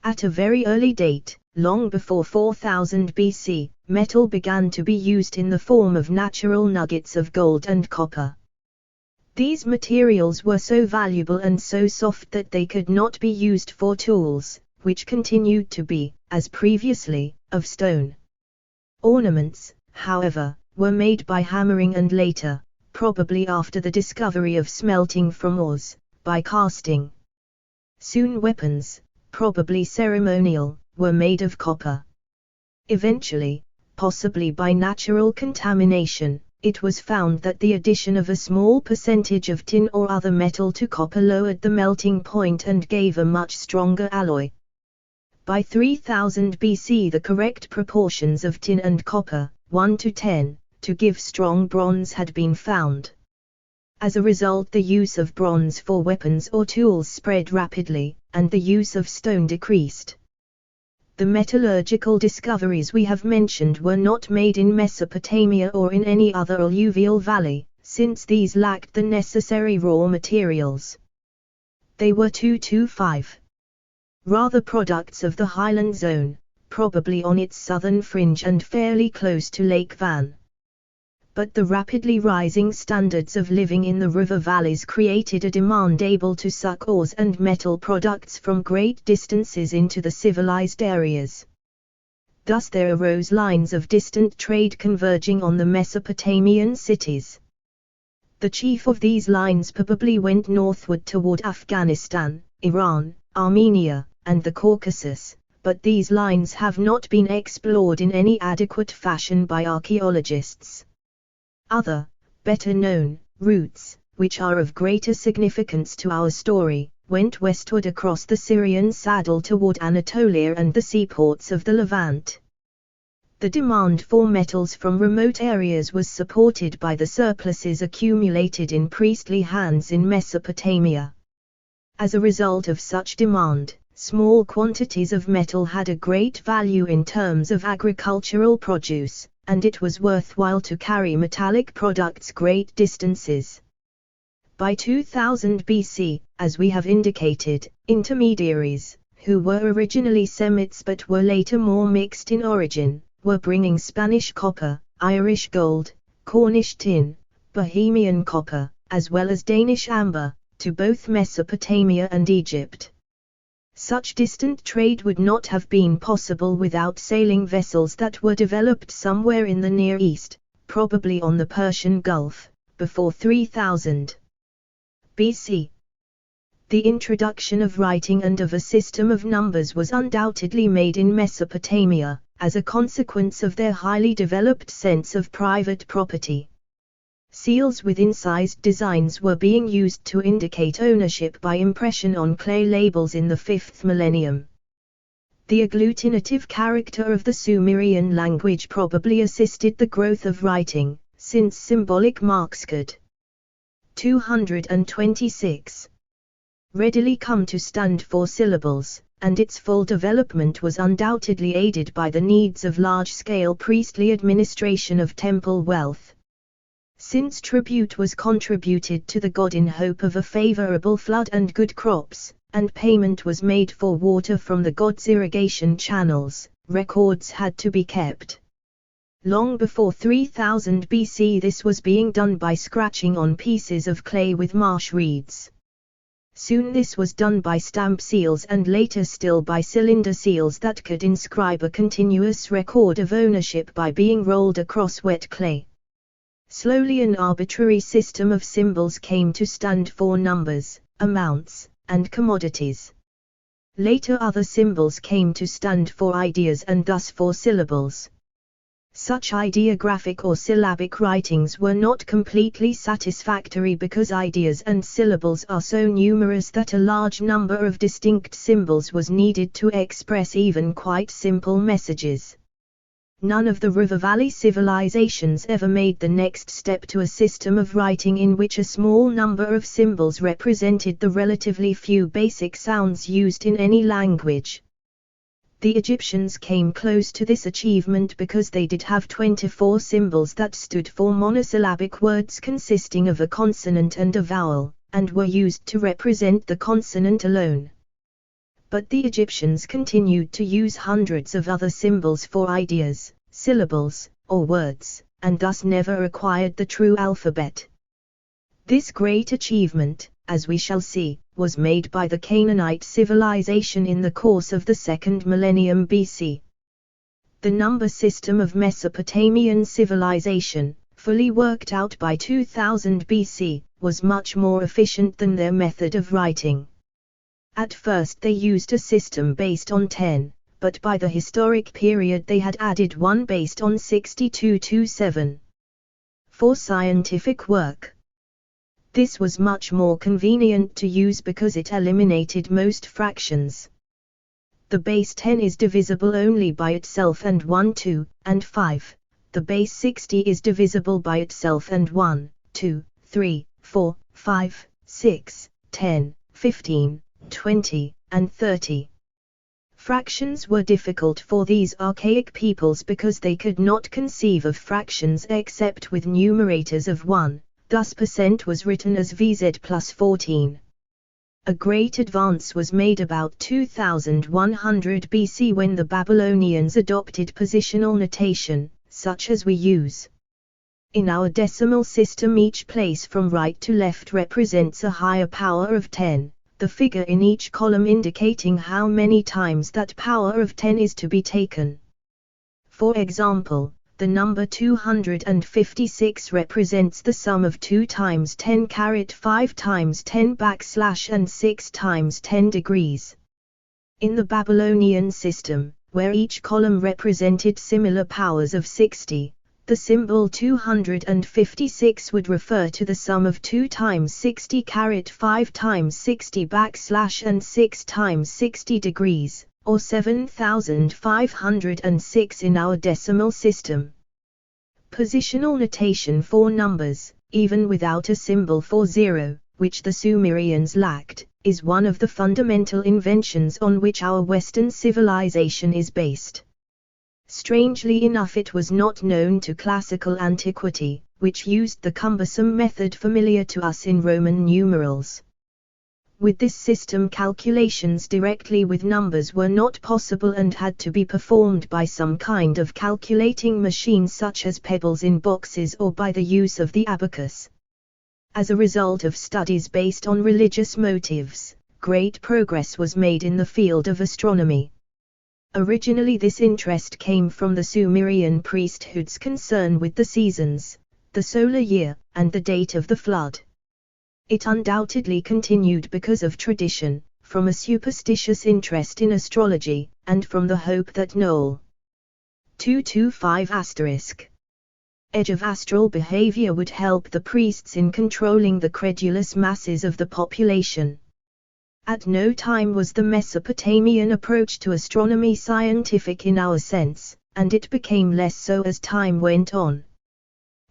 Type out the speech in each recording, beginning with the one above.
At a very early date, long before 4000 BC, metal began to be used in the form of natural nuggets of gold and copper. These materials were so valuable and so soft that they could not be used for tools, which continued to be, as previously, of stone. Ornaments, however, were made by hammering and later, probably after the discovery of smelting from ores, by casting. Soon weapons, probably ceremonial, were made of copper. Eventually, possibly by natural contamination, it was found that the addition of a small percentage of tin or other metal to copper lowered the melting point and gave a much stronger alloy. By 3000 BC the correct proportions of tin and copper, 1:10, to give strong bronze had been found. As a result, the use of bronze for weapons or tools spread rapidly, and the use of stone decreased. The metallurgical discoveries we have mentioned were not made in Mesopotamia or in any other alluvial valley, since these lacked the necessary raw materials. They were 2-5. Rather products of the highland zone, probably on its southern fringe and fairly close to Lake Van. But the rapidly rising standards of living in the river valleys created a demand able to suck ores and metal products from great distances into the civilized areas. Thus there arose lines of distant trade converging on the Mesopotamian cities. The chief of these lines probably went northward toward Afghanistan, Iran, Armenia, and the Caucasus, but these lines have not been explored in any adequate fashion by archaeologists. Other, better-known, routes, which are of greater significance to our story, went westward across the Syrian saddle toward Anatolia and the seaports of the Levant. The demand for metals from remote areas was supported by the surpluses accumulated in priestly hands in Mesopotamia. As a result of such demand, small quantities of metal had a great value in terms of agricultural produce, and it was worthwhile to carry metallic products great distances. By 2000 BC, as we have indicated, intermediaries, who were originally Semites but were later more mixed in origin, were bringing Spanish copper, Irish gold, Cornish tin, Bohemian copper, as well as Danish amber, to both Mesopotamia and Egypt. Such distant trade would not have been possible without sailing vessels that were developed somewhere in the Near East, probably on the Persian Gulf, before 3000 BC. The introduction of writing and of a system of numbers was undoubtedly made in Mesopotamia, as a consequence of their highly developed sense of private property. Seals with incised designs were being used to indicate ownership by impression on clay labels in the 5th millennium. The agglutinative character of the Sumerian language probably assisted the growth of writing, since symbolic marks could 226 readily come to stand for syllables, and its full development was undoubtedly aided by the needs of large-scale priestly administration of temple wealth. Since tribute was contributed to the god in hope of a favorable flood and good crops, and payment was made for water from the god's irrigation channels, records had to be kept. Long before 3000 BC this was being done by scratching on pieces of clay with marsh reeds. Soon this was done by stamp seals and later still by cylinder seals that could inscribe a continuous record of ownership by being rolled across wet clay. Slowly an arbitrary system of symbols came to stand for numbers, amounts, and commodities. Later other symbols came to stand for ideas and thus for syllables. Such ideographic or syllabic writings were not completely satisfactory because ideas and syllables are so numerous that a large number of distinct symbols was needed to express even quite simple messages. None of the River Valley civilizations ever made the next step to a system of writing in which a small number of symbols represented the relatively few basic sounds used in any language. The Egyptians came close to this achievement because they did have 24 symbols that stood for monosyllabic words consisting of a consonant and a vowel, and were used to represent the consonant alone. but the Egyptians continued to use hundreds of other symbols for ideas, syllables, or words, and thus never acquired the true alphabet. This great achievement, as we shall see, was made by the Canaanite civilization in the course of the 2nd millennium BC. The number system of Mesopotamian civilization, fully worked out by 2000 BC, was much more efficient than their method of writing. At first they used a system based on 10, but by the historic period they had added one based on 62 to 7. For scientific work, this was much more convenient to use because it eliminated most fractions. The base 10 is divisible only by itself and 1, 2, and 5. The base 60 is divisible by itself and 1, 2, 3, 4, 5, 6, 10, 15, 20, and 30. Fractions were difficult for these archaic peoples because they could not conceive of fractions except with numerators of 1, thus percent was written as VZ plus 14. A great advance was made about 2100 BC when the Babylonians adopted positional notation, such as we use. In our decimal system, each place from right to left represents a higher power of 10, the figure in each column indicating how many times that power of 10 is to be taken. For example, the number 256 represents the sum of 2 times 10 caret 5 times 10 backslash and 6 times 10 degrees. In the Babylonian system, where each column represented similar powers of 60, the symbol 256 would refer to the sum of 2 times 60 caret 5 times 60 backslash and 6 times 60 degrees, or 7506 in our decimal system. Positional notation for numbers, even without a symbol for 0, which the Sumerians lacked, is one of the fundamental inventions on which our Western civilization is based. Strangely enough, it was not known to classical antiquity, which used the cumbersome method familiar to us in Roman numerals. With this system, calculations directly with numbers were not possible and had to be performed by some kind of calculating machine such as pebbles in boxes or by the use of the abacus. As a result of studies based on religious motives, great progress was made in the field of astronomy. Originally, this interest came from the Sumerian priesthood's concern with the seasons, the solar year, and the date of the flood. It undoubtedly continued because of tradition, from a superstitious interest in astrology, and from the hope that Noel 225** edge of astral behavior would help the priests in controlling the credulous masses of the population. At no time was the Mesopotamian approach to astronomy scientific in our sense, and it became less so as time went on.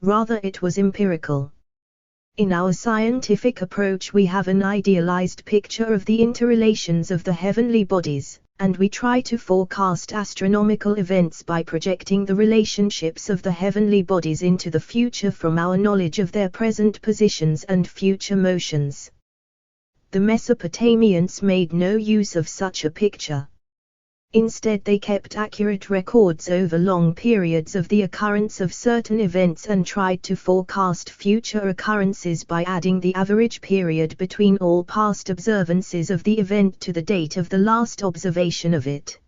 Rather, it was empirical. In our scientific approach, we have an idealized picture of the interrelations of the heavenly bodies, and we try to forecast astronomical events by projecting the relationships of the heavenly bodies into the future from our knowledge of their present positions and future motions. The Mesopotamians made no use of such a picture. Instead, they kept accurate records over long periods of the occurrence of certain events and tried to forecast future occurrences by adding the average period between all past observances of the event to the date of the last observation of it.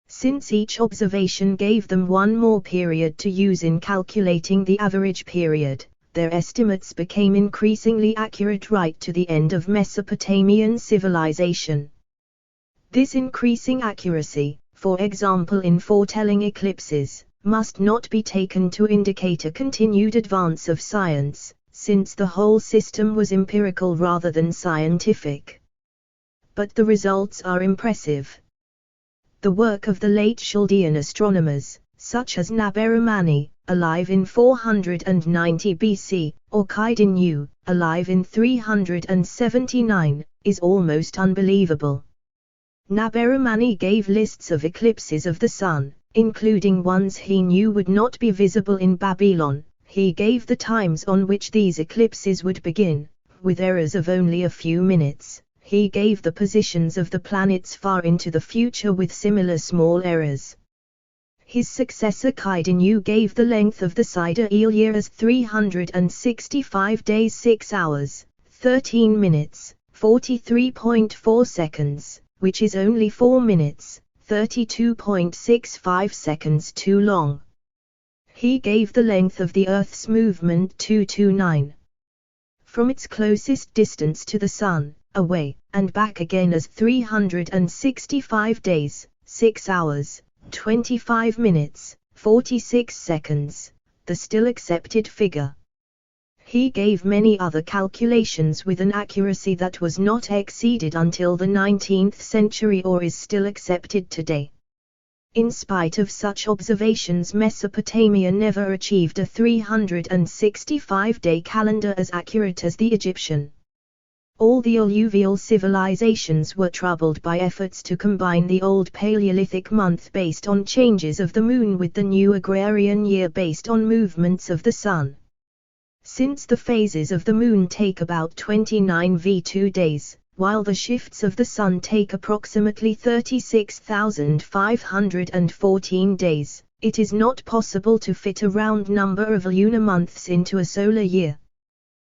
Since each observation gave them one more period to use in calculating the average period, their estimates became increasingly accurate right to the end of Mesopotamian civilization. This increasing accuracy, for example in foretelling eclipses, must not be taken to indicate a continued advance of science, since the whole system was empirical rather than scientific. But the results are impressive. The work of the late Chaldean astronomers, such as Naberamani, alive in 490 BC, or Kaidinu, alive in 379, is almost unbelievable. Naberamani gave lists of eclipses of the sun, including ones he knew would not be visible in Babylon. He gave the times on which these eclipses would begin, with errors of only a few minutes. He gave the positions of the planets far into the future with similar small errors. His successor Kaidinu gave the length of the sidereal year as 365 days 6 hours, 13 minutes, 43.4 seconds, which is only 4 minutes, 32.65 seconds too long. He gave the length of the Earth's movement 229. From its closest distance to the Sun, away, and back again as 365 days, 6 hours, 25 minutes, 46 seconds, the still accepted figure. He gave many other calculations with an accuracy that was not exceeded until the 19th century or is still accepted today. In spite of such observations, Mesopotamia never achieved a 365-day calendar as accurate as the Egyptian. All the alluvial civilizations were troubled by efforts to combine the old Paleolithic month based on changes of the moon with the new agrarian year based on movements of the sun. Since the phases of the moon take about 29v2 days, while the shifts of the sun take approximately 36,514 days, it is not possible to fit a round number of lunar months into a solar year.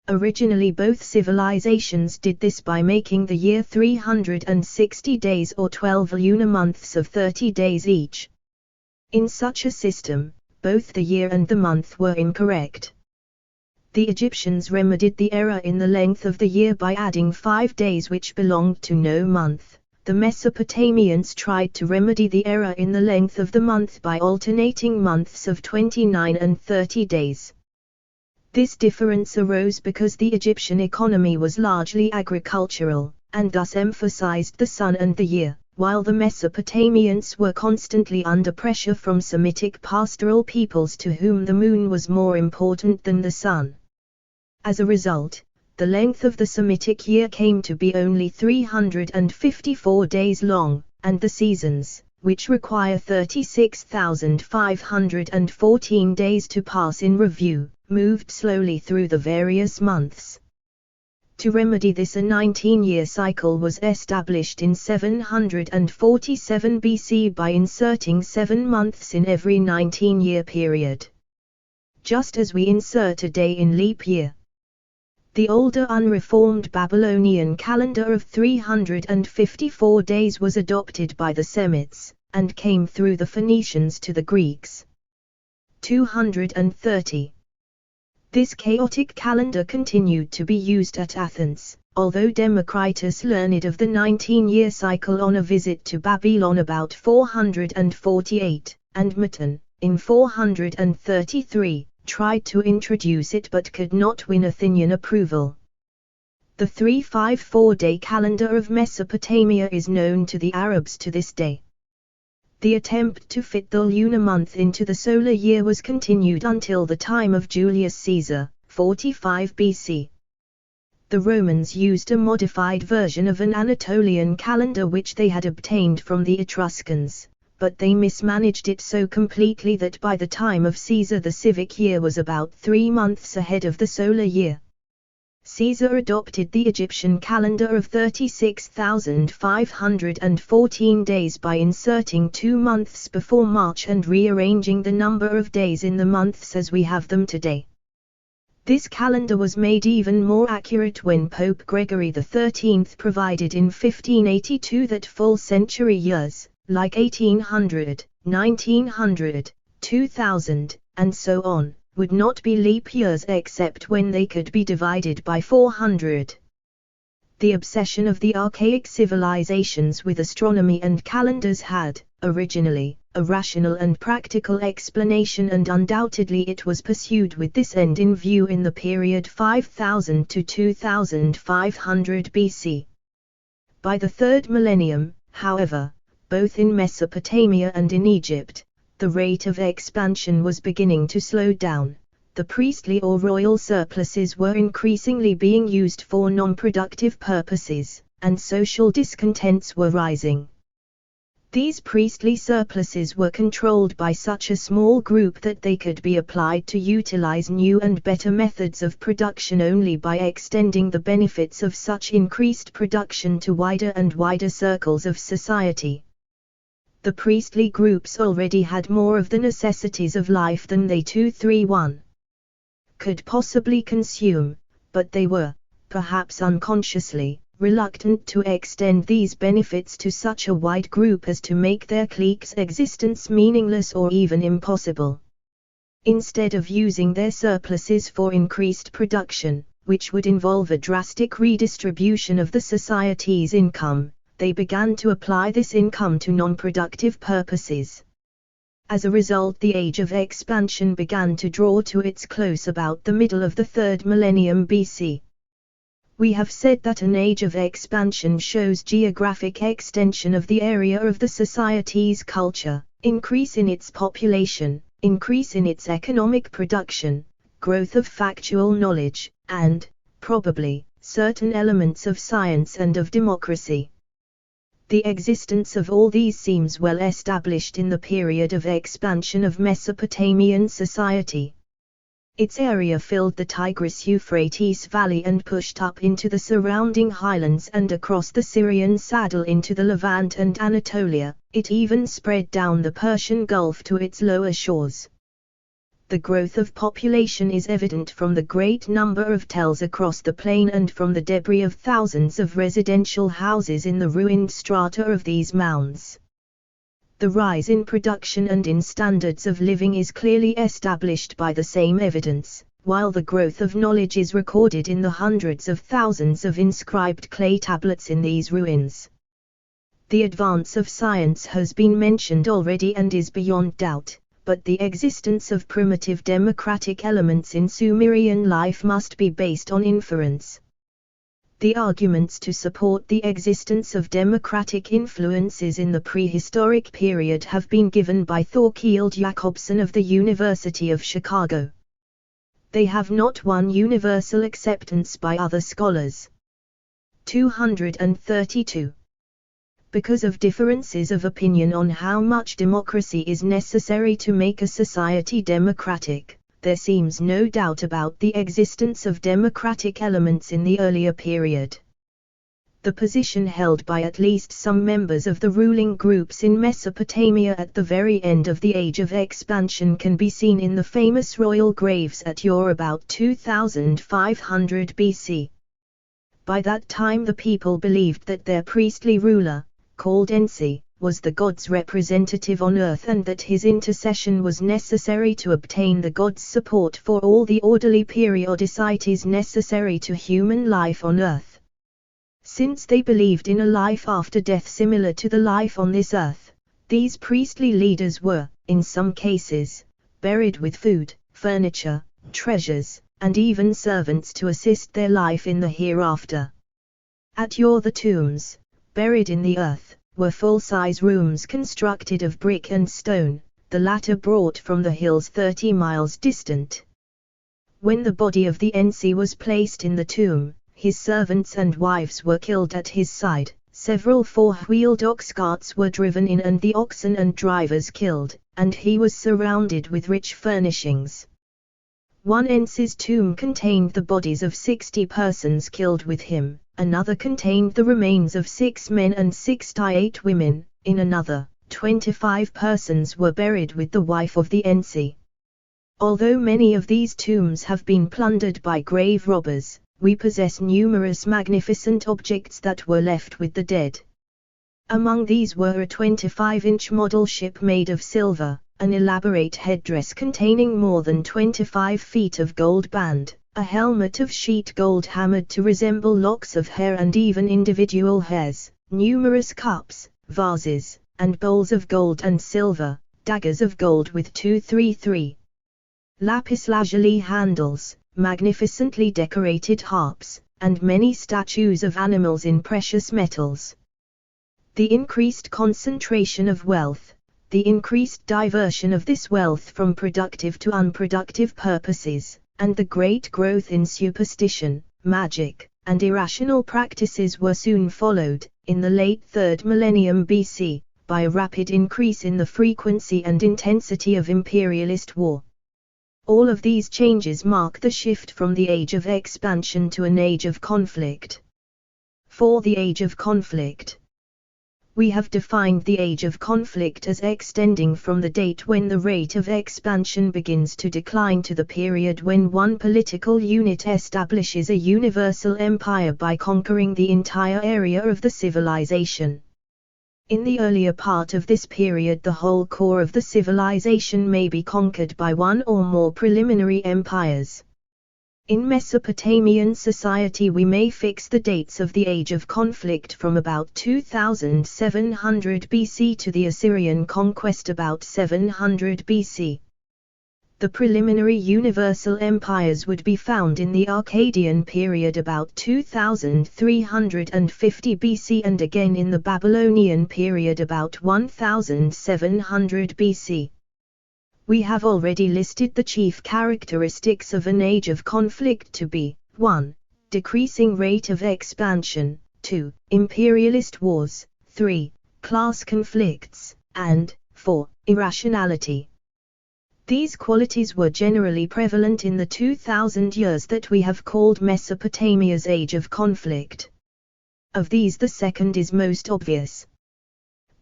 Originally both civilizations did this by making the year 360 days or 12 lunar months of 30 days each. In such a system, both the year and the month were incorrect. The Egyptians remedied the error in the length of the year by adding 5 days which belonged to no month. The Mesopotamians tried to remedy the error in the length of the month by alternating months of 29 and 30 days. This difference arose because the Egyptian economy was largely agricultural, and thus emphasized the sun and the year, while the Mesopotamians were constantly under pressure from Semitic pastoral peoples to whom the moon was more important than the sun. As a result, the length of the Semitic year came to be only 354 days long, and the seasons, which require 36,514 days to pass in review, moved slowly through the various months. To remedy this, a 19-year cycle was established in 747 BC by inserting 7 months in every 19-year period. Just as we insert a day in leap year. The older unreformed Babylonian calendar of 354 days was adopted by the Semites, and came through the Phoenicians to the Greeks. 230. This chaotic calendar continued to be used at Athens, although Democritus learned of the 19-year cycle on a visit to Babylon about 448, and Meton, in 433, tried to introduce it but could not win Athenian approval. The 354-day calendar of Mesopotamia is known to the Arabs to this day. The attempt to fit the lunar month into the solar year was continued until the time of Julius Caesar, 45 BC. The Romans used a modified version of an Anatolian calendar which they had obtained from the Etruscans, but they mismanaged it so completely that by the time of Caesar the civic year was about 3 months ahead of the solar year. Caesar adopted the Egyptian calendar of 36,514 days by inserting 2 months before March and rearranging the number of days in the months as we have them today. This calendar was made even more accurate when Pope Gregory XIII provided in 1582 that full century years, like 1800, 1900, 2000, and so on, would not be leap years except when they could be divided by 400. The obsession of the archaic civilizations with astronomy and calendars had, originally, a rational and practical explanation, and undoubtedly it was pursued with this end in view in the period 5000 to 2500 BC. By the 3rd millennium, however, both in Mesopotamia and in Egypt, the rate of expansion was beginning to slow down. The priestly or royal surpluses were increasingly being used for non-productive purposes, and social discontents were rising. These priestly surpluses were controlled by such a small group that they could be applied to utilize new and better methods of production only by extending the benefits of such increased production to wider and wider circles of society. The priestly groups already had more of the necessities of life than they 231 could possibly consume, but they were, perhaps unconsciously, reluctant to extend these benefits to such a wide group as to make their clique's existence meaningless or even impossible. Instead of using their surpluses for increased production, which would involve a drastic redistribution of the society's income, they began to apply this income to non-productive purposes. As a result, the age of expansion began to draw to its close about the middle of the 3rd millennium BC. We have said that an age of expansion shows geographic extension of the area of the society's culture, increase in its population, increase in its economic production, growth of factual knowledge, and, probably, certain elements of science and of democracy. The existence of all these seems well established in the period of expansion of Mesopotamian society. Its area filled the Tigris-Euphrates valley and pushed up into the surrounding highlands and across the Syrian saddle into the Levant and Anatolia. It even spread down the Persian Gulf to its lower shores. The growth of population is evident from the great number of tells across the plain and from the debris of thousands of residential houses in the ruined strata of these mounds. The rise in production and in standards of living is clearly established by the same evidence, while the growth of knowledge is recorded in the hundreds of thousands of inscribed clay tablets in these ruins. The advance of science has been mentioned already and is beyond doubt, but the existence of primitive democratic elements in Sumerian life must be based on inference. The arguments to support the existence of democratic influences in the prehistoric period have been given by Thorkild Jacobsen of the University of Chicago. They have not won universal acceptance by other scholars. 232. Because of differences of opinion on how much democracy is necessary to make a society democratic, there seems no doubt about the existence of democratic elements in the earlier period. The position held by at least some members of the ruling groups in Mesopotamia at the very end of the Age of Expansion can be seen in the famous royal graves at Ur about 2500 BC. By that time the people believed that their priestly ruler, called Ensi, was the god's representative on earth and that his intercession was necessary to obtain the god's support for all the orderly periodicities necessary to human life on earth. Since they believed in a life after death similar to the life on this earth, these priestly leaders were, in some cases, buried with food, furniture, treasures, and even servants to assist their life in the hereafter. At Ur the tombs, buried in the earth, were full-size rooms constructed of brick and stone, the latter brought from the hills 30 miles distant. When the body of the Ensi was placed in the tomb, his servants and wives were killed at his side, several four-wheeled ox carts were driven in and the oxen and drivers killed, and he was surrounded with rich furnishings. One Ensi's tomb contained the bodies of 60 persons killed with him, another contained the remains of 6 men and 68 women, in another, 25 persons were buried with the wife of the Ensi. Although many of these tombs have been plundered by grave robbers, we possess numerous magnificent objects that were left with the dead. Among these were a 25-inch model ship made of silver, an elaborate headdress containing more than 25 feet of gold band, a helmet of sheet gold hammered to resemble locks of hair and even individual hairs, numerous cups, vases, and bowls of gold and silver, daggers of gold with 233 lapis lazuli handles, magnificently decorated harps, and many statues of animals in precious metals. The increased concentration of wealth, the increased diversion of this wealth from productive to unproductive purposes, and the great growth in superstition, magic, and irrational practices were soon followed. In the late 3rd millennium BC, by a rapid increase in the frequency and intensity of imperialist war. All of these changes mark the shift from the age of expansion to an age of conflict. For the age of conflict, we have defined the age of conflict as extending from the date when the rate of expansion begins to decline to the period when one political unit establishes a universal empire by conquering the entire area of the civilization. In the earlier part of this period, the whole core of the civilization may be conquered by one or more preliminary empires. In Mesopotamian society, we may fix the dates of the age of conflict from about 2700 BC to the Assyrian conquest about 700 BC. The preliminary universal empires would be found in the Akkadian period about 2350 BC and again in the Babylonian period about 1700 BC. We have already listed the chief characteristics of an age of conflict to be 1. Decreasing rate of expansion, 2. Imperialist wars, 3. Class conflicts, and 4. Irrationality. These qualities were generally prevalent in the 2000 years that we have called Mesopotamia's age of conflict. Of these, the second is most obvious.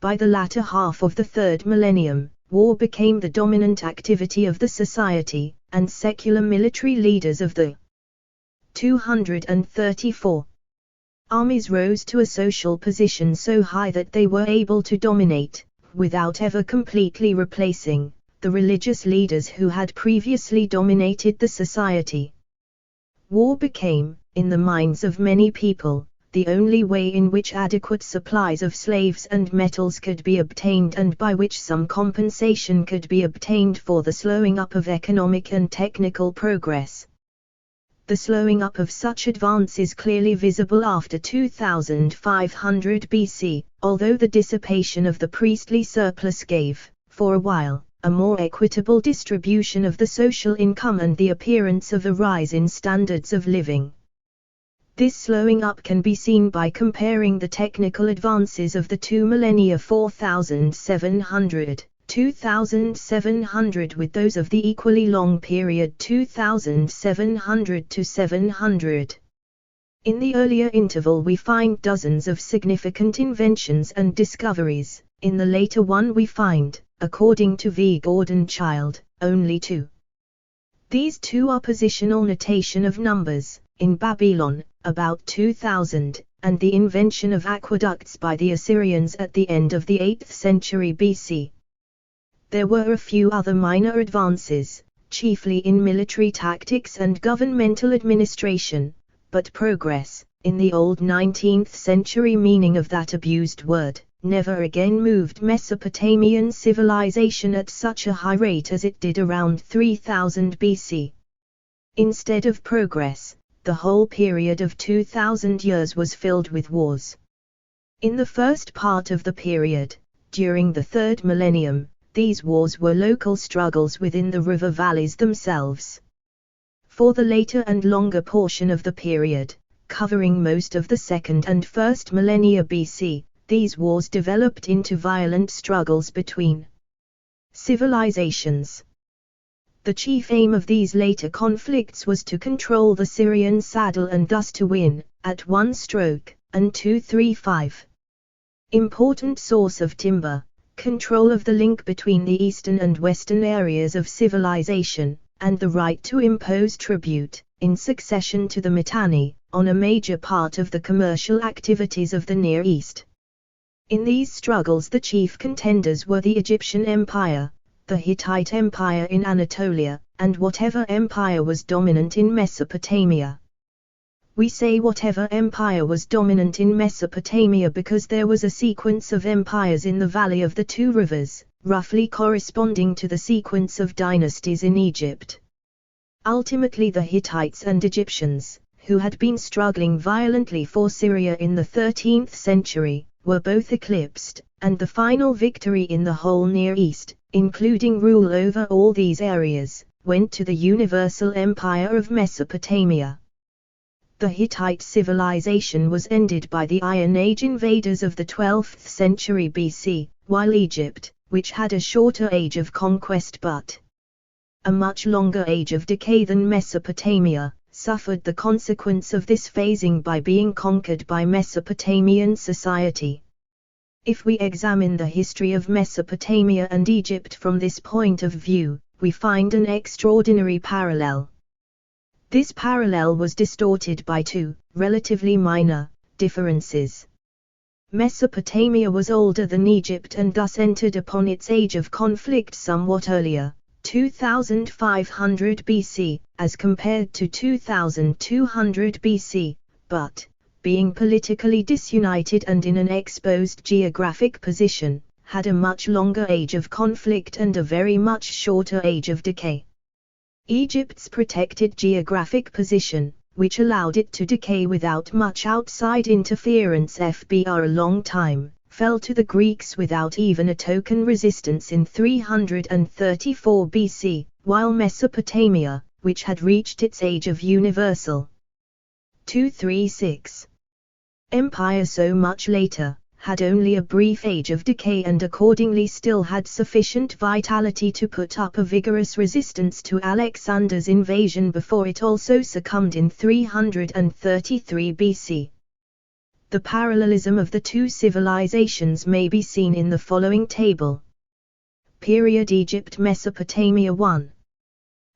By the latter half of the third millennium, war became the dominant activity of the society, and secular military leaders of the 234 armies rose to a social position so high that they were able to dominate, without ever completely replacing, the religious leaders who had previously dominated the society. War became, in the minds of many people, the only way in which adequate supplies of slaves and metals could be obtained and by which some compensation could be obtained for the slowing up of economic and technical progress. The slowing up of such advance is clearly visible after 2500 BC, although the dissipation of the priestly surplus gave, for a while, a more equitable distribution of the social income and the appearance of a rise in standards of living. This slowing up can be seen by comparing the technical advances of the two millennia 2700 with those of the equally long period 2700 to 700. In the earlier interval we find dozens of significant inventions and discoveries, in the later one we find, according to V. Gordon Childe, only two. These two are positional notation of numbers, in Babylon, about 2000, and the invention of aqueducts by the Assyrians at the end of the 8th century BC. There were a few other minor advances, chiefly in military tactics and governmental administration, but progress, in the old 19th century meaning of that abused word, never again moved Mesopotamian civilization at such a high rate as it did around 3000 BC. Instead of progress, the whole period of 2000 years was filled with wars. In the first part of the period, during the third millennium, these wars were local struggles within the river valleys themselves. For the later and longer portion of the period, covering most of the second and first millennia BC, these wars developed into violent struggles between civilizations. The chief aim of these later conflicts was to control the Syrian saddle and thus to win, at one stroke, an 2-3-5. Important source of timber, control of the link between the eastern and western areas of civilization, and the right to impose tribute, in succession to the Mitanni, on a major part of the commercial activities of the Near East. In these struggles the chief contenders were the Egyptian Empire, the Hittite Empire in Anatolia, and whatever empire was dominant in Mesopotamia. We say whatever empire was dominant in Mesopotamia because there was a sequence of empires in the valley of the two rivers, roughly corresponding to the sequence of dynasties in Egypt. Ultimately the Hittites and Egyptians, who had been struggling violently for Syria in the 13th century, were both eclipsed, and the final victory in the whole Near East, including rule over all these areas, went to the Universal Empire of Mesopotamia. The Hittite civilization was ended by the Iron Age invaders of the 12th century BC, while Egypt, which had a shorter age of conquest but a much longer age of decay than Mesopotamia, suffered the consequence of this phasing by being conquered by Mesopotamian society. If we examine the history of Mesopotamia and Egypt from this point of view, we find an extraordinary parallel. This parallel was distorted by two, relatively minor, differences. Mesopotamia was older than Egypt and thus entered upon its age of conflict somewhat earlier, 2500 BC, as compared to 2200 BC, but, being politically disunited and in an exposed geographic position, had a much longer age of conflict and a very much shorter age of decay. Egypt's protected geographic position, which allowed it to decay without much outside interference for a long time, fell to the Greeks without even a token resistance in 334 BC, while Mesopotamia, which had reached its age of universal 236 empire so much later, had only a brief age of decay and accordingly still had sufficient vitality to put up a vigorous resistance to Alexander's invasion before it also succumbed in 333 BC. The parallelism of the two civilizations may be seen in the following table. Period Egypt Mesopotamia 1.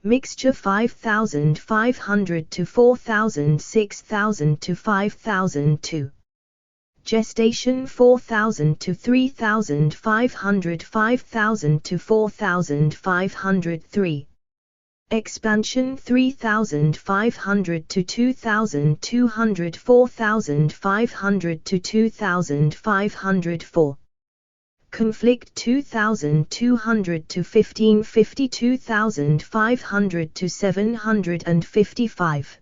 Mixture 5500 to 4000 6000 to 5002. Gestation 4000 to 3500 5000 to 4503. Expansion 3500 to 2200 4500 to 2504. Conflict 2200 to 1550 2500 to 755.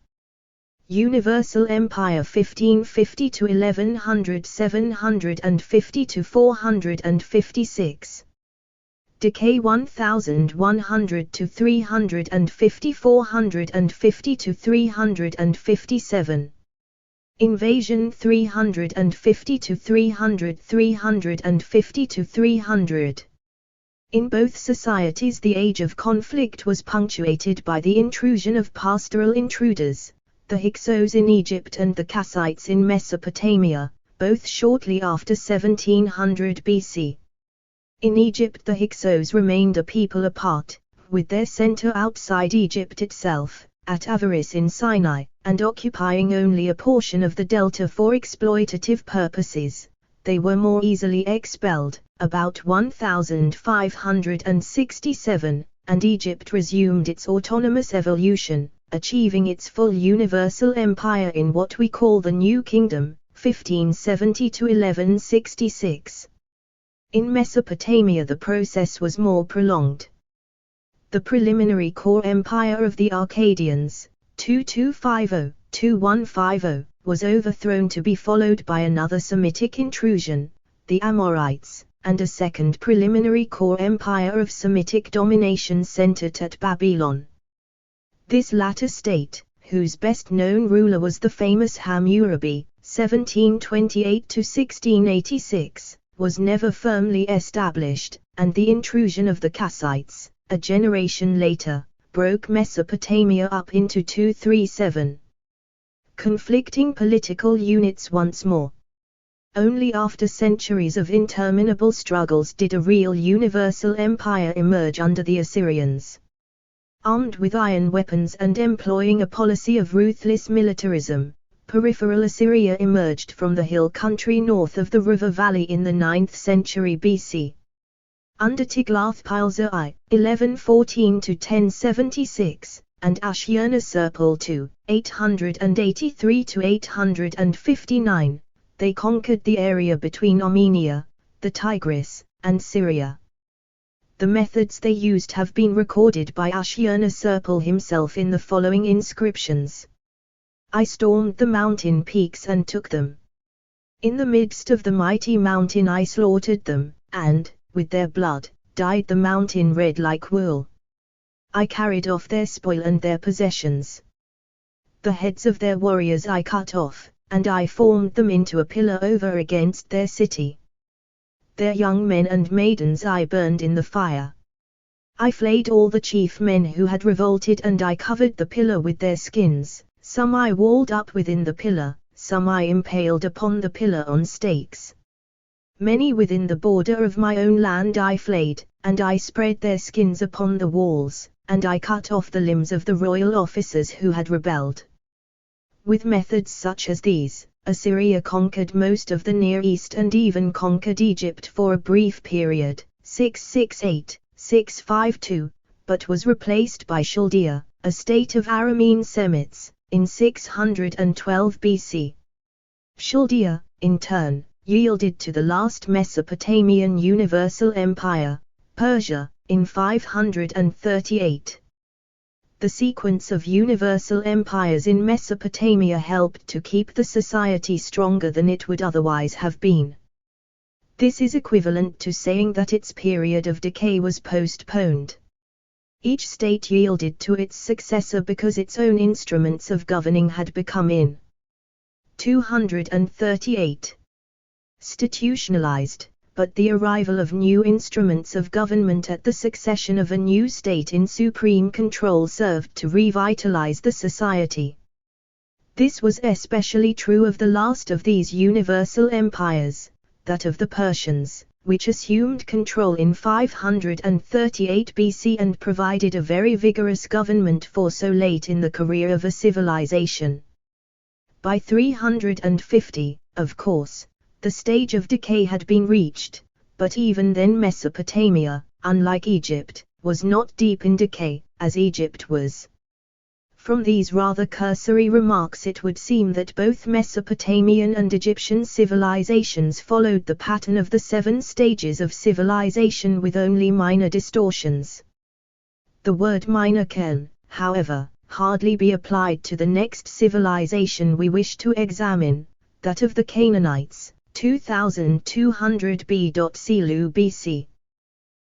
Universal Empire 1550 to 1100 750 to 456. Decay 1100 to 350 450 to 357. Invasion 350 to 300 350 to 300. In both societies the age of conflict was punctuated by the intrusion of pastoral intruders, the Hyksos in Egypt and the Kassites in Mesopotamia, both shortly after 1700 BC. In Egypt the Hyksos remained a people apart, with their center outside Egypt itself, at Avaris in Sinai, and occupying only a portion of the delta for exploitative purposes. They were more easily expelled, about 1567, and Egypt resumed its autonomous evolution, achieving its full universal empire in what we call the New Kingdom, 1570 to 1166. In Mesopotamia the process was more prolonged. The preliminary core empire of the Akkadians, 2250-2150, was overthrown to be followed by another Semitic intrusion, the Amorites, and a second preliminary core empire of Semitic domination centered at Babylon. This latter state, whose best-known ruler was the famous Hammurabi, 1728-1686, was never firmly established, and the intrusion of the Kassites, a generation later, broke Mesopotamia up into 237 conflicting political units once more. Only after centuries of interminable struggles did a real universal empire emerge under the Assyrians. Armed with iron weapons and employing a policy of ruthless militarism, peripheral Assyria emerged from the hill country north of the river valley in the 9th century BC. Under Tiglath-Pileser I, 1114–1076, and Ashurnasirpal II, 883–859, they conquered the area between Armenia, the Tigris, and Syria. The methods they used have been recorded by Ashurnasirpal himself in the following inscriptions. I stormed the mountain peaks and took them. In the midst of the mighty mountain I slaughtered them, and, with their blood, dyed the mountain red like wool. I carried off their spoil and their possessions. The heads of their warriors I cut off, and I formed them into a pillar over against their city. Their young men and maidens I burned in the fire. I flayed all the chief men who had revolted, and I covered the pillar with their skins. Some I walled up within the pillar, some I impaled upon the pillar on stakes. Many within the border of my own land I flayed, and I spread their skins upon the walls, and I cut off the limbs of the royal officers who had rebelled. With methods such as these, Assyria conquered most of the Near East and even conquered Egypt for a brief period, 668-652, but was replaced by Chaldea, a state of Aramean Semites, in 612 BC. Chaldea, in turn, yielded to the last Mesopotamian Universal Empire, Persia, in 538. The sequence of universal empires in Mesopotamia helped to keep the society stronger than it would otherwise have been. This is equivalent to saying that its period of decay was postponed. Each state yielded to its successor because its own instruments of governing had become in 238. Institutionalized, but the arrival of new instruments of government at the succession of a new state in supreme control served to revitalize the society. This was especially true of the last of these universal empires, that of the Persians, which assumed control in 538 BC and provided a very vigorous government for so late in the career of a civilization. By 350, of course, the stage of decay had been reached, but even then Mesopotamia, unlike Egypt, was not deep in decay, as Egypt was. From these rather cursory remarks it would seem that both Mesopotamian and Egyptian civilizations followed the pattern of the 7 stages of civilization with only minor distortions. The word minor can, however, hardly be applied to the next civilization we wish to examine, that of the Canaanites, 2200 B.C. BC.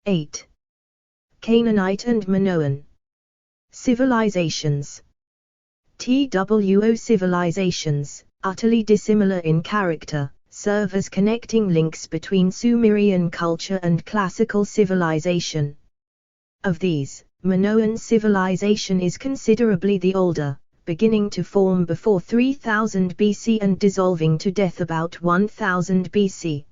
8. Canaanite and Minoan civilizations. TWO civilizations, utterly dissimilar in character, serve as connecting links between Sumerian culture and classical civilization. Of these, Minoan civilization is considerably the older, beginning to form before 3000 BC and dissolving to death about 1000 BC.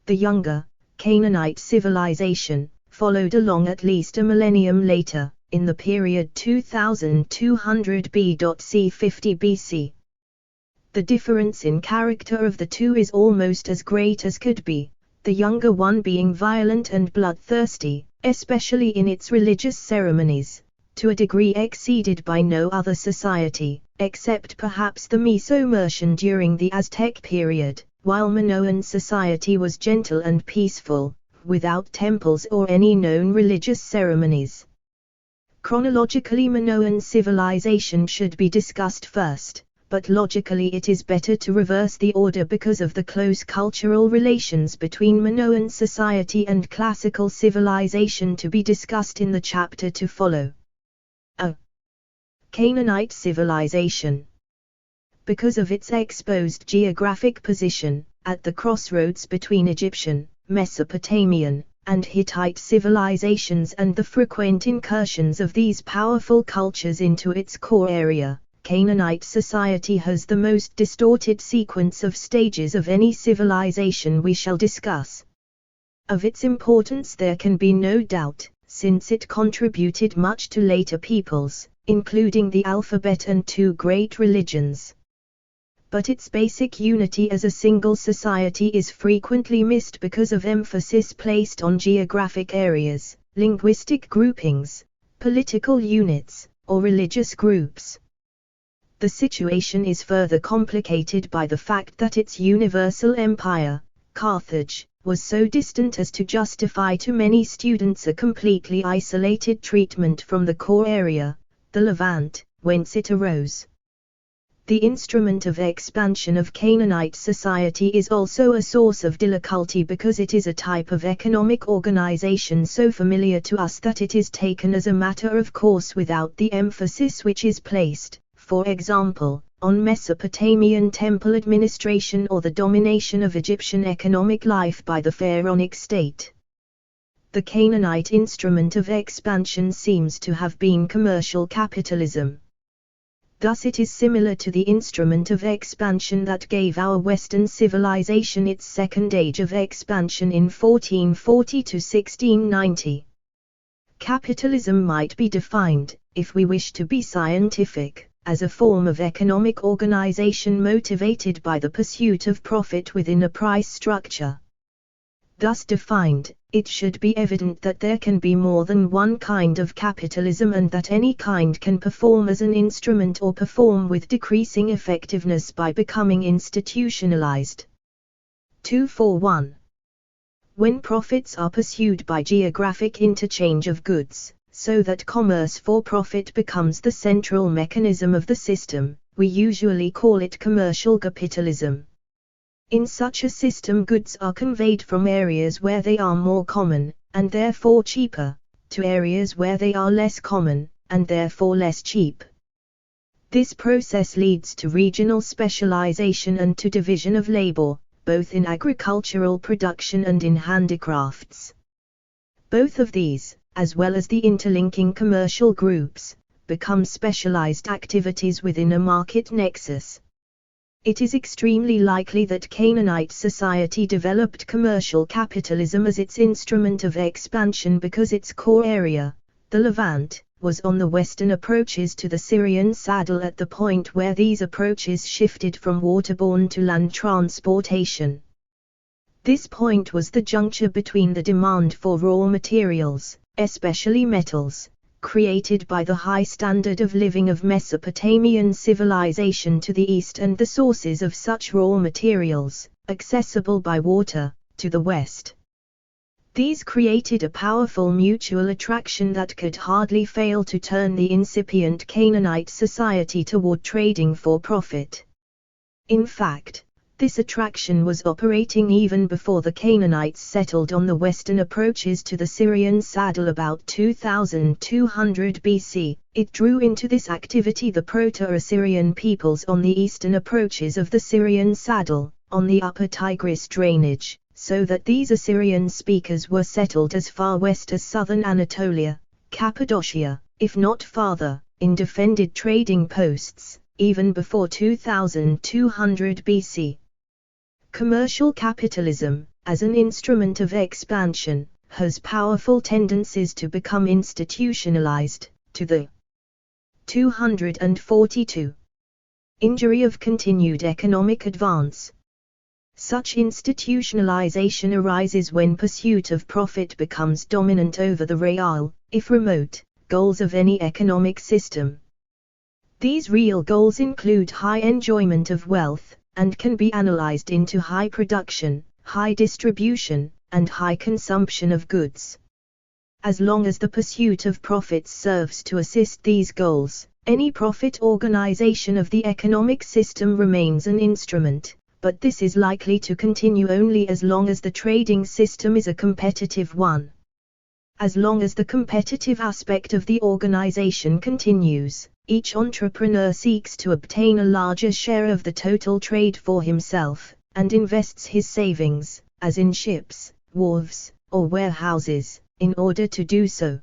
The younger, Canaanite civilization, followed along at least a millennium later, in the period 2200 B.C. 50 BC. The difference in character of the two is almost as great as could be, the younger one being violent and bloodthirsty, especially in its religious ceremonies, to a degree exceeded by no other society, except perhaps the Meso-Mercian during the Aztec period, while Minoan society was gentle and peaceful, without temples or any known religious ceremonies. Chronologically, Minoan civilization should be discussed first, but logically it is better to reverse the order because of the close cultural relations between Minoan society and classical civilization to be discussed in the chapter to follow. A. Canaanite civilization. Because of its exposed geographic position, at the crossroads between Egyptian, Mesopotamian, and Hittite civilizations and the frequent incursions of these powerful cultures into its core area, Canaanite society has the most distorted sequence of stages of any civilization we shall discuss. Of its importance there can be no doubt, since it contributed much to later peoples, including the alphabet and 2 great religions. But its basic unity as a single society is frequently missed because of emphasis placed on geographic areas, linguistic groupings, political units, or religious groups. The situation is further complicated by the fact that its universal empire, Carthage, was so distant as to justify to many students a completely isolated treatment from the core area, the Levant, whence it arose. The instrument of expansion of Canaanite society is also a source of difficulty because it is a type of economic organization so familiar to us that it is taken as a matter of course without the emphasis which is placed, for example, on Mesopotamian temple administration or the domination of Egyptian economic life by the pharaonic state. The Canaanite instrument of expansion seems to have been commercial capitalism. Thus it is similar to the instrument of expansion that gave our Western civilization its second age of expansion in 1440 to 1690. Capitalism might be defined, if we wish to be scientific, as a form of economic organization motivated by the pursuit of profit within a price structure. Thus defined, it should be evident that there can be more than one kind of capitalism and that any kind can perform as an instrument or perform with decreasing effectiveness by becoming institutionalized. 241. When profits are pursued by geographic interchange of goods, so that commerce for profit becomes the central mechanism of the system, we usually call it commercial capitalism. In such a system, goods are conveyed from areas where they are more common, and therefore cheaper, to areas where they are less common, and therefore less cheap. This process leads to regional specialization and to division of labor, both in agricultural production and in handicrafts. Both of these, as well as the interlinking commercial groups, become specialized activities within a market nexus. It is extremely likely that Canaanite society developed commercial capitalism as its instrument of expansion because its core area, the Levant, was on the western approaches to the Syrian Saddle at the point where these approaches shifted from waterborne to land transportation. This point was the juncture between the demand for raw materials, especially metals, created by the high standard of living of Mesopotamian civilization to the east and the sources of such raw materials, accessible by water, to the west. These created a powerful mutual attraction that could hardly fail to turn the incipient Canaanite society toward trading for profit. In fact, this attraction was operating even before the Canaanites settled on the western approaches to the Syrian Saddle about 2200 BC. It drew into this activity the Proto-Assyrian peoples on the eastern approaches of the Syrian Saddle, on the upper Tigris drainage, so that these Assyrian speakers were settled as far west as southern Anatolia, Cappadocia, if not farther, in defended trading posts, even before 2200 BC. Commercial capitalism, as an instrument of expansion, has powerful tendencies to become institutionalized, to the 242. Injury of continued economic advance. Such institutionalization arises when pursuit of profit becomes dominant over the real, if remote, goals of any economic system. These real goals include high enjoyment of wealth, and can be analyzed into high production, high distribution, and high consumption of goods. As long as the pursuit of profits serves to assist these goals, any profit organization of the economic system remains an instrument, but this is likely to continue only as long as the trading system is a competitive one. As long as the competitive aspect of the organization continues, each entrepreneur seeks to obtain a larger share of the total trade for himself, and invests his savings, as in ships, wharves, or warehouses, in order to do so.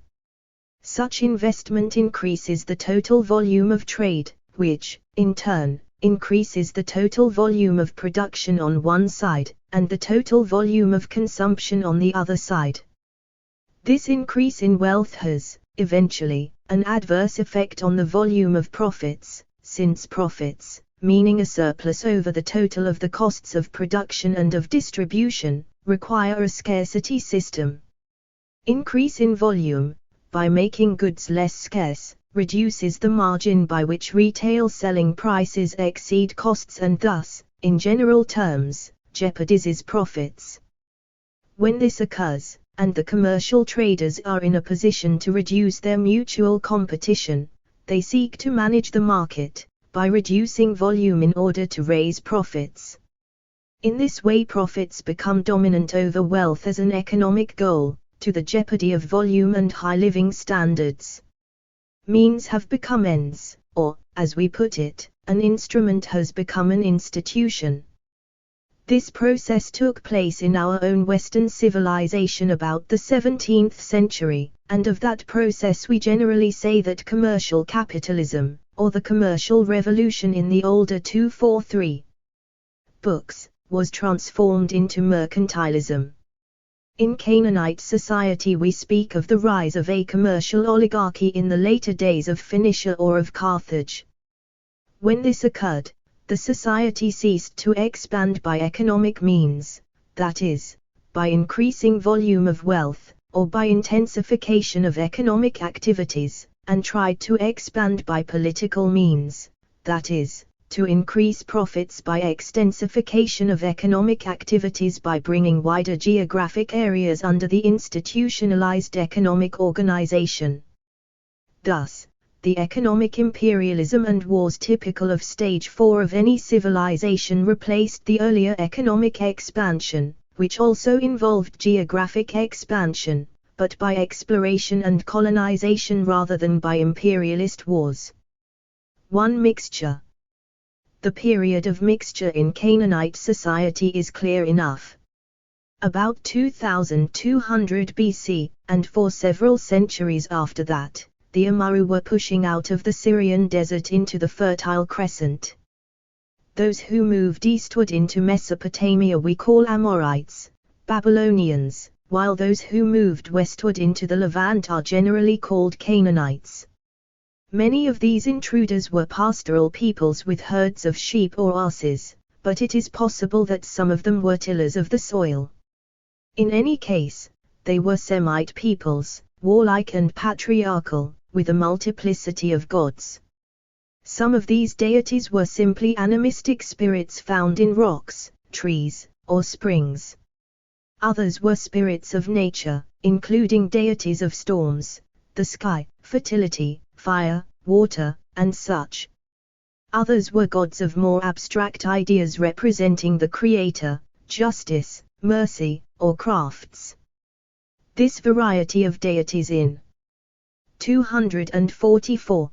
Such investment increases the total volume of trade, which, in turn, increases the total volume of production on one side, and the total volume of consumption on the other side. This increase in wealth has, eventually, an adverse effect on the volume of profits, since profits, meaning a surplus over the total of the costs of production and of distribution, require a scarcity system. Increase in volume, by making goods less scarce, reduces the margin by which retail selling prices exceed costs and thus, in general terms, jeopardizes profits. When this occurs, and the commercial traders are in a position to reduce their mutual competition, they seek to manage the market, by reducing volume in order to raise profits. In this way profits become dominant over wealth as an economic goal, to the jeopardy of volume and high living standards. Means have become ends, or, as we put it, an instrument has become an institution. This process took place in our own Western civilization about the 17th century, and of that process we generally say that commercial capitalism, or the commercial revolution in the older 243 books, was transformed into mercantilism. In Canaanite society we speak of the rise of a commercial oligarchy in the later days of Phoenicia or of Carthage. When this occurred, the society ceased to expand by economic means, that is, by increasing volume of wealth, or by intensification of economic activities, and tried to expand by political means, that is, to increase profits by extensification of economic activities by bringing wider geographic areas under the institutionalized economic organization. Thus, the economic imperialism and wars typical of stage 4 of any civilization replaced the earlier economic expansion, which also involved geographic expansion, but by exploration and colonization rather than by imperialist wars. 1. Mixture. The period of mixture in Canaanite society is clear enough. About 2200 BC, and for several centuries after that, the Amaru were pushing out of the Syrian desert into the Fertile Crescent. Those who moved eastward into Mesopotamia we call Amorites, Babylonians, while those who moved westward into the Levant are generally called Canaanites. Many of these intruders were pastoral peoples with herds of sheep or asses, but it is possible that some of them were tillers of the soil. In any case, they were Semite peoples, warlike and patriarchal, with a multiplicity of gods. Some of these deities were simply animistic spirits found in rocks, trees, or springs. Others were spirits of nature, including deities of storms, the sky, fertility, fire, water, and such. Others were gods of more abstract ideas representing the creator, justice, mercy, or crafts. This variety of deities in 244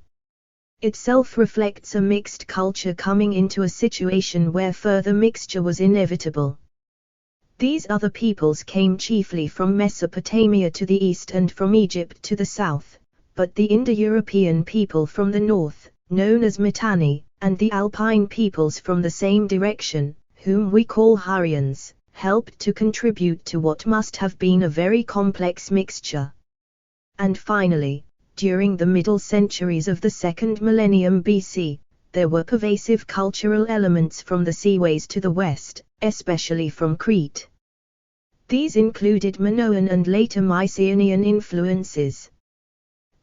itself reflects a mixed culture coming into a situation where further mixture was inevitable. These other peoples came chiefly from Mesopotamia to the east and from Egypt to the south, but the Indo-European people from the north, known as Mitanni, and the Alpine peoples from the same direction, whom we call Hurrians, helped to contribute to what must have been a very complex mixture. And finally, during the middle centuries of the second millennium BC, there were pervasive cultural elements from the seaways to the west, especially from Crete. These included Minoan and later Mycenaean influences.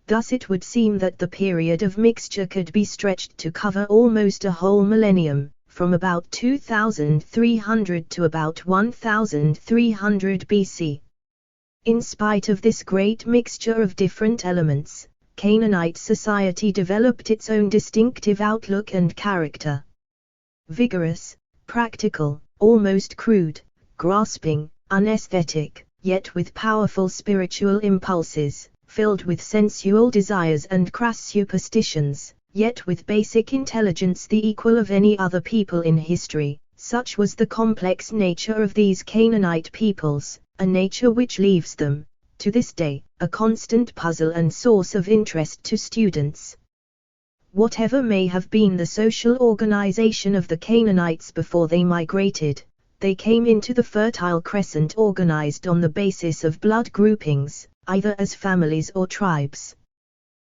Thus it would seem that the period of mixture could be stretched to cover almost a whole millennium, from about 2300 to about 1300 BC. In spite of this great mixture of different elements, Canaanite society developed its own distinctive outlook and character. Vigorous, practical, almost crude, grasping, unaesthetic, yet with powerful spiritual impulses, filled with sensual desires and crass superstitions, yet with basic intelligence the equal of any other people in history. Such was the complex nature of these Canaanite peoples, a nature which leaves them, to this day, a constant puzzle and source of interest to students. Whatever may have been the social organization of the Canaanites before they migrated, they came into the Fertile Crescent organized on the basis of blood groupings, either as families or tribes.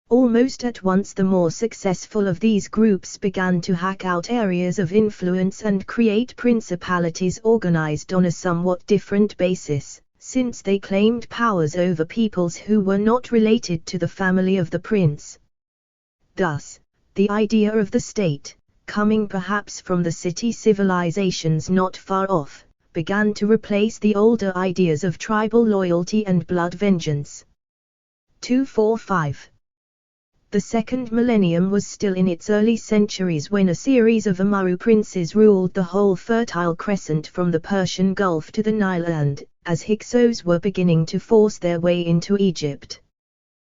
Almost at once the more successful of these groups began to hack out areas of influence and create principalities organized on a somewhat different basis, since they claimed powers over peoples who were not related to the family of the prince. Thus, the idea of the state, coming perhaps from the city civilizations not far off, began to replace the older ideas of tribal loyalty and blood vengeance. 245. The second millennium was still in its early centuries when a series of Amaru princes ruled the whole Fertile Crescent from the Persian Gulf to the Nile and, as Hyksos were beginning to force their way into Egypt.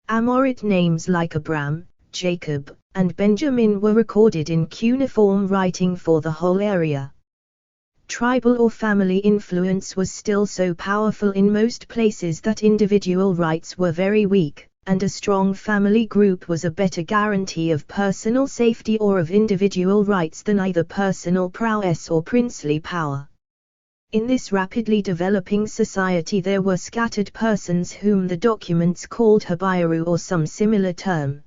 Amorite names like Abram, Jacob, and Benjamin were recorded in cuneiform writing for the whole area. Tribal or family influence was still so powerful in most places that individual rights were very weak, and a strong family group was a better guarantee of personal safety or of individual rights than either personal prowess or princely power. In this rapidly developing society there were scattered persons whom the documents called Habiru or some similar term.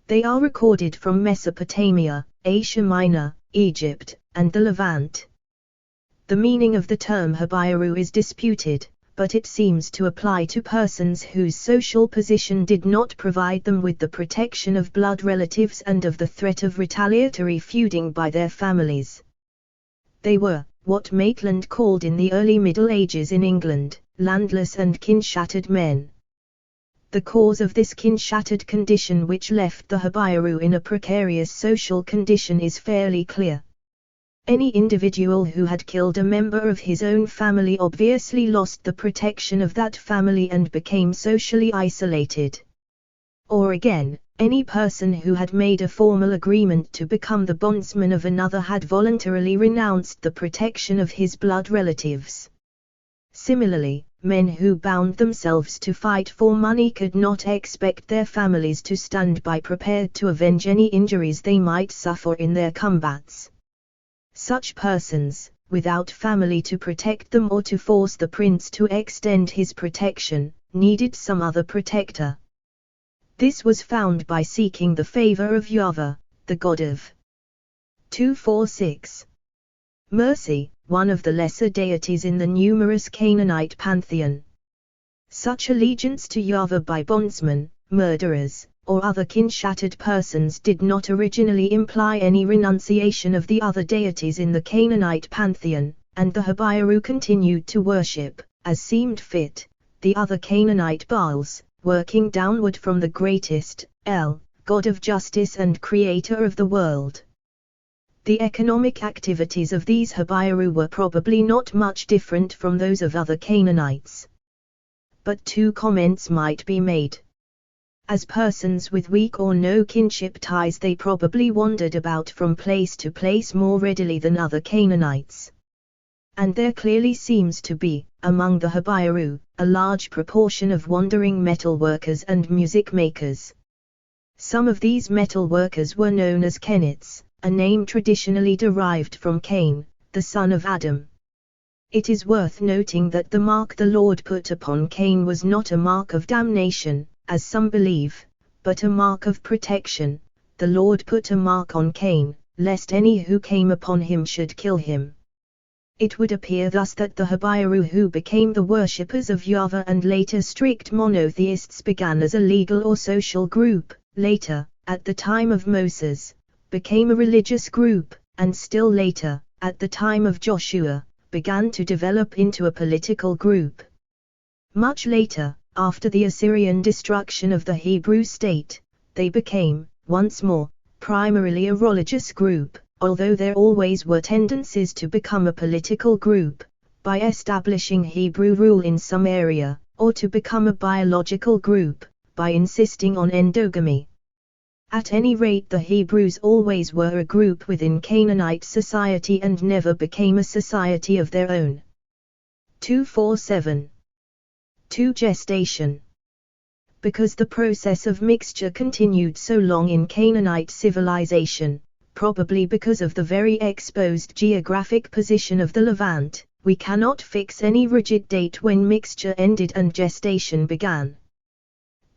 They are recorded from Mesopotamia, Asia Minor, Egypt, and the Levant. The meaning of the term Habiru is disputed, but it seems to apply to persons whose social position did not provide them with the protection of blood relatives and of the threat of retaliatory feuding by their families. They were what Maitland called in the early Middle Ages in England, landless and kin-shattered men. The cause of this kin-shattered condition which left the Habiru in a precarious social condition is fairly clear. Any individual who had killed a member of his own family obviously lost the protection of that family and became socially isolated. Or again, any person who had made a formal agreement to become the bondsman of another had voluntarily renounced the protection of his blood relatives. Similarly, men who bound themselves to fight for money could not expect their families to stand by prepared to avenge any injuries they might suffer in their combats. Such persons, without family to protect them or to force the prince to extend his protection, needed some other protector. This was found by seeking the favor of Yahweh, the god of 246. Mercy, one of the lesser deities in the numerous Canaanite pantheon. Such allegiance to Yahweh by bondsmen, murderers, or other kin-shattered persons did not originally imply any renunciation of the other deities in the Canaanite pantheon, and the Habiru continued to worship, as seemed fit, the other Canaanite Baals, working downward from the greatest, El, God of justice and creator of the world. The economic activities of these Habiru were probably not much different from those of other Canaanites. But two comments might be made. As persons with weak or no kinship ties they probably wandered about from place to place more readily than other Canaanites. And there clearly seems to be, among the Habiru, a large proportion of wandering metal workers and music makers. Some of these metal workers were known as Kenites, a name traditionally derived from Cain, the son of Adam. It is worth noting that the mark the Lord put upon Cain was not a mark of damnation, as some believe, but a mark of protection. The Lord put a mark on Cain, lest any who came upon him should kill him. It would appear thus that the Habiru who became the worshippers of Yahweh and later strict monotheists began as a legal or social group, later, at the time of Moses, became a religious group, and still later, at the time of Joshua, began to develop into a political group. Much later, after the Assyrian destruction of the Hebrew state, they became, once more, primarily a religious group, although there always were tendencies to become a political group, by establishing Hebrew rule in some area, or to become a biological group, by insisting on endogamy. At any rate, the Hebrews always were a group within Canaanite society and never became a society of their own. 247. 2. Gestation. Because the process of mixture continued so long in Canaanite civilization, probably because of the very exposed geographic position of the Levant, we cannot fix any rigid date when mixture ended and gestation began.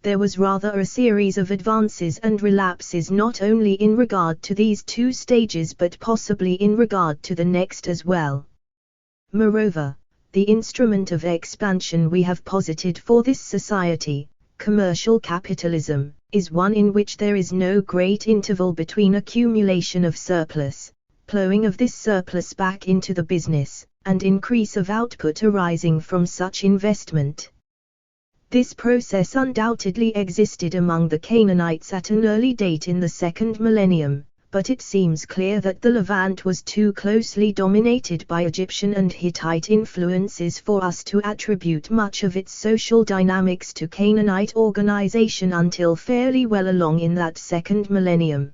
There was rather a series of advances and relapses not only in regard to these two stages but possibly in regard to the next as well. Moreover, the instrument of expansion we have posited for this society, commercial capitalism, is one in which there is no great interval between accumulation of surplus, plowing of this surplus back into the business, and increase of output arising from such investment. This process undoubtedly existed among the Canaanites at an early date in the second millennium, but it seems clear that the Levant was too closely dominated by Egyptian and Hittite influences for us to attribute much of its social dynamics to Canaanite organization until fairly well along in that second millennium.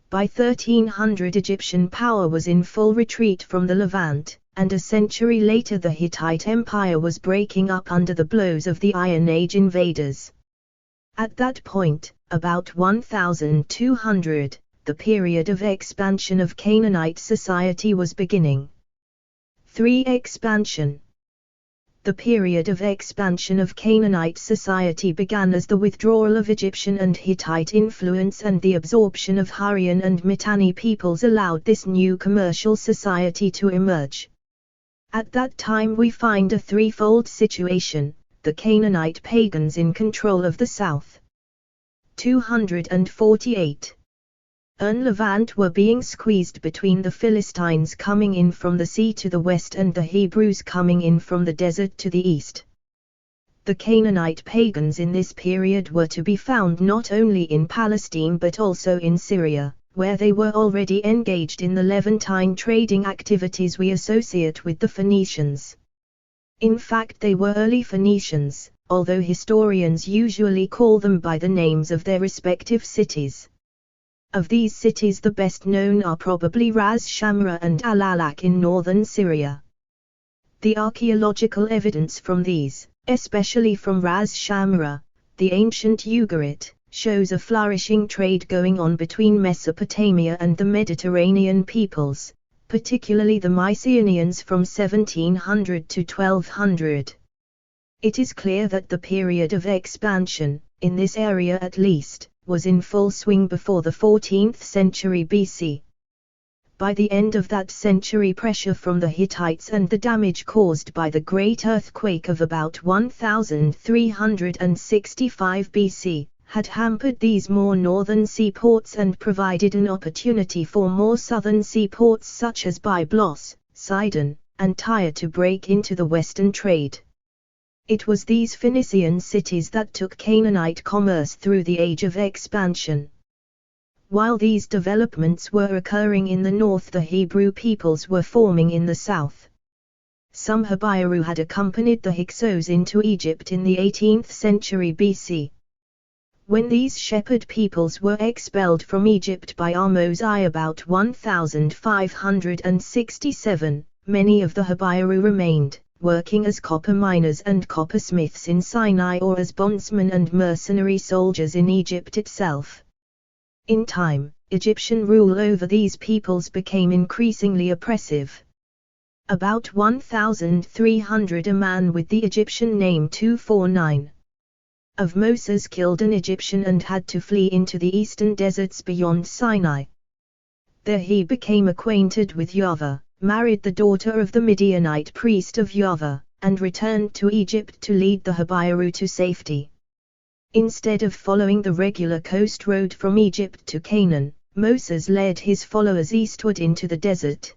By 1300 Egyptian power was in full retreat from the Levant, and a century later the Hittite Empire was breaking up under the blows of the Iron Age invaders. At that point, about 1200, the period of expansion of Canaanite society was beginning. 3. Expansion. The period of expansion of Canaanite society began as the withdrawal of Egyptian and Hittite influence and the absorption of Hurrian and Mitanni peoples allowed this new commercial society to emerge. At that time we find a threefold situation: the Canaanite pagans in control of the south. 248. Levant were being squeezed between the Philistines coming in from the sea to the west and the Hebrews coming in from the desert to the east. The Canaanite pagans in this period were to be found not only in Palestine but also in Syria, where they were already engaged in the Levantine trading activities we associate with the Phoenicians. In fact, they were early Phoenicians, although historians usually call them by the names of their respective cities. Of these cities the best known are probably Ras Shamra and Al-Alak in northern Syria. The archaeological evidence from these, especially from Ras Shamra, the ancient Ugarit, shows a flourishing trade going on between Mesopotamia and the Mediterranean peoples, particularly the Mycenaeans from 1700 to 1200. It is clear that the period of expansion, in this area at least, was in full swing before the 14th century BC. By the end of that century, pressure from the Hittites and the damage caused by the great earthquake of about 1365 BC, had hampered these more northern seaports and provided an opportunity for more southern seaports such as Byblos, Sidon, and Tyre to break into the western trade. It was these Phoenician cities that took Canaanite commerce through the age of expansion. While these developments were occurring in the north, the Hebrew peoples were forming in the south. Some Habiru had accompanied the Hyksos into Egypt in the 18th century BC. When these shepherd peoples were expelled from Egypt by Ahmose I about 1567, many of the Habiru remained, working as copper miners and coppersmiths in Sinai or as bondsmen and mercenary soldiers in Egypt itself. In time, Egyptian rule over these peoples became increasingly oppressive. About 1300 a man with the Egyptian name 249 of Moses killed an Egyptian and had to flee into the eastern deserts beyond Sinai. There he became acquainted with Yahweh, married the daughter of the Midianite priest of Yahweh, and returned to Egypt to lead the Habiru to safety. Instead of following the regular coast road from Egypt to Canaan, Moses led his followers eastward into the desert.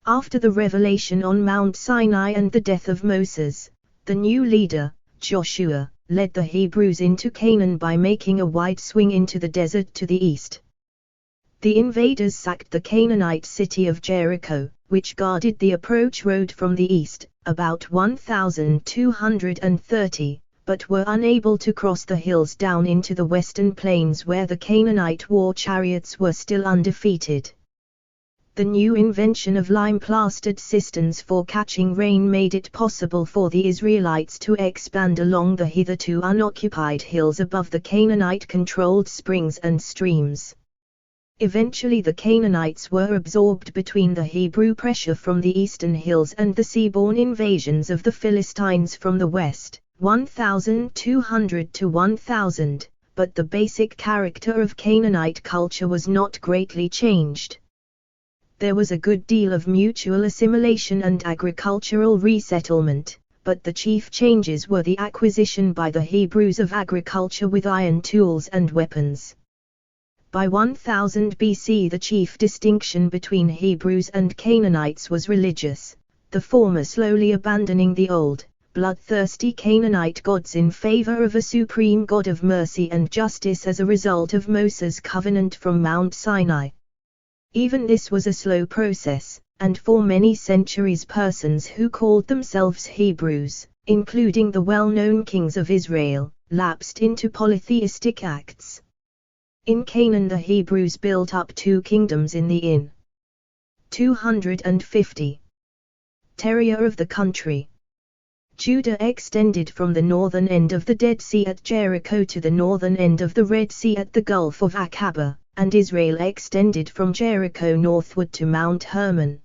After the revelation on Mount Sinai and the death of Moses, the new leader, Joshua, led the Hebrews into Canaan by making a wide swing into the desert to the east. The invaders sacked the Canaanite city of Jericho, which guarded the approach road from the east, about 1230, but were unable to cross the hills down into the western plains where the Canaanite war chariots were still undefeated. The new invention of lime-plastered cisterns for catching rain made it possible for the Israelites to expand along the hitherto unoccupied hills above the Canaanite-controlled springs and streams. Eventually the Canaanites were absorbed between the Hebrew pressure from the eastern hills and the seaborne invasions of the Philistines from the west, 1200 to 1000, but the basic character of Canaanite culture was not greatly changed. There was a good deal of mutual assimilation and agricultural resettlement, but the chief changes were the acquisition by the Hebrews of agriculture with iron tools and weapons. By 1000 BC the chief distinction between Hebrews and Canaanites was religious, the former slowly abandoning the old, bloodthirsty Canaanite gods in favor of a supreme God of mercy and justice as a result of Moses' covenant from Mount Sinai. Even this was a slow process, and for many centuries persons who called themselves Hebrews, including the well-known kings of Israel, lapsed into polytheistic acts. In Canaan the Hebrews built up 2 kingdoms in the in 250 territory of the country. Judah extended from the northern end of the Dead Sea at Jericho to the northern end of the Red Sea at the Gulf of Aqaba, and Israel extended from Jericho northward to Mount Hermon.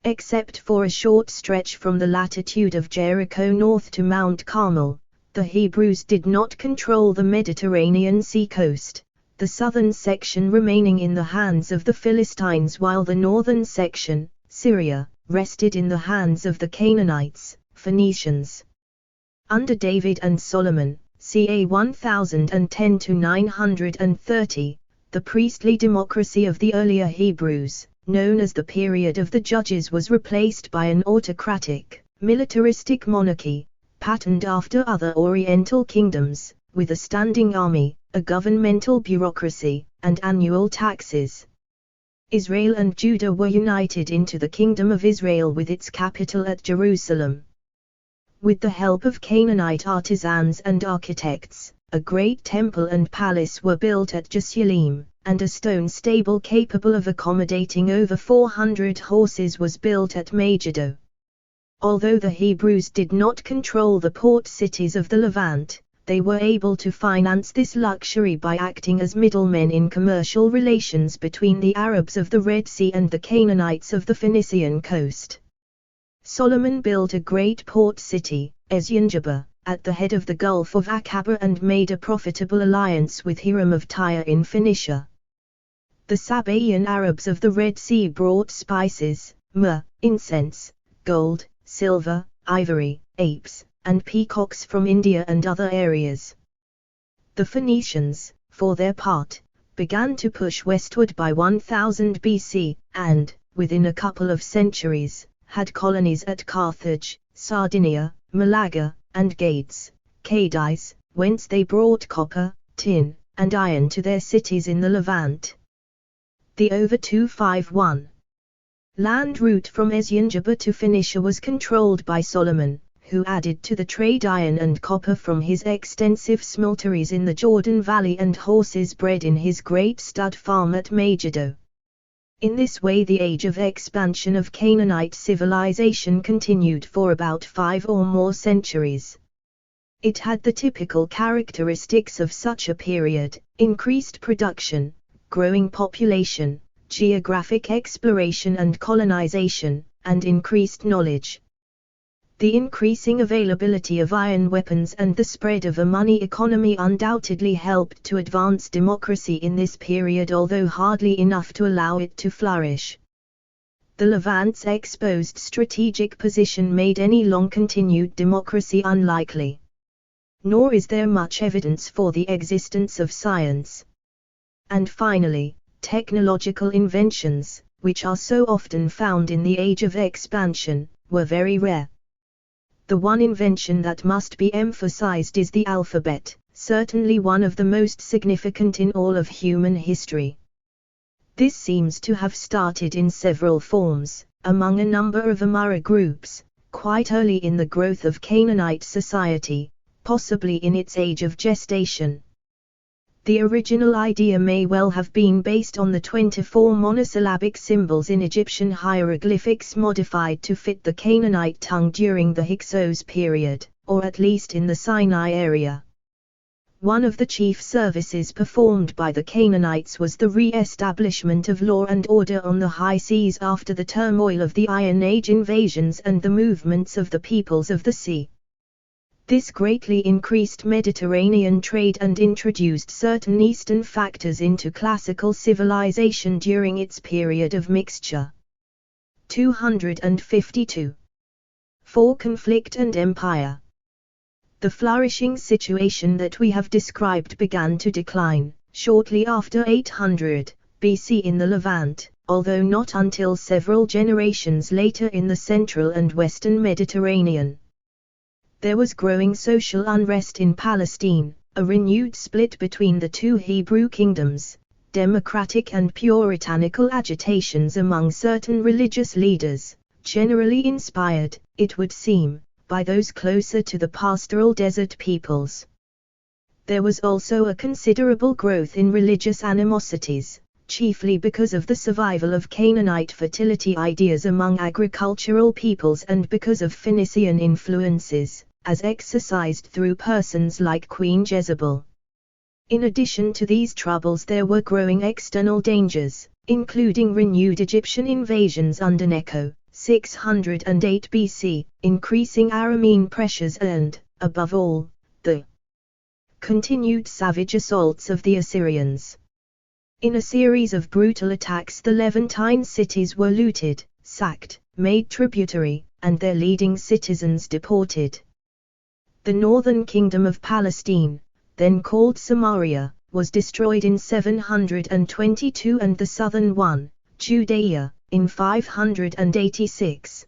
Except for a short stretch from the latitude of Jericho north to Mount Carmel, the Hebrews did not control the Mediterranean sea coast, the southern section remaining in the hands of the Philistines while the northern section, Syria, rested in the hands of the Canaanites, Phoenicians. Under David and Solomon, ca. 1010 to 930, the priestly democracy of the earlier Hebrews, known as the period of the Judges, was replaced by an autocratic, militaristic monarchy, patterned after other Oriental kingdoms, with a standing army, a governmental bureaucracy, and annual taxes. Israel and Judah were united into the Kingdom of Israel with its capital at Jerusalem. With the help of Canaanite artisans and architects, a great temple and palace were built at Jerusalem, and a stone stable capable of accommodating over 400 horses was built at Megiddo. Although the Hebrews did not control the port cities of the Levant, they were able to finance this luxury by acting as middlemen in commercial relations between the Arabs of the Red Sea and the Canaanites of the Phoenician coast. Solomon built a great port city, Eziongeber, at the head of the Gulf of Aqaba and made a profitable alliance with Hiram of Tyre in Phoenicia. The Sabaean Arabs of the Red Sea brought spices, myrrh, incense, gold, silver, ivory, apes, and peacocks from India and other areas. The Phoenicians, for their part, began to push westward by 1000 BC, and, within a couple of centuries, had colonies at Carthage, Sardinia, Malaga, and Gades, Cadiz, whence they brought copper, tin, and iron to their cities in the Levant. The over 251 land route from Eziongeber to Phoenicia was controlled by Solomon, who added to the trade iron and copper from his extensive smelteries in the Jordan Valley and horses bred in his great stud farm at Megiddo. In this way the age of expansion of Canaanite civilization continued for about 5 or more centuries. It had the typical characteristics of such a period: increased production, growing population, geographic exploration and colonization, and increased knowledge. The increasing availability of iron weapons and the spread of a money economy undoubtedly helped to advance democracy in this period, although hardly enough to allow it to flourish. The Levant's exposed strategic position made any long-continued democracy unlikely. Nor is there much evidence for the existence of science. And finally, technological inventions, which are so often found in the age of expansion, were very rare. The one invention that must be emphasized is the alphabet, certainly one of the most significant in all of human history. This seems to have started in several forms, among a number of Amhara groups, quite early in the growth of Canaanite society, possibly in its age of gestation. The original idea may well have been based on the 24 monosyllabic symbols in Egyptian hieroglyphics modified to fit the Canaanite tongue during the Hyksos period, or at least in the Sinai area. One of the chief services performed by the Canaanites was the re-establishment of law and order on the high seas after the turmoil of the Iron Age invasions and the movements of the peoples of the sea. This greatly increased Mediterranean trade and introduced certain Eastern factors into classical civilization during its period of mixture. 252. 4. Conflict and empire. The flourishing situation that we have described began to decline, shortly after 800 BC in the Levant, although not until several generations later in the central and western Mediterranean. There was growing social unrest in Palestine, a renewed split between the two Hebrew kingdoms, democratic and puritanical agitations among certain religious leaders, generally inspired, it would seem, by those closer to the pastoral desert peoples. There was also a considerable growth in religious animosities, chiefly because of the survival of Canaanite fertility ideas among agricultural peoples and because of Phoenician influences, as exercised through persons like Queen Jezebel. In addition to these troubles, there were growing external dangers, including renewed Egyptian invasions under Necho, 608 BC, increasing Aramean pressures and, above all, the continued savage assaults of the Assyrians. In a series of brutal attacks, the Levantine cities were looted, sacked, made tributary, and their leading citizens deported. The northern kingdom of Palestine, then called Samaria, was destroyed in 722 and the southern one, Judea, in 586.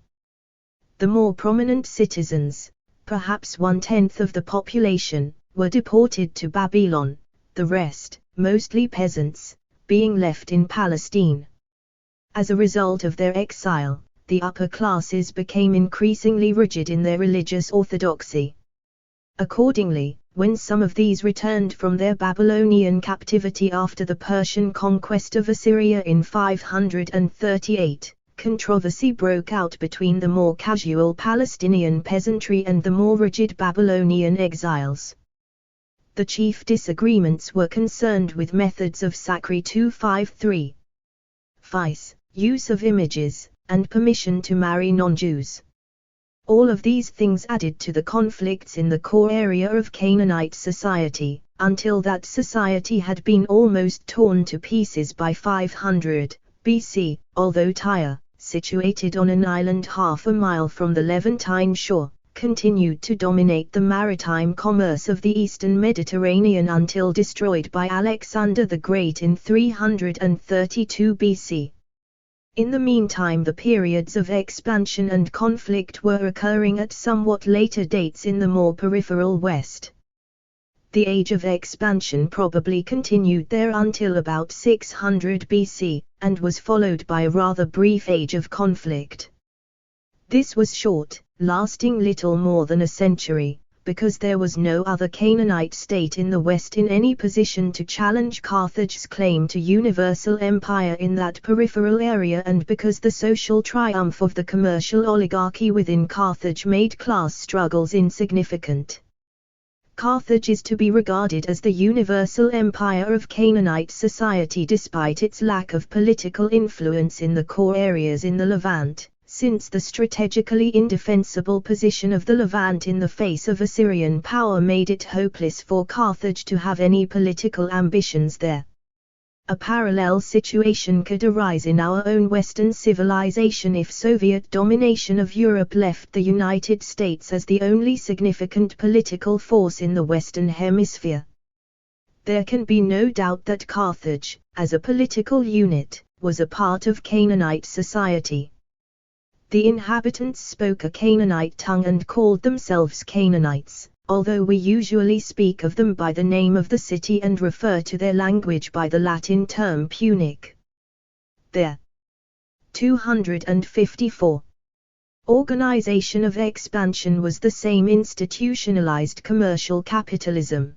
The more prominent citizens, perhaps 1/10 of the population, were deported to Babylon, the rest, mostly peasants, being left in Palestine. As a result of their exile, the upper classes became increasingly rigid in their religious orthodoxy. Accordingly, when some of these returned from their Babylonian captivity after the Persian conquest of Assyria in 538, controversy broke out between the more casual Palestinian peasantry and the more rigid Babylonian exiles. The chief disagreements were concerned with methods of Sacri 253, vice, use of images, and permission to marry non-Jews. All of these things added to the conflicts in the core area of Canaanite society, until that society had been almost torn to pieces by 500 BC, although Tyre, situated on an island half a mile from the Levantine shore, continued to dominate the maritime commerce of the eastern Mediterranean until destroyed by Alexander the Great in 332 BC. In the meantime, the periods of expansion and conflict were occurring at somewhat later dates in the more peripheral West. The age of expansion probably continued there until about 600 BC, and was followed by a rather brief age of conflict. This was short, lasting little more than a century, because there was no other Canaanite state in the West in any position to challenge Carthage's claim to universal empire in that peripheral area, and because the social triumph of the commercial oligarchy within Carthage made class struggles insignificant. Carthage is to be regarded as the universal empire of Canaanite society despite its lack of political influence in the core areas in the Levant, since the strategically indefensible position of the Levant in the face of Assyrian power made it hopeless for Carthage to have any political ambitions there. A parallel situation could arise in our own Western civilization if Soviet domination of Europe left the United States as the only significant political force in the Western Hemisphere. There can be no doubt that Carthage, as a political unit, was a part of Canaanite society. The inhabitants spoke a Canaanite tongue and called themselves Canaanites, although we usually speak of them by the name of the city and refer to their language by the Latin term Punic. There. 254. Organization of expansion was the same institutionalized commercial capitalism.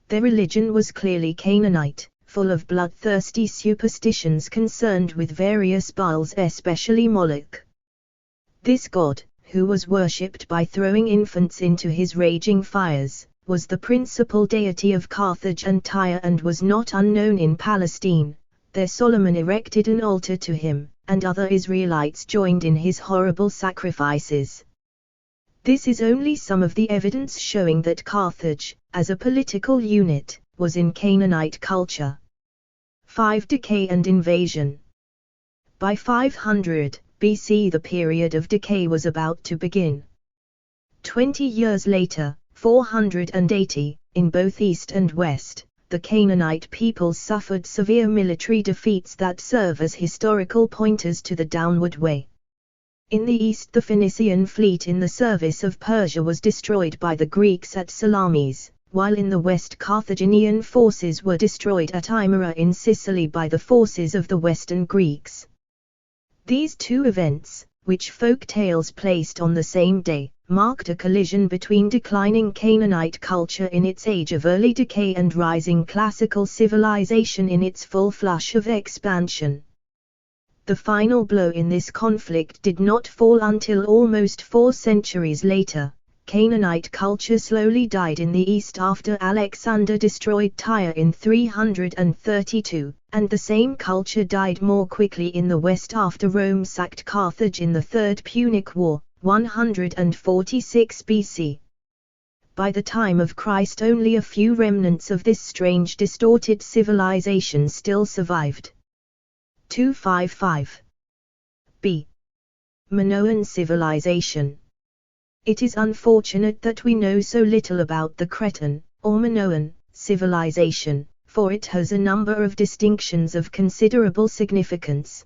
Their religion was clearly Canaanite, full of bloodthirsty superstitions concerned with various Baals, especially Moloch. This god, who was worshipped by throwing infants into his raging fires, was the principal deity of Carthage and Tyre and was not unknown in Palestine. There Solomon erected an altar to him, and other Israelites joined in his horrible sacrifices. This is only some of the evidence showing that Carthage, as a political unit, was in Canaanite culture. 5. Decay and invasion. By 500 BC the period of decay was about to begin. 20 years later, 480, in both East and West, the Canaanite peoples suffered severe military defeats that serve as historical pointers to the downward way. In the east, the Phoenician fleet in the service of Persia was destroyed by the Greeks at Salamis, while in the west Carthaginian forces were destroyed at Imera in Sicily by the forces of the Western Greeks. These two events, which folk tales placed on the same day, marked a collision between declining Canaanite culture in its age of early decay and rising classical civilization in its full flush of expansion. The final blow in this conflict did not fall until almost 4 centuries later. Canaanite culture slowly died in the east after Alexander destroyed Tyre in 332, and the same culture died more quickly in the west after Rome sacked Carthage in the Third Punic War, 146 BC. By the time of Christ, only a few remnants of this strange distorted civilization still survived. 255. B. Minoan civilization. It is unfortunate that we know so little about the Cretan, or Minoan, civilization, for it has a number of distinctions of considerable significance.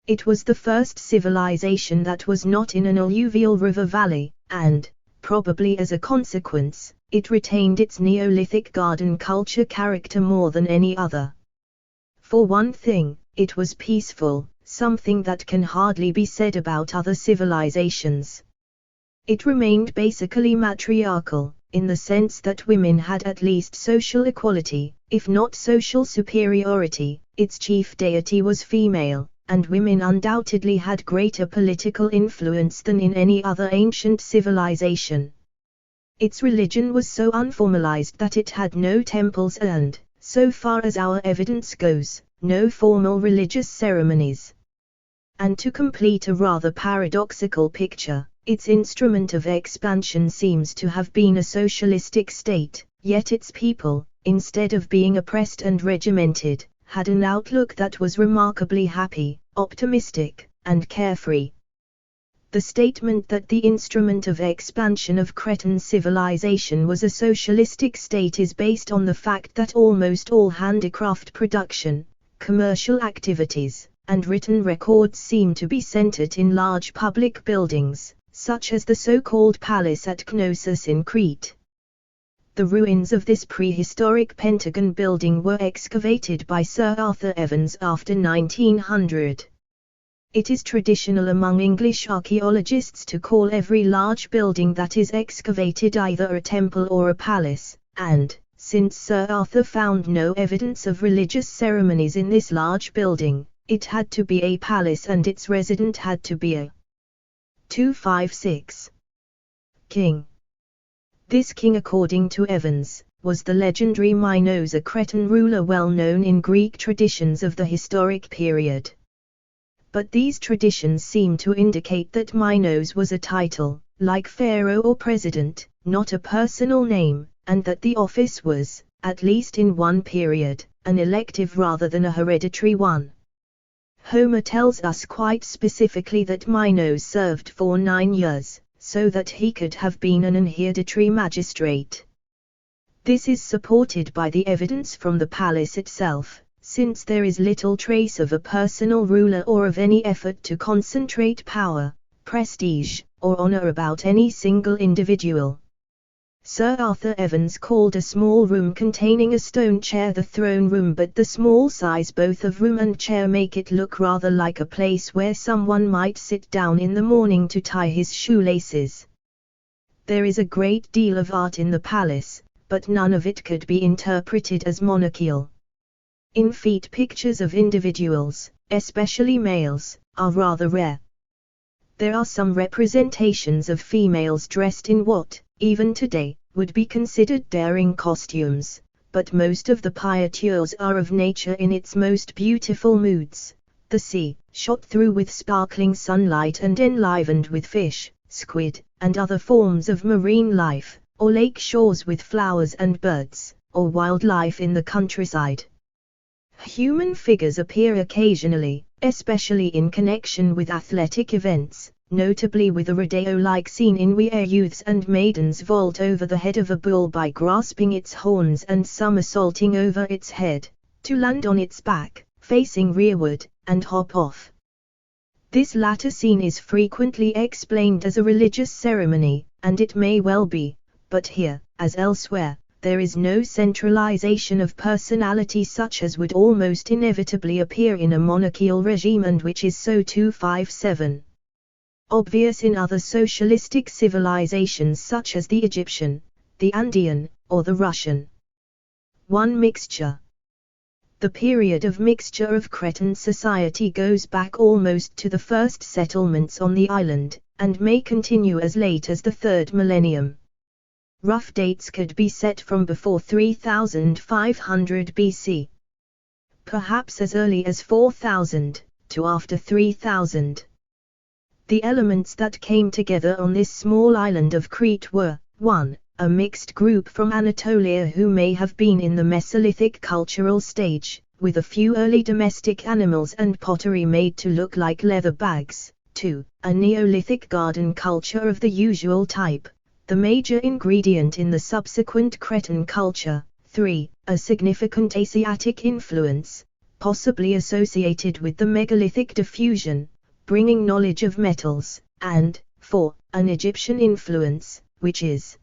It was the first civilization that was not in an alluvial river valley, and, probably as a consequence, it retained its Neolithic garden culture character more than any other. For one thing, it was peaceful, something that can hardly be said about other civilizations. It remained basically matriarchal, in the sense that women had at least social equality, if not social superiority. Its chief deity was female, and women undoubtedly had greater political influence than in any other ancient civilization. Its religion was so unformalized that it had no temples and, so far as our evidence goes, no formal religious ceremonies. And to complete a rather paradoxical picture, its instrument of expansion seems to have been a socialistic state, yet its people, instead of being oppressed and regimented, had an outlook that was remarkably happy, optimistic, and carefree. The statement that the instrument of expansion of Cretan civilization was a socialistic state is based on the fact that almost all handicraft production, commercial activities, and written records seem to be centered in large public buildings, such as the so-called palace at Knossos in Crete. The ruins of this prehistoric Pentagon building were excavated by Sir Arthur Evans after 1900. It is traditional among English archaeologists to call every large building that is excavated either a temple or a palace, and, since Sir Arthur found no evidence of religious ceremonies in this large building, it had to be a palace and its resident had to be a 256. King. This king, according to Evans, was the legendary Minos, a Cretan ruler well known in Greek traditions of the historic period. But these traditions seem to indicate that Minos was a title, like pharaoh or president, not a personal name, and that the office was, at least in one period, an elective rather than a hereditary one. Homer tells us quite specifically that Minos served for 9 years, so that he could have been an hereditary magistrate. This is supported by the evidence from the palace itself, since there is little trace of a personal ruler or of any effort to concentrate power, prestige, or honor about any single individual. Sir Arthur Evans called a small room containing a stone chair the throne room, but the small size both of room and chair make it look rather like a place where someone might sit down in the morning to tie his shoelaces. There is a great deal of art in the palace, but none of it could be interpreted as monarchical. In feet, pictures of individuals, especially males, are rather rare. There are some representations of females dressed in what, even today, would be considered daring costumes, but most of the pictures are of nature in its most beautiful moods. The sea, shot through with sparkling sunlight and enlivened with fish, squid, and other forms of marine life, or lake shores with flowers and birds, or wildlife in the countryside. Human figures appear occasionally, especially in connection with athletic events, notably with a rodeo-like scene in where youths and maidens vault over the head of a bull by grasping its horns and somersaulting over its head, to land on its back, facing rearward, and hop off. This latter scene is frequently explained as a religious ceremony, and it may well be, but here, as elsewhere, there is no centralization of personality such as would almost inevitably appear in a monarchical regime and which is so 257 obvious in other socialistic civilizations such as the Egyptian, the Andean, or the Russian. 1. Mixture. The period of mixture of Cretan society goes back almost to the first settlements on the island, and may continue as late as the 3rd millennium. Rough dates could be set from before 3500 BC. Perhaps as early as 4000, to after 3000. The elements that came together on this small island of Crete were, 1. A mixed group from Anatolia who may have been in the Mesolithic cultural stage, with a few early domestic animals and pottery made to look like leather bags. 2. A Neolithic garden culture of the usual type, the major ingredient in the subsequent Cretan culture. 3. A significant Asiatic influence, possibly associated with the megalithic diffusion, bringing knowledge of metals. And 4. An Egyptian influence, which is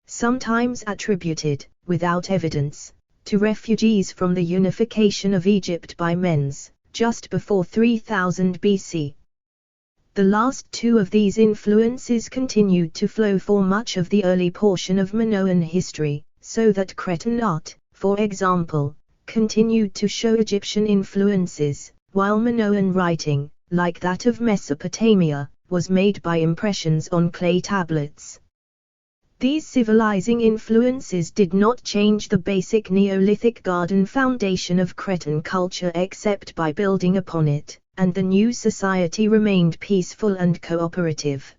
sometimes attributed, without evidence, to refugees from the unification of Egypt by Menes, just before 3000 BC. The last two of these influences continued to flow for much of the early portion of Minoan history, so that Cretan art, for example, continued to show Egyptian influences, while Minoan writing, like that of Mesopotamia, was made by impressions on clay tablets. These civilizing influences did not change the basic Neolithic garden foundation of Cretan culture except by building upon it, and the new society remained peaceful and cooperative.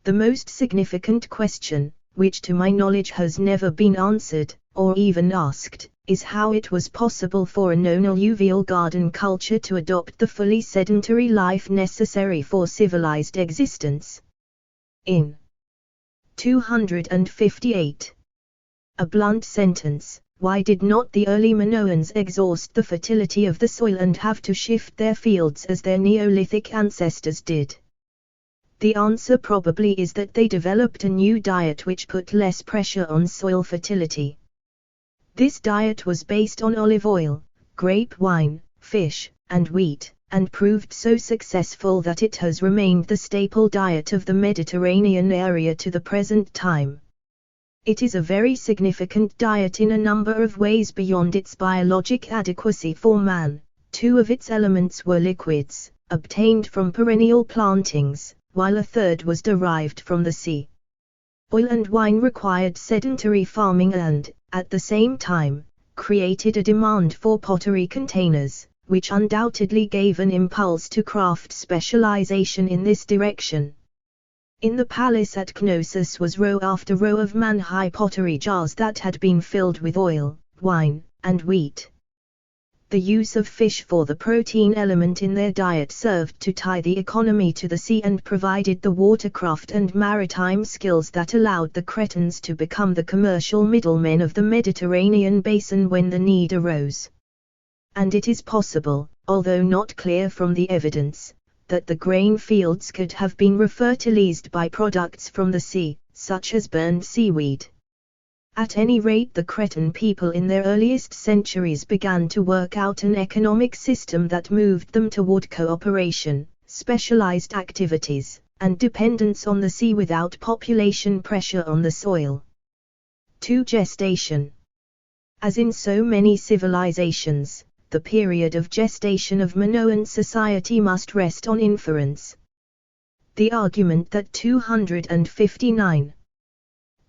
The most significant question, which to my knowledge has never been answered, or even asked, is how it was possible for a known alluvial garden culture to adopt the fully sedentary life necessary for civilized existence. In 258. A blunt sentence: why did not the early Minoans exhaust the fertility of the soil and have to shift their fields as their Neolithic ancestors did? The answer probably is that they developed a new diet which put less pressure on soil fertility. This diet was based on olive oil, grape wine, fish, and wheat, and proved so successful that it has remained the staple diet of the Mediterranean area to the present time. It is a very significant diet in a number of ways beyond its biologic adequacy for man. Two of its elements were liquids, obtained from perennial plantings, while a third was derived from the sea. Oil and wine required sedentary farming and, at the same time, created a demand for pottery containers, which undoubtedly gave an impulse to craft specialization in this direction. In the palace at Knossos was row after row of man-high pottery jars that had been filled with oil, wine, and wheat. The use of fish for the protein element in their diet served to tie the economy to the sea and provided the watercraft and maritime skills that allowed the Cretans to become the commercial middlemen of the Mediterranean basin when the need arose. And it is possible, although not clear from the evidence, that the grain fields could have been refertilized by products from the sea, such as burned seaweed. At any rate, the Cretan people in their earliest centuries began to work out an economic system that moved them toward cooperation, specialized activities, and dependence on the sea without population pressure on the soil. 2. Gestation. As in so many civilizations, the period of gestation of Minoan society must rest on inference. The argument that 259.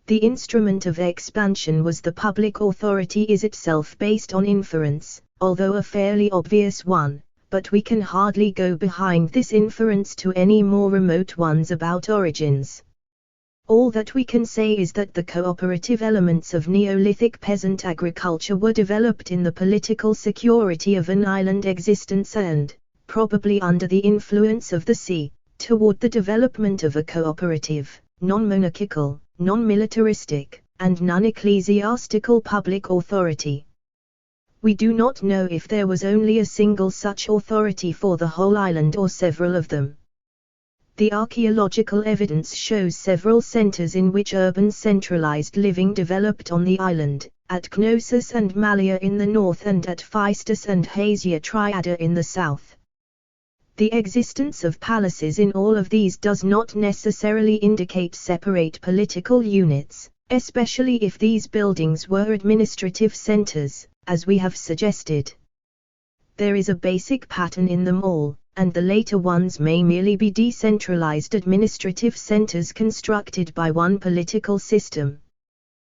The instrument of expansion was the public authority is itself based on inference, although a fairly obvious one, but we can hardly go behind this inference to any more remote ones about origins. All that we can say is that the cooperative elements of Neolithic peasant agriculture were developed in the political security of an island existence and, probably under the influence of the sea, toward the development of a cooperative, non-monarchical, non-militaristic, and non-ecclesiastical public authority. We do not know if there was only a single such authority for the whole island or several of them. The archaeological evidence shows several centers in which urban centralized living developed on the island, at Knossos and Malea in the north and at Phaistos and Hasia Triada in the south. The existence of palaces in all of these does not necessarily indicate separate political units, especially if these buildings were administrative centers, as we have suggested. There is a basic pattern in them all, and the later ones may merely be decentralized administrative centers constructed by one political system.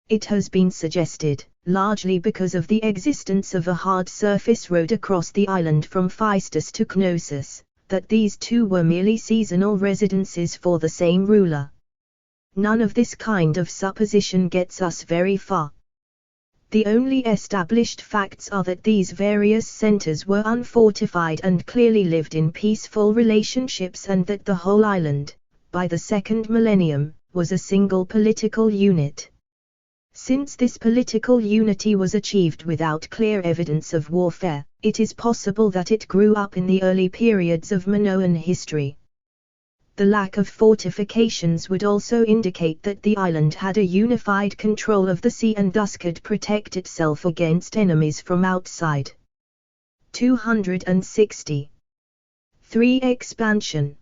It has been suggested, largely because of the existence of a hard surface road across the island from Phaistos to Knossos, that these two were merely seasonal residences for the same ruler. None of this kind of supposition gets us very far. The only established facts are that these various centers were unfortified and clearly lived in peaceful relationships, and that the whole island, by the second millennium, was a single political unit. Since this political unity was achieved without clear evidence of warfare, it is possible that it grew up in the early periods of Minoan history. The lack of fortifications would also indicate that the island had a unified control of the sea and thus could protect itself against enemies from outside. 260. 3. Expansion.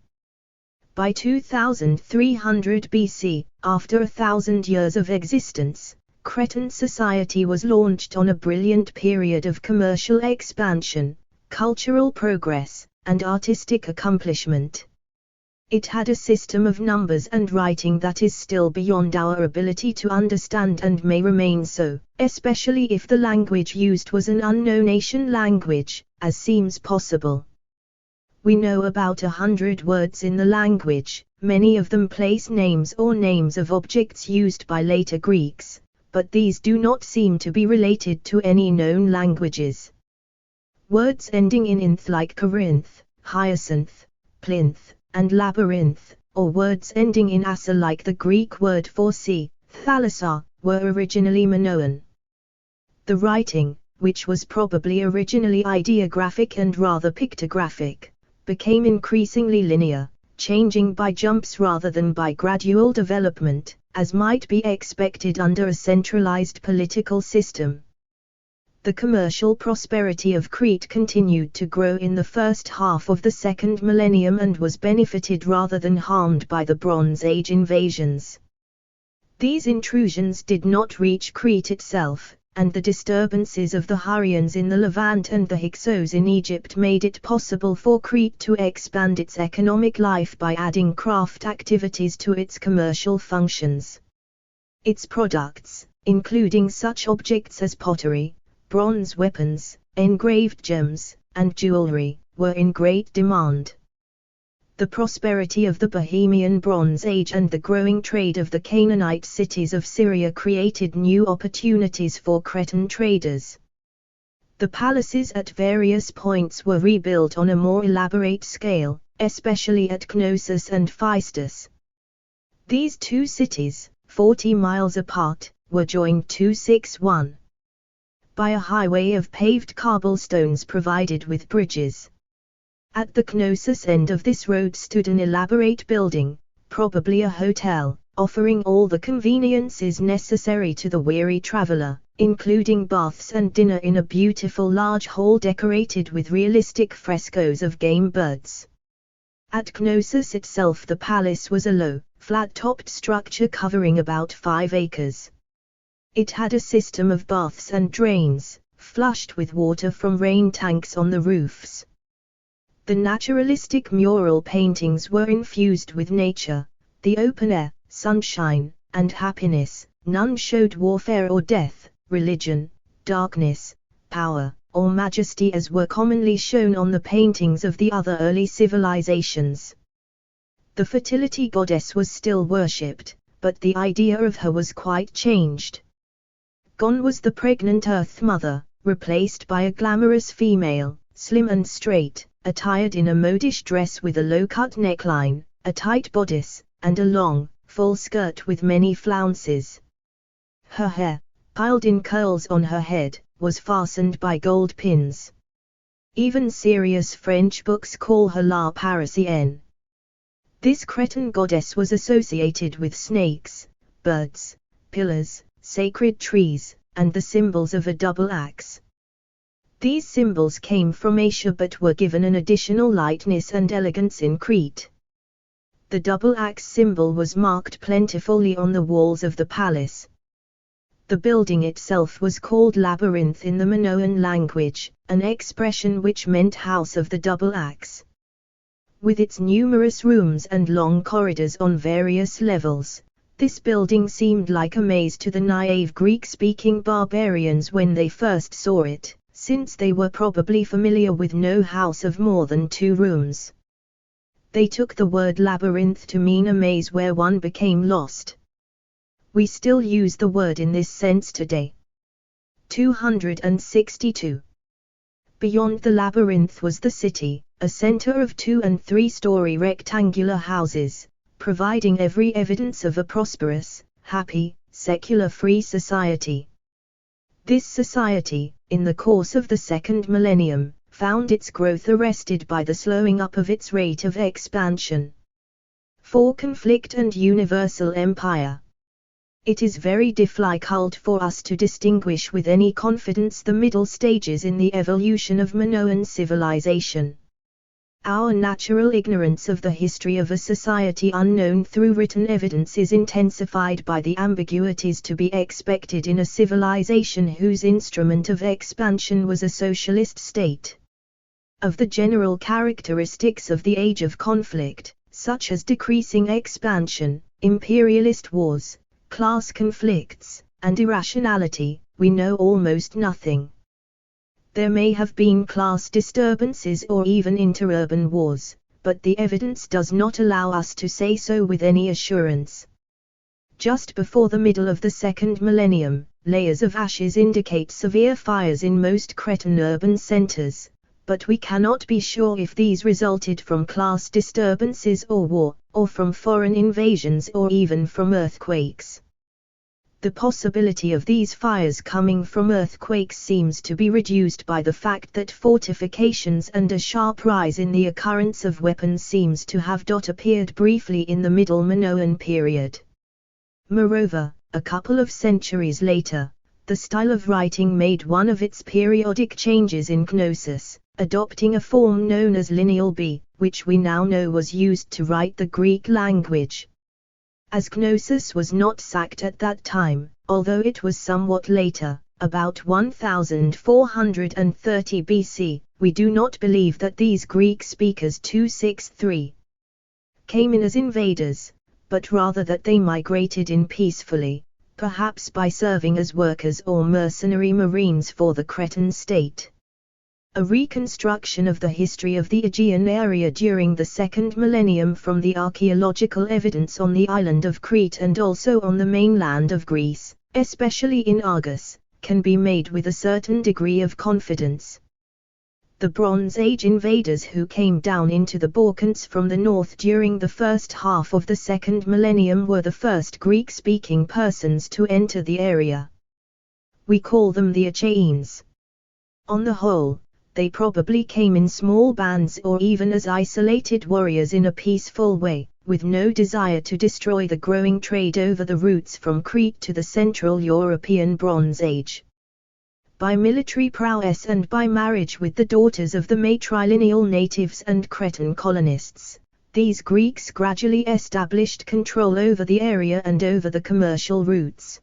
By 2300 BC, after 1,000 years of existence, Cretan society was launched on a brilliant period of commercial expansion, cultural progress, and artistic accomplishment. It had a system of numbers and writing that is still beyond our ability to understand and may remain so, especially if the language used was an unknown Asian language, as seems possible. We know about 100 words in the language, many of them place names or names of objects used by later Greeks, but these do not seem to be related to any known languages. Words ending in inth like Corinth, hyacinth, plinth, and labyrinth, or words ending in asa like the Greek word for sea, thalassa, were originally Minoan. The writing, which was probably originally ideographic and rather pictographic, became increasingly linear, changing by jumps rather than by gradual development, as might be expected under a centralized political system. The commercial prosperity of Crete continued to grow in the first half of the second millennium and was benefited rather than harmed by the Bronze Age invasions. These intrusions did not reach Crete itself, and the disturbances of the Hurrians in the Levant and the Hyksos in Egypt made it possible for Crete to expand its economic life by adding craft activities to its commercial functions. Its products, including such objects as pottery, bronze weapons, engraved gems, and jewelry, were in great demand. The prosperity of the Bohemian Bronze Age and the growing trade of the Canaanite cities of Syria created new opportunities for Cretan traders. The palaces at various points were rebuilt on a more elaborate scale, especially at Knossos and Phaistos. These two cities, 40 miles apart, were joined 261 by a highway of paved cobblestones provided with bridges. At the Knossos end of this road stood an elaborate building, probably a hotel, offering all the conveniences necessary to the weary traveler, including baths and dinner in a beautiful large hall decorated with realistic frescoes of game birds. At Knossos itself the palace was a low, flat-topped structure covering about 5 acres. It had a system of baths and drains, flushed with water from rain tanks on the roofs. The naturalistic mural paintings were infused with nature, the open air, sunshine, and happiness. None showed warfare or death, religion, darkness, power, or majesty as were commonly shown on the paintings of the other early civilizations. The fertility goddess was still worshipped, but the idea of her was quite changed. Gone was the pregnant Earth Mother, replaced by a glamorous female, slim and straight, attired in a modish dress with a low-cut neckline, a tight bodice, and a long, full skirt with many flounces. Her hair, piled in curls on her head, was fastened by gold pins. Even serious French books call her La Parisienne. This Cretan goddess was associated with snakes, birds, pillars, sacred trees, and the symbols of a double axe. These symbols came from Asia but were given an additional lightness and elegance in Crete. The double axe symbol was marked plentifully on the walls of the palace. The building itself was called labyrinth in the Minoan language, an expression which meant house of the double axe. With its numerous rooms and long corridors on various levels, this building seemed like a maze to the naive Greek-speaking barbarians when they first saw it, since they were probably familiar with no house of more than 2 rooms. They took the word labyrinth to mean a maze where one became lost. We still use the word in this sense today. 262. Beyond the labyrinth was the city, a center of 2- and 3-story rectangular houses, providing every evidence of a prosperous, happy, secular free society. This society, in the course of the second millennium, found its growth arrested by the slowing up of its rate of expansion. 4. Conflict and universal empire. It is very difficult for us to distinguish with any confidence the middle stages in the evolution of Minoan civilization. Our natural ignorance of the history of a society unknown through written evidence is intensified by the ambiguities to be expected in a civilization whose instrument of expansion was a socialist state. Of the general characteristics of the age of conflict, such as decreasing expansion, imperialist wars, class conflicts, and irrationality, we know almost nothing. There may have been class disturbances or even interurban wars, but the evidence does not allow us to say so with any assurance. Just before the middle of the second millennium, layers of ashes indicate severe fires in most Cretan urban centers, but we cannot be sure if these resulted from class disturbances or war, or from foreign invasions or even from earthquakes. The possibility of these fires coming from earthquakes seems to be reduced by the fact that fortifications and a sharp rise in the occurrence of weapons seems to have appeared briefly in the Middle Minoan period. Moreover, a couple of centuries later, the style of writing made one of its periodic changes in Gnosis, adopting a form known as lineal B, which we now know was used to write the Greek language. As Gnosis was not sacked at that time, although it was somewhat later, about 1430 BC, we do not believe that these Greek speakers 263 came in as invaders, but rather that they migrated in peacefully, perhaps by serving as workers or mercenary marines for the Cretan state. A reconstruction of the history of the Aegean area during the second millennium from the archaeological evidence on the island of Crete and also on the mainland of Greece, especially in Argos, can be made with a certain degree of confidence. The Bronze Age invaders who came down into the Balkans from the north during the first half of the second millennium were the first Greek-speaking persons to enter the area. We call them the Achaeans. On the whole, they probably came in small bands or even as isolated warriors in a peaceful way, with no desire to destroy the growing trade over the routes from Crete to the Central European Bronze Age. By military prowess and by marriage with the daughters of the matrilineal natives and Cretan colonists, these Greeks gradually established control over the area and over the commercial routes.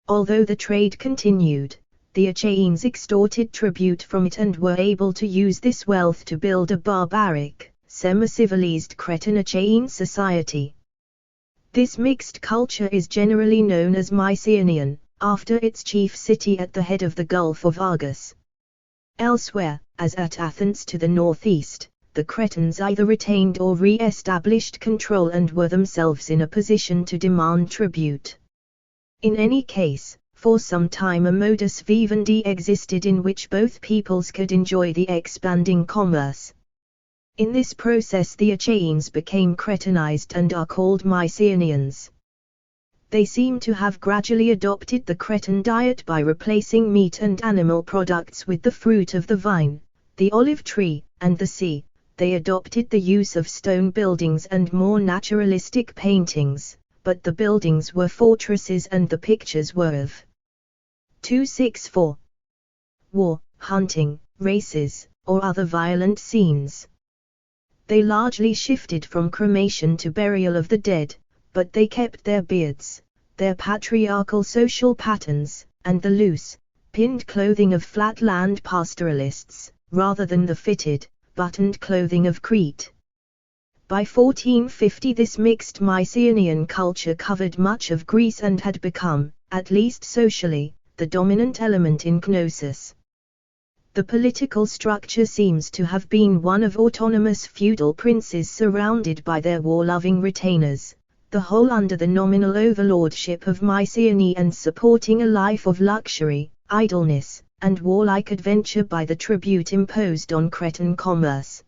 Although the trade continued, the Achaeans extorted tribute from it and were able to use this wealth to build a barbaric, semi-civilized Cretan-Achaean society. This mixed culture is generally known as Mycenaean, after its chief city at the head of the Gulf of Argos. Elsewhere, as at Athens to the northeast, the Cretans either retained or re-established control and were themselves in a position to demand tribute. In any case, for some time a modus vivendi existed in which both peoples could enjoy the expanding commerce. In this process the Achaeans became Cretanized and are called Mycenaeans. They seem to have gradually adopted the Cretan diet by replacing meat and animal products with the fruit of the vine, the olive tree, and the sea. They adopted the use of stone buildings and more naturalistic paintings, but the buildings were fortresses and the pictures were of 264. War, hunting, races, or other violent scenes. They largely shifted from cremation to burial of the dead, but they kept their beards, their patriarchal social patterns, and the loose, pinned clothing of flatland pastoralists, rather than the fitted, buttoned clothing of Crete. By 1450 this mixed Mycenaean culture covered much of Greece and had become, at least socially, the dominant element in Knossos. The political structure seems to have been one of autonomous feudal princes surrounded by their war-loving retainers, the whole under the nominal overlordship of Mycenae and supporting a life of luxury, idleness, and warlike adventure by the tribute imposed on Cretan commerce.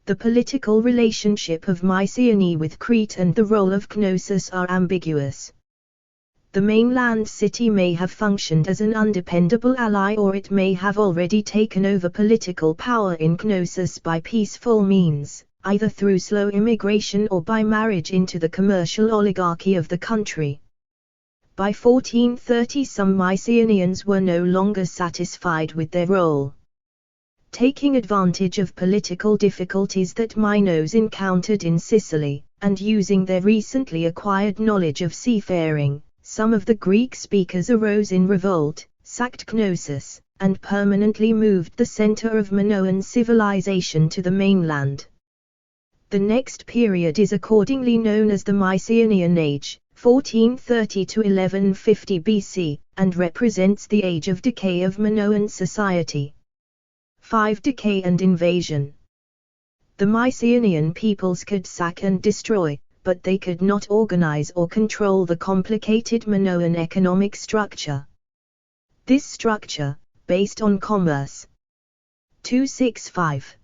The political relationship of Mycenae with Crete and the role of Knossos are ambiguous. The mainland city may have functioned as an undependable ally, or it may have already taken over political power in Knossos by peaceful means, either through slow immigration or by marriage into the commercial oligarchy of the country. By 1430 some Mycenaeans were no longer satisfied with their role. Taking advantage of political difficulties that Minos encountered in Sicily, and using their recently acquired knowledge of seafaring, some of the Greek speakers arose in revolt, sacked Knossos, and permanently moved the center of Minoan civilization to the mainland. The next period is accordingly known as the Mycenaean Age, 1430 to 1150 BC, and represents the age of decay of Minoan society. 5. Decay and invasion. The Mycenaean peoples could sack and destroy, but they could not organize or control the complicated Minoan economic structure. This structure, based on commerce, 265,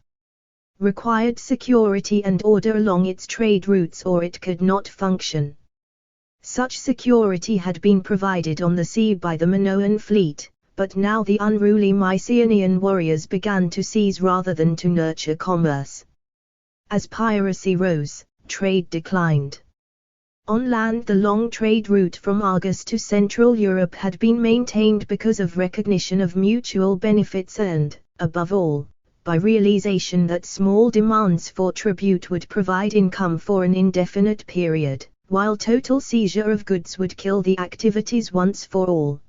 required security and order along its trade routes or it could not function. Such security had been provided on the sea by the Minoan fleet, but now the unruly Mycenaean warriors began to seize rather than to nurture commerce. As piracy rose, trade declined. On land the long trade route from Argos to Central Europe had been maintained because of recognition of mutual benefits and, above all, by realization that small demands for tribute would provide income for an indefinite period, while total seizure of goods would kill the activities once for all.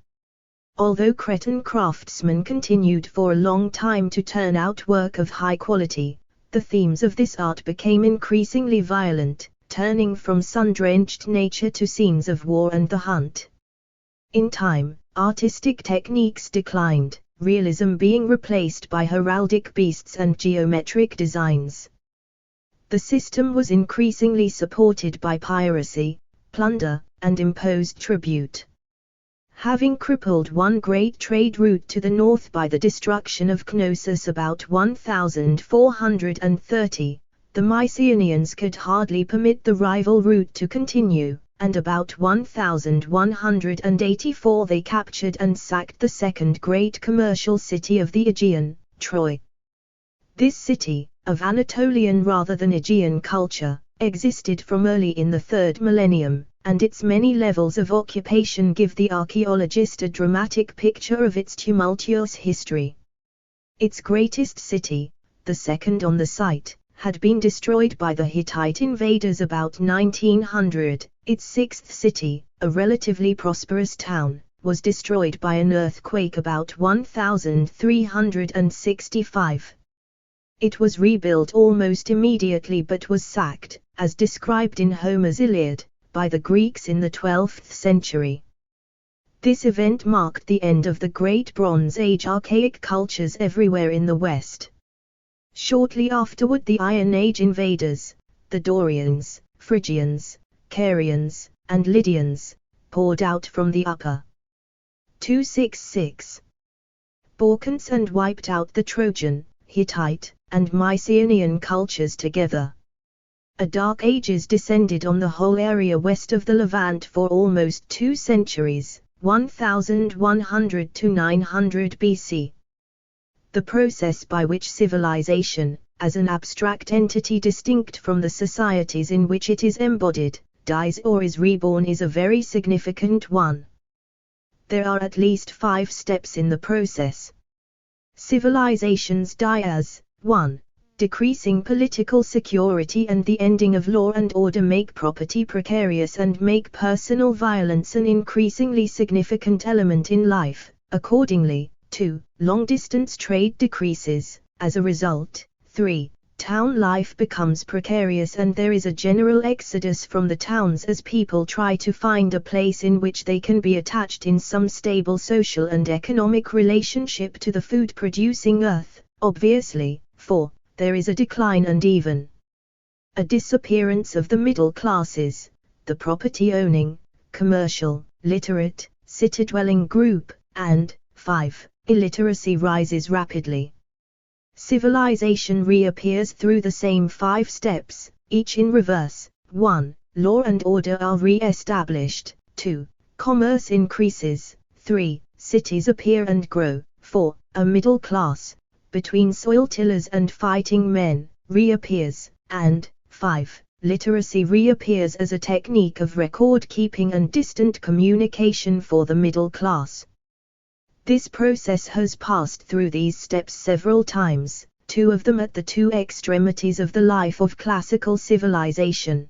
Although Cretan craftsmen continued for a long time to turn out work of high quality, the themes of this art became increasingly violent, turning from sun-drenched nature to scenes of war and the hunt. In time, artistic techniques declined, realism being replaced by heraldic beasts and geometric designs. The system was increasingly supported by piracy, plunder, and imposed tribute. Having crippled one great trade route to the north by the destruction of Knossos about 1430, the Mycenaeans could hardly permit the rival route to continue, and about 1184 they captured and sacked the second great commercial city of the Aegean, Troy. This city, of Anatolian rather than Aegean culture, existed from early in the 3rd millennium, and its many levels of occupation give the archaeologist a dramatic picture of its tumultuous history. Its greatest city, the second on the site, had been destroyed by the Hittite invaders about 1900. Its sixth city, a relatively prosperous town, was destroyed by an earthquake about 1365. It was rebuilt almost immediately but was sacked, as described in Homer's Iliad, by the Greeks in the 12th century. This event marked the end of the Great Bronze Age archaic cultures everywhere in the West. Shortly afterward the Iron Age invaders, the Dorians, Phrygians, Carians, and Lydians, poured out from the upper 266 Balkans and wiped out the Trojan, Hittite, and Mycenaean cultures together. A Dark Ages descended on the whole area west of the Levant for almost 2 centuries, 1100 to 900 BC. The process by which civilization, as an abstract entity distinct from the societies in which it is embodied, dies or is reborn is a very significant one. There are at least 5 steps in the process. Civilizations die as 1. Decreasing political security and the ending of law and order make property precarious and make personal violence an increasingly significant element in life. Accordingly, 2. Long-distance trade decreases. As a result, 3. Town life becomes precarious and there is a general exodus from the towns as people try to find a place in which they can be attached in some stable social and economic relationship to the food-producing earth. Obviously, 4. There is a decline and even a disappearance of the middle classes, the property-owning, commercial, literate, city-dwelling group, and 5. Illiteracy rises rapidly. Civilization reappears through the same 5 steps, each in reverse. 1. Law and order are re-established. 2. Commerce increases. 3. Cities appear and grow. 4. A middle class, between soil tillers and fighting men, reappears, and 5. Literacy reappears as a technique of record-keeping and distant communication for the middle class. This process has passed through these steps several times, 2 of them at the 2 extremities of the life of classical civilization.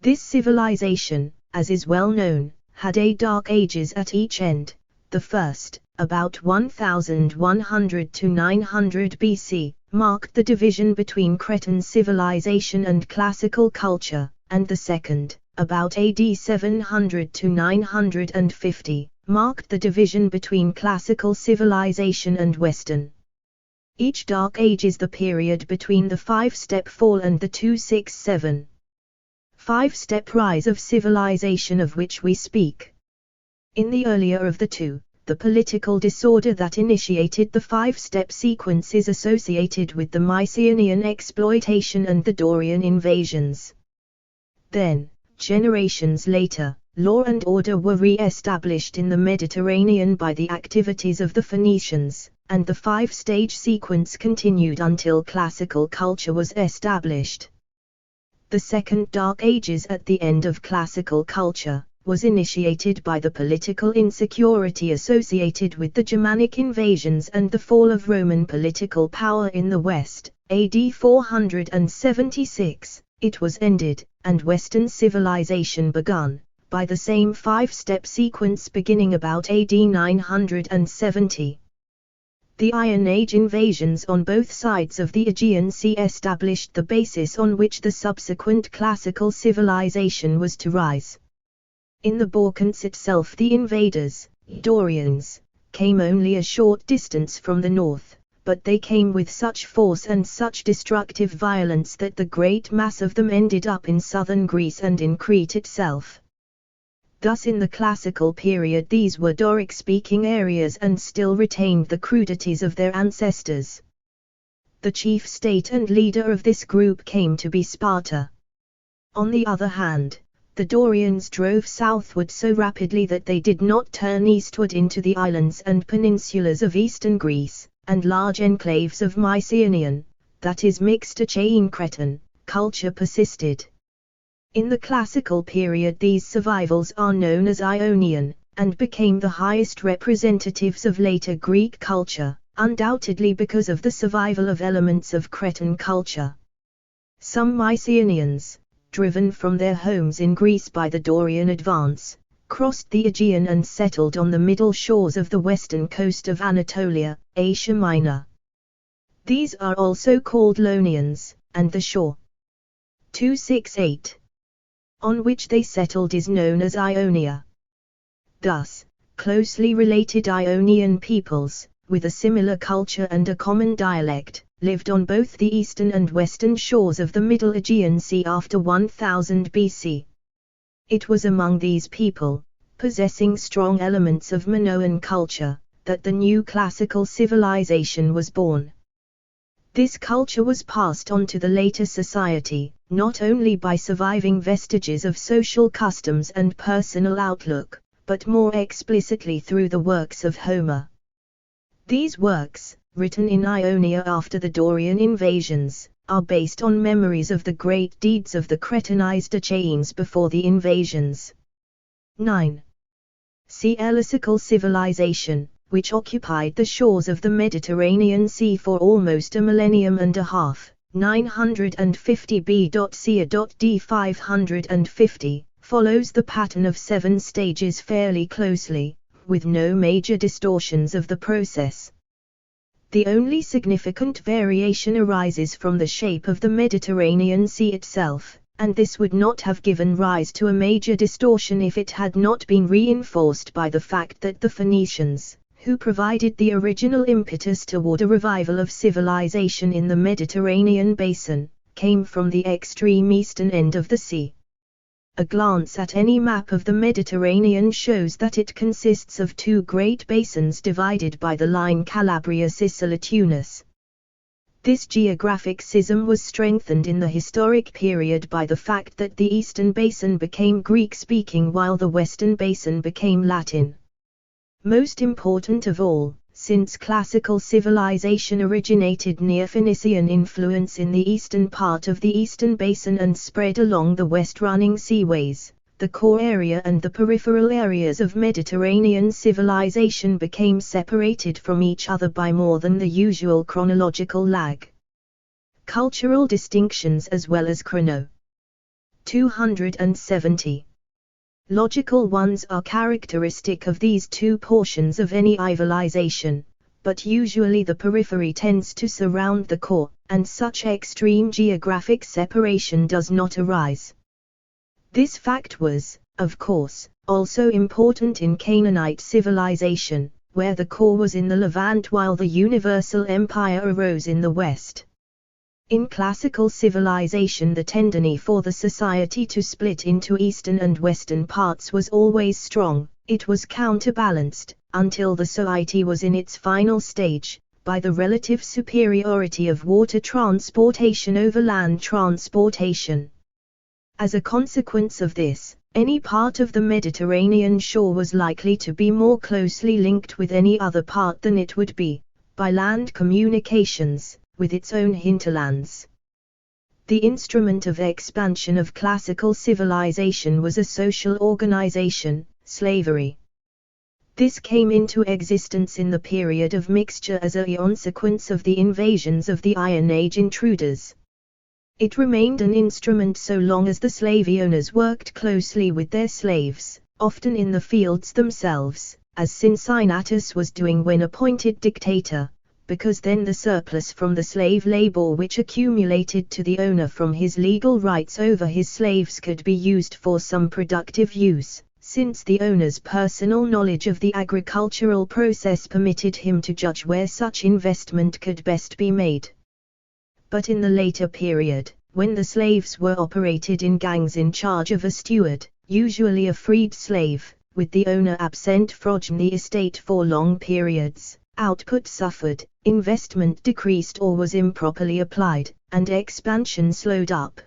This civilization, as is well known, had a Dark Ages at each end. The first, about 1100 to 900 BC, marked the division between Cretan civilization and classical culture, and the second, about AD 700 to 950, marked the division between classical civilization and Western. Each Dark Age is the period between the 5-step fall and the 2-6-7. 5-step rise of civilization of which we speak. In the earlier of the two, the political disorder that initiated the 5-step sequence is associated with the Mycenaean exploitation and the Dorian invasions. Then, generations later, law and order were re-established in the Mediterranean by the activities of the Phoenicians, and the 5-stage sequence continued until classical culture was established. The Second Dark Ages at the end of classical culture was initiated by the political insecurity associated with the Germanic invasions and the fall of Roman political power in the West. AD 476, it was ended, and Western civilization begun, by the same 5-step sequence beginning about AD 970. The Iron Age invasions on both sides of the Aegean Sea established the basis on which the subsequent classical civilization was to rise. In the Balkans itself the invaders, Dorians, came only a short distance from the north, but they came with such force and such destructive violence that the great mass of them ended up in southern Greece and in Crete itself. Thus in the classical period these were Doric-speaking areas and still retained the crudities of their ancestors. The chief state and leader of this group came to be Sparta. On the other hand, the Dorians drove southward so rapidly that they did not turn eastward into the islands and peninsulas of eastern Greece, and large enclaves of Mycenaean, that is mixed Achaean Cretan, culture persisted. In the classical period these survivals are known as Ionian, and became the highest representatives of later Greek culture, undoubtedly because of the survival of elements of Cretan culture. Some Mycenaeans, driven from their homes in Greece by the Dorian advance, crossed the Aegean and settled on the middle shores of the western coast of Anatolia, Asia Minor. These are also called Ionians, and the shore 268 on which they settled is known as Ionia. Thus, closely related Ionian peoples, with a similar culture and a common dialect, lived on both the eastern and western shores of the Middle Aegean Sea after 1000 BC. It was among these people, possessing strong elements of Minoan culture, that the new classical civilization was born. This culture was passed on to the later society, not only by surviving vestiges of social customs and personal outlook, but more explicitly through the works of Homer. These works, written in Ionia after the Dorian invasions, are based on memories of the great deeds of the Cretanized Achaeans before the invasions. 9. See Eleusical civilization, which occupied the shores of the Mediterranean Sea for almost a millennium and a half, 950 B.C. 550, follows the pattern of 7 stages fairly closely, with no major distortions of the process. The only significant variation arises from the shape of the Mediterranean Sea itself, and this would not have given rise to a major distortion if it had not been reinforced by the fact that the Phoenicians, who provided the original impetus toward a revival of civilization in the Mediterranean basin, came from the extreme eastern end of the sea. A glance at any map of the Mediterranean shows that it consists of 2 great basins divided by the line Calabria-Sicily-Tunis. This geographic schism was strengthened in the historic period by the fact that the eastern basin became Greek-speaking while the western basin became Latin. Most important of all, since classical civilization originated near Phoenician influence in the eastern part of the eastern basin and spread along the west-running seaways, the core area and the peripheral areas of Mediterranean civilization became separated from each other by more than the usual chronological lag. Cultural distinctions as well as chrono. 270. Logical ones are characteristic of these 2 portions of any civilization, but usually the periphery tends to surround the core, and such extreme geographic separation does not arise. This fact was, of course, also important in Canaanite civilization, where the core was in the Levant while the universal empire arose in the west. In classical civilization the tendency for the society to split into eastern and western parts was always strong. It was counterbalanced, until the society was in its final stage, by the relative superiority of water transportation over land transportation. As a consequence of this, any part of the Mediterranean shore was likely to be more closely linked with any other part than it would be, by land communications, with its own hinterlands. The instrument of expansion of classical civilization was a social organization, slavery. This came into existence in the period of mixture as a consequence of the invasions of the Iron Age intruders. It remained an instrument so long as the slave owners worked closely with their slaves, often in the fields themselves, as Cincinnatus was doing when appointed dictator, because then the surplus from the slave labor which accumulated to the owner from his legal rights over his slaves could be used for some productive use, since the owner's personal knowledge of the agricultural process permitted him to judge where such investment could best be made. But in the later period, when the slaves were operated in gangs in charge of a steward, usually a freed slave, with the owner absent from the estate for long periods, output suffered, investment decreased or was improperly applied, and expansion slowed up.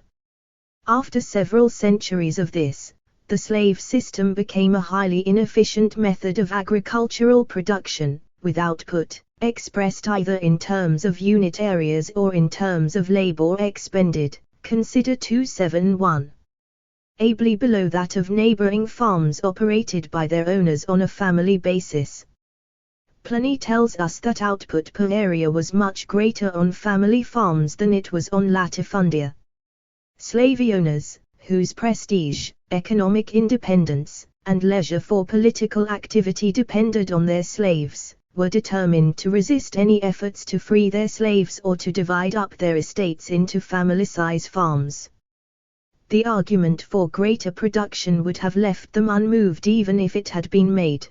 After several centuries of this, the slave system became a highly inefficient method of agricultural production, with output, expressed either in terms of unit areas or in terms of labor expended, consider 271. Ably below that of neighboring farms operated by their owners on a family basis. Pliny tells us that output per area was much greater on family farms than it was on latifundia. Slave owners, whose prestige, economic independence, and leisure for political activity depended on their slaves, were determined to resist any efforts to free their slaves or to divide up their estates into family-size farms. The argument for greater production would have left them unmoved even if it had been made.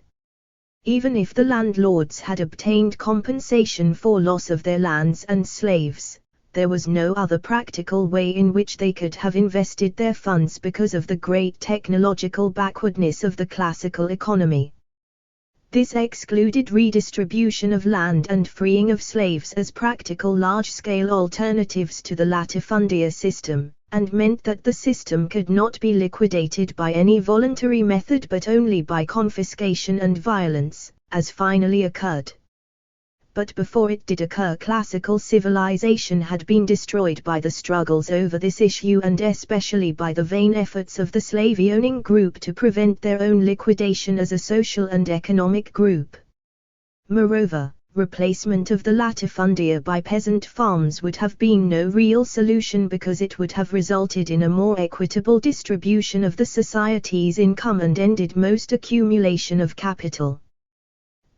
Even if the landlords had obtained compensation for loss of their lands and slaves, there was no other practical way in which they could have invested their funds because of the great technological backwardness of the classical economy. This excluded redistribution of land and freeing of slaves as practical large-scale alternatives to the latifundia system, and meant that the system could not be liquidated by any voluntary method but only by confiscation and violence, as finally occurred. But before it did occur, classical civilization had been destroyed by the struggles over this issue, and especially by the vain efforts of the slave-owning group to prevent their own liquidation as a social and economic group. Moreover, replacement of the latifundia by peasant farms would have been no real solution, because it would have resulted in a more equitable distribution of the society's income and ended most accumulation of capital.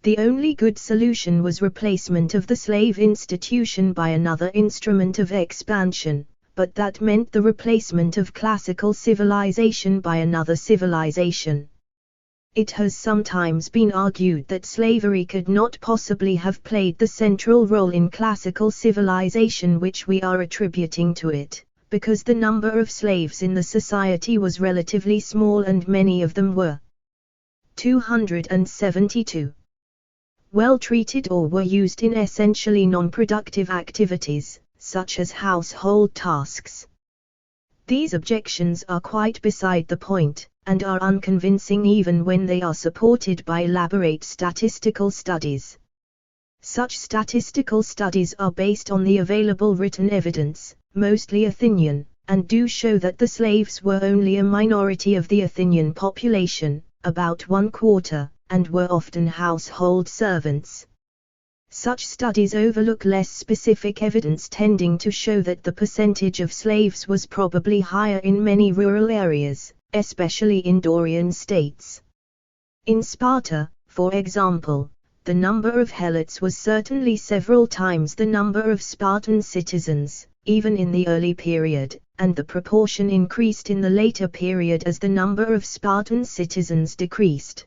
The only good solution was replacement of the slave institution by another instrument of expansion, but that meant the replacement of classical civilization by another civilization. It has sometimes been argued that slavery could not possibly have played the central role in classical civilization which we are attributing to it, because the number of slaves in the society was relatively small and many of them were 272. Well treated or were used in essentially non-productive activities, such as household tasks. These objections are quite beside the point, and are unconvincing even when they are supported by elaborate statistical studies. Such statistical studies are based on the available written evidence, mostly Athenian, and do show that the slaves were only a minority of the Athenian population, about 1/4, and were often household servants. Such studies overlook less specific evidence tending to show that the percentage of slaves was probably higher in many rural areas, especially in Dorian states. In Sparta, for example, the number of helots was certainly several times the number of Spartan citizens, even in the early period, and the proportion increased in the later period as the number of Spartan citizens decreased.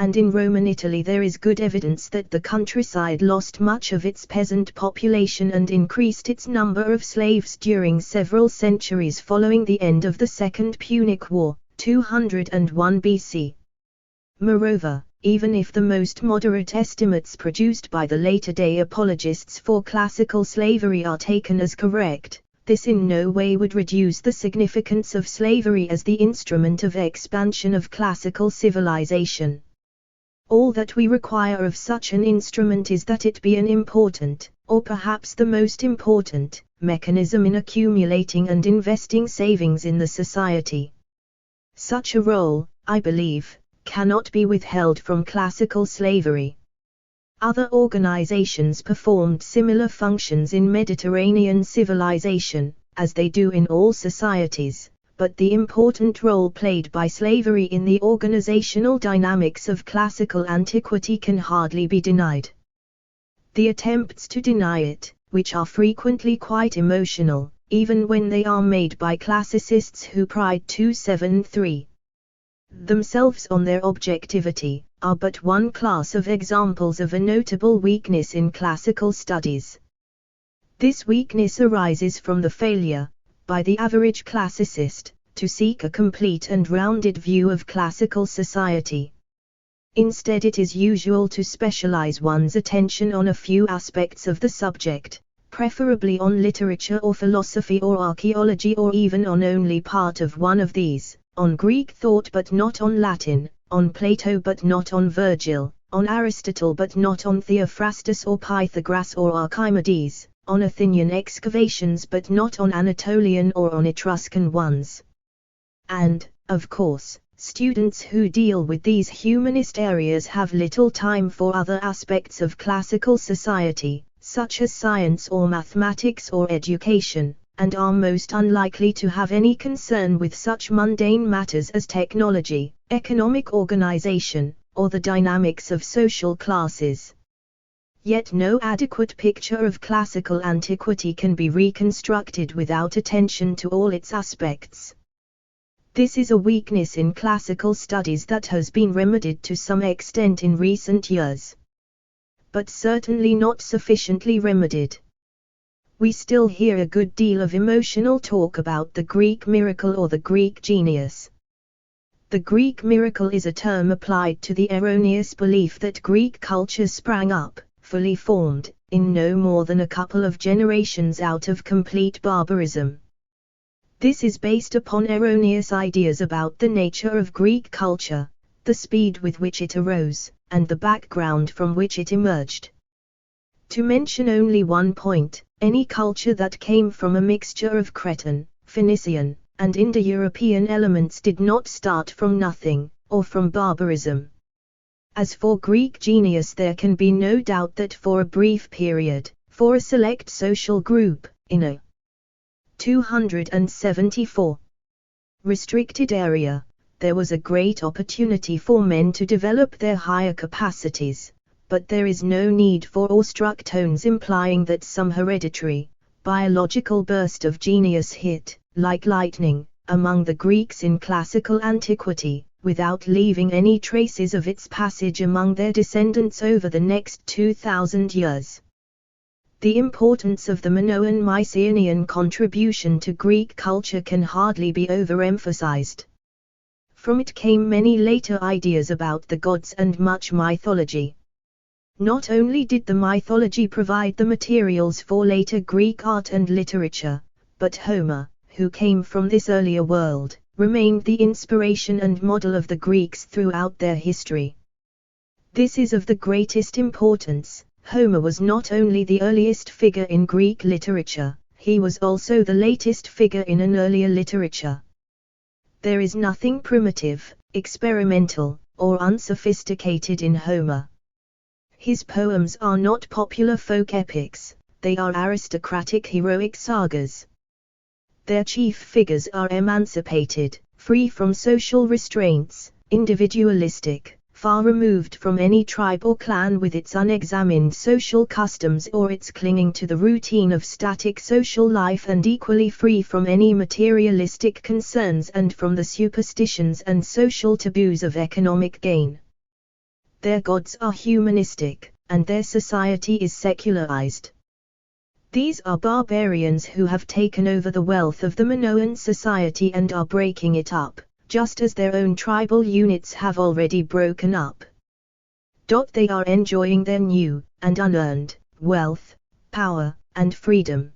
And in Roman Italy there is good evidence that the countryside lost much of its peasant population and increased its number of slaves during several centuries following the end of the Second Punic War, 201 BC. Moreover, even if the most moderate estimates produced by the later-day apologists for classical slavery are taken as correct, this in no way would reduce the significance of slavery as the instrument of expansion of classical civilization. All that we require of such an instrument is that it be an important, or perhaps the most important, mechanism in accumulating and investing savings in the society. Such a role, I believe, cannot be withheld from classical slavery. Other organizations performed similar functions in Mediterranean civilization, as they do in all societies, but the important role played by slavery in the organizational dynamics of classical antiquity can hardly be denied. The attempts to deny it, which are frequently quite emotional, even when they are made by classicists who pride 273 themselves on their objectivity, are but one class of examples of a notable weakness in classical studies. This weakness arises from the failure, by the average classicist, to seek a complete and rounded view of classical society. Instead, it is usual to specialize one's attention on a few aspects of the subject, preferably on literature or philosophy or archaeology, or even on only part of one of these, on Greek thought but not on Latin, on Plato but not on Virgil, on Aristotle but not on Theophrastus or Pythagoras or Archimedes, on Athenian excavations but not on Anatolian or on Etruscan ones. And, of course, students who deal with these humanist areas have little time for other aspects of classical society, such as science or mathematics or education, and are most unlikely to have any concern with such mundane matters as technology, economic organization, or the dynamics of social classes. Yet no adequate picture of classical antiquity can be reconstructed without attention to all its aspects. This is a weakness in classical studies that has been remedied to some extent in recent years, but certainly not sufficiently remedied. We still hear a good deal of emotional talk about the Greek miracle or the Greek genius. The Greek miracle is a term applied to the erroneous belief that Greek culture sprang up, fully formed, in no more than a couple of generations out of complete barbarism. This is based upon erroneous ideas about the nature of Greek culture, the speed with which it arose, and the background from which it emerged. To mention only one point, any culture that came from a mixture of Cretan, Phoenician, and Indo-European elements did not start from nothing, or from barbarism. As for Greek genius, there can be no doubt that for a brief period, for a select social group, in a 274 restricted area, there was a great opportunity for men to develop their higher capacities, but there is no need for awestruck tones implying that some hereditary, biological burst of genius hit, like lightning, among the Greeks in classical antiquity, without leaving any traces of its passage among their descendants over the next 2,000 years. The importance of the Minoan-Mycenaean contribution to Greek culture can hardly be overemphasized. From it came many later ideas about the gods and much mythology. Not only did the mythology provide the materials for later Greek art and literature, but Homer, who came from this earlier world, remained the inspiration and model of the Greeks throughout their history. This is of the greatest importance. Homer was not only the earliest figure in Greek literature, he was also the latest figure in an earlier literature. There is nothing primitive, experimental, or unsophisticated in Homer. His poems are not popular folk epics, they are aristocratic heroic sagas. Their chief figures are emancipated, free from social restraints, individualistic, far removed from any tribe or clan with its unexamined social customs or its clinging to the routine of static social life, and equally free from any materialistic concerns and from the superstitions and social taboos of economic gain. Their gods are humanistic, and their society is secularized. These are barbarians who have taken over the wealth of the Minoan society and are breaking it up, just as their own tribal units have already broken up. They are enjoying their new, and unearned, wealth, power, and freedom.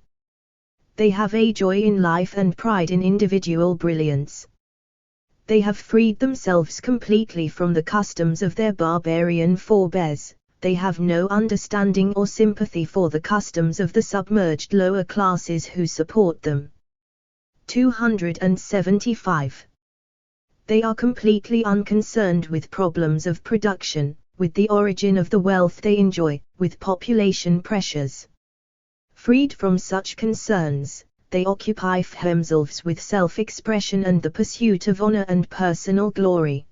They have a joy in life and pride in individual brilliance. They have freed themselves completely from the customs of their barbarian forebears. They have no understanding or sympathy for the customs of the submerged lower classes who support them. 275. They are completely unconcerned with problems of production, with the origin of the wealth they enjoy, with population pressures. Freed from such concerns, they occupy themselves with self-expression and the pursuit of honor and personal glory.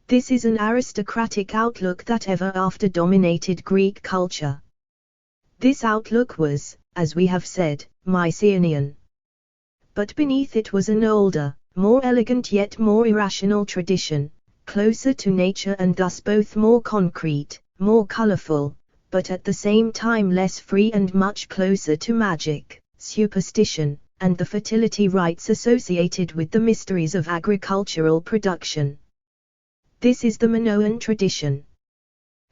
This is an aristocratic outlook that ever after dominated Greek culture. This outlook was, as we have said, Mycenaean. But beneath it was an older, more elegant yet more irrational tradition, closer to nature and thus both more concrete, more colorful, but at the same time less free and much closer to magic, superstition, and the fertility rites associated with the mysteries of agricultural production. This is the Minoan tradition.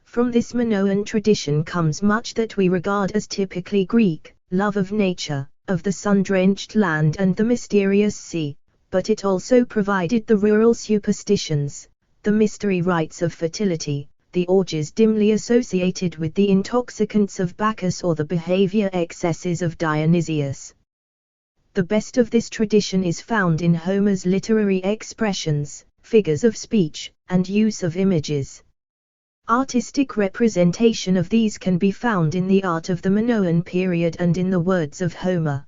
From this Minoan tradition comes much that we regard as typically Greek: love of nature, of the sun-drenched land and the mysterious sea, but it also provided the rural superstitions, the mystery rites of fertility, the orgies dimly associated with the intoxicants of Bacchus or the behavior excesses of Dionysius. The best of this tradition is found in Homer's literary expressions, figures of speech, and use of images. Artistic representation of these can be found in the art of the Minoan period and in the words of Homer.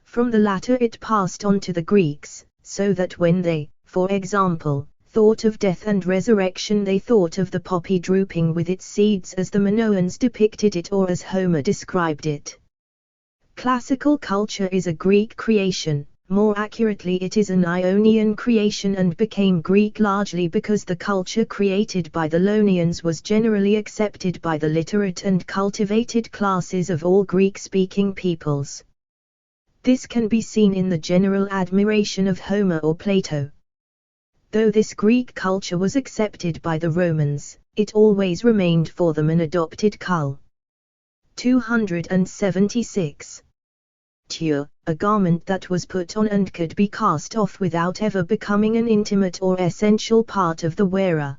From the latter it passed on to the Greeks, so that when they, for example, thought of death and resurrection they thought of the poppy drooping with its seeds as the Minoans depicted it or as Homer described it. Classical culture is a Greek creation, more accurately it is an Ionian creation and became Greek largely because the culture created by the Ionians was generally accepted by the literate and cultivated classes of all Greek-speaking peoples. This can be seen in the general admiration of Homer or Plato. Though this Greek culture was accepted by the Romans, it always remained for them an adopted cul. 276. tue, a garment that was put on and could be cast off without ever becoming an intimate or essential part of the wearer.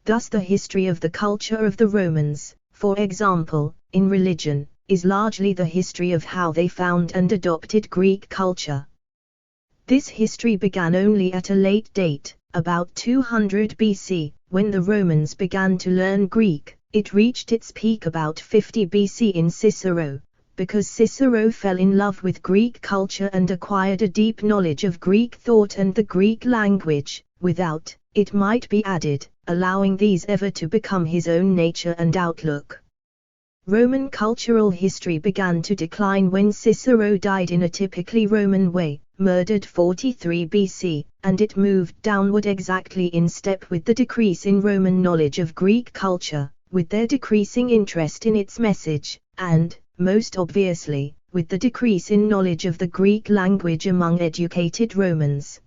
Thus the history of the culture of the Romans, for example, in religion, is largely the history of how they found and adopted Greek culture. This history began only at a late date, about 200 BC, when the Romans began to learn Greek. It reached its peak about 50 BC in Cicero, because Cicero fell in love with Greek culture and acquired a deep knowledge of Greek thought and the Greek language, without, it might be added, allowing these ever to become his own nature and outlook. Roman cultural history began to decline when Cicero died in a typically Roman way, murdered 43 BC, and it moved downward exactly in step with the decrease in Roman knowledge of Greek culture, with their decreasing interest in its message, and, most obviously, with the decrease in knowledge of the Greek language among educated Romans.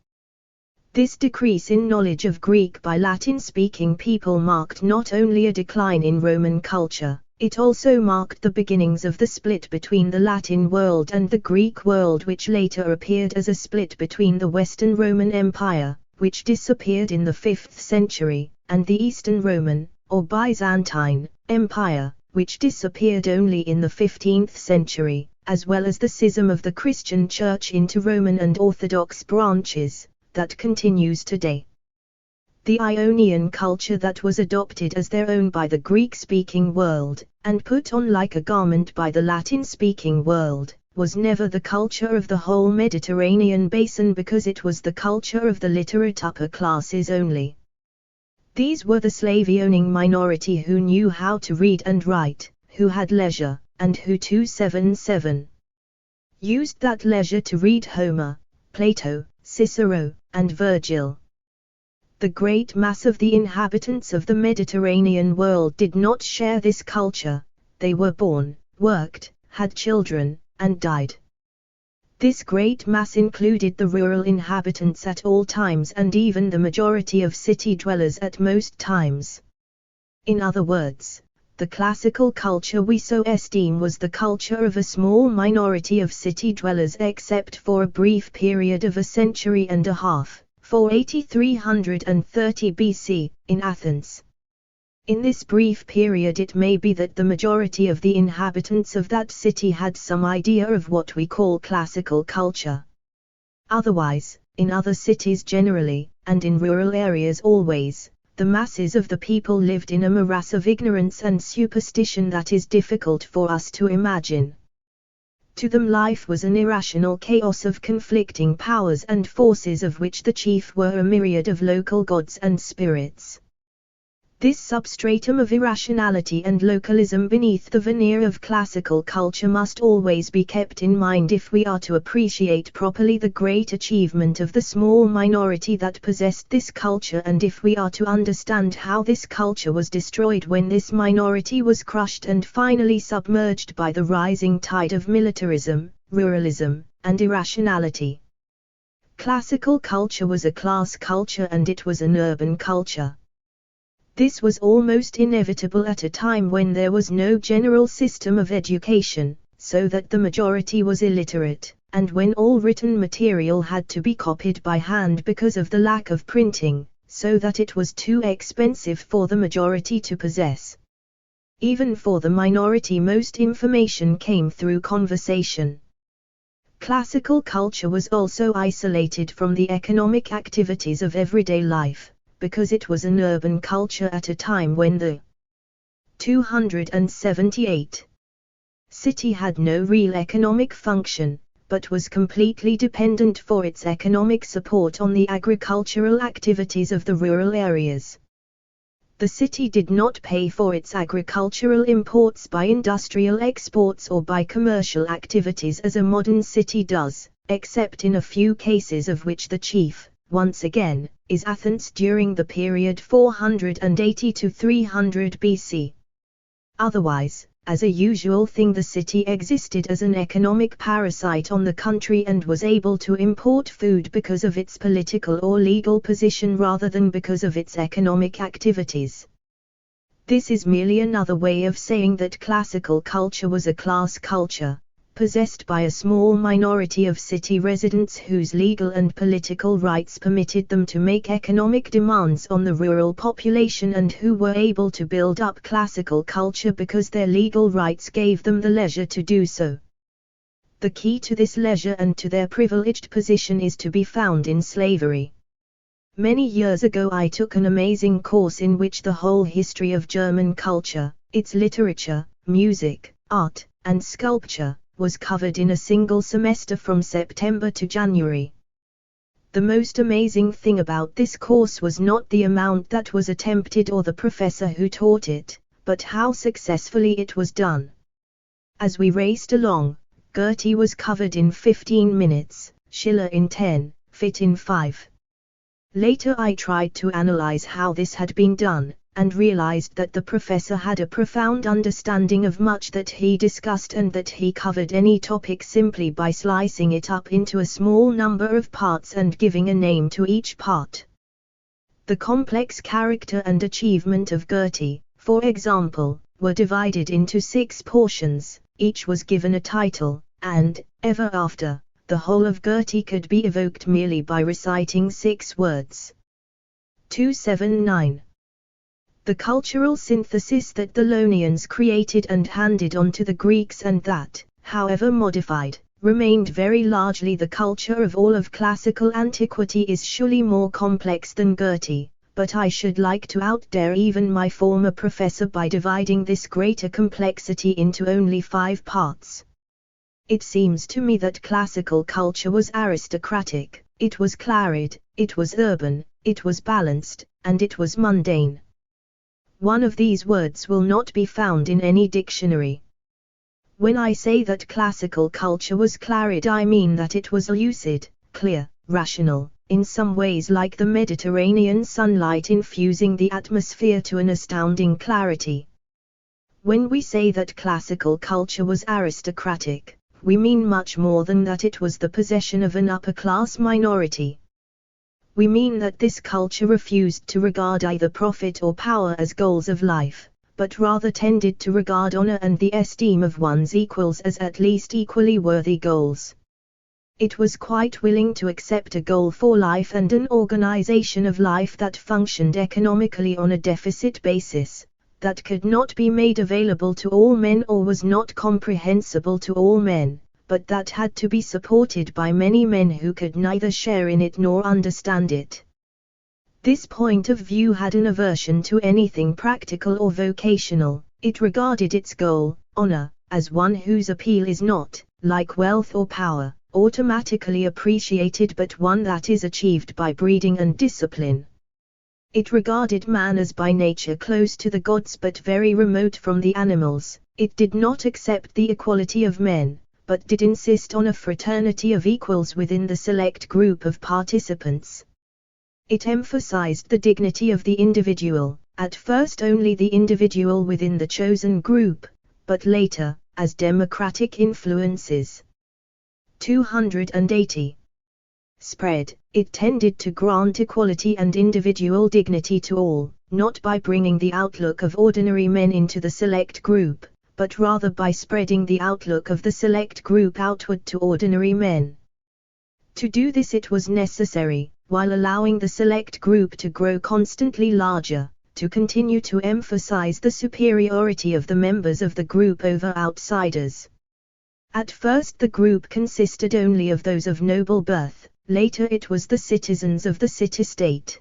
This decrease in knowledge of Greek by Latin-speaking people marked not only a decline in Roman culture, it also marked the beginnings of the split between the Latin world and the Greek world, which later appeared as a split between the Western Roman Empire, which disappeared in the 5th century, and the Eastern Roman, or Byzantine, Empire, which disappeared only in the 15th century, as well as the schism of the Christian Church into Roman and Orthodox branches, that continues today. The Ionian culture that was adopted as their own by the Greek-speaking world, and put on like a garment by the Latin-speaking world, was never the culture of the whole Mediterranean basin because it was the culture of the literate upper classes only. These were the slave-owning minority who knew how to read and write, who had leisure, and who 277 used that leisure to read Homer, Plato, Cicero, and Virgil. The great mass of the inhabitants of the Mediterranean world did not share this culture. They were born, worked, had children, and died. This great mass included the rural inhabitants at all times and even the majority of city dwellers at most times. In other words, the classical culture we so esteem was the culture of a small minority of city dwellers except for a brief period of a century and a half. 480–330 BC, in Athens. In this brief period it may be that the majority of the inhabitants of that city had some idea of what we call classical culture. Otherwise, in other cities generally, and in rural areas always, the masses of the people lived in a morass of ignorance and superstition that is difficult for us to imagine. To them life was an irrational chaos of conflicting powers and forces of which the chief were a myriad of local gods and spirits. This substratum of irrationality and localism beneath the veneer of classical culture must always be kept in mind if we are to appreciate properly the great achievement of the small minority that possessed this culture and if we are to understand how this culture was destroyed when this minority was crushed and finally submerged by the rising tide of militarism, ruralism, and irrationality. Classical culture was a class culture and it was an urban culture. This was almost inevitable at a time when there was no general system of education, so that the majority was illiterate, and when all written material had to be copied by hand because of the lack of printing, so that it was too expensive for the majority to possess. Even for the minority most information came through conversation. Classical culture was also isolated from the economic activities of everyday life, because it was an urban culture at a time when the 278 city had no real economic function, but was completely dependent for its economic support on the agricultural activities of the rural areas. The city did not pay for its agricultural imports by industrial exports or by commercial activities as a modern city does, except in a few cases of which the chief, once again, is Athens during the period 480–300 BC. Otherwise, as a usual thing, the city existed as an economic parasite on the country and was able to import food because of its political or legal position rather than because of its economic activities. This is merely another way of saying that classical culture was a class culture, possessed by a small minority of city residents whose legal and political rights permitted them to make economic demands on the rural population, and who were able to build up classical culture because their legal rights gave them the leisure to do so. The key to this leisure and to their privileged position is to be found in slavery. Many years ago I took an amazing course in which the whole history of German culture, its literature, music, art, and sculpture, was covered in a single semester from September to January. The most amazing thing about this course was not the amount that was attempted or the professor who taught it, but how successfully it was done. As we raced along, Goethe was covered in 15 minutes, Schiller in 10, Fichte in 5. Later I tried to analyze how this had been done, and realized that the professor had a profound understanding of much that he discussed, and that he covered any topic simply by slicing it up into a small number of parts and giving a name to each part. The complex character and achievement of Goethe, for example, were divided into 6 portions, each was given a title, and, ever after, the whole of Goethe could be evoked merely by reciting 6 words. 279. The cultural synthesis that the Ionians created and handed on to the Greeks, and that, however modified, remained very largely the culture of all of classical antiquity, is surely more complex than Goethe, but I should like to outdare even my former professor by dividing this greater complexity into only 5 parts. It seems to me that classical culture was aristocratic, it was clarid, it was urban, it was balanced, and it was mundane. One of these words will not be found in any dictionary. When I say that classical culture was clarid, I mean that it was lucid, clear, rational, in some ways like the Mediterranean sunlight infusing the atmosphere to an astounding clarity. When we say that classical culture was aristocratic, we mean much more than that it was the possession of an upper-class minority. We mean that this culture refused to regard either profit or power as goals of life, but rather tended to regard honor and the esteem of one's equals as at least equally worthy goals. It was quite willing to accept a goal for life and an organization of life that functioned economically on a deficit basis, that could not be made available to all men or was not comprehensible to all men, but that had to be supported by many men who could neither share in it nor understand it. This point of view had an aversion to anything practical or vocational. It regarded its goal, honor, as one whose appeal is not, like wealth or power, automatically appreciated, but one that is achieved by breeding and discipline. It regarded man as by nature close to the gods but very remote from the animals. It did not accept the equality of men, but did insist on a fraternity of equals within the select group of participants. It emphasized the dignity of the individual, at first only the individual within the chosen group, but later, as democratic influences. 280. Spread, it tended to grant equality and individual dignity to all, not by bringing the outlook of ordinary men into the select group, but rather by spreading the outlook of the select group outward to ordinary men. To do this it was necessary, while allowing the select group to grow constantly larger, to continue to emphasize the superiority of the members of the group over outsiders. At first the group consisted only of those of noble birth, later it was the citizens of the city-state.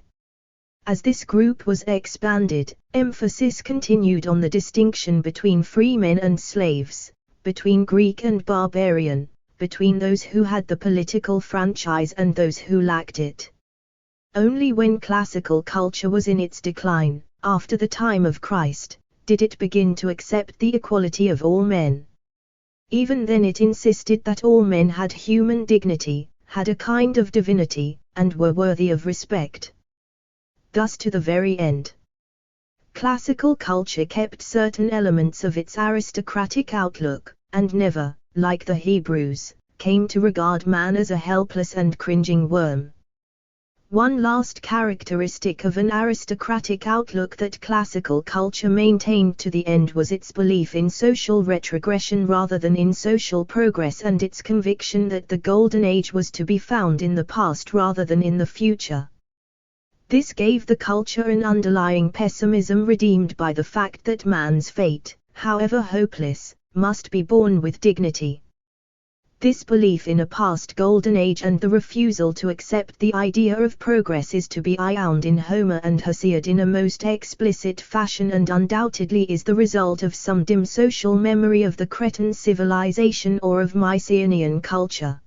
As this group was expanded, emphasis continued on the distinction between free men and slaves, between Greek and barbarian, between those who had the political franchise and those who lacked it. Only when classical culture was in its decline, after the time of Christ, did it begin to accept the equality of all men. Even then it insisted that all men had human dignity, had a kind of divinity, and were worthy of respect. Thus to the very end. Classical culture kept certain elements of its aristocratic outlook, and never, like the Hebrews, came to regard man as a helpless and cringing worm. One last characteristic of an aristocratic outlook that classical culture maintained to the end was its belief in social retrogression rather than in social progress, and its conviction that the Golden Age was to be found in the past rather than in the future. This gave the culture an underlying pessimism redeemed by the fact that man's fate, however hopeless, must be borne with dignity. This belief in a past golden age and the refusal to accept the idea of progress is to be found in Homer and Hesiod in a most explicit fashion, and undoubtedly is the result of some dim social memory of the Cretan civilization or of Mycenaean culture.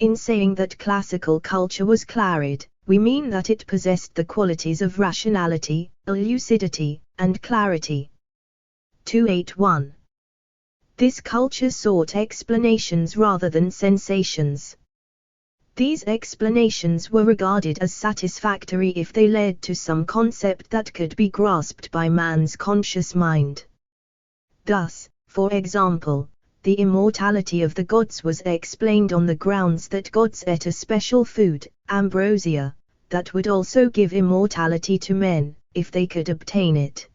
In saying that classical culture was clarid, we mean that it possessed the qualities of rationality, lucidity, and clarity. 281. This culture sought explanations rather than sensations. These explanations were regarded as satisfactory if they led to some concept that could be grasped by man's conscious mind. Thus, for example, the immortality of the gods was explained on the grounds that gods ate a special food, ambrosia, that would also give immortality to men, if they could obtain it.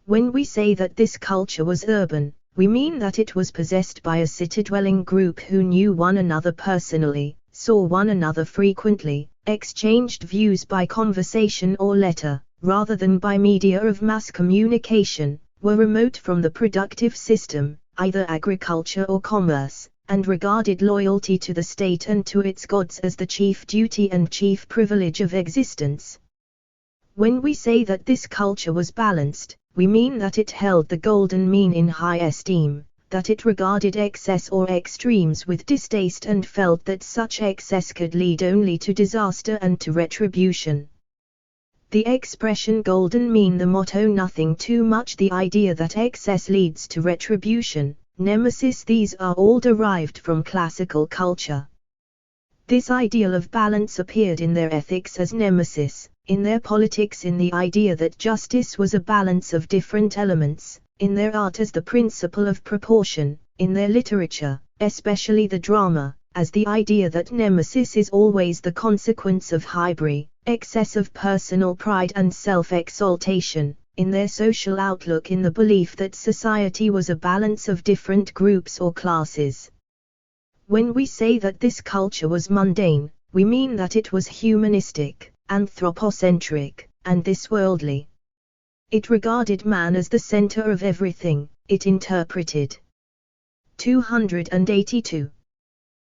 When we say that this culture was urban, we mean that it was possessed by a city-dwelling group who knew one another personally, saw one another frequently, exchanged views by conversation or letter, rather than by media of mass communication, were remote from the productive system, either agriculture or commerce, and regarded loyalty to the state and to its gods as the chief duty and chief privilege of existence. When we say that this culture was balanced, we mean that it held the golden mean in high esteem, that it regarded excess or extremes with distaste and felt that such excess could lead only to disaster and to retribution. The expression golden mean, the motto nothing too much, the idea that excess leads to retribution, nemesis, these are all derived from classical culture. This ideal of balance appeared in their ethics as nemesis, in their politics in the idea that justice was a balance of different elements, in their art as the principle of proportion, in their literature, especially the drama, as the idea that nemesis is always the consequence of hybris, excess of personal pride and self-exaltation, in their social outlook in the belief that society was a balance of different groups or classes. When we say that this culture was mundane, we mean that it was humanistic, anthropocentric, and this worldly. It regarded man as the center of everything, it interpreted 282.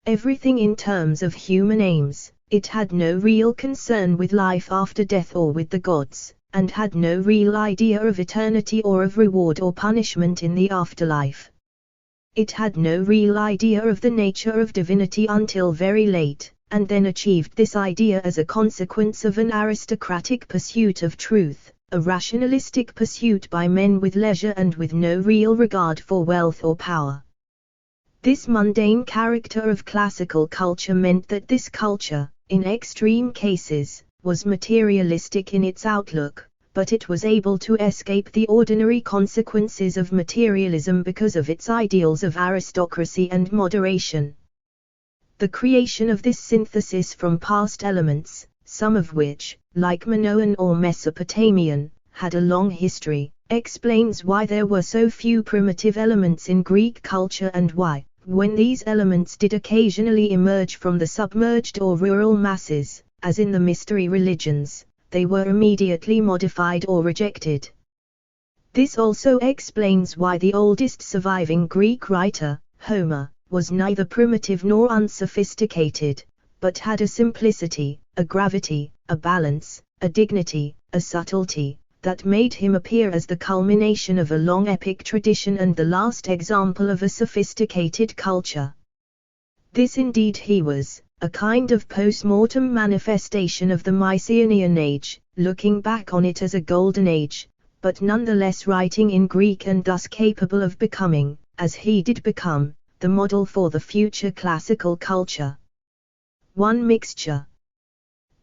Everything in terms of human aims. It had no real concern with life after death or with the gods, and had no real idea of eternity or of reward or punishment in the afterlife. It had no real idea of the nature of divinity until very late, and then achieved this idea as a consequence of an aristocratic pursuit of truth, a rationalistic pursuit by men with leisure and with no real regard for wealth or power. This mundane character of classical culture meant that this culture, in extreme cases, was materialistic in its outlook, but it was able to escape the ordinary consequences of materialism because of its ideals of aristocracy and moderation. The creation of this synthesis from past elements, some of which, like Minoan or Mesopotamian, had a long history, explains why there were so few primitive elements in Greek culture and why, when these elements did occasionally emerge from the submerged or rural masses, as in the mystery religions, they were immediately modified or rejected. This also explains why the oldest surviving Greek writer, Homer, was neither primitive nor unsophisticated, but had a simplicity, a gravity, a balance, a dignity, a subtlety, that made him appear as the culmination of a long epic tradition and the last example of a sophisticated culture. This indeed he was, a kind of post-mortem manifestation of the Mycenaean age, looking back on it as a golden age, but nonetheless writing in Greek and thus capable of becoming, as he did become, the model for the future classical culture. 1. Mixture.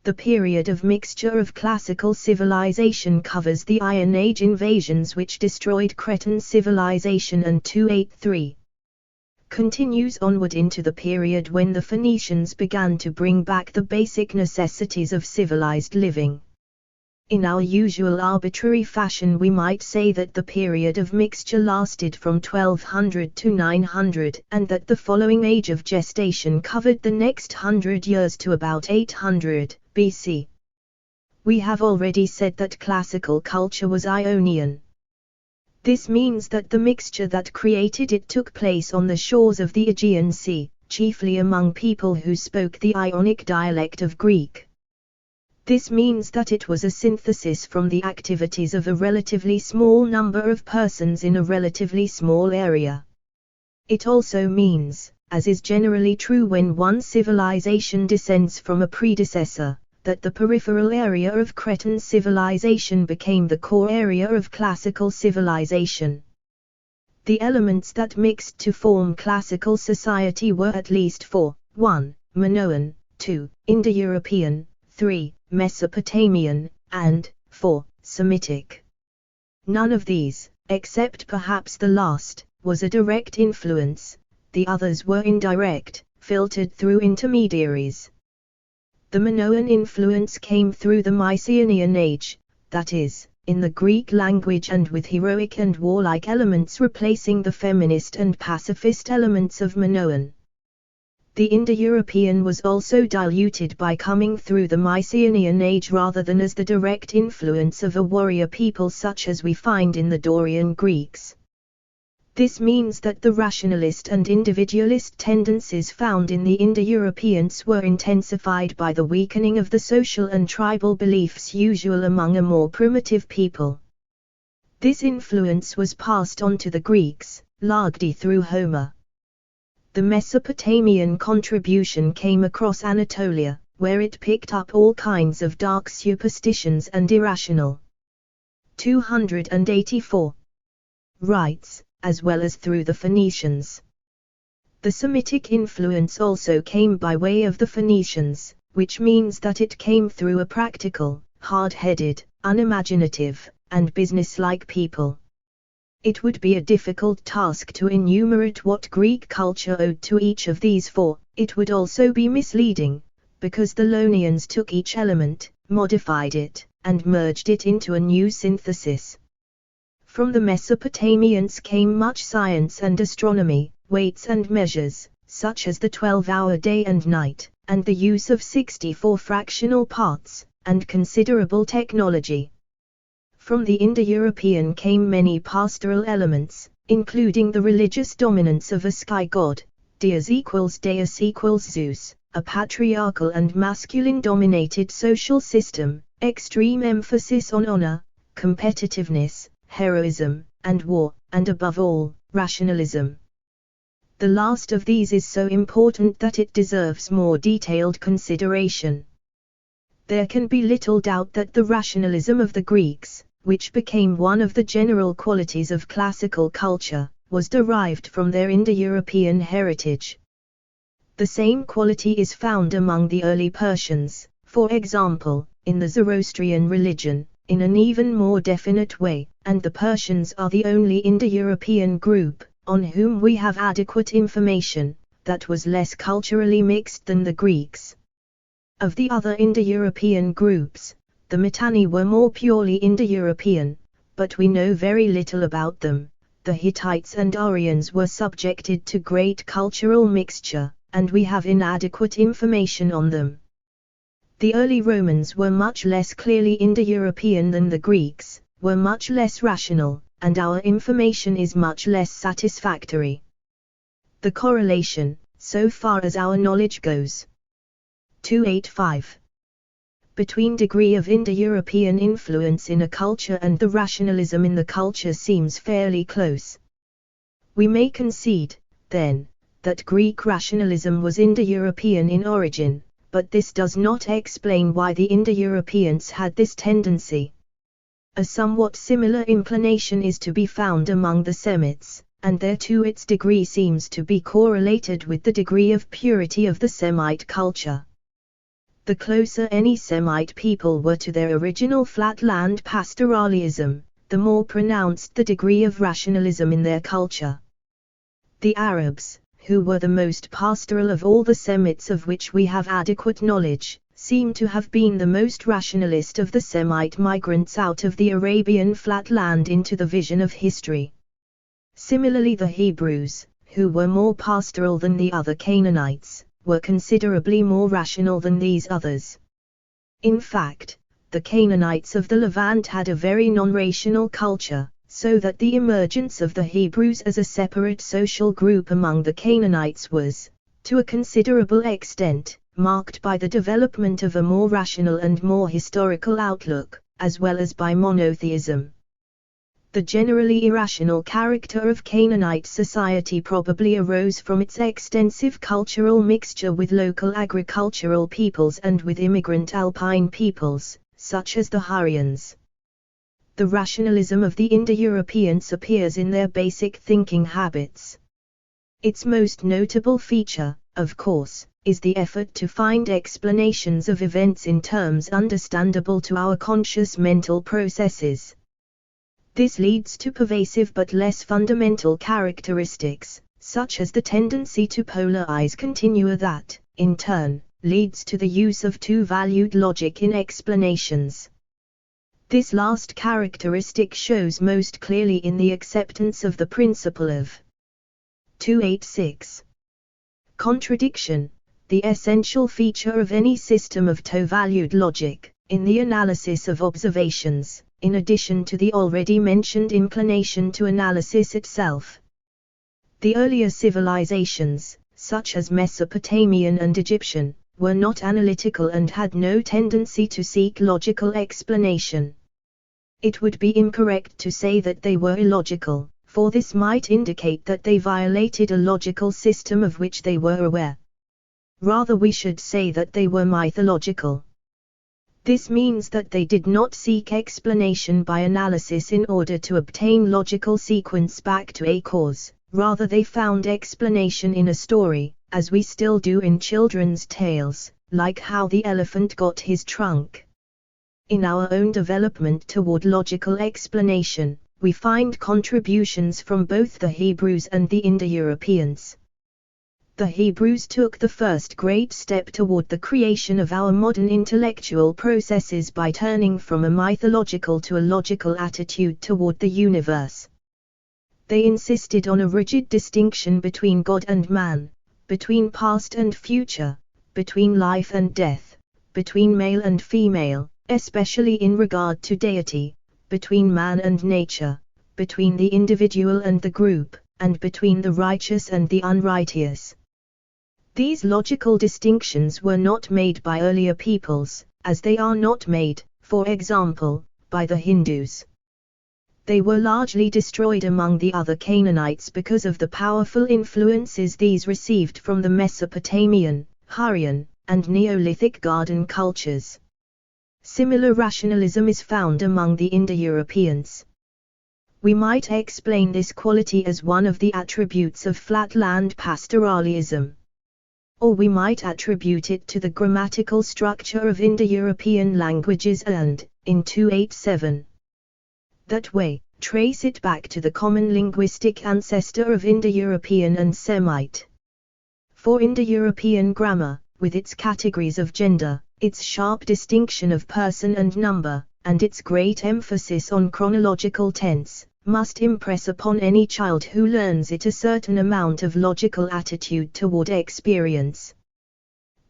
The period of mixture of classical civilization covers the Iron Age invasions which destroyed Cretan civilization and 283. continues onward into the period when the Phoenicians began to bring back the basic necessities of civilized living. In our usual arbitrary fashion we might say that the period of mixture lasted from 1200 to 900 and that the following age of gestation covered the next 100 years to about 800 BC. We have already said that classical culture was Ionian. This means that the mixture that created it took place on the shores of the Aegean Sea, chiefly among people who spoke the Ionic dialect of Greek. This means that it was a synthesis from the activities of a relatively small number of persons in a relatively small area. It also means, as is generally true when one civilization descends from a predecessor, that the peripheral area of Cretan civilization became the core area of classical civilization. The elements that mixed to form classical society were at least four: 1. Minoan, 2. Indo-European, 3. Mesopotamian, and 4. Semitic. None of these, except perhaps the last, was a direct influence, the others were indirect, filtered through intermediaries. The Minoan influence came through the Mycenaean age, that is, in the Greek language and with heroic and warlike elements replacing the feminist and pacifist elements of Minoan. The Indo-European was also diluted by coming through the Mycenaean age rather than as the direct influence of a warrior people such as we find in the Dorian Greeks. This means that the rationalist and individualist tendencies found in the Indo-Europeans were intensified by the weakening of the social and tribal beliefs usual among a more primitive people. This influence was passed on to the Greeks, largely through Homer. The Mesopotamian contribution came across Anatolia, where it picked up all kinds of dark superstitions and irrational 284 rites, as well as through the Phoenicians. The Semitic influence also came by way of the Phoenicians, which means that it came through a practical, hard-headed, unimaginative, and business-like people. It would be a difficult task to enumerate what Greek culture owed to each of these four. It would also be misleading, because the Ionians took each element, modified it, and merged it into a new synthesis. From the Mesopotamians came much science and astronomy, weights and measures, such as the 12-hour day and night, and the use of 64 fractional parts, and considerable technology. From the Indo-European came many pastoral elements, including the religious dominance of a sky god, Deus equals Zeus, a patriarchal and masculine-dominated social system, extreme emphasis on honor, competitiveness, heroism, and war, and above all, rationalism. The last of these is so important that it deserves more detailed consideration. There can be little doubt that the rationalism of the Greeks, which became one of the general qualities of classical culture, was derived from their Indo-European heritage. The same quality is found among the early Persians, for example, in the Zoroastrian religion, in an even more definite way, and the Persians are the only Indo-European group, on whom we have adequate information, that was less culturally mixed than the Greeks. Of the other Indo-European groups, the Mitanni were more purely Indo-European, but we know very little about them. The Hittites and Aryans were subjected to great cultural mixture, and we have inadequate information on them. The early Romans were much less clearly Indo-European than the Greeks, were much less rational, and our information is much less satisfactory. The correlation, so far as our knowledge goes. 285. Between degree of Indo-European influence in a culture and the rationalism in the culture seems fairly close. We may concede, then, that Greek rationalism was Indo-European in origin, but this does not explain why the Indo-Europeans had this tendency. A somewhat similar inclination is to be found among the Semites, and there too its degree seems to be correlated with the degree of purity of the Semite culture. The closer any Semite people were to their original flatland pastoralism, the more pronounced the degree of rationalism in their culture. The Arabs, who were the most pastoral of all the Semites of which we have adequate knowledge, seem to have been the most rationalist of the Semite migrants out of the Arabian flatland into the vision of history. Similarly, the Hebrews, who were more pastoral than the other Canaanites, were considerably more rational than these others. In fact, the Canaanites of the Levant had a very non-rational culture, so that the emergence of the Hebrews as a separate social group among the Canaanites was, to a considerable extent, marked by the development of a more rational and more historical outlook, as well as by monotheism. The generally irrational character of Canaanite society probably arose from its extensive cultural mixture with local agricultural peoples and with immigrant alpine peoples, such as the Hurrians. The rationalism of the Indo-Europeans appears in their basic thinking habits. Its most notable feature, of course, is the effort to find explanations of events in terms understandable to our conscious mental processes. This leads to pervasive but less fundamental characteristics, such as the tendency to polarize continua that, in turn, leads to the use of two-valued logic in explanations. This last characteristic shows most clearly in the acceptance of the principle of 286. Contradiction, the essential feature of any system of two-valued logic, in the analysis of observations, in addition to the already mentioned inclination to analysis itself. The earlier civilizations, such as Mesopotamian and Egyptian, were not analytical and had no tendency to seek logical explanation. It would be incorrect to say that they were illogical, for this might indicate that they violated a logical system of which they were aware. Rather, we should say that they were mythological. This means that they did not seek explanation by analysis in order to obtain logical sequence back to a cause, rather they found explanation in a story, as we still do in children's tales, like how the elephant got his trunk. In our own development toward logical explanation, we find contributions from both the Hebrews and the Indo-Europeans. The Hebrews took the first great step toward the creation of our modern intellectual processes by turning from a mythological to a logical attitude toward the universe. They insisted on a rigid distinction between God and man, between past and future, between life and death, between male and female, especially in regard to deity, between man and nature, between the individual and the group, and between the righteous and the unrighteous. These logical distinctions were not made by earlier peoples, as they are not made, for example, by the Hindus. They were largely destroyed among the other Canaanites because of the powerful influences these received from the Mesopotamian, Hurrian, and Neolithic garden cultures. Similar rationalism is found among the Indo-Europeans. We might explain this quality as one of the attributes of flatland pastoralism. Or we might attribute it to the grammatical structure of Indo-European languages and, in 287, that way, trace it back to the common linguistic ancestor of Indo-European and Semite. For Indo-European grammar, with its categories of gender, its sharp distinction of person and number, and its great emphasis on chronological tense, must impress upon any child who learns it a certain amount of logical attitude toward experience.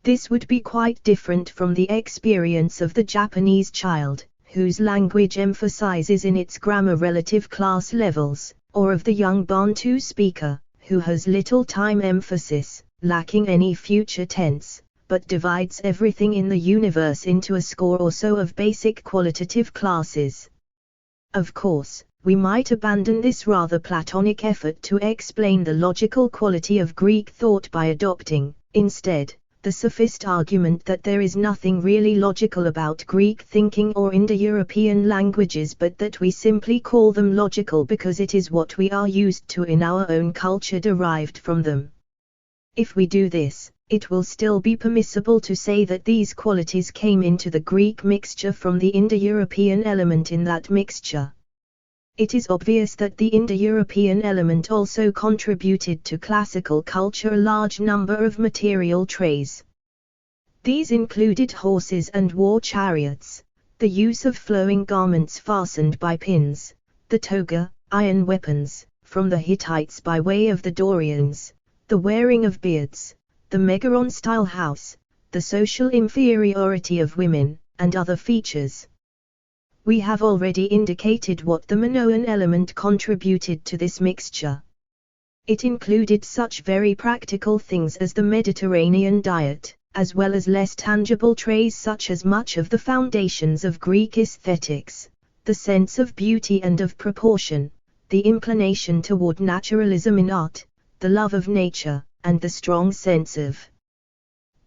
This would be quite different from the experience of the Japanese child, whose language emphasizes in its grammar relative class levels, or of the young Bantu speaker, who has little time emphasis, lacking any future tense, but divides everything in the universe into a score or so of basic qualitative classes. Of course, we might abandon this rather Platonic effort to explain the logical quality of Greek thought by adopting, instead, the sophist argument that there is nothing really logical about Greek thinking or Indo-European languages, but that we simply call them logical because it is what we are used to in our own culture derived from them. If we do this, it will still be permissible to say that these qualities came into the Greek mixture from the Indo-European element in that mixture. It is obvious that the Indo-European element also contributed to classical culture a large number of material traits. These included horses and war chariots, the use of flowing garments fastened by pins, the toga, iron weapons, from the Hittites by way of the Dorians, the wearing of beards, the Megaron-style house, the social inferiority of women, and other features. We have already indicated what the Minoan element contributed to this mixture. It included such very practical things as the Mediterranean diet, as well as less tangible traits such as much of the foundations of Greek aesthetics, the sense of beauty and of proportion, the inclination toward naturalism in art, the love of nature, and the strong sense of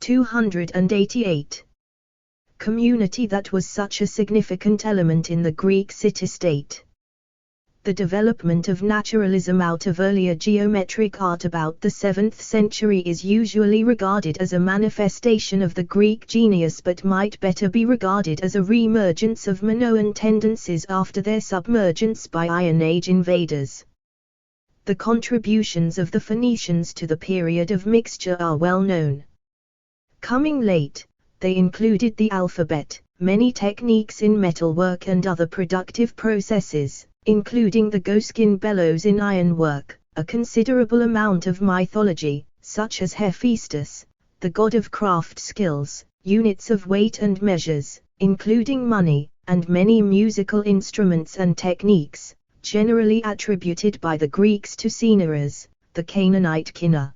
288. Community that was such a significant element in the Greek city-state. The development of naturalism out of earlier geometric art about the 7th century is usually regarded as a manifestation of the Greek genius but might better be regarded as a re-emergence of Minoan tendencies after their submergence by Iron Age invaders. The contributions of the Phoenicians to the period of mixture are well known. Coming late, they included the alphabet, many techniques in metalwork and other productive processes, including the goatskin bellows in ironwork, a considerable amount of mythology, such as Hephaestus, the god of craft skills, units of weight and measures, including money, and many musical instruments and techniques, generally attributed by the Greeks to Cinyras, the Canaanite Kinna.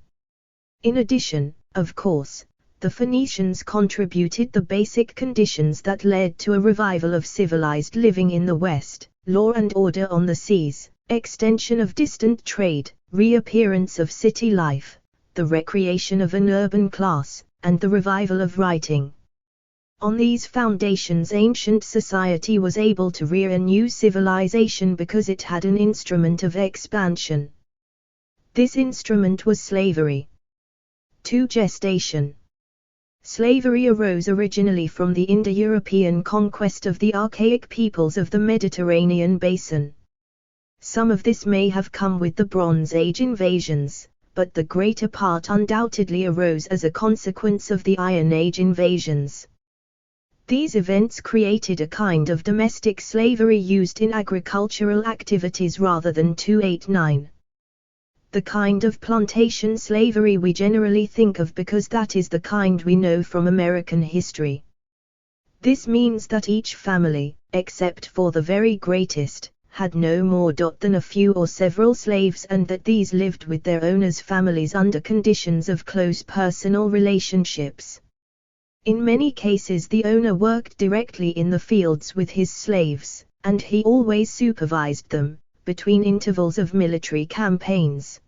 In addition, of course, the Phoenicians contributed the basic conditions that led to a revival of civilized living in the West, law and order on the seas, extension of distant trade, reappearance of city life, the recreation of an urban class, and the revival of writing. On these foundations ancient society was able to rear a new civilization because it had an instrument of expansion. This instrument was slavery. 2. Gestation. Slavery arose originally from the Indo-European conquest of the archaic peoples of the Mediterranean basin. Some of this may have come with the Bronze Age invasions, but the greater part undoubtedly arose as a consequence of the Iron Age invasions. These events created a kind of domestic slavery used in agricultural activities rather than 289. The kind of plantation slavery we generally think of because that is the kind we know from American history. This means that each family, except for the very greatest, had no more than a few or several slaves and that these lived with their owners' families under conditions of close personal relationships. In many cases the owner worked directly in the fields with his slaves, and he always supervised them, between intervals of military campaigns.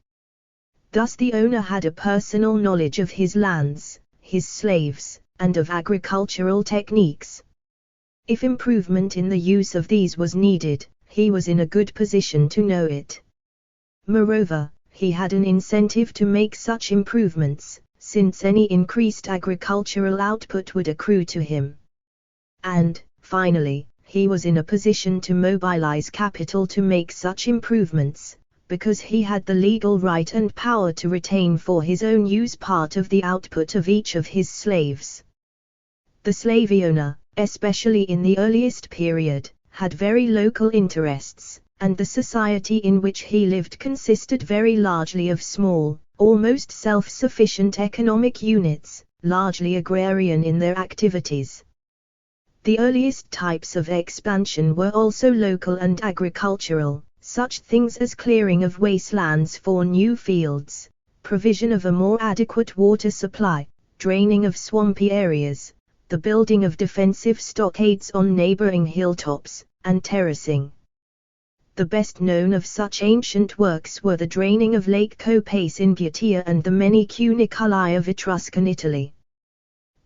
Thus the owner had a personal knowledge of his lands, his slaves, and of agricultural techniques. If improvement in the use of these was needed, he was in a good position to know it. Moreover, he had an incentive to make such improvements, since any increased agricultural output would accrue to him. And, finally, he was in a position to mobilize capital to make such improvements, because he had the legal right and power to retain for his own use part of the output of each of his slaves. The slave owner, especially in the earliest period, had very local interests, and the society in which he lived consisted very largely of small, almost self-sufficient economic units, largely agrarian in their activities. The earliest types of expansion were also local and agricultural, such things as clearing of wastelands for new fields, provision of a more adequate water supply, draining of swampy areas, the building of defensive stockades on neighboring hilltops, and terracing. The best known of such ancient works were the draining of Lake Copace in Bottia and the many cuniculi of Etruscan Italy.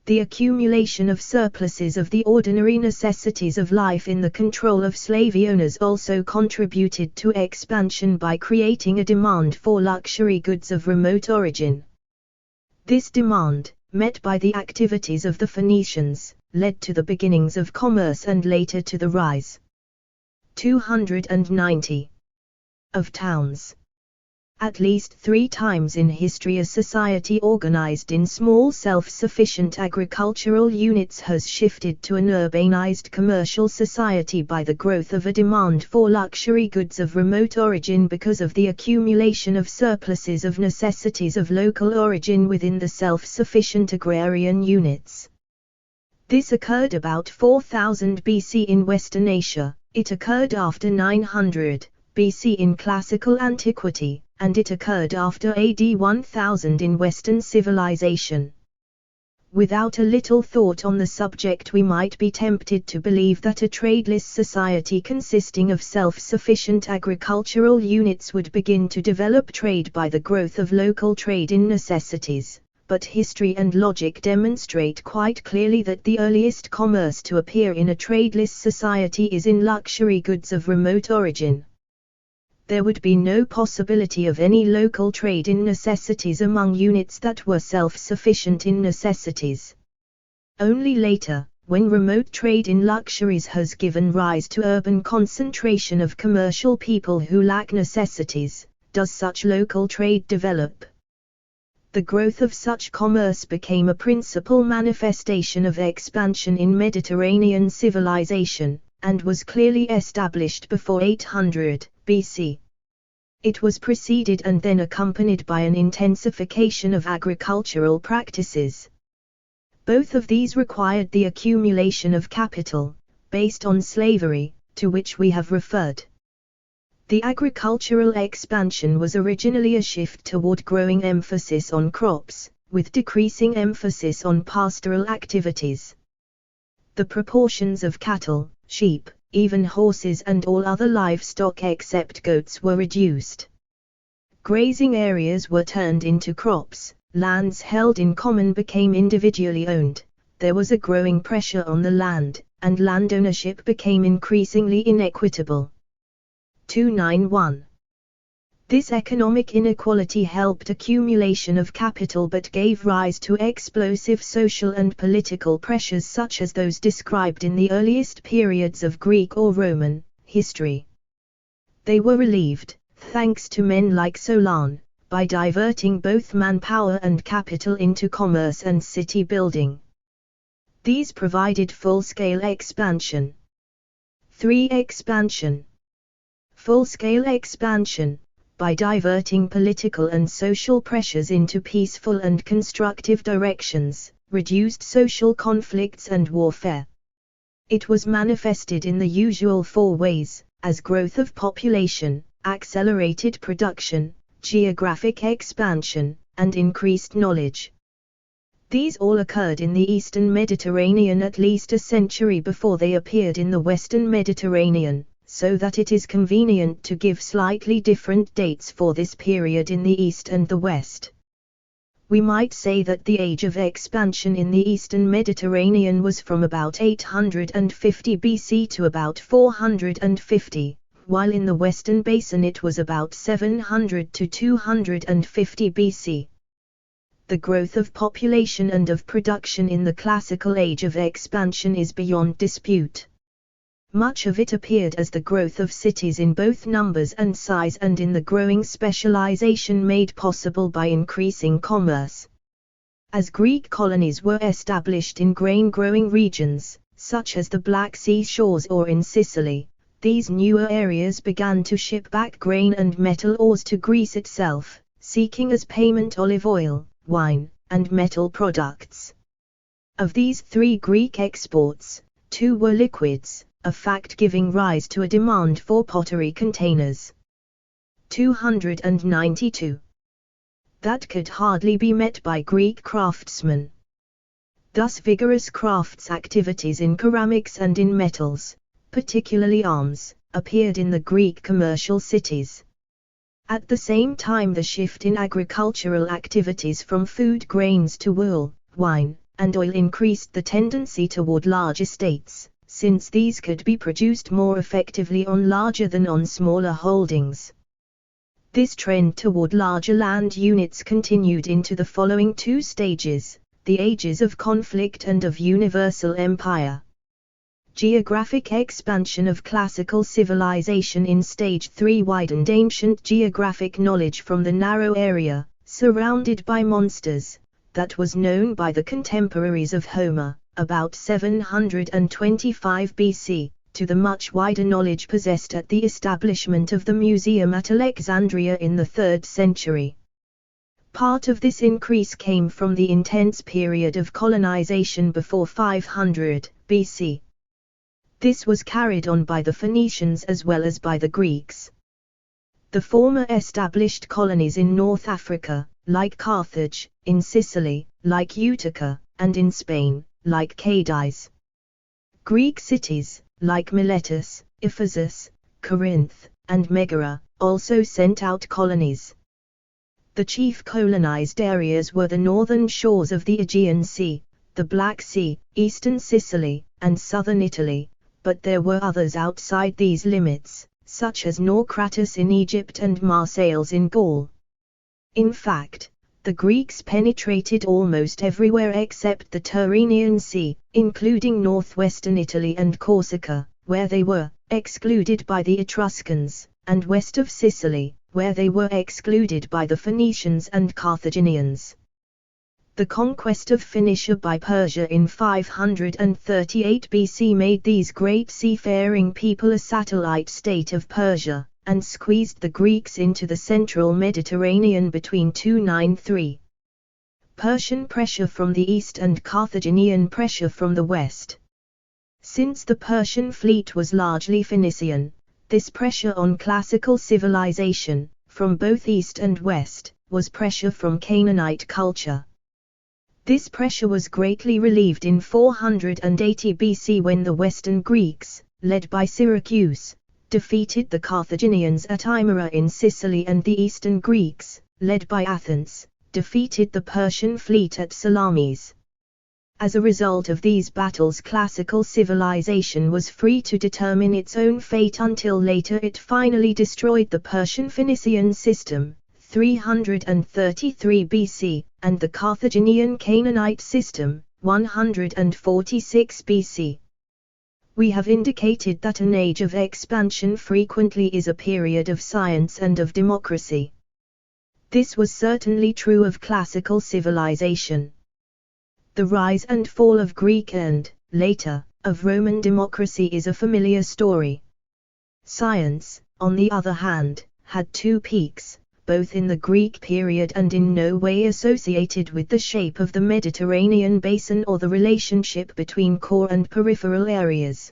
The accumulation of surpluses of the ordinary necessities of life in the control of slave owners also contributed to expansion by creating a demand for luxury goods of remote origin. This demand, met by the activities of the Phoenicians, led to the beginnings of commerce and later to the rise. 290. Of towns. At least 3 times in history a society organized in small self-sufficient agricultural units has shifted to an urbanized commercial society by the growth of a demand for luxury goods of remote origin because of the accumulation of surpluses of necessities of local origin within the self-sufficient agrarian units. This occurred about 4000 BC in Western Asia, it occurred after 900 BC in classical antiquity, and it occurred after AD 1000 in Western civilization. Without a little thought on the subject we might be tempted to believe that a tradeless society consisting of self-sufficient agricultural units would begin to develop trade by the growth of local trade in necessities, but history and logic demonstrate quite clearly that the earliest commerce to appear in a tradeless society is in luxury goods of remote origin. There would be no possibility of any local trade in necessities among units that were self-sufficient in necessities. Only later, when remote trade in luxuries has given rise to urban concentration of commercial people who lack necessities, does such local trade develop. The growth of such commerce became a principal manifestation of expansion in Mediterranean civilization, and was clearly established before 800 BC. It was preceded and then accompanied by an intensification of agricultural practices. Both of these required the accumulation of capital, based on slavery, to which we have referred. The agricultural expansion was originally a shift toward growing emphasis on crops, with decreasing emphasis on pastoral activities. The proportions of cattle, sheep, even horses and all other livestock except goats were reduced. Grazing areas were turned into crops, lands held in common became individually owned, there was a growing pressure on the land, and land ownership became increasingly inequitable. 291. This economic inequality helped accumulation of capital but gave rise to explosive social and political pressures such as those described in the earliest periods of Greek or Roman history. They were relieved, thanks to men like Solon, by diverting both manpower and capital into commerce and city building. These provided full-scale expansion. 3. Expansion. Full-scale expansion, by diverting political and social pressures into peaceful and constructive directions, reduced social conflicts and warfare. It was manifested in the usual 4 ways, as growth of population, accelerated production, geographic expansion, and increased knowledge. These all occurred in the Eastern Mediterranean at least a century before they appeared in the Western Mediterranean, so that it is convenient to give slightly different dates for this period in the East and the West. We might say that the age of expansion in the Eastern Mediterranean was from about 850 BC to about 450, while in the Western Basin it was about 700 to 250 BC. The growth of population and of production in the classical age of expansion is beyond dispute. Much of it appeared as the growth of cities in both numbers and size and in the growing specialization made possible by increasing commerce. As Greek colonies were established in grain-growing regions, such as the Black Sea shores or in Sicily, these newer areas began to ship back grain and metal ores to Greece itself, seeking as payment olive oil, wine, and metal products. Of these 3 Greek exports, 2 were liquids, a fact giving rise to a demand for pottery containers. 292. That could hardly be met by Greek craftsmen. Thus vigorous crafts activities in ceramics and in metals, particularly arms, appeared in the Greek commercial cities. At the same time the shift in agricultural activities from food grains to wool, wine, and oil increased the tendency toward large estates, since these could be produced more effectively on larger than on smaller holdings. This trend toward larger land units continued into the following 2 stages, the ages of conflict and of universal empire. Geographic expansion of classical civilization in Stage 3 widened ancient geographic knowledge from the narrow area, surrounded by monsters, that was known by the contemporaries of Homer, about 725 BC, to the much wider knowledge possessed at the establishment of the museum at Alexandria in the 3rd century. Part of this increase came from the intense period of colonization before 500 BC. This was carried on by the Phoenicians as well as by the Greeks. The former established colonies in North Africa, like Carthage, in Sicily, like Utica, and in Spain, like Cadiz. Greek cities, like Miletus, Ephesus, Corinth, and Megara, also sent out colonies. The chief colonized areas were the northern shores of the Aegean Sea, the Black Sea, eastern Sicily, and southern Italy, but there were others outside these limits, such as Naucratis in Egypt and Marseilles in Gaul. In fact, the Greeks penetrated almost everywhere except the Tyrrhenian Sea, including northwestern Italy and Corsica, where they were excluded by the Etruscans, and west of Sicily, where they were excluded by the Phoenicians and Carthaginians. The conquest of Phoenicia by Persia in 538 BC made these great seafaring people a satellite state of Persia, and squeezed the Greeks into the central Mediterranean between 293. Persian pressure from the east and Carthaginian pressure from the west. Since the Persian fleet was largely Phoenician, this pressure on classical civilization, from both east and west, was pressure from Canaanite culture. This pressure was greatly relieved in 480 BC when the Western Greeks, led by Syracuse, defeated the Carthaginians at Imera in Sicily, and the Eastern Greeks, led by Athens, defeated the Persian fleet at Salamis. As a result of these battles, classical civilization was free to determine its own fate until later it finally destroyed the Persian Phoenician system, 333 BC, and the Carthaginian Canaanite system, 146 BC. We have indicated that an age of expansion frequently is a period of science and of democracy. This was certainly true of classical civilization. The rise and fall of Greek and, later, of Roman democracy is a familiar story. Science, on the other hand, had two peaks, both in the Greek period and in no way associated with the shape of the Mediterranean basin or the relationship between core and peripheral areas.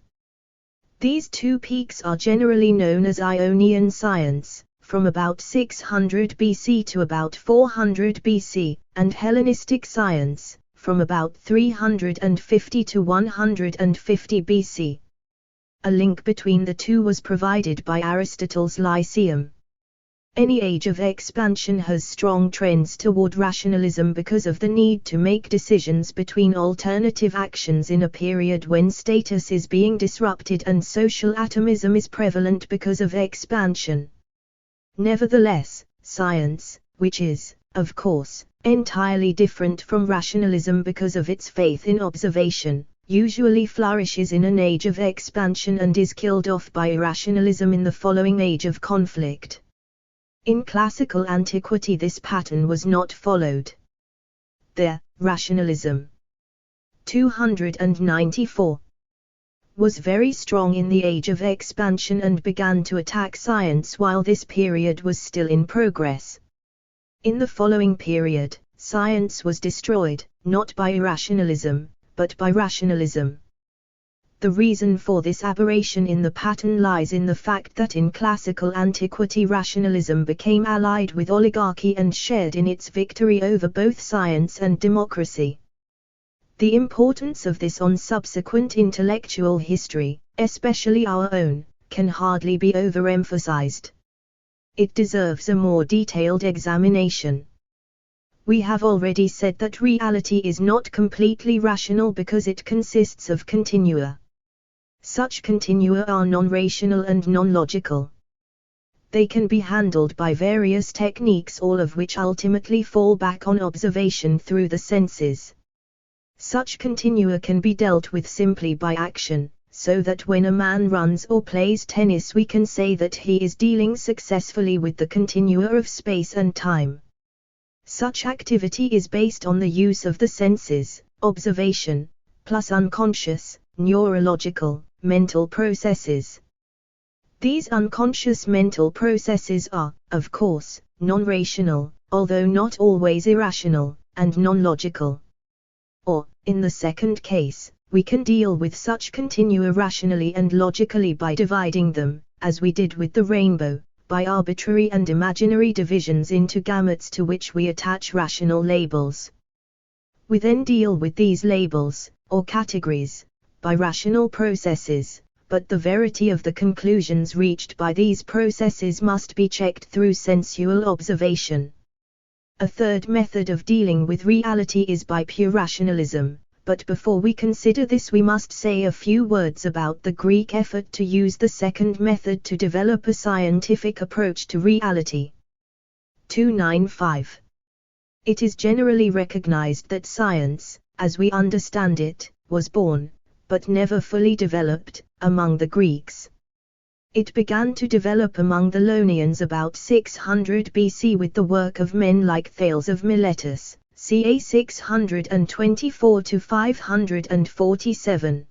These two peaks are generally known as Ionian science, from about 600 BC to about 400 BC, and Hellenistic science, from about 350 to 150 BC. A link between the two was provided by Aristotle's Lyceum. Any age of expansion has strong trends toward rationalism because of the need to make decisions between alternative actions in a period when status is being disrupted and social atomism is prevalent because of expansion. Nevertheless, science, which is, of course, entirely different from rationalism because of its faith in observation, usually flourishes in an age of expansion and is killed off by irrationalism in the following age of conflict. In classical antiquity this pattern was not followed. The rationalism 294 was very strong in the age of expansion and began to attack science while this period was still in progress. In the following period, science was destroyed, not by irrationalism, but by rationalism. The reason for this aberration in the pattern lies in the fact that in classical antiquity rationalism became allied with oligarchy and shared in its victory over both science and democracy. The importance of this on subsequent intellectual history, especially our own, can hardly be overemphasized. It deserves a more detailed examination. We have already said that reality is not completely rational because it consists of continua. Such continua are non-rational and non-logical. They can be handled by various techniques, all of which ultimately fall back on observation through the senses. Such continua can be dealt with simply by action, so that when a man runs or plays tennis we can say that he is dealing successfully with the continua of space and time. Such activity is based on the use of the senses, observation, plus unconscious, neurological, mental processes. These unconscious mental processes are, of course, non-rational, although not always irrational, and non-logical. Or, in the second case, we can deal with such continua rationally and logically by dividing them, as we did with the rainbow, by arbitrary and imaginary divisions into gamuts to which we attach rational labels. We then deal with these labels, or categories, by rational processes, but the verity of the conclusions reached by these processes must be checked through sensual observation. A third method of dealing with reality is by pure rationalism, but before we consider this we must say a few words about the Greek effort to use the second method to develop a scientific approach to reality. 295. It is generally recognized that science, as we understand it, was born, but never fully developed, among the Greeks. It began to develop among the Ionians about 600 BC with the work of men like Thales of Miletus, ca 624 to 547.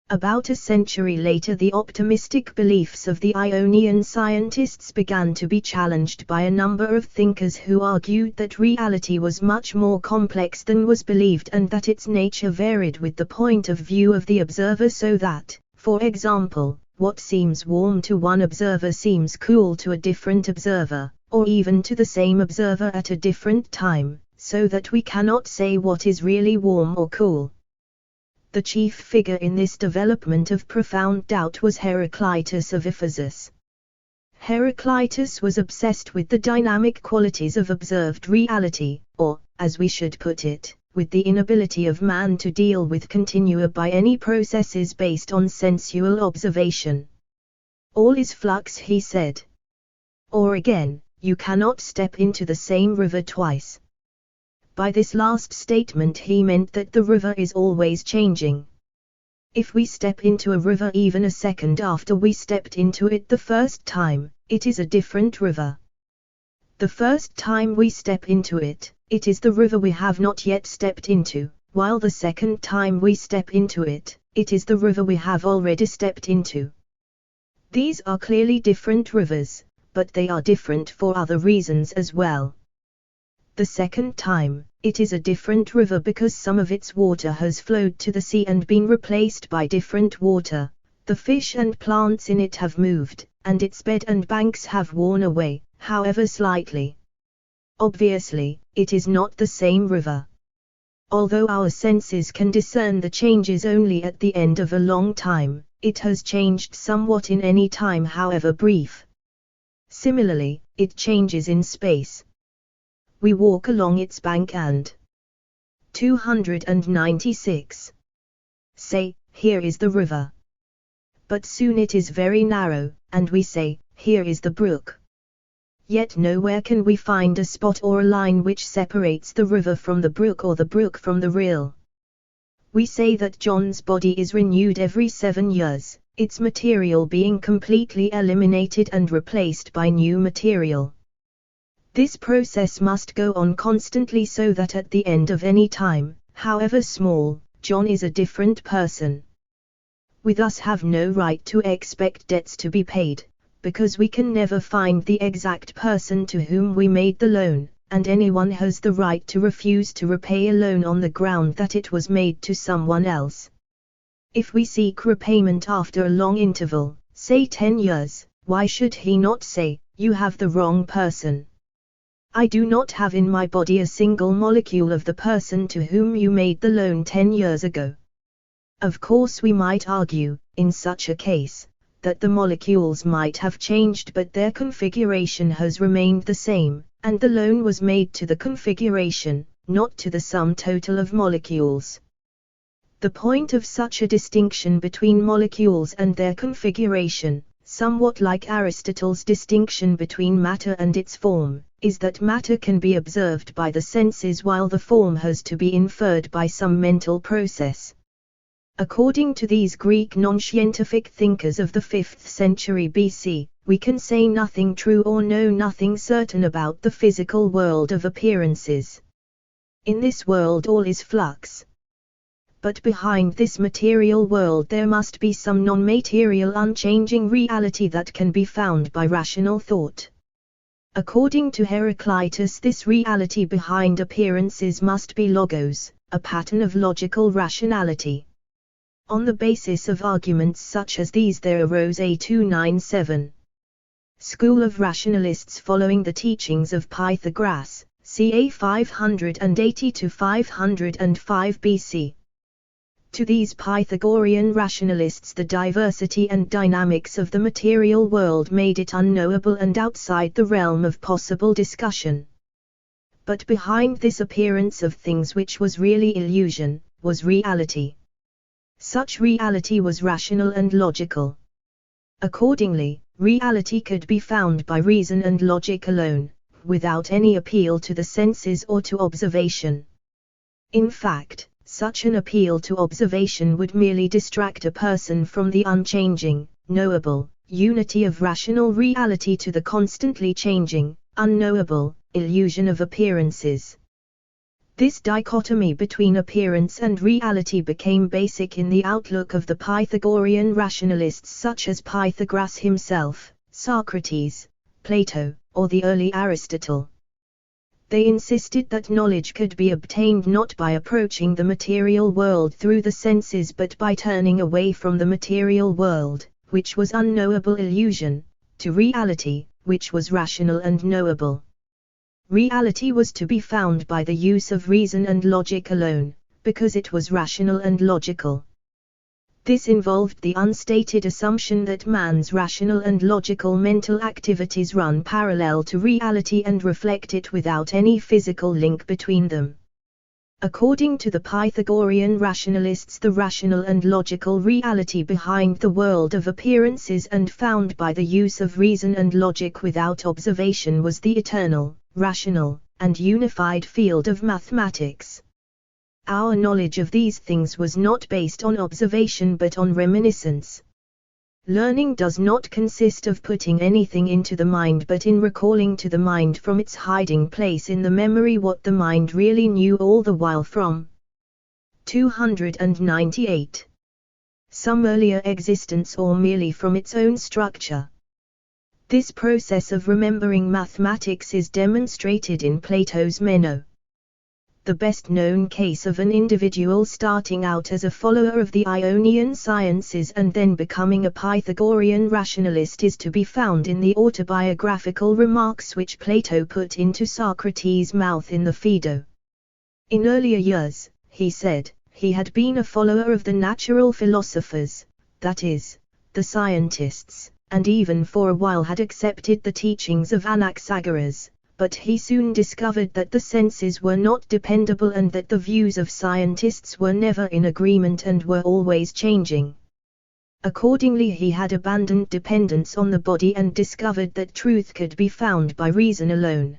About a century later the optimistic beliefs of the Ionian scientists began to be challenged by a number of thinkers who argued that reality was much more complex than was believed and that its nature varied with the point of view of the observer, so that, for example, what seems warm to one observer seems cool to a different observer, or even to the same observer at a different time, so that we cannot say what is really warm or cool. The chief figure in this development of profound doubt was Heraclitus of Ephesus. Heraclitus was obsessed with the dynamic qualities of observed reality, or, as we should put it, with the inability of man to deal with continua by any processes based on sensual observation. All is flux, he said. Or again, you cannot step into the same river twice. By this last statement he meant that the river is always changing. If we step into a river even a second after we stepped into it the first time, it is a different river. The first time we step into it, it is the river we have not yet stepped into, while the second time we step into it, it is the river we have already stepped into. These are clearly different rivers, but they are different for other reasons as well. The second time, it is a different river because some of its water has flowed to the sea and been replaced by different water, the fish and plants in it have moved, and its bed and banks have worn away, however slightly. Obviously, it is not the same river. Although our senses can discern the changes only at the end of a long time, it has changed somewhat in any time however brief. Similarly, it changes in space. We walk along its bank and 296. Say, here is the river. But soon it is very narrow, and we say, here is the brook. Yet nowhere can we find a spot or a line which separates the river from the brook or the brook from the rill. We say that John's body is renewed every 7 years, its material being completely eliminated and replaced by new material. This process must go on constantly so that at the end of any time, however small, John is a different person. We thus have no right to expect debts to be paid, because we can never find the exact person to whom we made the loan, and anyone has the right to refuse to repay a loan on the ground that it was made to someone else. If we seek repayment after a long interval, say 10 years, why should he not say, you have the wrong person? I do not have in my body a single molecule of the person to whom you made the loan 10 years ago. Of course we might argue, in such a case, that the molecules might have changed but their configuration has remained the same, and the loan was made to the configuration, not to the sum total of molecules. The point of such a distinction between molecules and their configuration, somewhat like Aristotle's distinction between matter and its form, is that matter can be observed by the senses while the form has to be inferred by some mental process. According to these Greek non-scientific thinkers of the 5th century BC, we can say nothing true or know nothing certain about the physical world of appearances. In this world all is flux. But behind this material world there must be some non-material unchanging reality that can be found by rational thought. According to Heraclitus, this reality behind appearances must be logos, a pattern of logical rationality. On the basis of arguments such as these there arose a 297 school of rationalists following the teachings of Pythagoras, ca. 580 to 505 BC. To these Pythagorean rationalists the diversity and dynamics of the material world made it unknowable and outside the realm of possible discussion. But behind this appearance of things which was really illusion, was reality. Such reality was rational and logical. Accordingly, reality could be found by reason and logic alone, without any appeal to the senses or to observation. In fact, such an appeal to observation would merely distract a person from the unchanging, knowable, unity of rational reality to the constantly changing, unknowable, illusion of appearances. This dichotomy between appearance and reality became basic in the outlook of the Pythagorean rationalists such as Pythagoras himself, Socrates, Plato, or the early Aristotle. They insisted that knowledge could be obtained not by approaching the material world through the senses but by turning away from the material world, which was unknowable illusion, to reality, which was rational and knowable. Reality was to be found by the use of reason and logic alone, because it was rational and logical. This involved the unstated assumption that man's rational and logical mental activities run parallel to reality and reflect it without any physical link between them. According to the Pythagorean rationalists, the rational and logical reality behind the world of appearances and found by the use of reason and logic without observation was the eternal, rational, and unified field of mathematics. Our knowledge of these things was not based on observation but on reminiscence. Learning does not consist of putting anything into the mind but in recalling to the mind from its hiding place in the memory what the mind really knew all the while from 298. Some earlier existence or merely from its own structure. This process of remembering mathematics is demonstrated in Plato's Meno. The best-known case of an individual starting out as a follower of the Ionian sciences and then becoming a Pythagorean rationalist is to be found in the autobiographical remarks which Plato put into Socrates' mouth in the Phaedo. In earlier years, he said, he had been a follower of the natural philosophers, that is, the scientists, and even for a while had accepted the teachings of Anaxagoras, but he soon discovered that the senses were not dependable and that the views of scientists were never in agreement and were always changing. Accordingly he had abandoned dependence on the body and discovered that truth could be found by reason alone.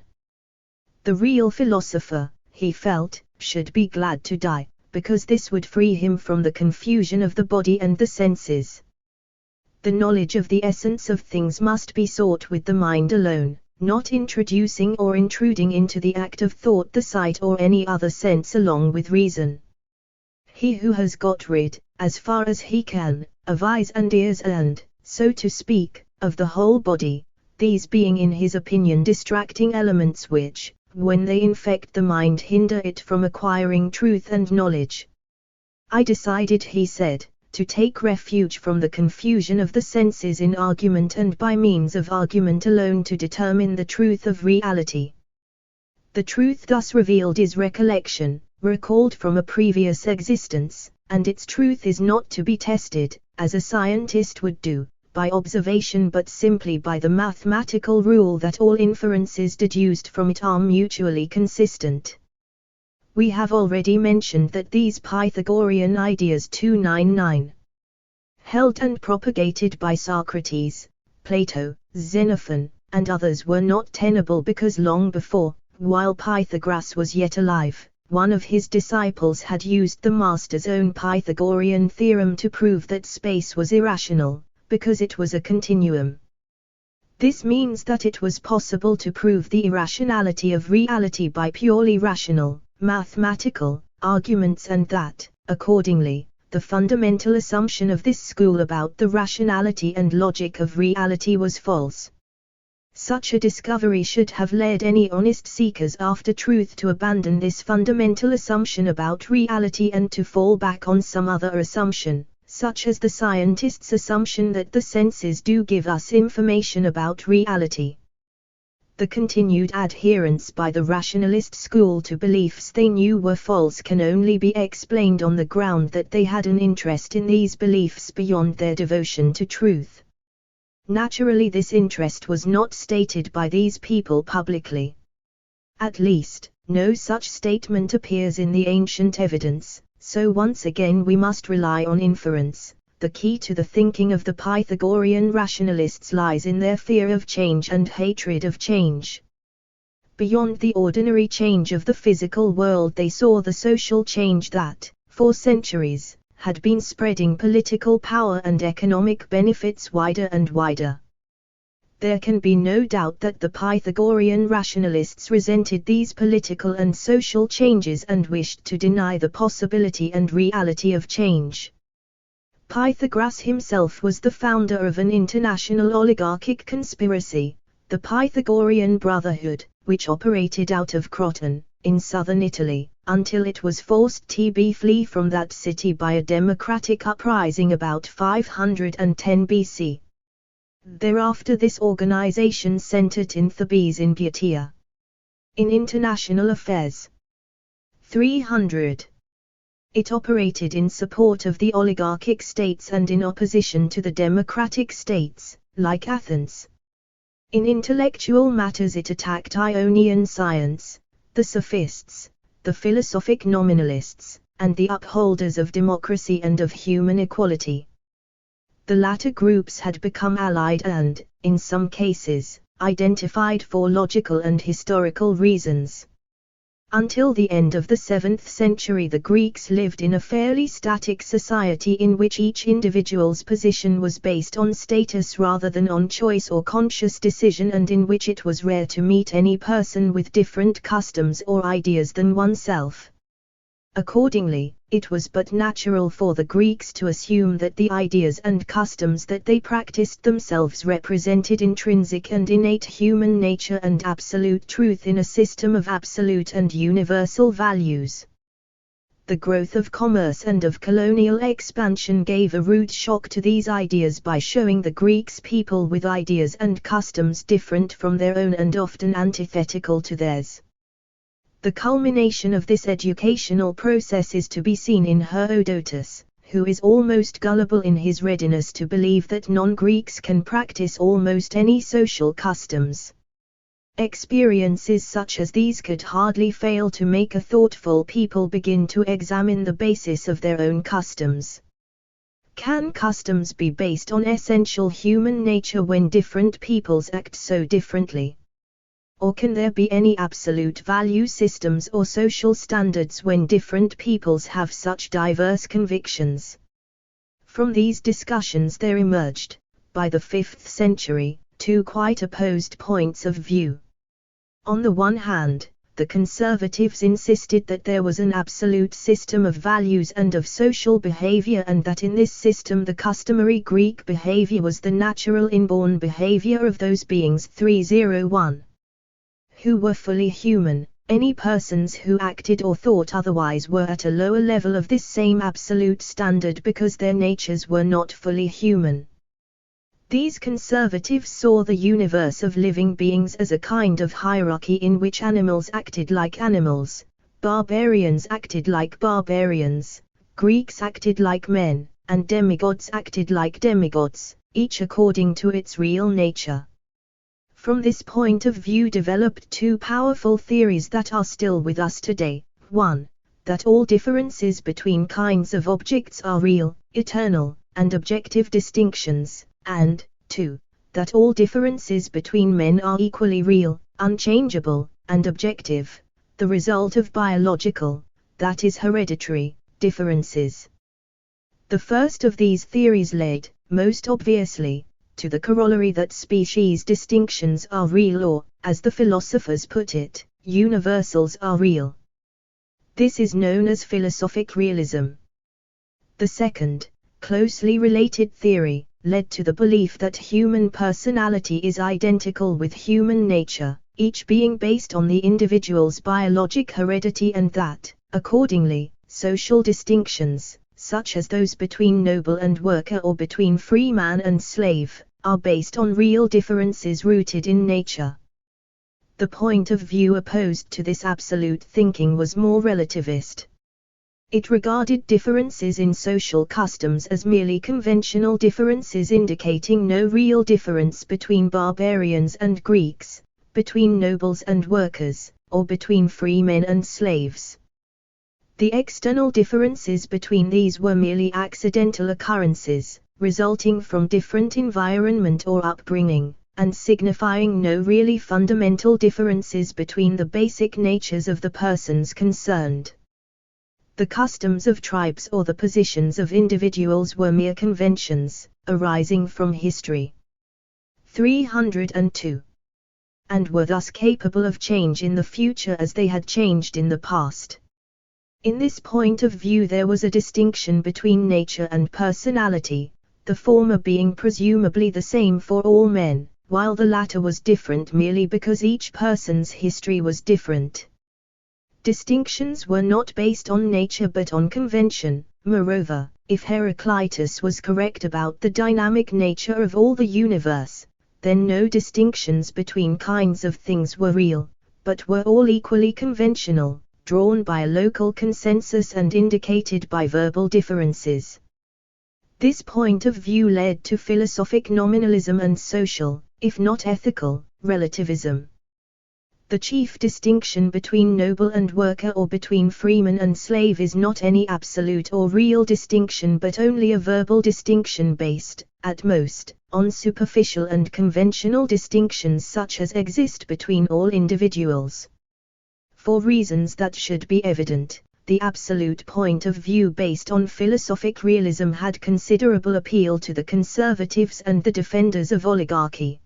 The real philosopher, he felt, should be glad to die, because this would free him from the confusion of the body and the senses. The knowledge of the essence of things must be sought with the mind alone, not introducing or intruding into the act of thought the sight or any other sense along with reason. He who has got rid, as far as he can, of eyes and ears and, so to speak, of the whole body, these being in his opinion distracting elements which, when they infect the mind, hinder it from acquiring truth and knowledge. I decided, he said, to take refuge from the confusion of the senses in argument and by means of argument alone to determine the truth of reality. The truth thus revealed is recollection, recalled from a previous existence, and its truth is not to be tested, as a scientist would do, by observation but simply by the mathematical rule that all inferences deduced from it are mutually consistent. We have already mentioned that these Pythagorean ideas 299, held and propagated by Socrates, Plato, Xenophon, and others were not tenable because long before, while Pythagoras was yet alive, one of his disciples had used the master's own Pythagorean theorem to prove that space was irrational, because it was a continuum. This means that it was possible to prove the irrationality of reality by purely rational, mathematical, arguments, and that, accordingly, the fundamental assumption of this school about the rationality and logic of reality was false. Such a discovery should have led any honest seekers after truth to abandon this fundamental assumption about reality and to fall back on some other assumption, such as the scientist's assumption that the senses do give us information about reality. The continued adherence by the rationalist school to beliefs they knew were false can only be explained on the ground that they had an interest in these beliefs beyond their devotion to truth. Naturally, this interest was not stated by these people publicly. At least, no such statement appears in the ancient evidence, so once again we must rely on inference. The key to the thinking of the Pythagorean rationalists lies in their fear of change and hatred of change. Beyond the ordinary change of the physical world, they saw the social change that, for centuries, had been spreading political power and economic benefits wider and wider. There can be no doubt that the Pythagorean rationalists resented these political and social changes and wished to deny the possibility and reality of change. Pythagoras himself was the founder of an international oligarchic conspiracy, the Pythagorean Brotherhood, which operated out of Croton, in southern Italy, until it was forced to flee from that city by a democratic uprising about 510 BC. Thereafter this organization centered in Thebes in Bactria. In international affairs. 300. It operated in support of the oligarchic states and in opposition to the democratic states, like Athens. In intellectual matters it attacked Ionian science, the sophists, the philosophic nominalists, and the upholders of democracy and of human equality. The latter groups had become allied and, in some cases, identified for logical and historical reasons. Until the end of the 7th century, the Greeks lived in a fairly static society in which each individual's position was based on status rather than on choice or conscious decision, and in which it was rare to meet any person with different customs or ideas than oneself. Accordingly, it was but natural for the Greeks to assume that the ideas and customs that they practiced themselves represented intrinsic and innate human nature and absolute truth in a system of absolute and universal values. The growth of commerce and of colonial expansion gave a rude shock to these ideas by showing the Greeks people with ideas and customs different from their own and often antithetical to theirs. The culmination of this educational process is to be seen in Herodotus, who is almost gullible in his readiness to believe that non-Greeks can practice almost any social customs. Experiences such as these could hardly fail to make a thoughtful people begin to examine the basis of their own customs. Can customs be based on essential human nature when different peoples act so differently? Or can there be any absolute value systems or social standards when different peoples have such diverse convictions? From these discussions there emerged, by the 5th century, two quite opposed points of view. On the one hand, the conservatives insisted that there was an absolute system of values and of social behavior, and that in this system the customary Greek behavior was the natural inborn behavior of those beings 301. Who were fully human. Any persons who acted or thought otherwise were at a lower level of this same absolute standard because their natures were not fully human. These conservatives saw the universe of living beings as a kind of hierarchy in which animals acted like animals, barbarians acted like barbarians, Greeks acted like men, and demigods acted like demigods, each according to its real nature. From this point of view developed two powerful theories that are still with us today. 1. That all differences between kinds of objects are real, eternal, and objective distinctions, and 2. That all differences between men are equally real, unchangeable, and objective. the result of biological, that is hereditary, differences. The first of these theories led, most obviously, to the corollary that species distinctions are real or, as the philosophers put it, universals are real. This is known as philosophic realism. The second, closely related theory, led to the belief that human personality is identical with human nature, each being based on the individual's biologic heredity, and that, accordingly, social distinctions, such as those between noble and worker or between free man and slave, are based on real differences rooted in nature. The point of view opposed to this absolute thinking was more relativist. It regarded differences in social customs as merely conventional differences indicating no real difference between barbarians and Greeks, between nobles and workers, or between free men and slaves. The external differences between these were merely accidental occurrences, resulting from different environment or upbringing, and signifying no really fundamental differences between the basic natures of the persons concerned. The customs of tribes or the positions of individuals were mere conventions, arising from history. 302. And were thus capable of change in the future as they had changed in the past. In this point of view there was a distinction between nature and personality, the former being presumably the same for all men, while the latter was different merely because each person's history was different. Distinctions were not based on nature but on convention. Moreover, if Heraclitus was correct about the dynamic nature of all the universe, then no distinctions between kinds of things were real, but were all equally conventional, drawn by a local consensus and indicated by verbal differences. This point of view led to philosophic nominalism and social, if not ethical, relativism. The chief distinction between noble and worker or between freeman and slave is not any absolute or real distinction but only a verbal distinction based, at most, on superficial and conventional distinctions such as exist between all individuals. For reasons that should be evident, the absolute point of view based on philosophic realism had considerable appeal to the conservatives and the defenders of oligarchy.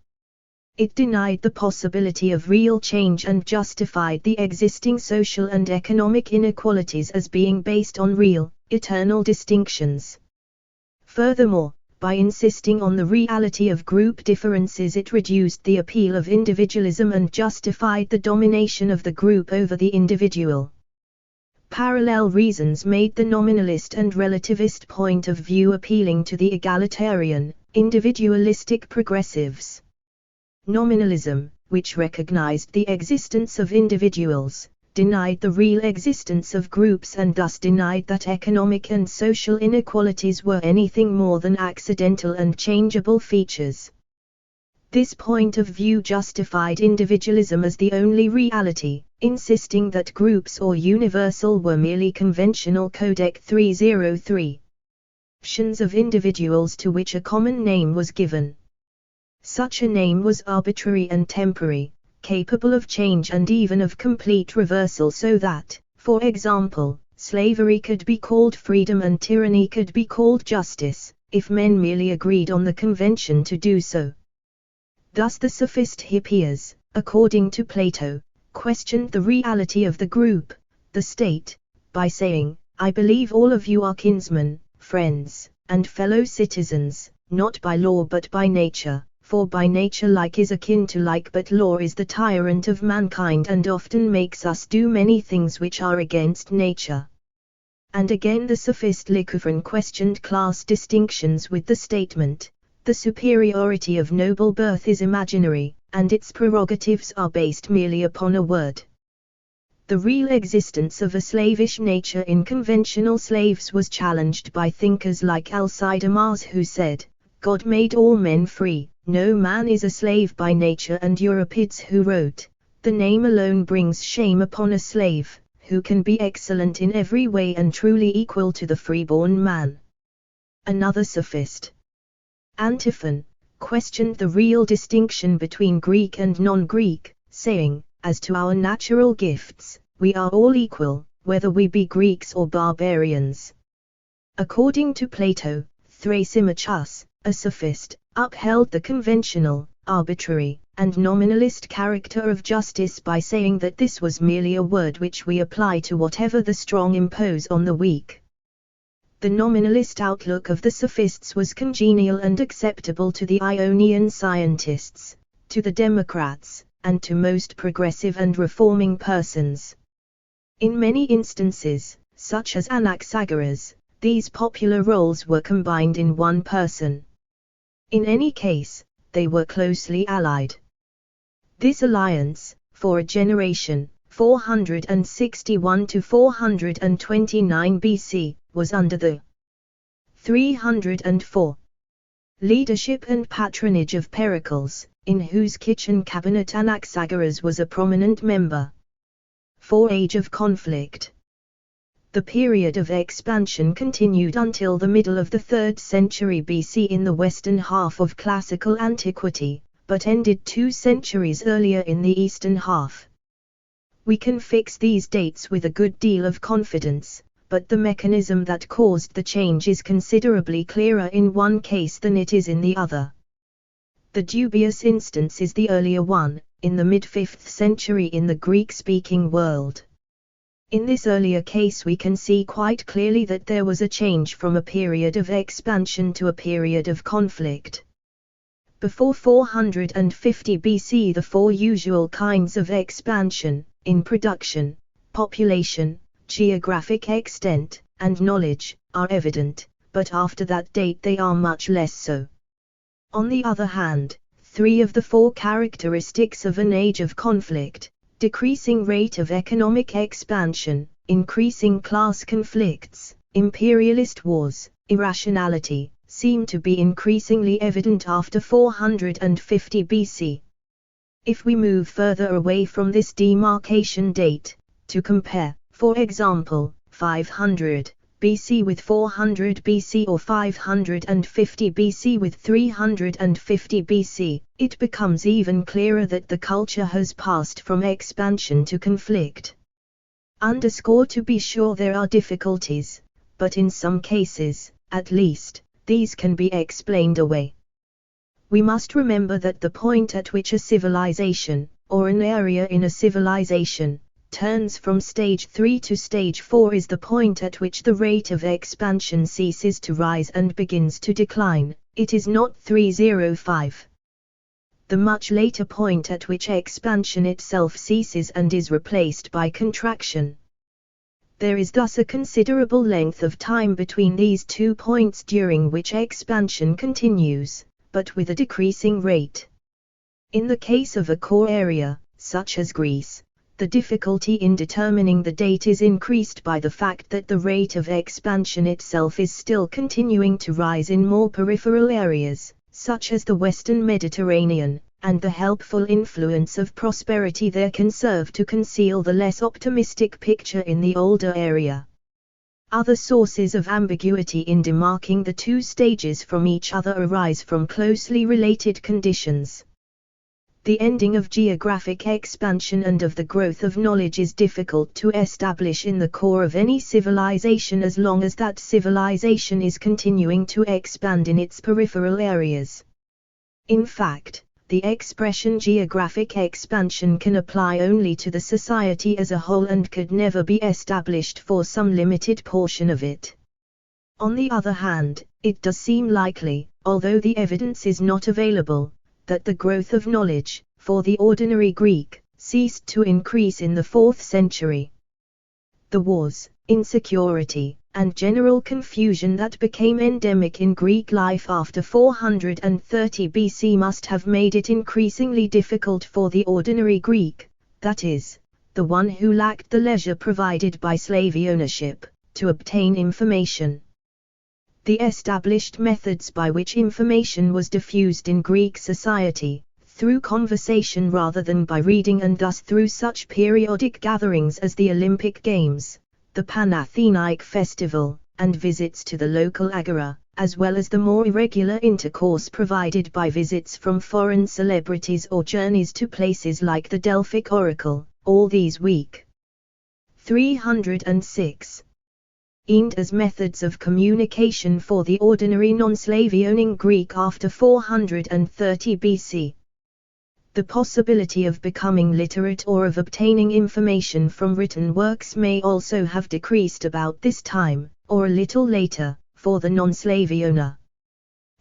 It denied the possibility of real change and justified the existing social and economic inequalities as being based on real, eternal distinctions. Furthermore, by insisting on the reality of group differences it reduced the appeal of individualism and justified the domination of the group over the individual. Parallel reasons made the nominalist and relativist point of view appealing to the egalitarian, individualistic progressives. Nominalism, which recognized the existence of individuals, denied the real existence of groups and thus denied that economic and social inequalities were anything more than accidental and changeable features. This point of view justified individualism as the only reality, insisting that groups or universal were merely conventional codec 303 of individuals to which a common name was given. Such a name was arbitrary and temporary, capable of change and even of complete reversal so that, for example, slavery could be called freedom and tyranny could be called justice, if men merely agreed on the convention to do so. Thus the sophist Hippias, according to Plato, questioned the reality of the group, the state, by saying, I believe all of you are kinsmen, friends, and fellow citizens, not by law but by nature. For by nature like is akin to like but law is the tyrant of mankind and often makes us do many things which are against nature. And again the sophist Lycophron questioned class distinctions with the statement, the superiority of noble birth is imaginary, and its prerogatives are based merely upon a word. The real existence of a slavish nature in conventional slaves was challenged by thinkers like Alcidamas who said, God made all men free. No man is a slave by nature, and Euripides who wrote, the name alone brings shame upon a slave, who can be excellent in every way and truly equal to the freeborn man. Another sophist, Antiphon, questioned the real distinction between Greek and non-Greek, saying, as to our natural gifts, we are all equal, whether we be Greeks or barbarians. According to Plato, Thrasymachus, a sophist, upheld the conventional, arbitrary, and nominalist character of justice by saying that this was merely a word which we apply to whatever the strong impose on the weak. The nominalist outlook of the sophists was congenial and acceptable to the Ionian scientists, to the Democrats, and to most progressive and reforming persons. In many instances, such as Anaxagoras, these popular roles were combined in one person. In any case, they were closely allied. This alliance, for a generation, 461 to 429 BC, was under the 304 leadership and patronage of Pericles, in whose kitchen cabinet Anaxagoras was a prominent member. 4 Age of conflict. The period of expansion continued until the middle of the 3rd century BC in the western half of classical antiquity, but ended 2 centuries earlier in the eastern half. We can fix these dates with a good deal of confidence, but the mechanism that caused the change is considerably clearer in one case than it is in the other. The dubious instance is the earlier one, in the mid-5th century in the Greek-speaking world. In this earlier case we can see quite clearly that there was a change from a period of expansion to a period of conflict. Before 450 BC the 4 usual kinds of expansion, in production, population, geographic extent, and knowledge, are evident, but after that date they are much less so. On the other hand, 3 of the 4 characteristics of an age of conflict, decreasing rate of economic expansion, increasing class conflicts, imperialist wars, irrationality, seem to be increasingly evident after 450 BC. If we move further away from this demarcation date, to compare, for example, 500 BC with 400 BC or 550 BC with 350 BC, it becomes even clearer that the culture has passed from expansion to conflict. Underscore to be sure there are difficulties, but in some cases, at least, these can be explained away. We must remember that the point at which a civilization, or an area in a civilization, turns from stage 3 to stage 4 is the point at which the rate of expansion ceases to rise and begins to decline. It is not 305. The much later point at which expansion itself ceases and is replaced by contraction. There is thus a considerable length of time between these 2 points during which expansion continues, but with a decreasing rate. In the case of a core area, such as Greece, the difficulty in determining the date is increased by the fact that the rate of expansion itself is still continuing to rise in more peripheral areas, such as the Western Mediterranean, and the helpful influence of prosperity there can serve to conceal the less optimistic picture in the older area. Other sources of ambiguity in demarking the 2 stages from each other arise from closely related conditions. The ending of geographic expansion and of the growth of knowledge is difficult to establish in the core of any civilization as long as that civilization is continuing to expand in its peripheral areas. In fact, the expression geographic expansion can apply only to the society as a whole and could never be established for some limited portion of it. On the other hand, it does seem likely, although the evidence is not available, that the growth of knowledge, for the ordinary Greek, ceased to increase in the 4th century. The wars, insecurity, and general confusion that became endemic in Greek life after 430 BC must have made it increasingly difficult for the ordinary Greek, that is, the one who lacked the leisure provided by slave ownership, to obtain information. The established methods by which information was diffused in Greek society, through conversation rather than by reading and thus through such periodic gatherings as the Olympic Games, the Panathenaic Festival, and visits to the local agora, as well as the more irregular intercourse provided by visits from foreign celebrities or journeys to places like the Delphic Oracle, all these weak 306. Aimed as methods of communication for the ordinary non-slave-owning Greek after 430 BC. The possibility of becoming literate or of obtaining information from written works may also have decreased about this time, or a little later, for the non-slave owner.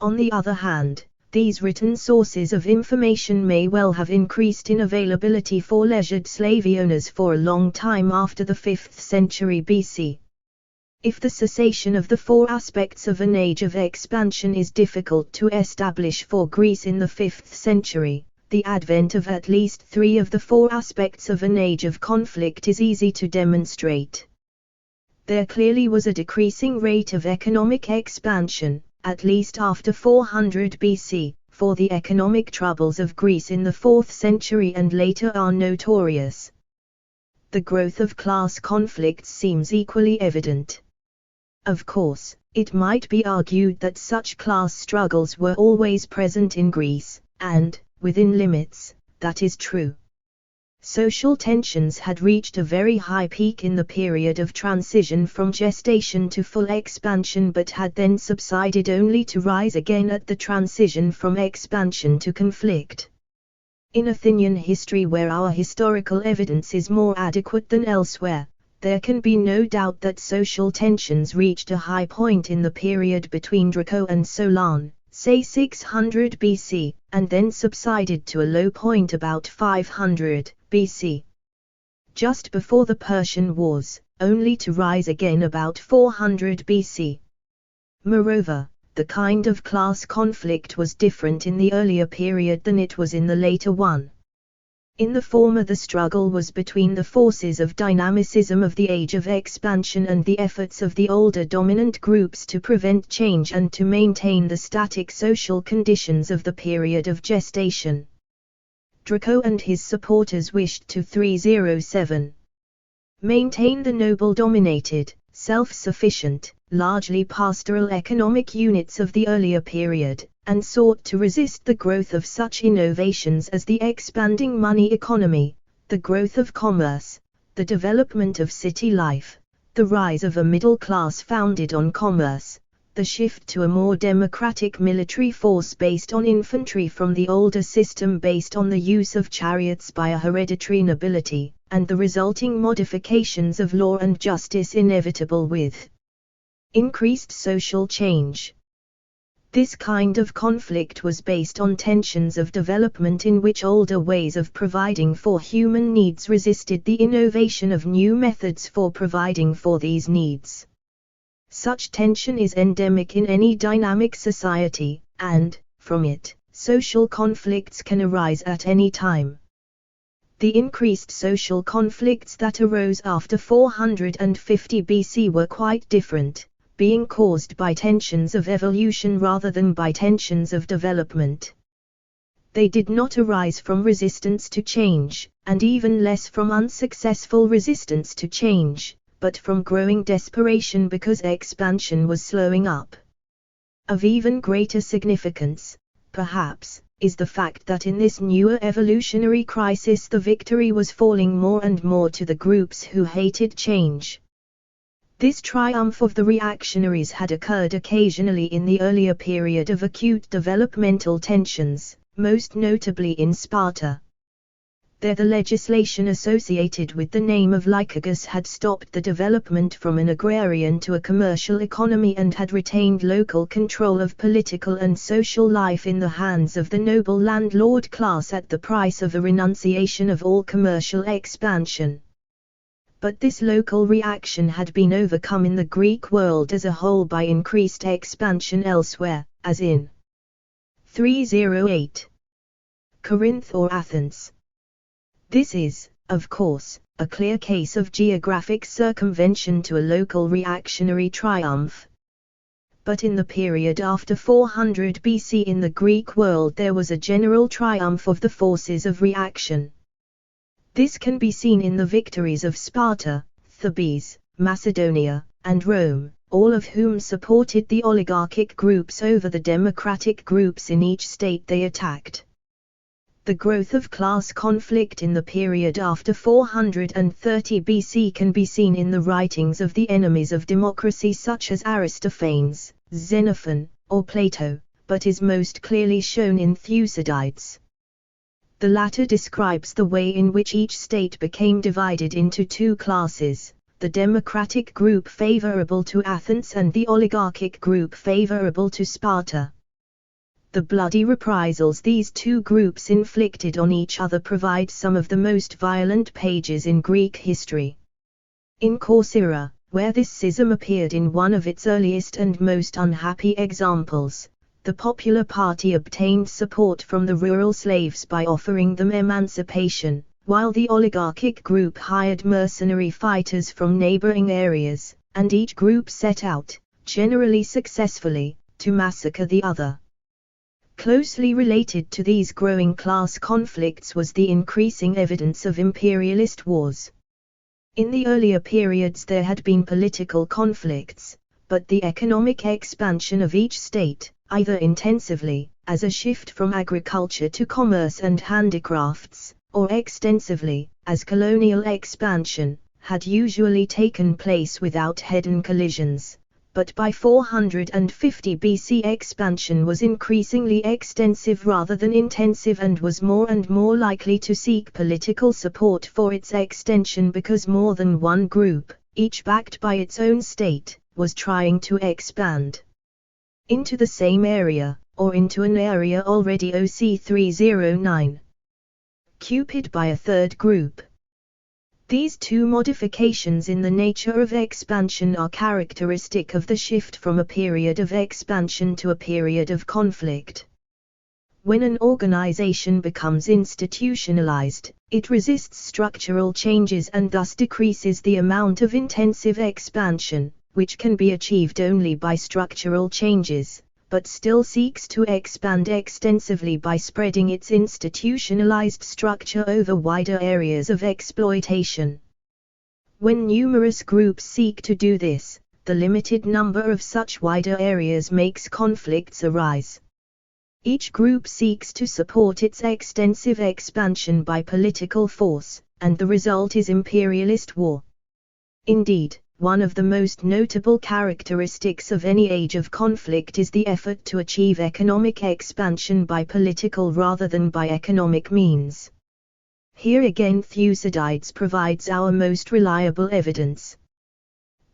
On the other hand, these written sources of information may well have increased in availability for leisured slave owners for a long time after the 5th century BC. If the cessation of the four aspects of an age of expansion is difficult to establish for Greece in the 5th century, the advent of at least three of the four aspects of an age of conflict is easy to demonstrate. There clearly was a decreasing rate of economic expansion, at least after 400 BC, for the economic troubles of Greece in the 4th century and later are notorious. The growth of class conflicts seems equally evident. Of course, it might be argued that such class struggles were always present in Greece, and, within limits, that is true. Social tensions had reached a very high peak in the period of transition from gestation to full expansion but had then subsided only to rise again at the transition from expansion to conflict. In Athenian history, where our historical evidence is more adequate than elsewhere, there can be no doubt that social tensions reached a high point in the period between Draco and Solon, say 600 BC, and then subsided to a low point about 500 BC. Just before the Persian Wars, only to rise again about 400 BC. Moreover, the kind of class conflict was different in the earlier period than it was in the later one. In the former, the struggle was between the forces of dynamicism of the age of expansion and the efforts of the older dominant groups to prevent change and to maintain the static social conditions of the period of gestation. Draco and his supporters wished to 307. Maintain the noble-dominated, self-sufficient, largely pastoral economic units of the earlier period, and sought to resist the growth of such innovations as the expanding money economy, the growth of commerce, the development of city life, the rise of a middle class founded on commerce, the shift to a more democratic military force based on infantry from the older system based on the use of chariots by a hereditary nobility, and the resulting modifications of law and justice inevitable with increased social change. This kind of conflict was based on tensions of development in which older ways of providing for human needs resisted the innovation of new methods for providing for these needs. Such tension is endemic in any dynamic society, and, from it, social conflicts can arise at any time. The increased social conflicts that arose after 450 BC were quite different, being caused by tensions of evolution rather than by tensions of development. They did not arise from resistance to change, and even less from unsuccessful resistance to change, but from growing desperation because expansion was slowing up. Of even greater significance, perhaps, is the fact that in this newer evolutionary crisis the victory was falling more and more to the groups who hated change. This triumph of the reactionaries had occurred occasionally in the earlier period of acute developmental tensions, most notably in Sparta. There the legislation associated with the name of Lycurgus had stopped the development from an agrarian to a commercial economy and had retained local control of political and social life in the hands of the noble landlord class at the price of a renunciation of all commercial expansion. But this local reaction had been overcome in the Greek world as a whole by increased expansion elsewhere, as in 308. Corinth or Athens. This is, of course, a clear case of geographic circumvention to a local reactionary triumph. But in the period after 400 BC in the Greek world there was a general triumph of the forces of reaction. This can be seen in the victories of Sparta, Thebes, Macedonia, and Rome, all of whom supported the oligarchic groups over the democratic groups in each state they attacked. The growth of class conflict in the period after 430 BC can be seen in the writings of the enemies of democracy such as Aristophanes, Xenophon, or Plato, but is most clearly shown in Thucydides. The latter describes the way in which each state became divided into two classes, the democratic group favorable to Athens and the oligarchic group favorable to Sparta. The bloody reprisals these two groups inflicted on each other provide some of the most violent pages in Greek history. In Corcyra, where this schism appeared in one of its earliest and most unhappy examples, the popular party obtained support from the rural slaves by offering them emancipation, while the oligarchic group hired mercenary fighters from neighboring areas, and each group set out, generally successfully, to massacre the other. Closely related to these growing class conflicts was the increasing evidence of imperialist wars. In the earlier periods there had been political conflicts, but the economic expansion of each state, either intensively, as a shift from agriculture to commerce and handicrafts, or extensively, as colonial expansion, had usually taken place without head-on collisions. But by 450 BC expansion was increasingly extensive rather than intensive and was more and more likely to seek political support for its extension because more than one group, each backed by its own state, was trying to expand into the same area, or into an area already OC309. Occupied by a third group. These two modifications in the nature of expansion are characteristic of the shift from a period of expansion to a period of conflict. When an organization becomes institutionalized, it resists structural changes and thus decreases the amount of intensive expansion, which can be achieved only by structural changes, but still seeks to expand extensively by spreading its institutionalized structure over wider areas of exploitation. When numerous groups seek to do this, the limited number of such wider areas makes conflicts arise. Each group seeks to support its extensive expansion by political force, and the result is imperialist war. Indeed, one of the most notable characteristics of any age of conflict is the effort to achieve economic expansion by political rather than by economic means. Here again Thucydides provides our most reliable evidence.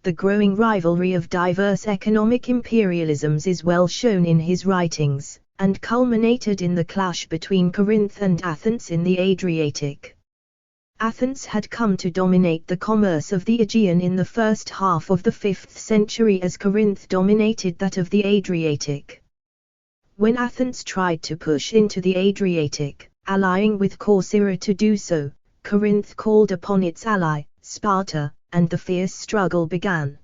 The growing rivalry of diverse economic imperialisms is well shown in his writings, and culminated in the clash between Corinth and Athens in the Adriatic. Athens had come to dominate the commerce of the Aegean in the first half of the 5th century as Corinth dominated that of the Adriatic. When Athens tried to push into the Adriatic, allying with Corcyra to do so, Corinth called upon its ally, Sparta, and the fierce struggle began.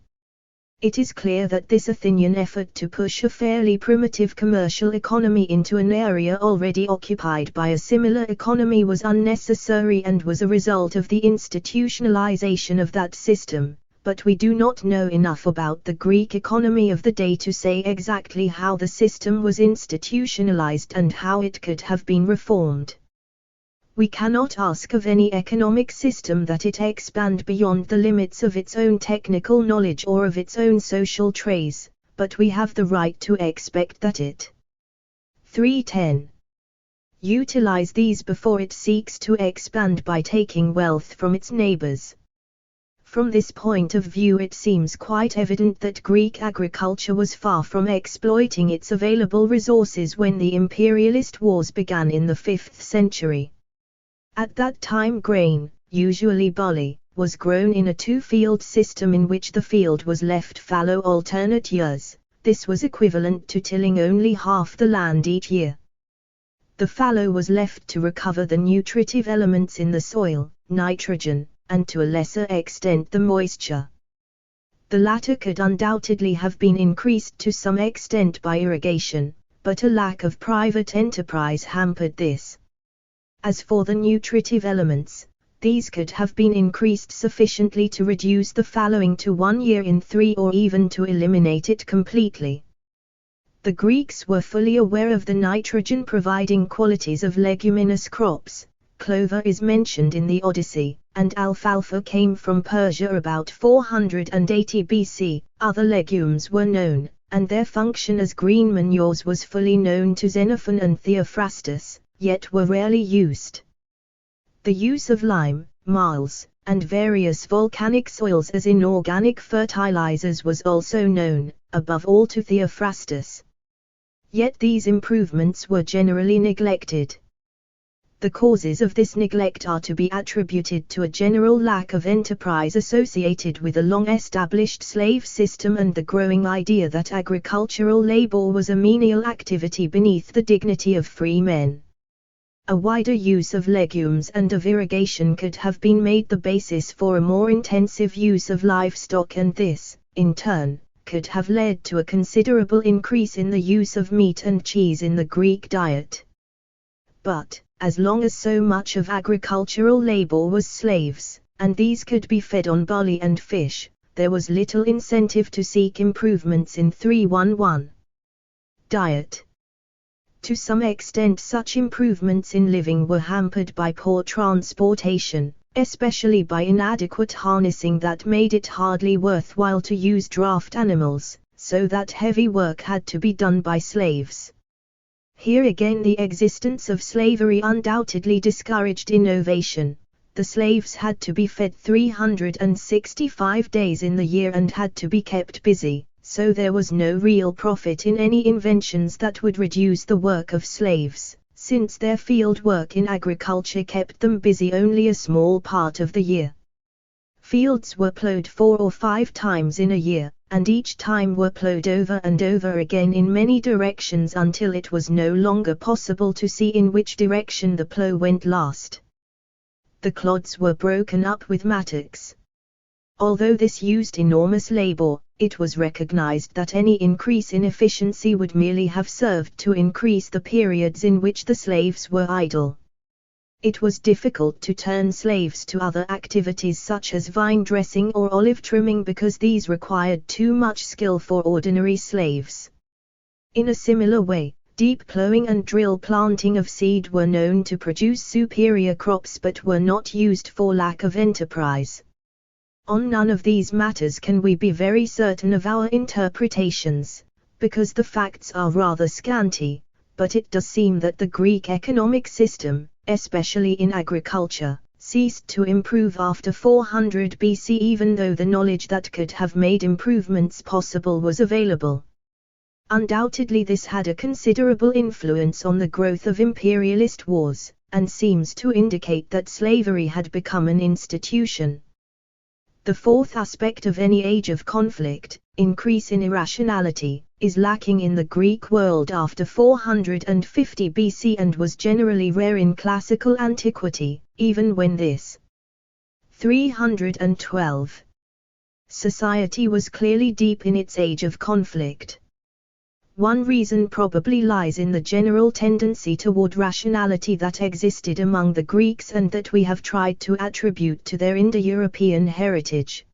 It is clear that this Athenian effort to push a fairly primitive commercial economy into an area already occupied by a similar economy was unnecessary and was a result of the institutionalization of that system, but we do not know enough about the Greek economy of the day to say exactly how the system was institutionalized and how it could have been reformed. We cannot ask of any economic system that it expand beyond the limits of its own technical knowledge or of its own social traits, but we have the right to expect that it 3.10. Utilize these before it seeks to expand by taking wealth from its neighbors. From this point of view it seems quite evident that Greek agriculture was far from exploiting its available resources when the imperialist wars began in the 5th century. At that time grain, usually barley, was grown in a two-field system in which the field was left fallow alternate years. This was equivalent to tilling only half the land each year. The fallow was left to recover the nutritive elements in the soil, nitrogen, and to a lesser extent the moisture. The latter could undoubtedly have been increased to some extent by irrigation, but a lack of private enterprise hampered this. As for the nutritive elements, these could have been increased sufficiently to reduce the fallowing to 1 year in 3 or even to eliminate it completely. The Greeks were fully aware of the nitrogen-providing qualities of leguminous crops. Clover is mentioned in the Odyssey, and alfalfa came from Persia about 480 BC. Other legumes were known, and their function as green manures was fully known to Xenophon and Theophrastus, yet were rarely used. The use of lime, marls, and various volcanic soils as inorganic fertilizers was also known, above all to Theophrastus. Yet these improvements were generally neglected. The causes of this neglect are to be attributed to a general lack of enterprise associated with a long-established slave system and the growing idea that agricultural labor was a menial activity beneath the dignity of free men. A wider use of legumes and of irrigation could have been made the basis for a more intensive use of livestock, and this, in turn, could have led to a considerable increase in the use of meat and cheese in the Greek diet. But, as long as so much of agricultural labor was slaves, and these could be fed on barley and fish, there was little incentive to seek improvements in 311. Diet. To some extent such improvements in living were hampered by poor transportation, especially by inadequate harnessing that made it hardly worthwhile to use draft animals, so that heavy work had to be done by slaves. Here again the existence of slavery undoubtedly discouraged innovation. The slaves had to be fed 365 days in the year and had to be kept busy, so there was no real profit in any inventions that would reduce the work of slaves, since their field work in agriculture kept them busy only a small part of the year. Fields were plowed 4 or 5 times in a year, and each time were plowed over and over again in many directions until it was no longer possible to see in which direction the plow went last. The clods were broken up with mattocks. Although this used enormous labor, it was recognized that any increase in efficiency would merely have served to increase the periods in which the slaves were idle. It was difficult to turn slaves to other activities such as vine dressing or olive trimming because these required too much skill for ordinary slaves. In a similar way, deep plowing and drill planting of seed were known to produce superior crops but were not used for lack of enterprise. On none of these matters can we be very certain of our interpretations, because the facts are rather scanty, but it does seem that the Greek economic system, especially in agriculture, ceased to improve after 400 BC even though the knowledge that could have made improvements possible was available. Undoubtedly this had a considerable influence on the growth of imperialist wars, and seems to indicate that slavery had become an institution. The fourth aspect of any age of conflict, increase in irrationality, is lacking in the Greek world after 450 BC and was generally rare in classical antiquity, even when this 312 society was clearly deep in its age of conflict. One reason probably lies in the general tendency toward rationality that existed among the Greeks and that we have tried to attribute to their Indo-European heritage.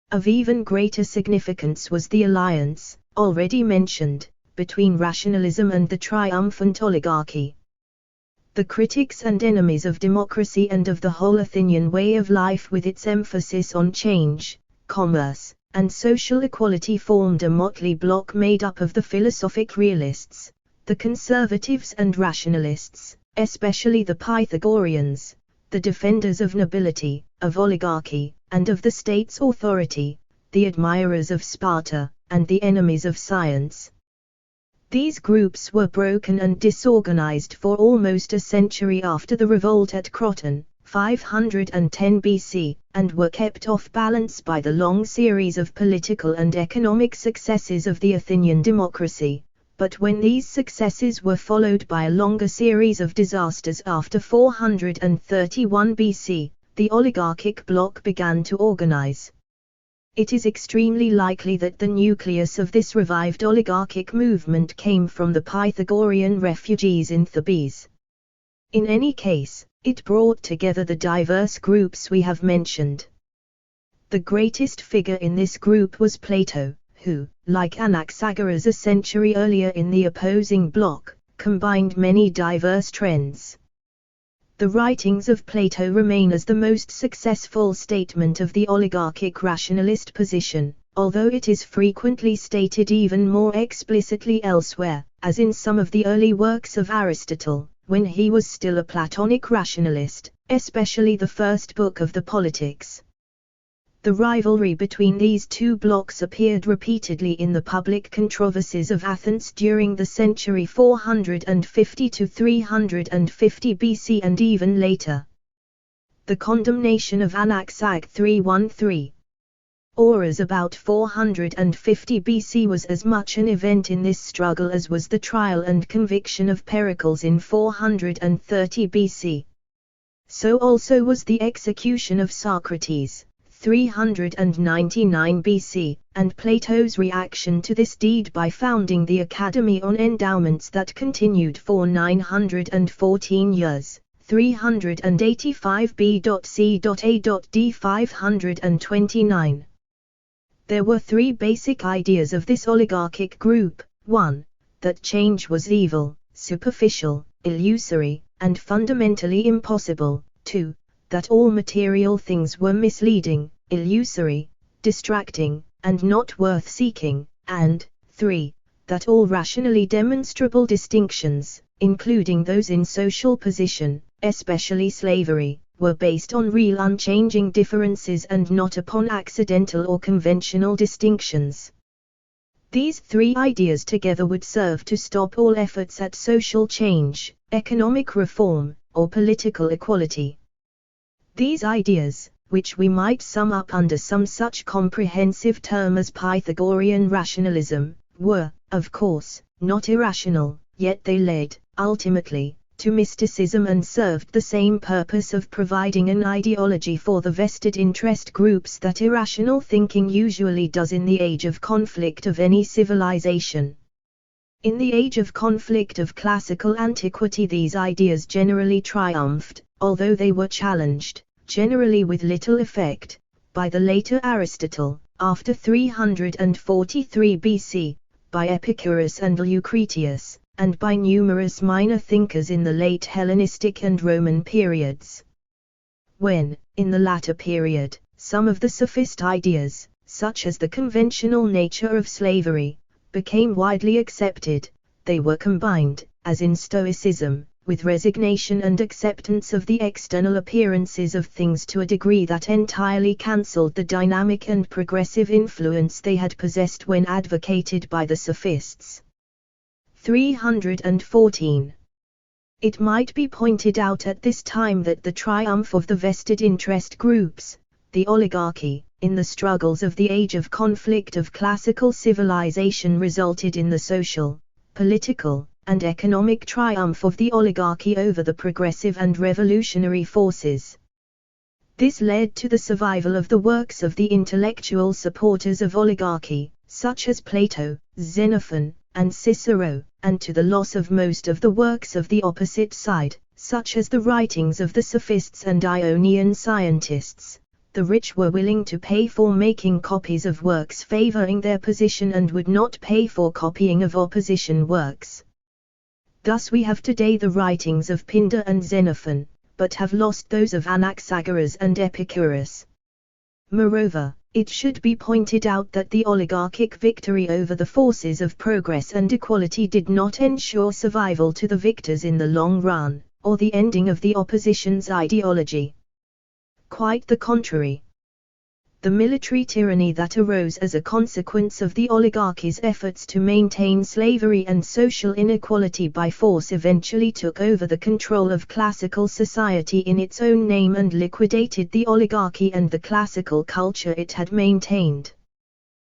Of even greater significance was the alliance, already mentioned, between rationalism and the triumphant oligarchy. The critics and enemies of democracy and of the whole Athenian way of life with its emphasis on change, commerce, and social equality formed a motley block made up of the philosophic realists, the conservatives and rationalists, especially the Pythagoreans, the defenders of nobility, of oligarchy, and of the state's authority, the admirers of Sparta, and the enemies of science. These groups were broken and disorganized for almost a century after the revolt at Croton, 510 BC, and were kept off balance by the long series of political and economic successes of the Athenian democracy. But when these successes were followed by a longer series of disasters after 431 BC, the oligarchic bloc began to organize. It is extremely likely that the nucleus of this revived oligarchic movement came from the Pythagorean refugees in Thebes. In any case, it brought together the diverse groups we have mentioned. The greatest figure in this group was Plato, who, like Anaxagoras a century earlier in the opposing bloc, combined many diverse trends. The writings of Plato remain as the most successful statement of the oligarchic rationalist position, although it is frequently stated even more explicitly elsewhere, as in some of the early works of Aristotle, when he was still a Platonic rationalist, especially the first book of the Politics. The rivalry between these two blocs appeared repeatedly in the public controversies of Athens during the century 450 to 350 BC and even later. The condemnation of Anaxag 313 Auras about 450 BC was as much an event in this struggle as was the trial and conviction of Pericles in 430 BC. So also was the execution of Socrates, 399 BC, and Plato's reaction to this deed by founding the Academy on Endowments that continued for 914 years, 385 B.C.A.D. 529. There were three basic ideas of this oligarchic group: 1. That change was evil, superficial, illusory, and fundamentally impossible; 2. That all material things were misleading, illusory, distracting, and not worth seeking; and 3. That all rationally demonstrable distinctions, including those in social position, especially slavery, were based on real unchanging differences and not upon accidental or conventional distinctions. These three ideas together would serve to stop all efforts at social change, economic reform, or political equality. These ideas, which we might sum up under some such comprehensive term as Pythagorean rationalism, were, of course, not irrational, yet they led, ultimately, to mysticism and served the same purpose of providing an ideology for the vested interest groups that irrational thinking usually does in the age of conflict of any civilization. In the age of conflict of classical antiquity, these ideas generally triumphed, although they were challenged, generally with little effect, by the later Aristotle, after 343 BC, by Epicurus and Lucretius, and by numerous minor thinkers in the late Hellenistic and Roman periods. When, in the latter period, some of the sophist ideas, such as the conventional nature of slavery, became widely accepted, they were combined, as in Stoicism, with resignation and acceptance of the external appearances of things to a degree that entirely cancelled the dynamic and progressive influence they had possessed when advocated by the sophists. 314. It might be pointed out at this time that the triumph of the vested interest groups, the oligarchy, in the struggles of the age of conflict of classical civilization resulted in the social, political, and economic triumph of the oligarchy over the progressive and revolutionary forces. This led to the survival of the works of the intellectual supporters of oligarchy, such as Plato, Xenophon, and Cicero, and to the loss of most of the works of the opposite side, such as the writings of the sophists and Ionian scientists. The rich were willing to pay for making copies of works favoring their position and would not pay for copying of opposition works. Thus we have today the writings of Pindar and Xenophon, but have lost those of Anaxagoras and Epicurus. Moreover, it should be pointed out that the oligarchic victory over the forces of progress and equality did not ensure survival to the victors in the long run, or the ending of the opposition's ideology. Quite the contrary. The military tyranny that arose as a consequence of the oligarchy's efforts to maintain slavery and social inequality by force eventually took over the control of classical society in its own name and liquidated the oligarchy and the classical culture it had maintained.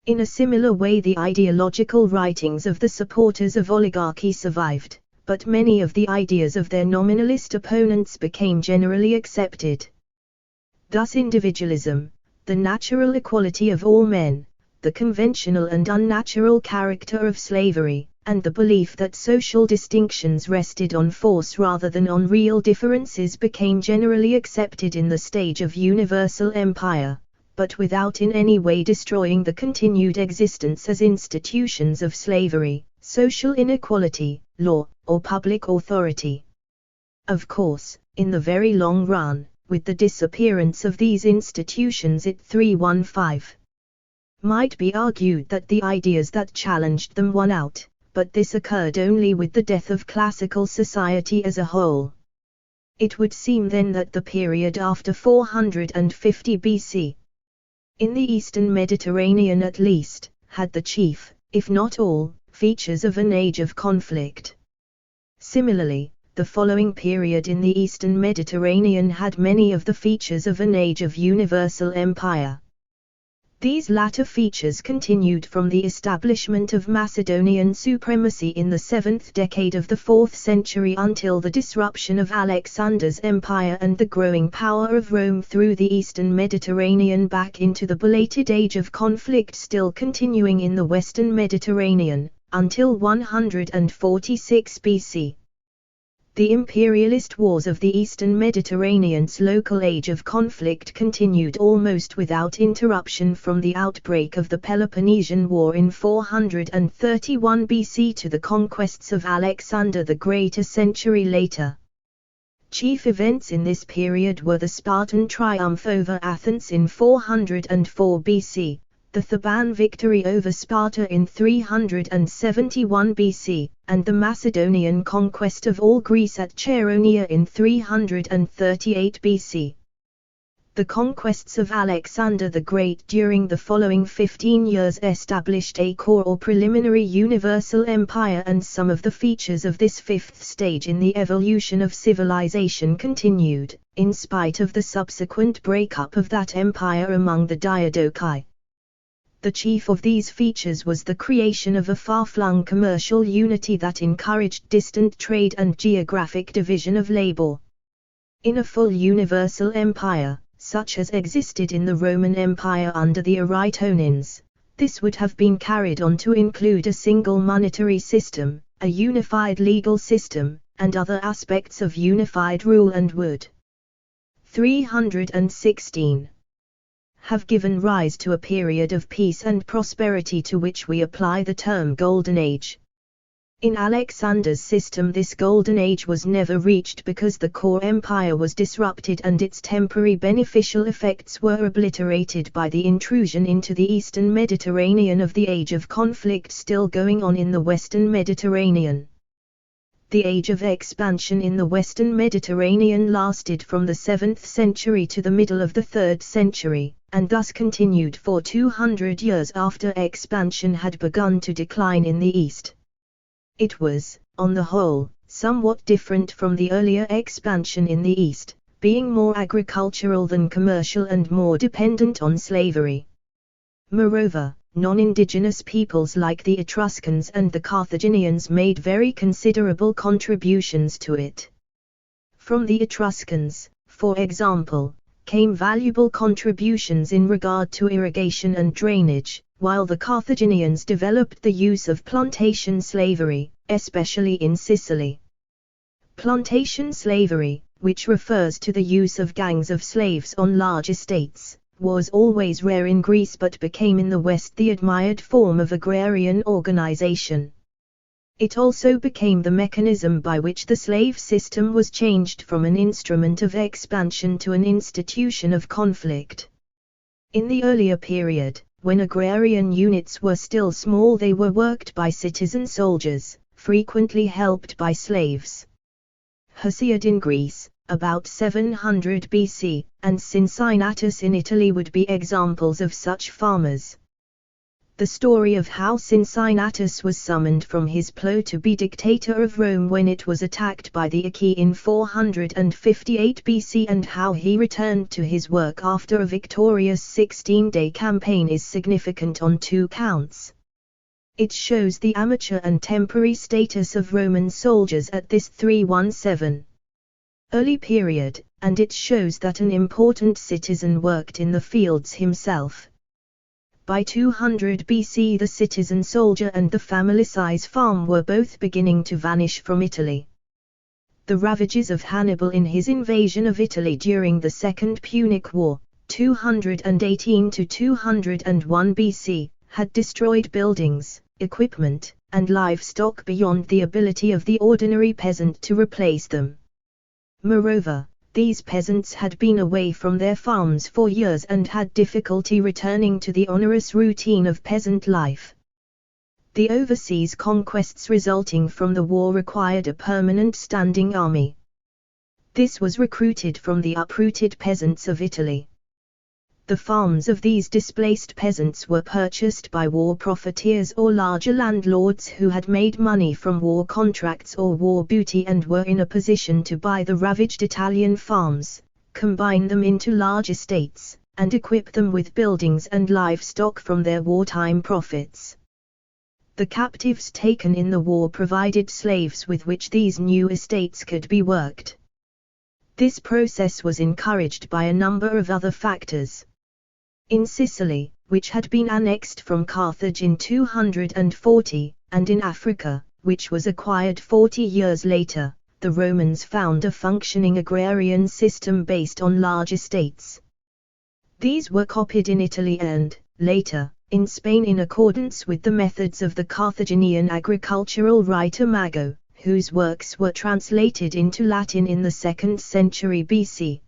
In a similar way, the ideological writings of the supporters of oligarchy survived, but many of the ideas of their nominalist opponents became generally accepted. Thus individualism, the natural equality of all men, the conventional and unnatural character of slavery, and the belief that social distinctions rested on force rather than on real differences became generally accepted in the stage of universal empire, but without in any way destroying the continued existence as institutions of slavery, social inequality, law, or public authority. Of course, in the very long run, with the disappearance of these institutions at 315, might be argued that the ideas that challenged them won out, but this occurred only with the death of classical society as a whole. It would seem then that the period after 450 BC, in the Eastern Mediterranean at least, had the chief, if not all, features of an age of conflict. Similarly, the following period in the Eastern Mediterranean had many of the features of an age of universal empire. These latter features continued from the establishment of Macedonian supremacy in the 7th decade of the 4th century until the disruption of Alexander's empire and the growing power of Rome through the Eastern Mediterranean back into the belated age of conflict still continuing in the Western Mediterranean, until 146 BC. The imperialist wars of the Eastern Mediterranean's local age of conflict continued almost without interruption from the outbreak of the Peloponnesian War in 431 BC to the conquests of Alexander the Great a century later. Chief events in this period were the Spartan triumph over Athens in 404 BC, the Theban victory over Sparta in 371 BC, and the Macedonian conquest of all Greece at Chaeronea in 338 BC. The conquests of Alexander the Great during the following 15 years established a core or preliminary universal empire, and some of the features of this fifth stage in the evolution of civilization continued, in spite of the subsequent breakup of that empire among the Diadochi. The chief of these features was the creation of a far-flung commercial unity that encouraged distant trade and geographic division of labor. In a full universal empire, such as existed in the Roman Empire under the Aritonins, this would have been carried on to include a single monetary system, a unified legal system, and other aspects of unified rule, and would 316 have given rise to a period of peace and prosperity to which we apply the term Golden Age. In Alexander's system, this Golden Age was never reached because the core empire was disrupted and its temporary beneficial effects were obliterated by the intrusion into the Eastern Mediterranean of the age of conflict still going on in the Western Mediterranean. The age of expansion in the Western Mediterranean lasted from the 7th century to the middle of the 3rd century, and thus continued for 200 years after expansion had begun to decline in the East. It was, on the whole, somewhat different from the earlier expansion in the East, being more agricultural than commercial and more dependent on slavery. Moreover, non-indigenous peoples like the Etruscans and the Carthaginians made very considerable contributions to it. From the Etruscans, for example, came valuable contributions in regard to irrigation and drainage, while the Carthaginians developed the use of plantation slavery, especially in Sicily. Plantation slavery, which refers to the use of gangs of slaves on large estates, was always rare in Greece but became in the West the admired form of agrarian organization. It also became the mechanism by which the slave system was changed from an instrument of expansion to an institution of conflict. In the earlier period, when agrarian units were still small, they were worked by citizen soldiers, frequently helped by slaves. Hesiod in Greece, about 700 BC, and Cincinnatus in Italy would be examples of such farmers. The story of how Cincinnatus was summoned from his plough to be dictator of Rome when it was attacked by the Achaea in 458 BC and how he returned to his work after a victorious 16-day campaign is significant on two counts. It shows the amateur and temporary status of Roman soldiers at this 317 early period, and it shows that an important citizen worked in the fields himself. By 200 BC the citizen soldier and the family-size farm were both beginning to vanish from Italy. The ravages of Hannibal in his invasion of Italy during the Second Punic War, 218 to 201 BC, had destroyed buildings, equipment, and livestock beyond the ability of the ordinary peasant to replace them. Moreover, these peasants had been away from their farms for years and had difficulty returning to the onerous routine of peasant life. The overseas conquests resulting from the war required a permanent standing army. This was recruited from the uprooted peasants of Italy. The farms of these displaced peasants were purchased by war profiteers or larger landlords who had made money from war contracts or war booty and were in a position to buy the ravaged Italian farms, combine them into large estates, and equip them with buildings and livestock from their wartime profits. The captives taken in the war provided slaves with which these new estates could be worked. This process was encouraged by a number of other factors. In Sicily, which had been annexed from Carthage in 240, and in Africa, which was acquired 40 years later, the Romans found a functioning agrarian system based on large estates. These were copied in Italy and, later, in Spain in accordance with the methods of the Carthaginian agricultural writer Mago, whose works were translated into Latin in the 2nd century BC.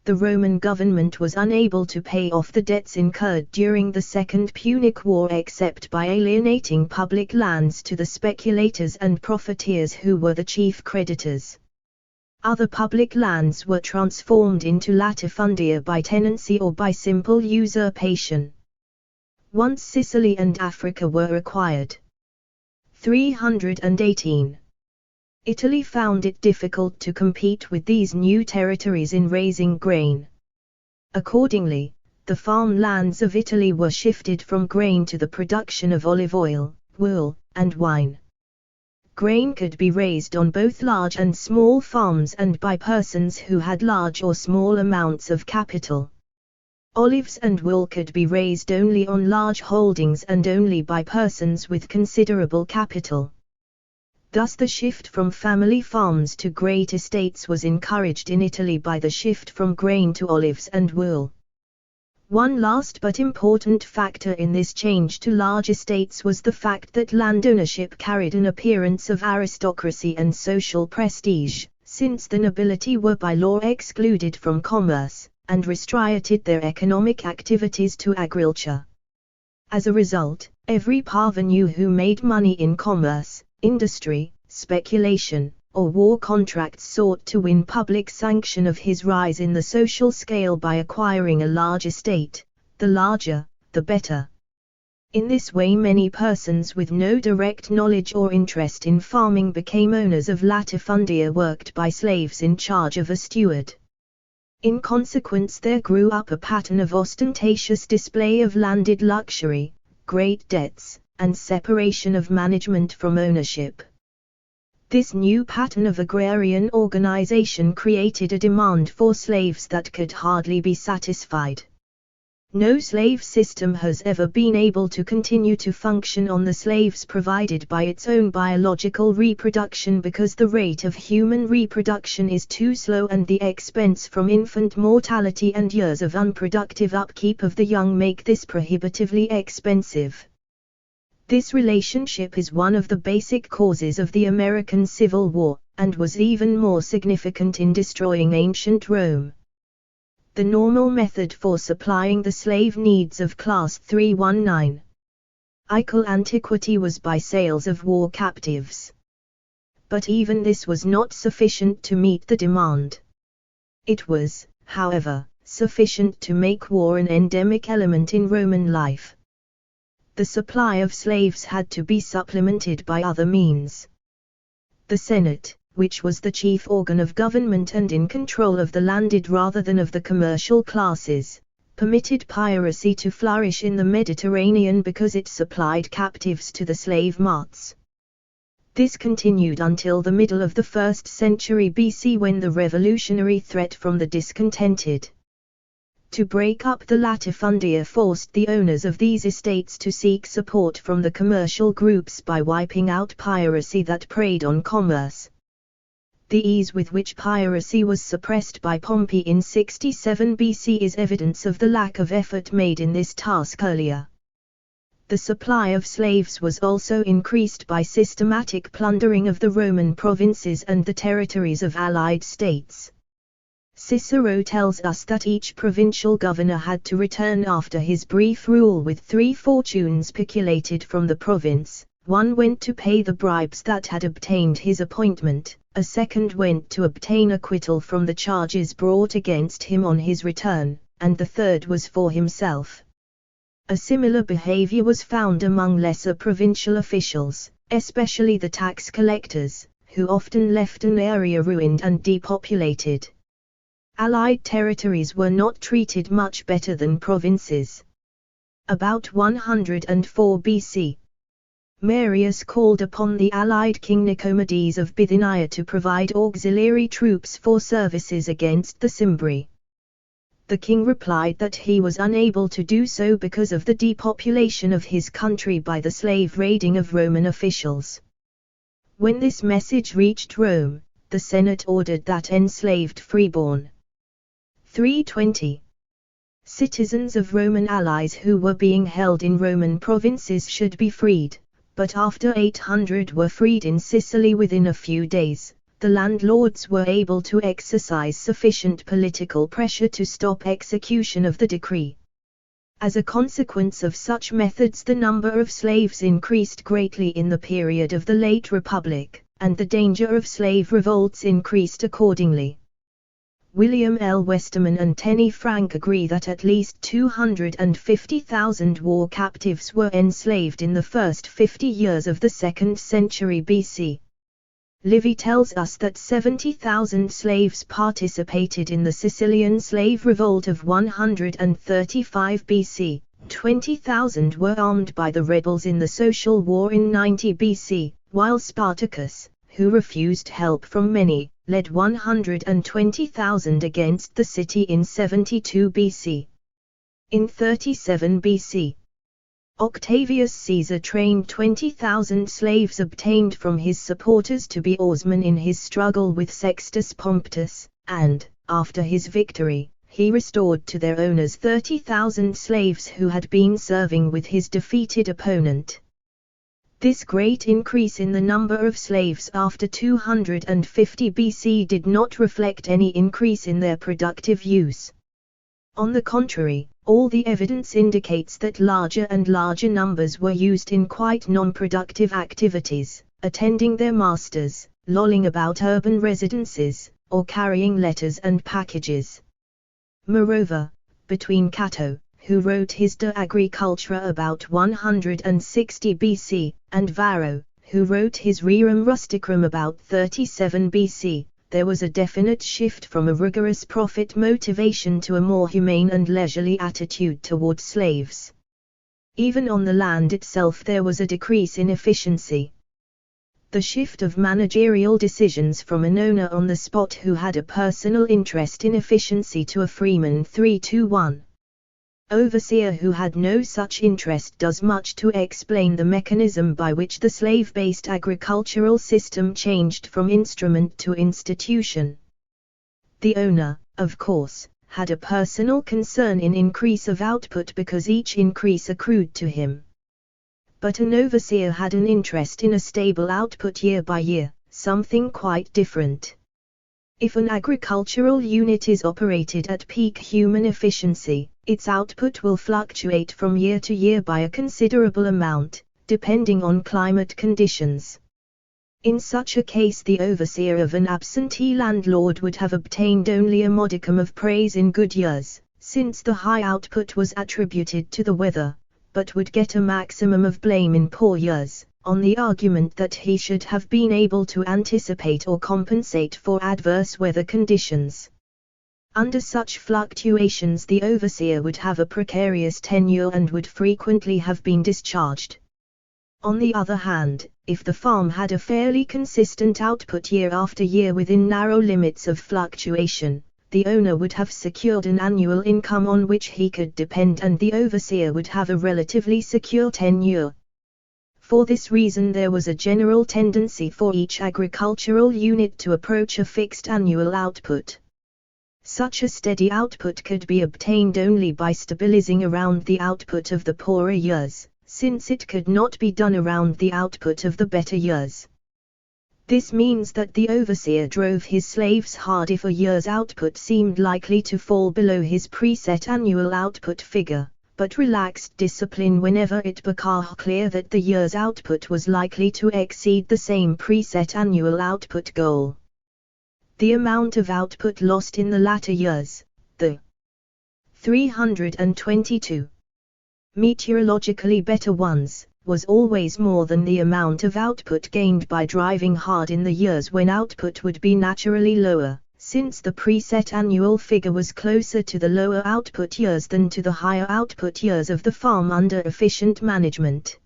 The Roman government was unable to pay off the debts incurred during the Second Punic War except by alienating public lands to the speculators and profiteers who were the chief creditors. Other public lands were transformed into latifundia by tenancy or by simple usurpation. Once Sicily and Africa were acquired. 318. Italy found it difficult to compete with these new territories in raising grain. Accordingly, the farmlands of Italy were shifted from grain to the production of olive oil, wool, and wine. Grain could be raised on both large and small farms and by persons who had large or small amounts of capital. Olives and wool could be raised only on large holdings and only by persons with considerable capital. Thus the shift from family farms to great estates was encouraged in Italy by the shift from grain to olives and wool. One last but important factor in this change to large estates was the fact that land ownership carried an appearance of aristocracy and social prestige, since the nobility were by law excluded from commerce, and restricted their economic activities to agriculture. As a result, every parvenu who made money in commerce, industry, speculation, or war contracts sought to win public sanction of his rise in the social scale by acquiring a large estate, the larger, the better. In this way many persons with no direct knowledge or interest in farming became owners of latifundia worked by slaves in charge of a steward. In consequence there grew up a pattern of ostentatious display of landed luxury, great debts, and separation of management from ownership. This new pattern of agrarian organization created a demand for slaves that could hardly be satisfied. No slave system has ever been able to continue to function on the slaves provided by its own biological reproduction because the rate of human reproduction is too slow and the expense from infant mortality and years of unproductive upkeep of the young make this prohibitively expensive. This relationship is one of the basic causes of the American Civil War, and was even more significant in destroying ancient Rome. The normal method for supplying the slave needs of Class 319. Equal antiquity was by sales of war captives. But even this was not sufficient to meet the demand. It was, however, sufficient to make war an endemic element in Roman life. The supply of slaves had to be supplemented by other means. The Senate, which was the chief organ of government and in control of the landed rather than of the commercial classes, permitted piracy to flourish in the Mediterranean because it supplied captives to the slave marts. This continued until the middle of the 1st century BC when the revolutionary threat from the discontented to break up the latifundia forced the owners of these estates to seek support from the commercial groups by wiping out piracy that preyed on commerce. The ease with which piracy was suppressed by Pompey in 67 BC is evidence of the lack of effort made in this task earlier. The supply of slaves was also increased by systematic plundering of the Roman provinces and the territories of allied states. Cicero tells us that each provincial governor had to return after his brief rule with 3 fortunes peculated from the province. One went to pay the bribes that had obtained his appointment, a second went to obtain acquittal from the charges brought against him on his return, and the third was for himself. A similar behavior was found among lesser provincial officials, especially the tax collectors, who often left an area ruined and depopulated. Allied territories were not treated much better than provinces. About 104 BC, Marius called upon the allied king Nicomedes of Bithynia to provide auxiliary troops for services against the Cimbri. The king replied that he was unable to do so because of the depopulation of his country by the slave raiding of Roman officials. When this message reached Rome, the Senate ordered that enslaved freeborn 320 citizens of Roman allies who were being held in Roman provinces should be freed, but after 800 were freed in Sicily within a few days, the landlords were able to exercise sufficient political pressure to stop execution of the decree. As a consequence of such methods, the number of slaves increased greatly in the period of the late Republic, and the danger of slave revolts increased accordingly. William L. Westerman and Tenny Frank agree that at least 250,000 war captives were enslaved in the first 50 years of the 2nd century BC. Livy tells us that 70,000 slaves participated in the Sicilian slave revolt of 135 BC, 20,000 were armed by the rebels in the Social War in 90 BC, while Spartacus, who refused help from many, led 120,000 against the city in 72 BC. In 37 BC, Octavius Caesar trained 20,000 slaves obtained from his supporters to be oarsmen in his struggle with Sextus Pomptus, and, after his victory, he restored to their owners 30,000 slaves who had been serving with his defeated opponent. This great increase in the number of slaves after 250 BC did not reflect any increase in their productive use. On the contrary, all the evidence indicates that larger and larger numbers were used in quite non-productive activities, attending their masters, lolling about urban residences, or carrying letters and packages. Moreover, between Cato, who wrote his De Agricultura about 160 BC, and Varro, who wrote his Rerum Rusticum about 37 BC, there was a definite shift from a rigorous profit motivation to a more humane and leisurely attitude toward slaves. Even on the land itself there was a decrease in efficiency. The shift of managerial decisions from an owner on the spot who had a personal interest in efficiency to a freeman 3-1. Overseer who had no such interest does much to explain the mechanism by which the slave-based agricultural system changed from instrument to institution. The owner, of course, had a personal concern in increase of output because each increase accrued to him. But an overseer had an interest in a stable output year by year, something quite different. If an agricultural unit is operated at peak human efficiency, its output will fluctuate from year to year by a considerable amount, depending on climate conditions. In such a case the overseer of an absentee landlord would have obtained only a modicum of praise in good years, since the high output was attributed to the weather, but would get a maximum of blame in poor years, on the argument that he should have been able to anticipate or compensate for adverse weather conditions. Under such fluctuations the overseer would have a precarious tenure and would frequently have been discharged. On the other hand, if the farm had a fairly consistent output year after year within narrow limits of fluctuation, the owner would have secured an annual income on which he could depend and the overseer would have a relatively secure tenure. For this reason there was a general tendency for each agricultural unit to approach a fixed annual output. Such a steady output could be obtained only by stabilizing around the output of the poorer years, since it could not be done around the output of the better years. This means that the overseer drove his slaves hard if a year's output seemed likely to fall below his preset annual output figure, but relaxed discipline whenever it became clear that the year's output was likely to exceed the same preset annual output goal. The amount of output lost in the latter years, the 322 meteorologically better ones, was always more than the amount of output gained by driving hard in the years when output would be naturally lower, since the preset annual figure was closer to the lower output years than to the higher output years of the farm under efficient management.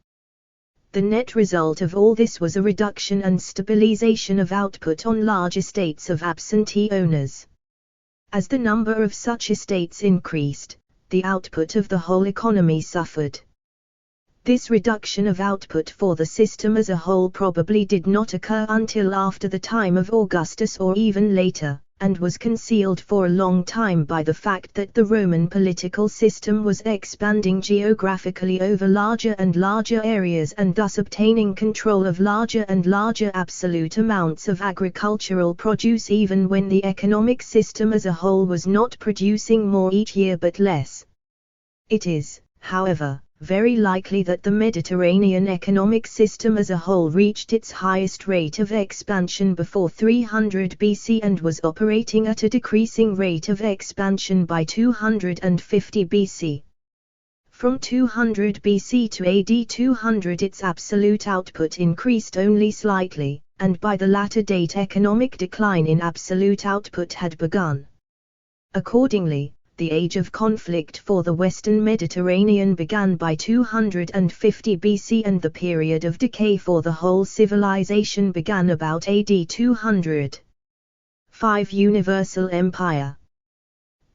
The net result of all this was a reduction and stabilization of output on large estates of absentee owners. As the number of such estates increased, the output of the whole economy suffered. This reduction of output for the system as a whole probably did not occur until after the time of Augustus or even later, and was concealed for a long time by the fact that the Roman political system was expanding geographically over larger and larger areas and thus obtaining control of larger and larger absolute amounts of agricultural produce even when the economic system as a whole was not producing more each year but less. It is, however, very likely that the Mediterranean economic system as a whole reached its highest rate of expansion before 300 BC and was operating at a decreasing rate of expansion by 250 BC. From 200 BC to AD 200 its absolute output increased only slightly, and by the latter date economic decline in absolute output had begun. Accordingly, the age of conflict for the Western Mediterranean began by 250 BC and the period of decay for the whole civilization began about AD 200. 5. Universal Empire.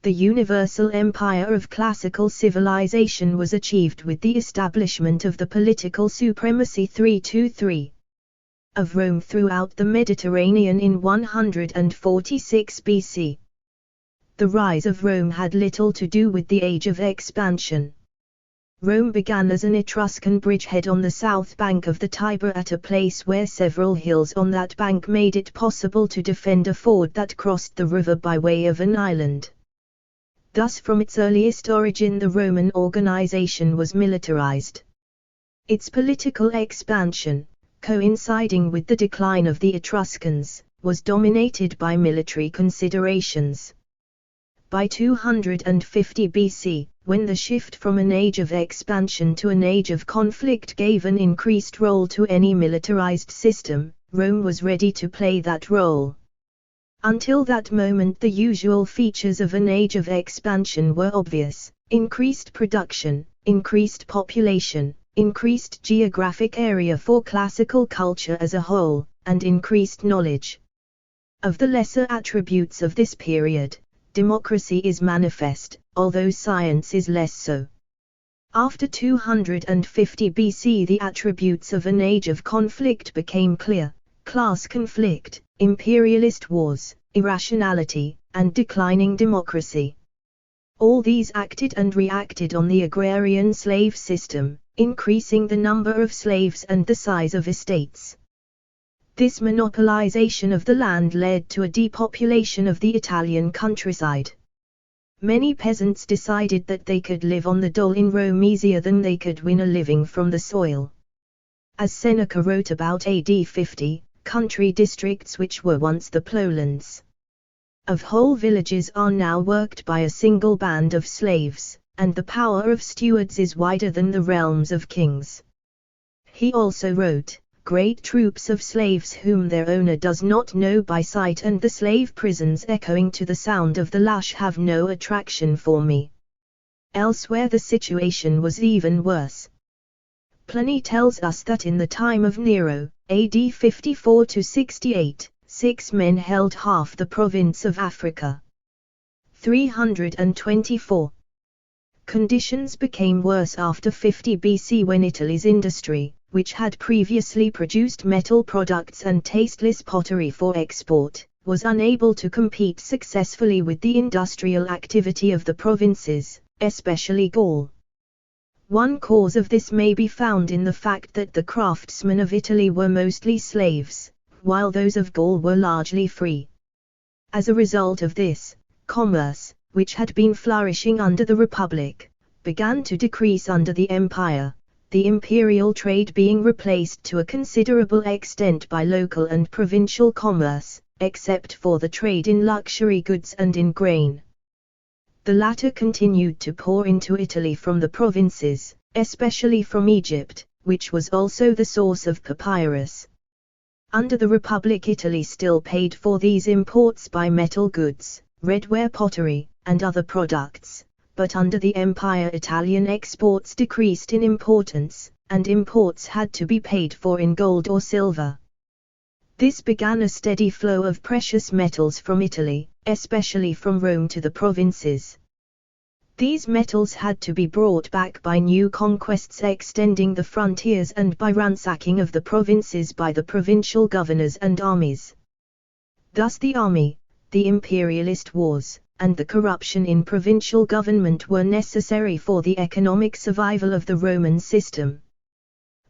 The universal empire of classical civilization was achieved with the establishment of the political supremacy 323 of Rome throughout the Mediterranean in 146 BC. The rise of Rome had little to do with the age of expansion. Rome began as an Etruscan bridgehead on the south bank of the Tiber at a place where several hills on that bank made it possible to defend a ford that crossed the river by way of an island. Thus from its earliest origin the Roman organization was militarized. Its political expansion, coinciding with the decline of the Etruscans, was dominated by military considerations. By 250 BC, when the shift from an age of expansion to an age of conflict gave an increased role to any militarized system, Rome was ready to play that role. Until that moment the usual features of an age of expansion were obvious: increased production, increased population, increased geographic area for classical culture as a whole, and increased knowledge. Of the lesser attributes of this period, democracy is manifest, although science is less so. After 250 BC the attributes of an age of conflict became clear: class conflict, imperialist wars, irrationality, and declining democracy. All these acted and reacted on the agrarian slave system, increasing the number of slaves and the size of estates. This monopolization of the land led to a depopulation of the Italian countryside. Many peasants decided that they could live on the dole in Rome easier than they could win a living from the soil. As Seneca wrote about AD 50, country districts which were once the lowlands of whole villages are now worked by a single band of slaves, and the power of stewards is wider than the realms of kings. He also wrote, great troops of slaves whom their owner does not know by sight and the slave prisons echoing to the sound of the lash have no attraction for me. Elsewhere the situation was even worse. Pliny tells us that in the time of Nero, AD 54 to 68, 6 men held half the province of Africa. 324. Conditions became worse after 50 BC when Italy's industry, which had previously produced metal products and tasteless pottery for export, was unable to compete successfully with the industrial activity of the provinces, especially Gaul. One cause of this may be found in the fact that the craftsmen of Italy were mostly slaves, while those of Gaul were largely free. As a result of this, commerce, which had been flourishing under the Republic, began to decrease under the Empire, the imperial trade being replaced to a considerable extent by local and provincial commerce, except for the trade in luxury goods and in grain. The latter continued to pour into Italy from the provinces, especially from Egypt, which was also the source of papyrus. Under the Republic, Italy still paid for these imports by metal goods, redware pottery, and other products, but under the Empire Italian exports decreased in importance, and imports had to be paid for in gold or silver. This began a steady flow of precious metals from Italy, especially from Rome to the provinces. These metals had to be brought back by new conquests extending the frontiers and by ransacking of the provinces by the provincial governors and armies. Thus the army, the imperialist wars, and the corruption in provincial government were necessary for the economic survival of the Roman system.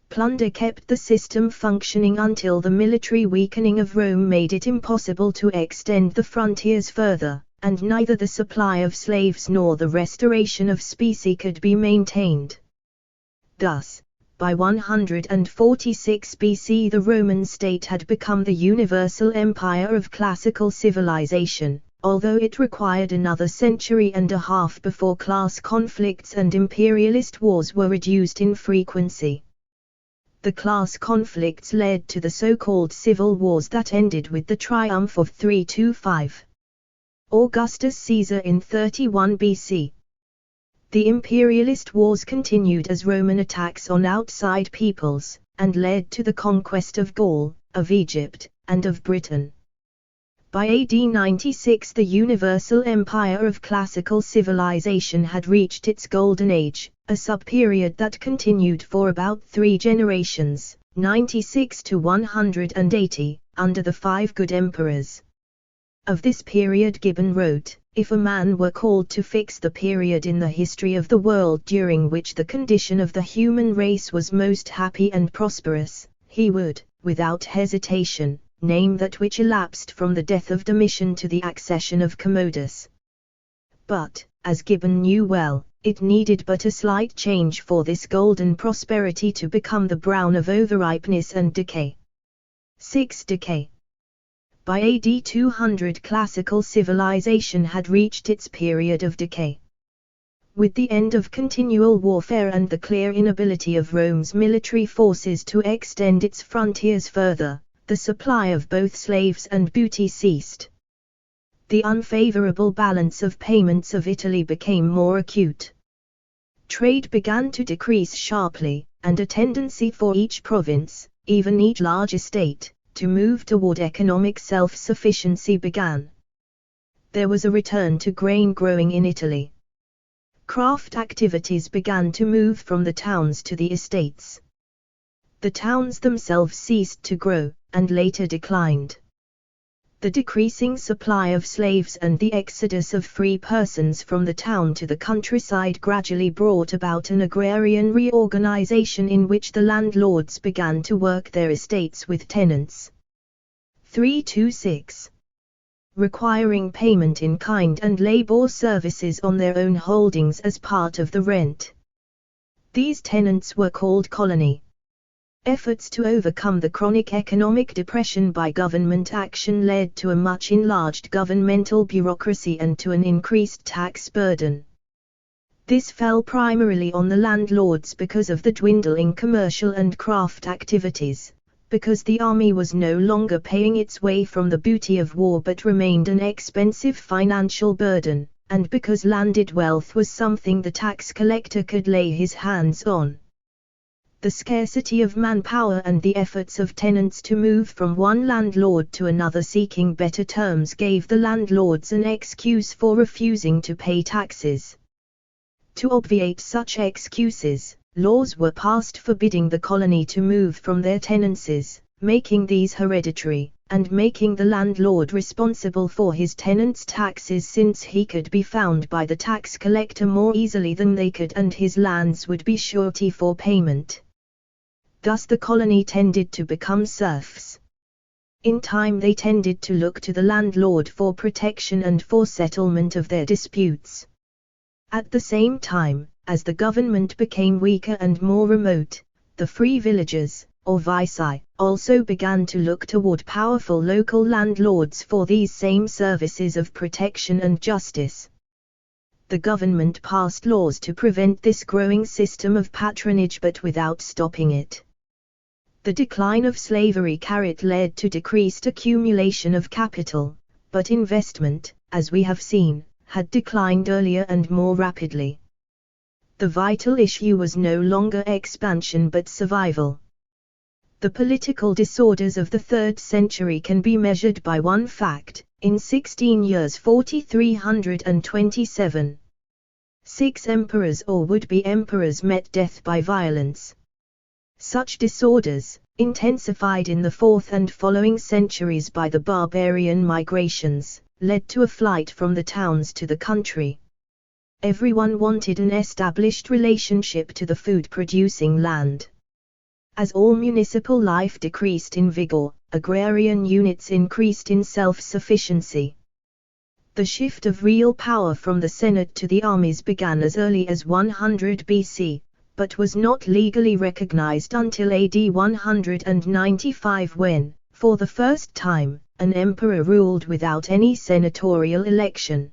Plunder kept the system functioning until the military weakening of Rome made it impossible to extend the frontiers further, and neither the supply of slaves nor the restoration of specie could be maintained. Thus, by 146 BC the Roman state had become the universal empire of classical civilization, although it required another century and a half before class conflicts and imperialist wars were reduced in frequency. The class conflicts led to the so-called civil wars that ended with the triumph of 325 Augustus Caesar in 31 BC. The imperialist wars continued as Roman attacks on outside peoples, and led to the conquest of Gaul, of Egypt, and of Britain. By AD 96 the universal empire of classical civilization had reached its golden age, a sub-period that continued for about 3 generations, 96 to 180, under the 5 good emperors. Of this period Gibbon wrote, "If a man were called to fix the period in the history of the world during which the condition of the human race was most happy and prosperous, he would, without hesitation, name that which elapsed from the death of Domitian to the accession of Commodus." But, as Gibbon knew well, it needed but a slight change for this golden prosperity to become the brown of overripeness and decay. 6. Decay. By AD 200 classical civilization had reached its period of decay. With the end of continual warfare and the clear inability of Rome's military forces to extend its frontiers further, the supply of both slaves and booty ceased. The unfavorable balance of payments of Italy became more acute. Trade began to decrease sharply, and a tendency for each province, even each large estate, to move toward economic self-sufficiency began. There was a return to grain growing in Italy. Craft activities began to move from the towns to the estates. The towns themselves ceased to grow, and later declined. The decreasing supply of slaves and the exodus of free persons from the town to the countryside gradually brought about an agrarian reorganization in which the landlords began to work their estates with tenants. 326. Requiring payment in kind and labor services on their own holdings as part of the rent. These tenants were called colony. Efforts to overcome the chronic economic depression by government action led to a much enlarged governmental bureaucracy and to an increased tax burden. This fell primarily on the landlords because of the dwindling commercial and craft activities, because the army was no longer paying its way from the booty of war but remained an expensive financial burden, and because landed wealth was something the tax collector could lay his hands on. The scarcity of manpower and the efforts of tenants to move from one landlord to another seeking better terms gave the landlords an excuse for refusing to pay taxes. To obviate such excuses, laws were passed forbidding the colony to move from their tenancies, making these hereditary, and making the landlord responsible for his tenants' taxes, since he could be found by the tax collector more easily than they could, and his lands would be surety for payment. Thus the colony tended to become serfs. In time they tended to look to the landlord for protection and for settlement of their disputes. At the same time, as the government became weaker and more remote, the free villagers, or vici, also began to look toward powerful local landlords for these same services of protection and justice. The government passed laws to prevent this growing system of patronage, but without stopping it. The decline of slavery led to decreased accumulation of capital, but investment, as we have seen, had declined earlier and more rapidly. The vital issue was no longer expansion but survival. The political disorders of the 3rd century can be measured by one fact: in 16 years 4327, 6 emperors or would-be emperors met death by violence. Such disorders, intensified in the 4th and following centuries by the barbarian migrations, led to a flight from the towns to the country. Everyone wanted an established relationship to the food-producing land. As all municipal life decreased in vigor, agrarian units increased in self-sufficiency. The shift of real power from the Senate to the armies began as early as 100 BC, but was not legally recognized until AD 195, when, for the first time, an emperor ruled without any senatorial election.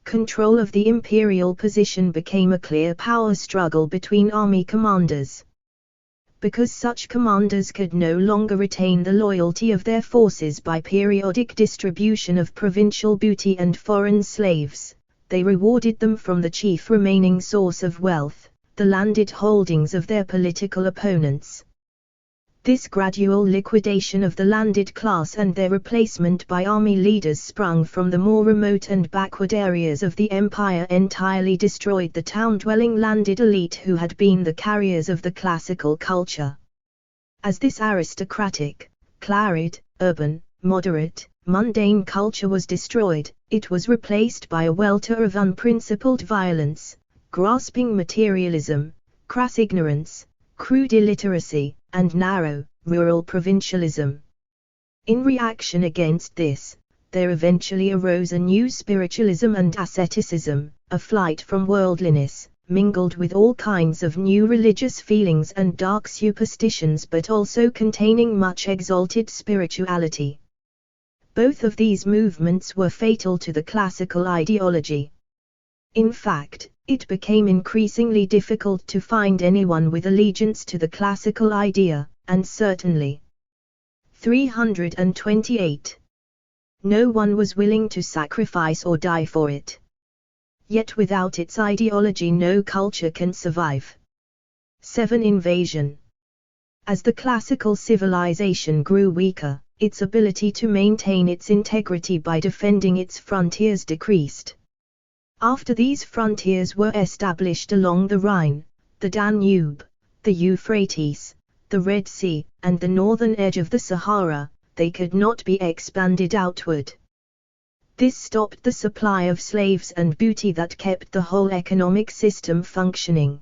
Control of the imperial position became a clear power struggle between army commanders. Because such commanders could no longer retain the loyalty of their forces by periodic distribution of provincial booty and foreign slaves, they rewarded them from the chief remaining source of wealth, the landed holdings of their political opponents. This gradual liquidation of the landed class and their replacement by army leaders sprung from the more remote and backward areas of the empire entirely destroyed the town-dwelling landed elite who had been the carriers of the classical culture. As this aristocratic, clarid, urban, moderate, mundane culture was destroyed, it was replaced by a welter of unprincipled violence, grasping materialism, crass ignorance, crude illiteracy, and narrow, rural provincialism. In reaction against this, there eventually arose a new spiritualism and asceticism, a flight from worldliness, mingled with all kinds of new religious feelings and dark superstitions, but also containing much exalted spirituality. Both of these movements were fatal to the classical ideology. In fact, it became increasingly difficult to find anyone with allegiance to the classical idea, and certainly 328. No one was willing to sacrifice or die for it. Yet without its ideology no culture can survive. 7. Invasion. As the classical civilization grew weaker, its ability to maintain its integrity by defending its frontiers decreased. After these frontiers were established along the Rhine, the Danube, the Euphrates, the Red Sea, and the northern edge of the Sahara, they could not be expanded outward. This stopped the supply of slaves and booty that kept the whole economic system functioning.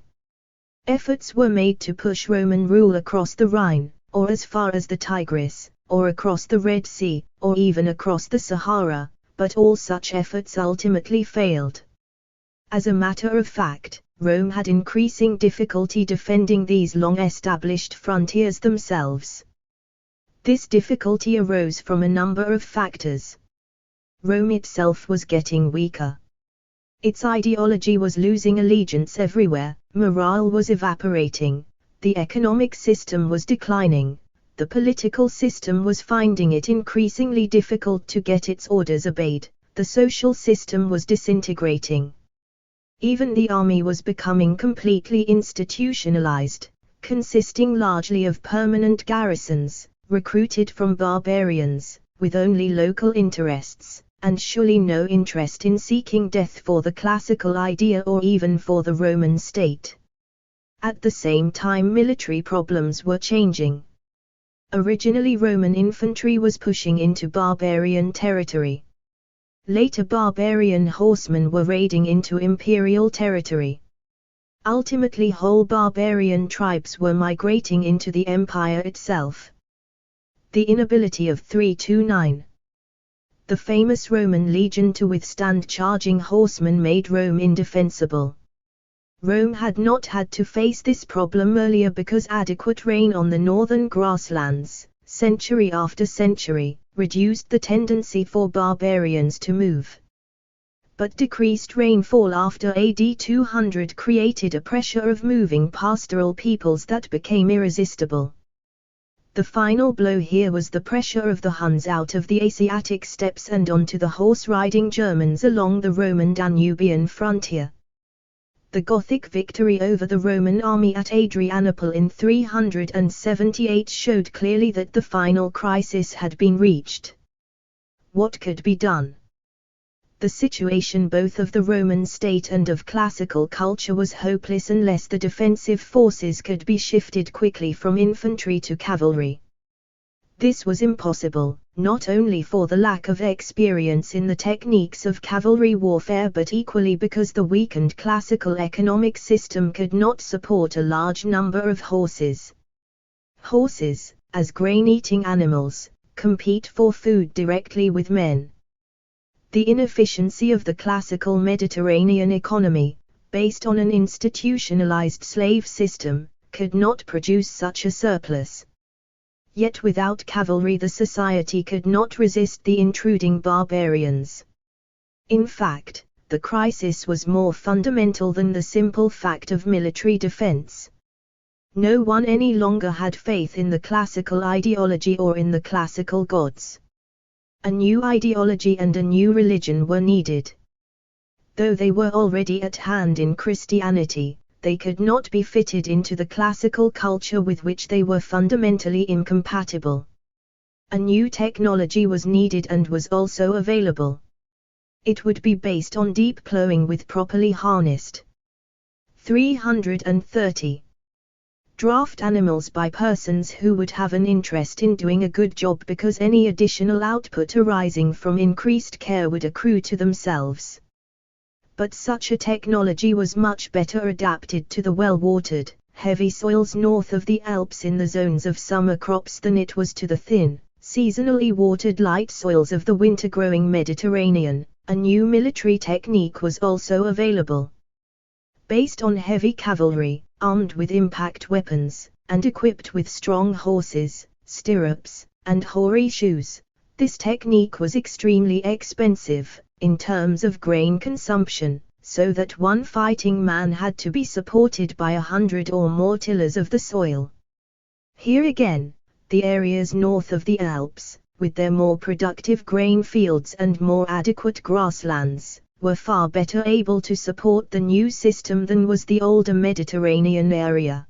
Efforts were made to push Roman rule across the Rhine, or as far as the Tigris, or across the Red Sea, or even across the Sahara, but all such efforts ultimately failed. As a matter of fact, Rome had increasing difficulty defending these long-established frontiers themselves. This difficulty arose from a number of factors. Rome itself was getting weaker. Its ideology was losing allegiance everywhere, morale was evaporating, the economic system was declining, the political system was finding it increasingly difficult to get its orders obeyed, the social system was disintegrating. Even the army was becoming completely institutionalized, consisting largely of permanent garrisons, recruited from barbarians, with only local interests, and surely no interest in seeking death for the classical idea or even for the Roman state. At the same time, military problems were changing. Originally, Roman infantry was pushing into barbarian territory. Later, barbarian horsemen were raiding into imperial territory. Ultimately, whole barbarian tribes were migrating into the empire itself. The inability of 329. The famous Roman legion to withstand charging horsemen made Rome indefensible. Rome had not had to face this problem earlier because adequate rain on the northern grasslands, century after century, reduced the tendency for barbarians to move. But decreased rainfall after AD 200 created a pressure of moving pastoral peoples that became irresistible. The final blow here was the pressure of the Huns out of the Asiatic steppes and onto the horse-riding Germans along the Roman Danubian frontier. The Gothic victory over the Roman army at Adrianople in 378 showed clearly that the final crisis had been reached. What could be done? The situation both of the Roman state and of classical culture was hopeless unless the defensive forces could be shifted quickly from infantry to cavalry. This was impossible, not only for the lack of experience in the techniques of cavalry warfare but equally because the weakened classical economic system could not support a large number of horses. Horses, as grain-eating animals, compete for food directly with men. The inefficiency of the classical Mediterranean economy, based on an institutionalized slave system, could not produce such a surplus. Yet without cavalry the society could not resist the intruding barbarians. In fact, the crisis was more fundamental than the simple fact of military defense. No one any longer had faith in the classical ideology or in the classical gods. A new ideology and a new religion were needed. Though they were already at hand in Christianity, they could not be fitted into the classical culture with which they were fundamentally incompatible. A new technology was needed and was also available. It would be based on deep plowing with properly harnessed 330 draft animals by persons who would have an interest in doing a good job because any additional output arising from increased care would accrue to themselves. But such a technology was much better adapted to the well-watered, heavy soils north of the Alps in the zones of summer crops than it was to the thin, seasonally watered light soils of the winter-growing Mediterranean. A new military technique was also available. Based on heavy cavalry, armed with impact weapons, and equipped with strong horses, stirrups, and hoary shoes, this technique was extremely expensive, in terms of grain consumption, so that one fighting man had to be supported by 100 or more tillers of the soil. Here again, the areas north of the Alps, with their more productive grain fields and more adequate grasslands, were far better able to support the new system than was the older Mediterranean area.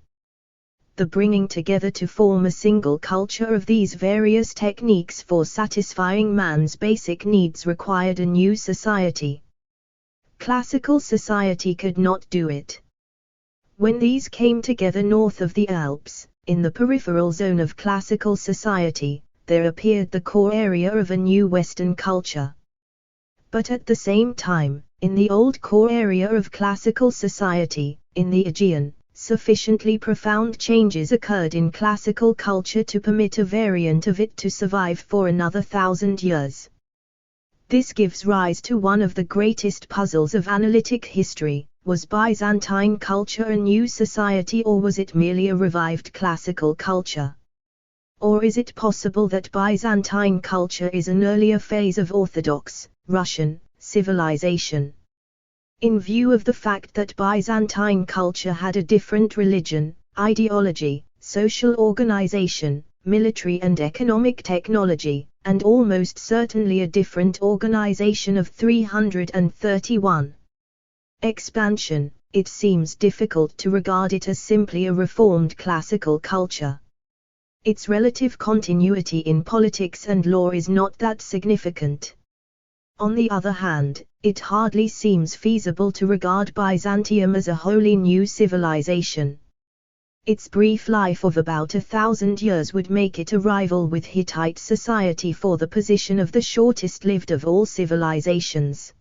The bringing together to form a single culture of these various techniques for satisfying man's basic needs required a new society. Classical society could not do it. When these came together north of the Alps, in the peripheral zone of classical society, there appeared the core area of a new Western culture. But at the same time, in the old core area of classical society, in the Aegean, sufficiently profound changes occurred in classical culture to permit a variant of it to survive for another 1,000 years. This gives rise to one of the greatest puzzles of analytic history. Was Byzantine culture a new society or was it merely a revived classical culture? Or is it possible that Byzantine culture is an earlier phase of Orthodox, Russian, civilization? In view of the fact that Byzantine culture had a different religion, ideology, social organization, military and economic technology, and almost certainly a different organization of 331 expansion, it seems difficult to regard it as simply a reformed classical culture. Its relative continuity in politics and law is not that significant. On the other hand, it hardly seems feasible to regard Byzantium as a wholly new civilization. Its brief life of about 1,000 years would make it a rival with Hittite society for the position of the shortest-lived of all civilizations.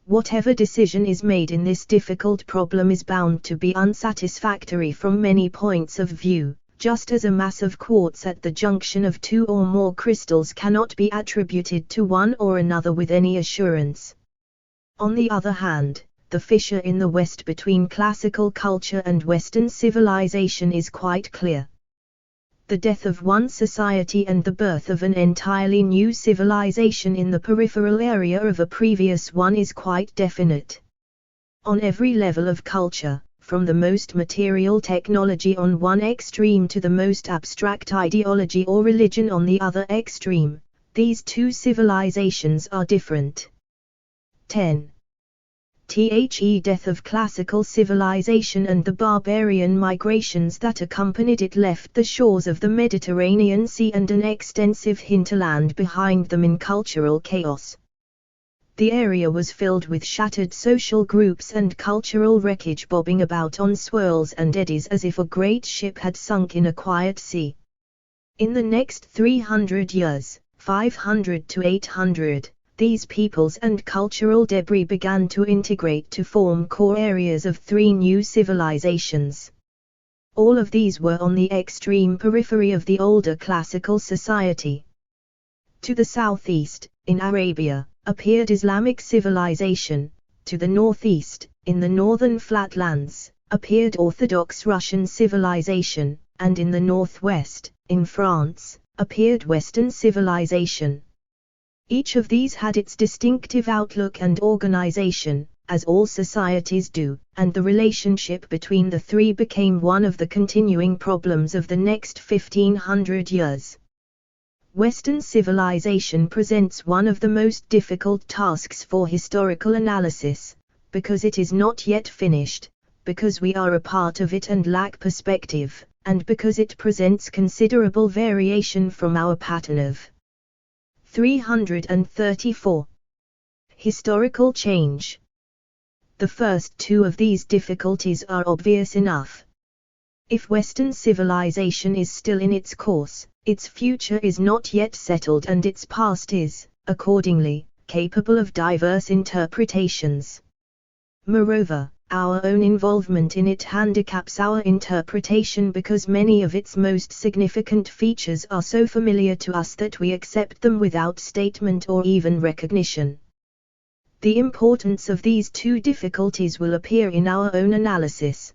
Whatever decision is made in this difficult problem is bound to be unsatisfactory from many points of view, just as a mass of quartz at the junction of two or more crystals cannot be attributed to one or another with any assurance. On the other hand, the fissure in the West between classical culture and Western civilization is quite clear. The death of one society and the birth of an entirely new civilization in the peripheral area of a previous one is quite definite. On every level of culture, from the most material technology on one extreme to the most abstract ideology or religion on the other extreme, these two civilizations are different. 10. The death of classical civilization and the barbarian migrations that accompanied it left the shores of the Mediterranean Sea and an extensive hinterland behind them in cultural chaos. The area was filled with shattered social groups and cultural wreckage bobbing about on swirls and eddies as if a great ship had sunk in a quiet sea. In the next 300 years, 500 to 800, these peoples and cultural debris began to integrate to form core areas of three new civilizations. All of these were on the extreme periphery of the older classical society. To the southeast, in Arabia, appeared Islamic civilization. To the northeast, in the northern flatlands, appeared Orthodox Russian civilization, and in the northwest, in France, appeared Western civilization. Each of these had its distinctive outlook and organization, as all societies do, and the relationship between the three became one of the continuing problems of the next 1500 years. Western civilization presents one of the most difficult tasks for historical analysis, because it is not yet finished, because we are a part of it and lack perspective, and because it presents considerable variation from our pattern of 334. Historical change. The first two of these difficulties are obvious enough. If Western civilization is still in its course, its future is not yet settled and its past is, accordingly, capable of diverse interpretations. Moreover, our own involvement in it handicaps our interpretation because many of its most significant features are so familiar to us that we accept them without statement or even recognition. The importance of these two difficulties will appear in our own analysis.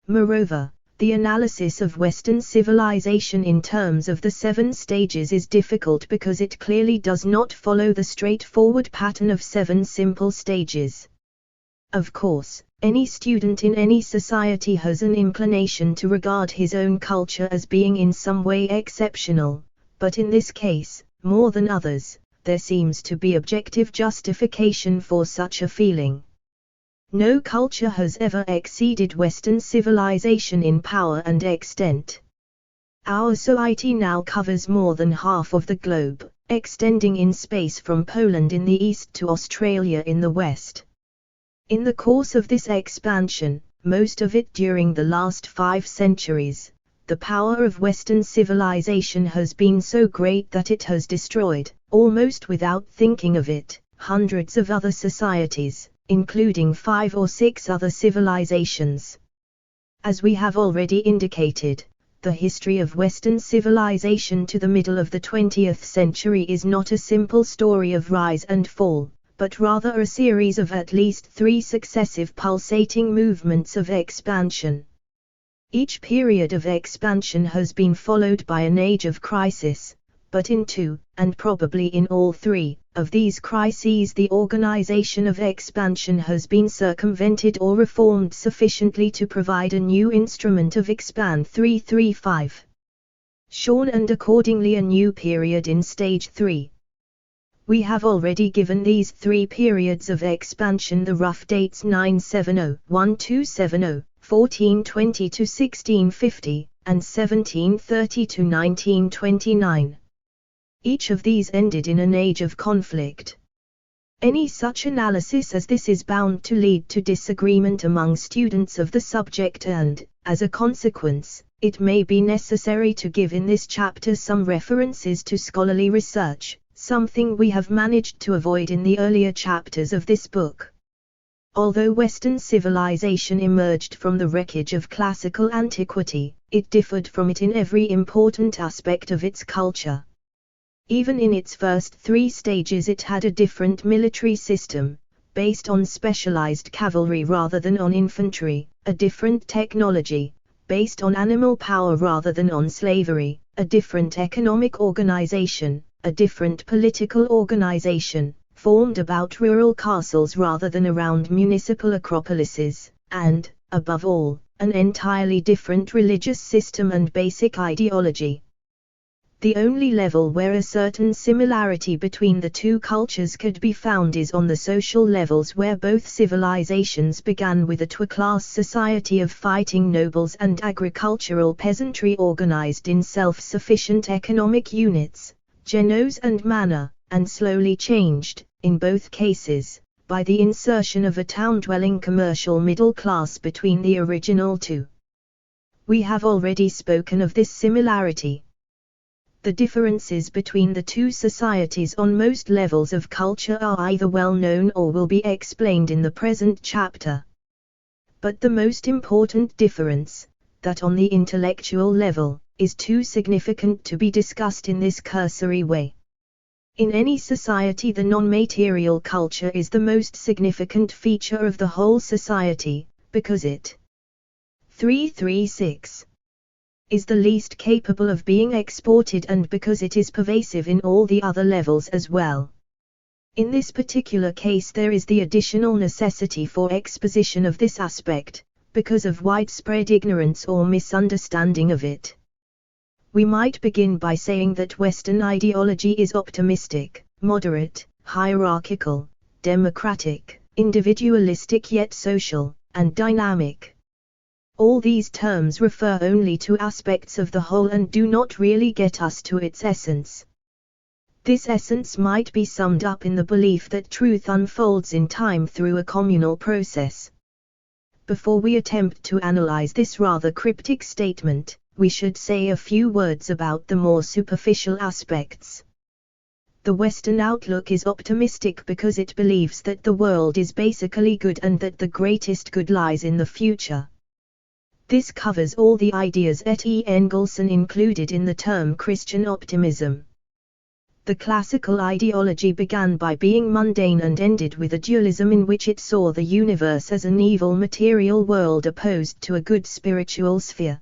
Moreover, the analysis of Western civilization in terms of the 7 stages is difficult because it clearly does not follow the straightforward pattern of 7 simple stages. Of course, any student in any society has an inclination to regard his own culture as being in some way exceptional, but in this case, more than others, there seems to be objective justification for such a feeling. No culture has ever exceeded Western civilization in power and extent. Our society now covers more than half of the globe, extending in space from Poland in the east to Australia in the west. In the course of this expansion, most of it during the last 5 centuries, the power of Western civilization has been so great that it has destroyed, almost without thinking of it, hundreds of other societies, including 5 or 6 other civilizations. As we have already indicated, the history of Western civilization to the middle of the 20th century is not a simple story of rise and fall, but rather a series of at least 3 successive pulsating movements of expansion. Each period of expansion has been followed by an age of crisis, but in 2, and probably in all 3, of these crises the organization of expansion has been circumvented or reformed sufficiently to provide a new instrument of expand 335. Shorn and accordingly a new period in stage 3. We have already given these 3 periods of expansion the rough dates 970, 1270, 1420 to 1650, and 1730 to 1929. Each of these ended in an age of conflict. Any such analysis as this is bound to lead to disagreement among students of the subject and, as a consequence, it may be necessary to give in this chapter some references to scholarly research, something we have managed to avoid in the earlier chapters of this book. Although Western civilization emerged from the wreckage of classical antiquity, it differed from it in every important aspect of its culture. Even in its first 3 stages it had a different military system, based on specialized cavalry rather than on infantry, a different technology, based on animal power rather than on slavery, a different economic organization, a different political organization, formed about rural castles rather than around municipal acropolises, and, above all, an entirely different religious system and basic ideology. The only level where a certain similarity between the two cultures could be found is on the social levels, where both civilizations began with a two-class society of fighting nobles and agricultural peasantry organized in self-sufficient economic units, genos and manor, and slowly changed, in both cases, by the insertion of a town-dwelling commercial middle class between the original two. We have already spoken of this similarity. The differences between the two societies on most levels of culture are either well known or will be explained in the present chapter. But the most important difference, that on the intellectual level, is too significant to be discussed in this cursory way. In any society, the non-material culture is the most significant feature of the whole society, because it 336 is the least capable of being exported and because it is pervasive in all the other levels as well. In this particular case there is the additional necessity for exposition of this aspect, because of widespread ignorance or misunderstanding of it. We might begin by saying that Western ideology is optimistic, moderate, hierarchical, democratic, individualistic yet social, and dynamic. All these terms refer only to aspects of the whole and do not really get us to its essence. This essence might be summed up in the belief that truth unfolds in time through a communal process. Before we attempt to analyze this rather cryptic statement, we should say a few words about the more superficial aspects. The Western outlook is optimistic because it believes that the world is basically good and that the greatest good lies in the future. This covers all the ideas E. Engelson included in the term Christian optimism. The classical ideology began by being mundane and ended with a dualism in which it saw the universe as an evil material world opposed to a good spiritual sphere.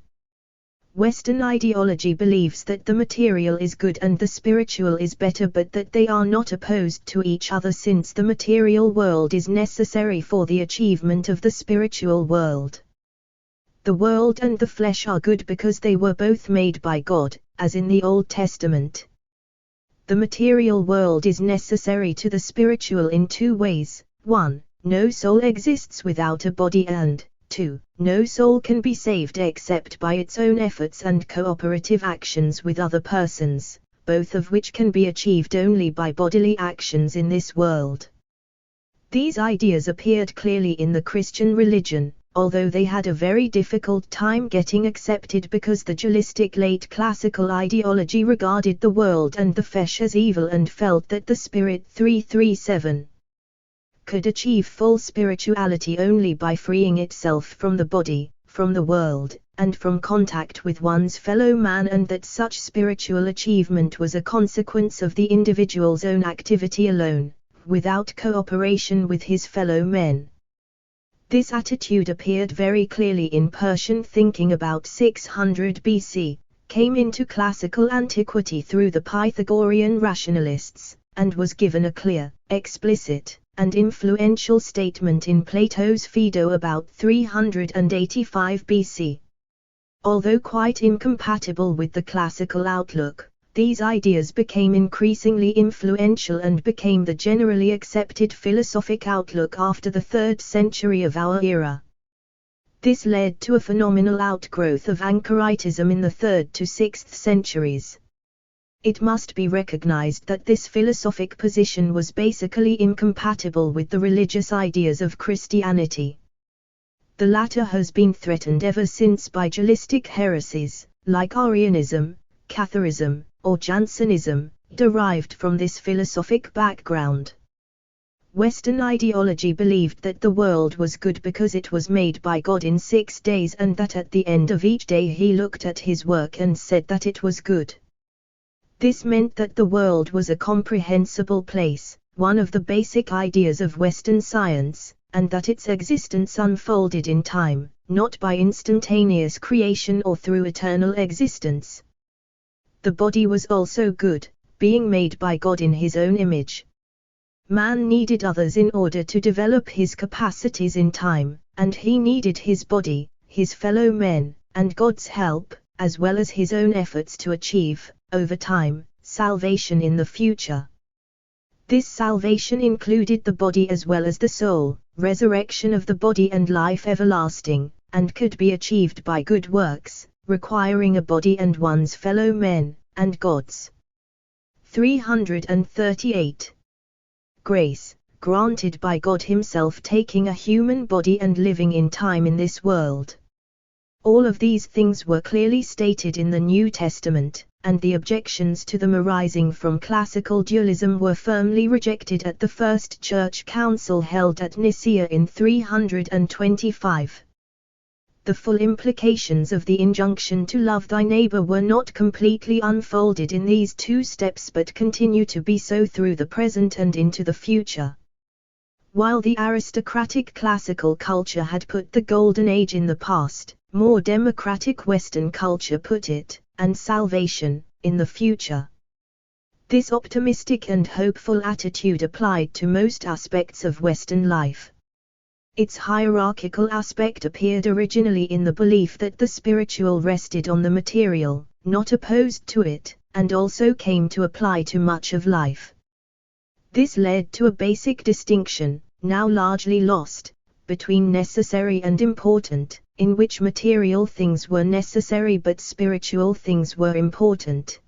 Western ideology believes that the material is good and the spiritual is better, but that they are not opposed to each other, since the material world is necessary for the achievement of the spiritual world. The world and the flesh are good because they were both made by God, as in the Old Testament. The material world is necessary to the spiritual in 2 ways. 1. No soul exists without a body, and 2. No soul can be saved except by its own efforts and cooperative actions with other persons, both of which can be achieved only by bodily actions in this world. These ideas appeared clearly in the Christian religion, although they had a very difficult time getting accepted because the dualistic late classical ideology regarded the world and the flesh as evil and felt that the spirit 337 could achieve full spirituality only by freeing itself from the body, from the world, and from contact with one's fellow man, and that such spiritual achievement was a consequence of the individual's own activity alone, without cooperation with his fellow men. This attitude appeared very clearly in Persian thinking about 600 BC, came into classical antiquity through the Pythagorean rationalists, and was given a clear, explicit, and influential statement in Plato's Phaedo about 385 BC. Although quite incompatible with the classical outlook, these ideas became increasingly influential and became the generally accepted philosophic outlook after the 3rd century of our era. This led to a phenomenal outgrowth of Anchoritism in the 3rd to 6th centuries. It must be recognized that this philosophic position was basically incompatible with the religious ideas of Christianity. The latter has been threatened ever since by dualistic heresies, like Arianism, Catharism, or Jansenism, derived from this philosophic background. Western ideology believed that the world was good because it was made by God in 6 days, and that at the end of each day he looked at his work and said that it was good. This meant that the world was a comprehensible place, one of the basic ideas of Western science, and that its existence unfolded in time, not by instantaneous creation or through eternal existence. The body was also good, being made by God in his own image. Man needed others in order to develop his capacities in time, and he needed his body, his fellow men, and God's help, as well as his own efforts to achieve, over time, salvation in the future. This salvation included the body as well as the soul, resurrection of the body and life everlasting, and could be achieved by good works, requiring a body and one's fellow men, and God's. 338. Grace, granted by God himself taking a human body and living in time in this world. All of these things were clearly stated in the New Testament, and the objections to them arising from classical dualism were firmly rejected at the First Church Council held at Nicaea in 325. The full implications of the injunction to love thy neighbor were not completely unfolded in these 2 steps but continue to be so through the present and into the future. While the aristocratic classical culture had put the Golden Age in the past, more democratic Western culture put it, and salvation, in the future. This optimistic and hopeful attitude applied to most aspects of Western life. Its hierarchical aspect appeared originally in the belief that the spiritual rested on the material, not opposed to it, and also came to apply to much of life. This led to a basic distinction, now largely lost, between necessary and important, in which material things were necessary but spiritual things were important.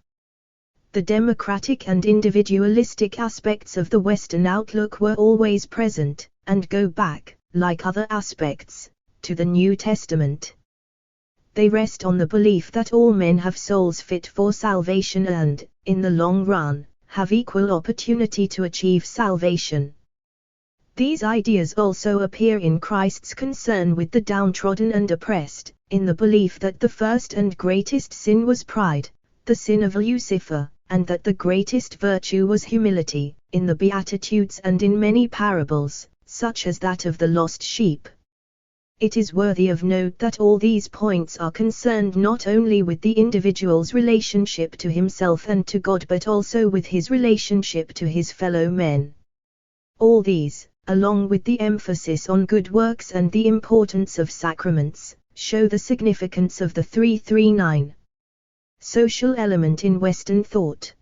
The democratic and individualistic aspects of the Western outlook were always present, and go back, like other aspects, to the New Testament. They rest on the belief that all men have souls fit for salvation and, in the long run, have equal opportunity to achieve salvation. These ideas also appear in Christ's concern with the downtrodden and oppressed, in the belief that the first and greatest sin was pride, the sin of Lucifer, and that the greatest virtue was humility, in the Beatitudes and in many parables, such as that of the lost sheep. It is worthy of note that all these points are concerned not only with the individual's relationship to himself and to God but also with his relationship to his fellow men. All these, along with the emphasis on good works and the importance of sacraments, show the significance of the 339. Social element in Western thought.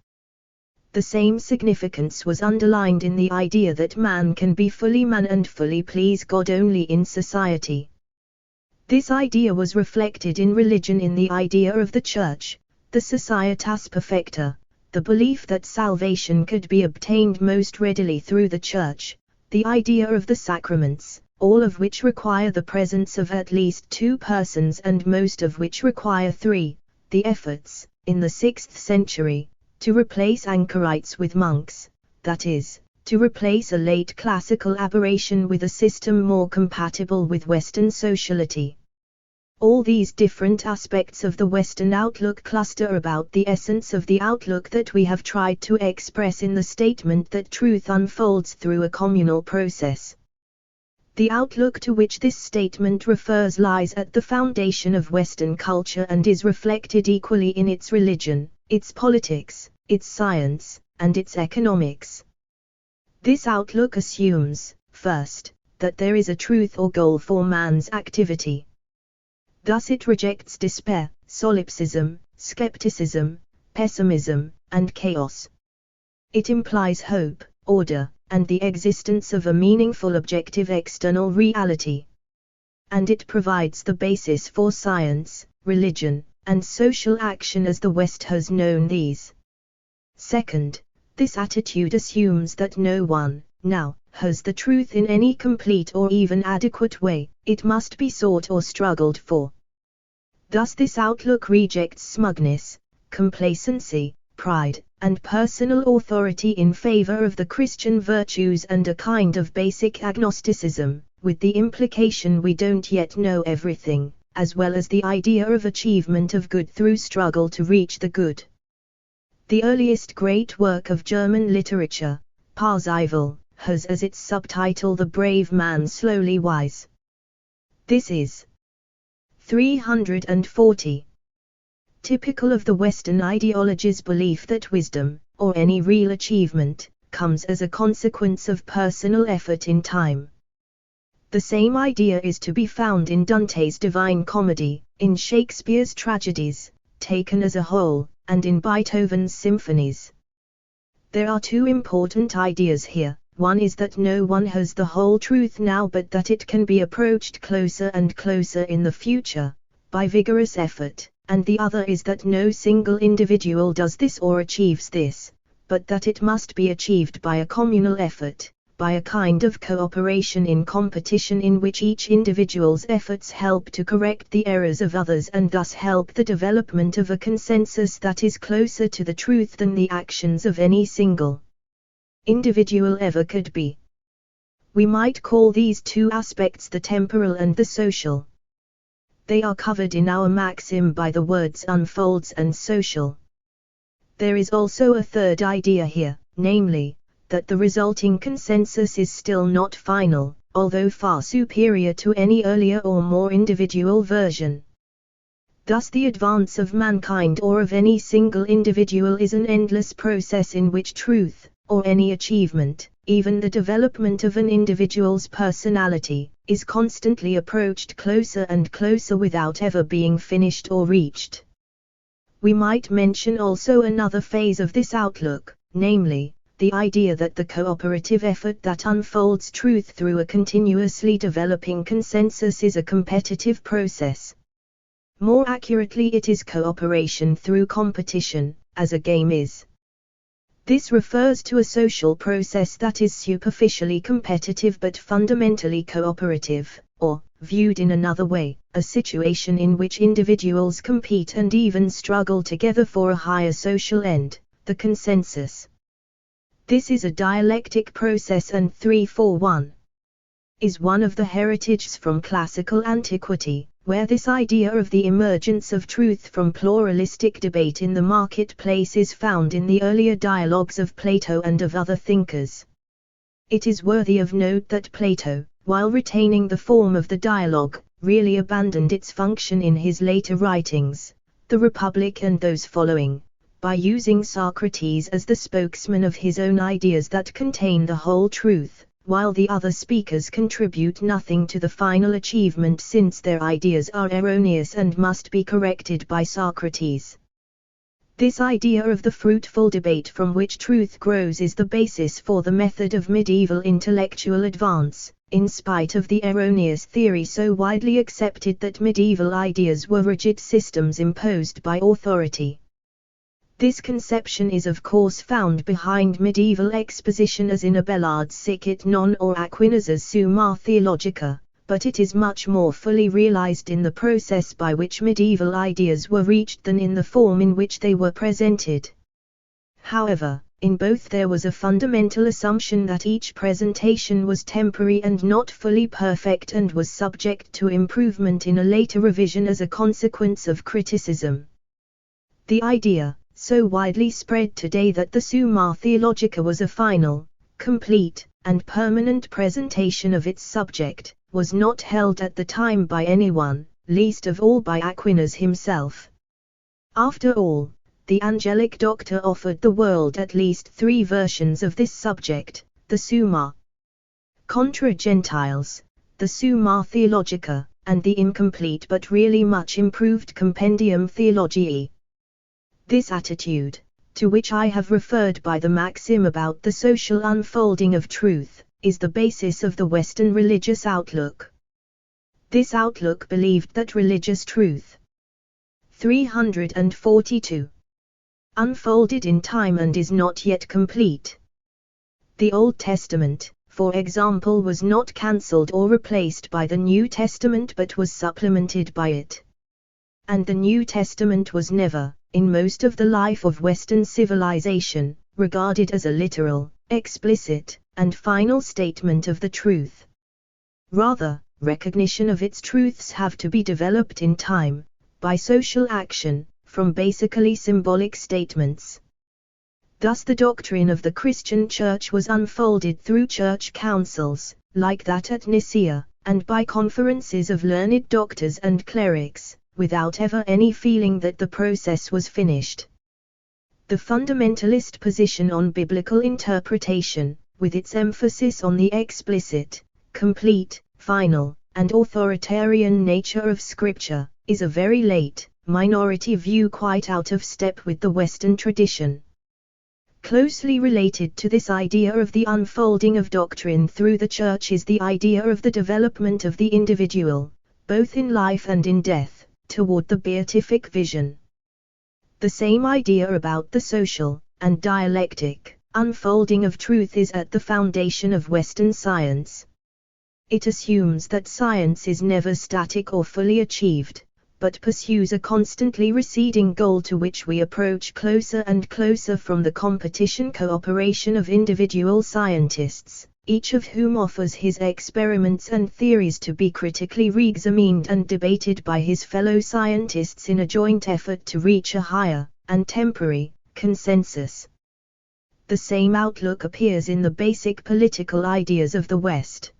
The same significance was underlined in the idea that man can be fully man and fully please God only in society. This idea was reflected in religion in the idea of the Church, the Societas Perfecta, the belief that salvation could be obtained most readily through the Church, the idea of the sacraments, all of which require the presence of at least 2 persons and most of which require 3, the efforts, in the 6th century, to replace anchorites with monks, that is, to replace a late classical aberration with a system more compatible with Western sociality. All these different aspects of the Western outlook cluster about the essence of the outlook that we have tried to express in the statement that truth unfolds through a communal process. The outlook to which this statement refers lies at the foundation of Western culture and is reflected equally in its religion, its politics, its science, and its economics. This outlook assumes, first, that there is a truth or goal for man's activity. Thus it rejects despair, solipsism, skepticism, pessimism, and chaos. It implies hope, order, and the existence of a meaningful objective external reality. And it provides the basis for science, religion, and social action as the West has known these. Second, this attitude assumes that no one, now, has the truth in any complete or even adequate way, it must be sought or struggled for. Thus this outlook rejects smugness, complacency, pride, and personal authority in favor of the Christian virtues and a kind of basic agnosticism, with the implication we don't yet know everything, as well as the idea of achievement of good through struggle to reach the good. The earliest great work of German literature, Parzival, has as its subtitle The Brave Man Slowly Wise. This is 340. Typical of the Western ideology's belief that wisdom, or any real achievement, comes as a consequence of personal effort in time. The same idea is to be found in Dante's Divine Comedy, in Shakespeare's tragedies, taken as a whole, and in Beethoven's symphonies. There are two important ideas here. One is that no one has the whole truth now, but that it can be approached closer and closer in the future, by vigorous effort, and the other is that no single individual does this or achieves this, but that it must be achieved by a communal effort, by a kind of cooperation in competition in which each individual's efforts help to correct the errors of others and thus help the development of a consensus that is closer to the truth than the actions of any single individual ever could be. We might call these two aspects the temporal and the social. They are covered in our maxim by the words unfolds and social. There is also a third idea here, namely, that the resulting consensus is still not final, although far superior to any earlier or more individual version. Thus the advance of mankind or of any single individual is an endless process in which truth, or any achievement, even the development of an individual's personality, is constantly approached closer and closer without ever being finished or reached. We might mention also another phase of this outlook, namely, the idea that the cooperative effort that unfolds truth through a continuously developing consensus is a competitive process. More accurately, it is cooperation through competition, as a game is. This refers to a social process that is superficially competitive but fundamentally cooperative, or, viewed in another way, a situation in which individuals compete and even struggle together for a higher social end, the consensus. This is a dialectic process, and 341 is one of the heritages from classical antiquity, where this idea of the emergence of truth from pluralistic debate in the marketplace is found in the earlier dialogues of Plato and of other thinkers. It is worthy of note that Plato, while retaining the form of the dialogue, really abandoned its function in his later writings, the Republic and those following, by using Socrates as the spokesman of his own ideas that contain the whole truth, while the other speakers contribute nothing to the final achievement since their ideas are erroneous and must be corrected by Socrates. This idea of the fruitful debate from which truth grows is the basis for the method of medieval intellectual advance, in spite of the erroneous theory so widely accepted that medieval ideas were rigid systems imposed by authority. This conception is of course found behind medieval exposition as in Abelard's Sic et non or Aquinas' Summa Theologica, but it is much more fully realized in the process by which medieval ideas were reached than in the form in which they were presented. However, in both there was a fundamental assumption that each presentation was temporary and not fully perfect and was subject to improvement in a later revision as a consequence of criticism. The idea, so widely spread today that the Summa Theologica was a final, complete, and permanent presentation of its subject, was not held at the time by anyone, least of all by Aquinas himself. After all, the angelic doctor offered the world at least 3 versions of this subject, the Summa Contra Gentiles, the Summa Theologica, and the incomplete but really much improved Compendium Theologiae. This attitude, to which I have referred by the maxim about the social unfolding of truth, is the basis of the Western religious outlook. This outlook believed that religious truth 342 unfolded in time and is not yet complete. The Old Testament, for example, was not cancelled or replaced by the New Testament but was supplemented by it. And the New Testament was never, in most of the life of Western civilization, regarded as a literal, explicit, and final statement of the truth. Rather, recognition of its truths have to be developed in time, by social action, from basically symbolic statements. Thus the doctrine of the Christian Church was unfolded through church councils, like that at Nicaea, and by conferences of learned doctors and clerics, without ever any feeling that the process was finished. The fundamentalist position on biblical interpretation, with its emphasis on the explicit, complete, final, and authoritarian nature of Scripture, is a very late, minority view quite out of step with the Western tradition. Closely related to this idea of the unfolding of doctrine through the Church is the idea of the development of the individual, both in life and in death, toward the beatific vision. The same idea about the social, and dialectic, unfolding of truth is at the foundation of Western science. It assumes that science is never static or fully achieved, but pursues a constantly receding goal to which we approach closer and closer from the competition cooperation of individual scientists, each of whom offers his experiments and theories to be critically re-examined and debated by his fellow scientists in a joint effort to reach a higher, and temporary, consensus. The same outlook appears in the basic political ideas of the West.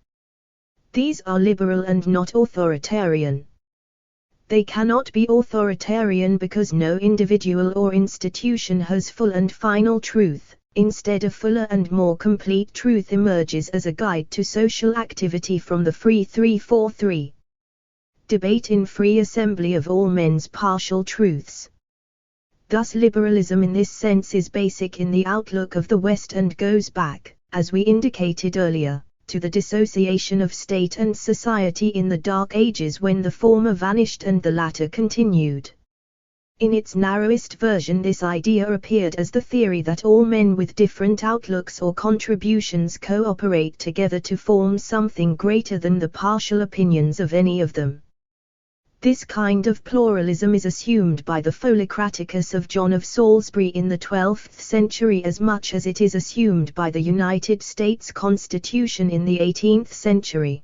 These are liberal and not authoritarian. They cannot be authoritarian because no individual or institution has full and final truth. Instead, a fuller and more complete truth emerges as a guide to social activity from the free 343. Debate in free assembly of all men's partial truths. Thus liberalism in this sense is basic in the outlook of the West and goes back, as we indicated earlier, to the dissociation of state and society in the Dark Ages when the former vanished and the latter continued. In its narrowest version, this idea appeared as the theory that all men with different outlooks or contributions cooperate together to form something greater than the partial opinions of any of them. This kind of pluralism is assumed by the Pholicraticus of John of Salisbury in the 12th century as much as it is assumed by the United States Constitution in the 18th century.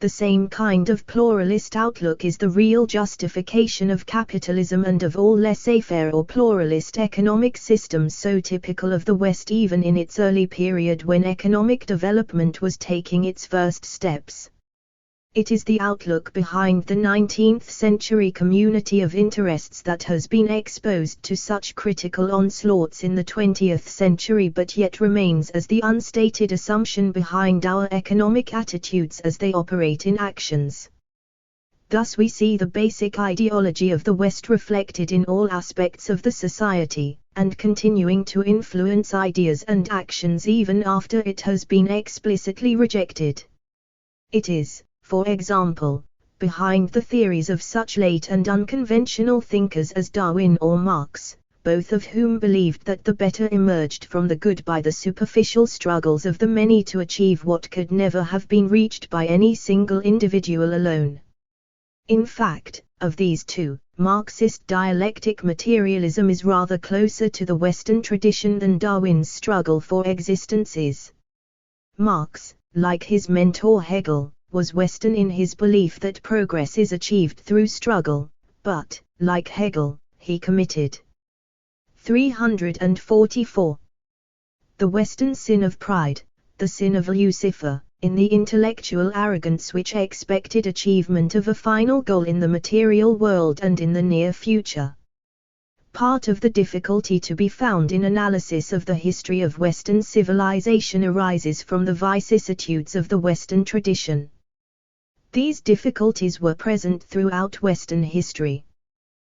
The same kind of pluralist outlook is the real justification of capitalism and of all laissez-faire or pluralist economic systems so typical of the West even in its early period when economic development was taking its first steps. It is the outlook behind the 19th century community of interests that has been exposed to such critical onslaughts in the 20th century but yet remains as the unstated assumption behind our economic attitudes as they operate in actions. Thus we see the basic ideology of the West reflected in all aspects of the society, and continuing to influence ideas and actions even after it has been explicitly rejected. It is, for example, behind the theories of such late and unconventional thinkers as Darwin or Marx, both of whom believed that the better emerged from the good by the superficial struggles of the many to achieve what could never have been reached by any single individual alone. In fact, of these two, Marxist dialectic materialism is rather closer to the Western tradition than Darwin's struggle for existence is. Marx, like his mentor Hegel, was Western in his belief that progress is achieved through struggle, but, like Hegel, he committed 344. The Western sin of pride, the sin of Lucifer, in the intellectual arrogance which expected achievement of a final goal in the material world and in the near future. Part of the difficulty to be found in analysis of the history of Western civilization arises from the vicissitudes of the Western tradition. These difficulties were present throughout Western history.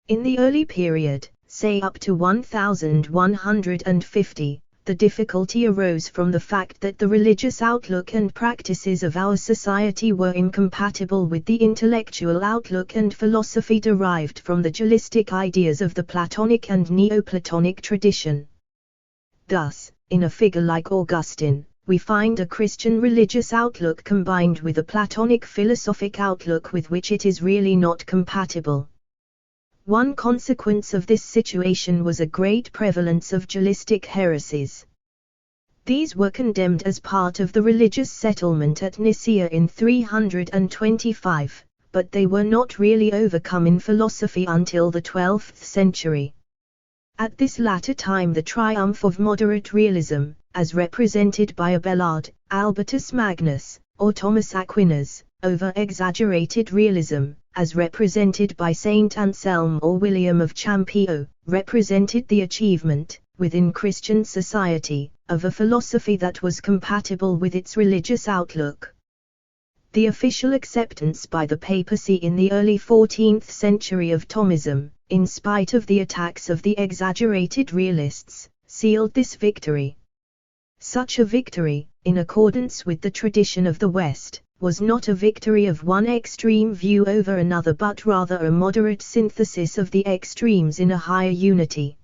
In the early period, say up to 1150, the difficulty arose from the fact that the religious outlook and practices of our society were incompatible with the intellectual outlook and philosophy derived from the dualistic ideas of the Platonic and Neoplatonic tradition. Thus, in a figure like Augustine, we find a Christian religious outlook combined with a Platonic philosophic outlook with which it is really not compatible. One consequence of this situation was a great prevalence of dualistic heresies. These were condemned as part of the religious settlement at Nicaea in 325, but they were not really overcome in philosophy until the 12th century. At this latter time the triumph of moderate realism, as represented by Abelard, Albertus Magnus, or Thomas Aquinas, over exaggerated realism, as represented by Saint Anselm or William of Champio, represented the achievement, within Christian society, of a philosophy that was compatible with its religious outlook. The official acceptance by the papacy in the early 14th century of Thomism, in spite of the attacks of the exaggerated realists, sealed this victory. Such a victory, in accordance with the tradition of the West, was not a victory of one extreme view over another but rather a moderate synthesis of the extremes in a higher unity.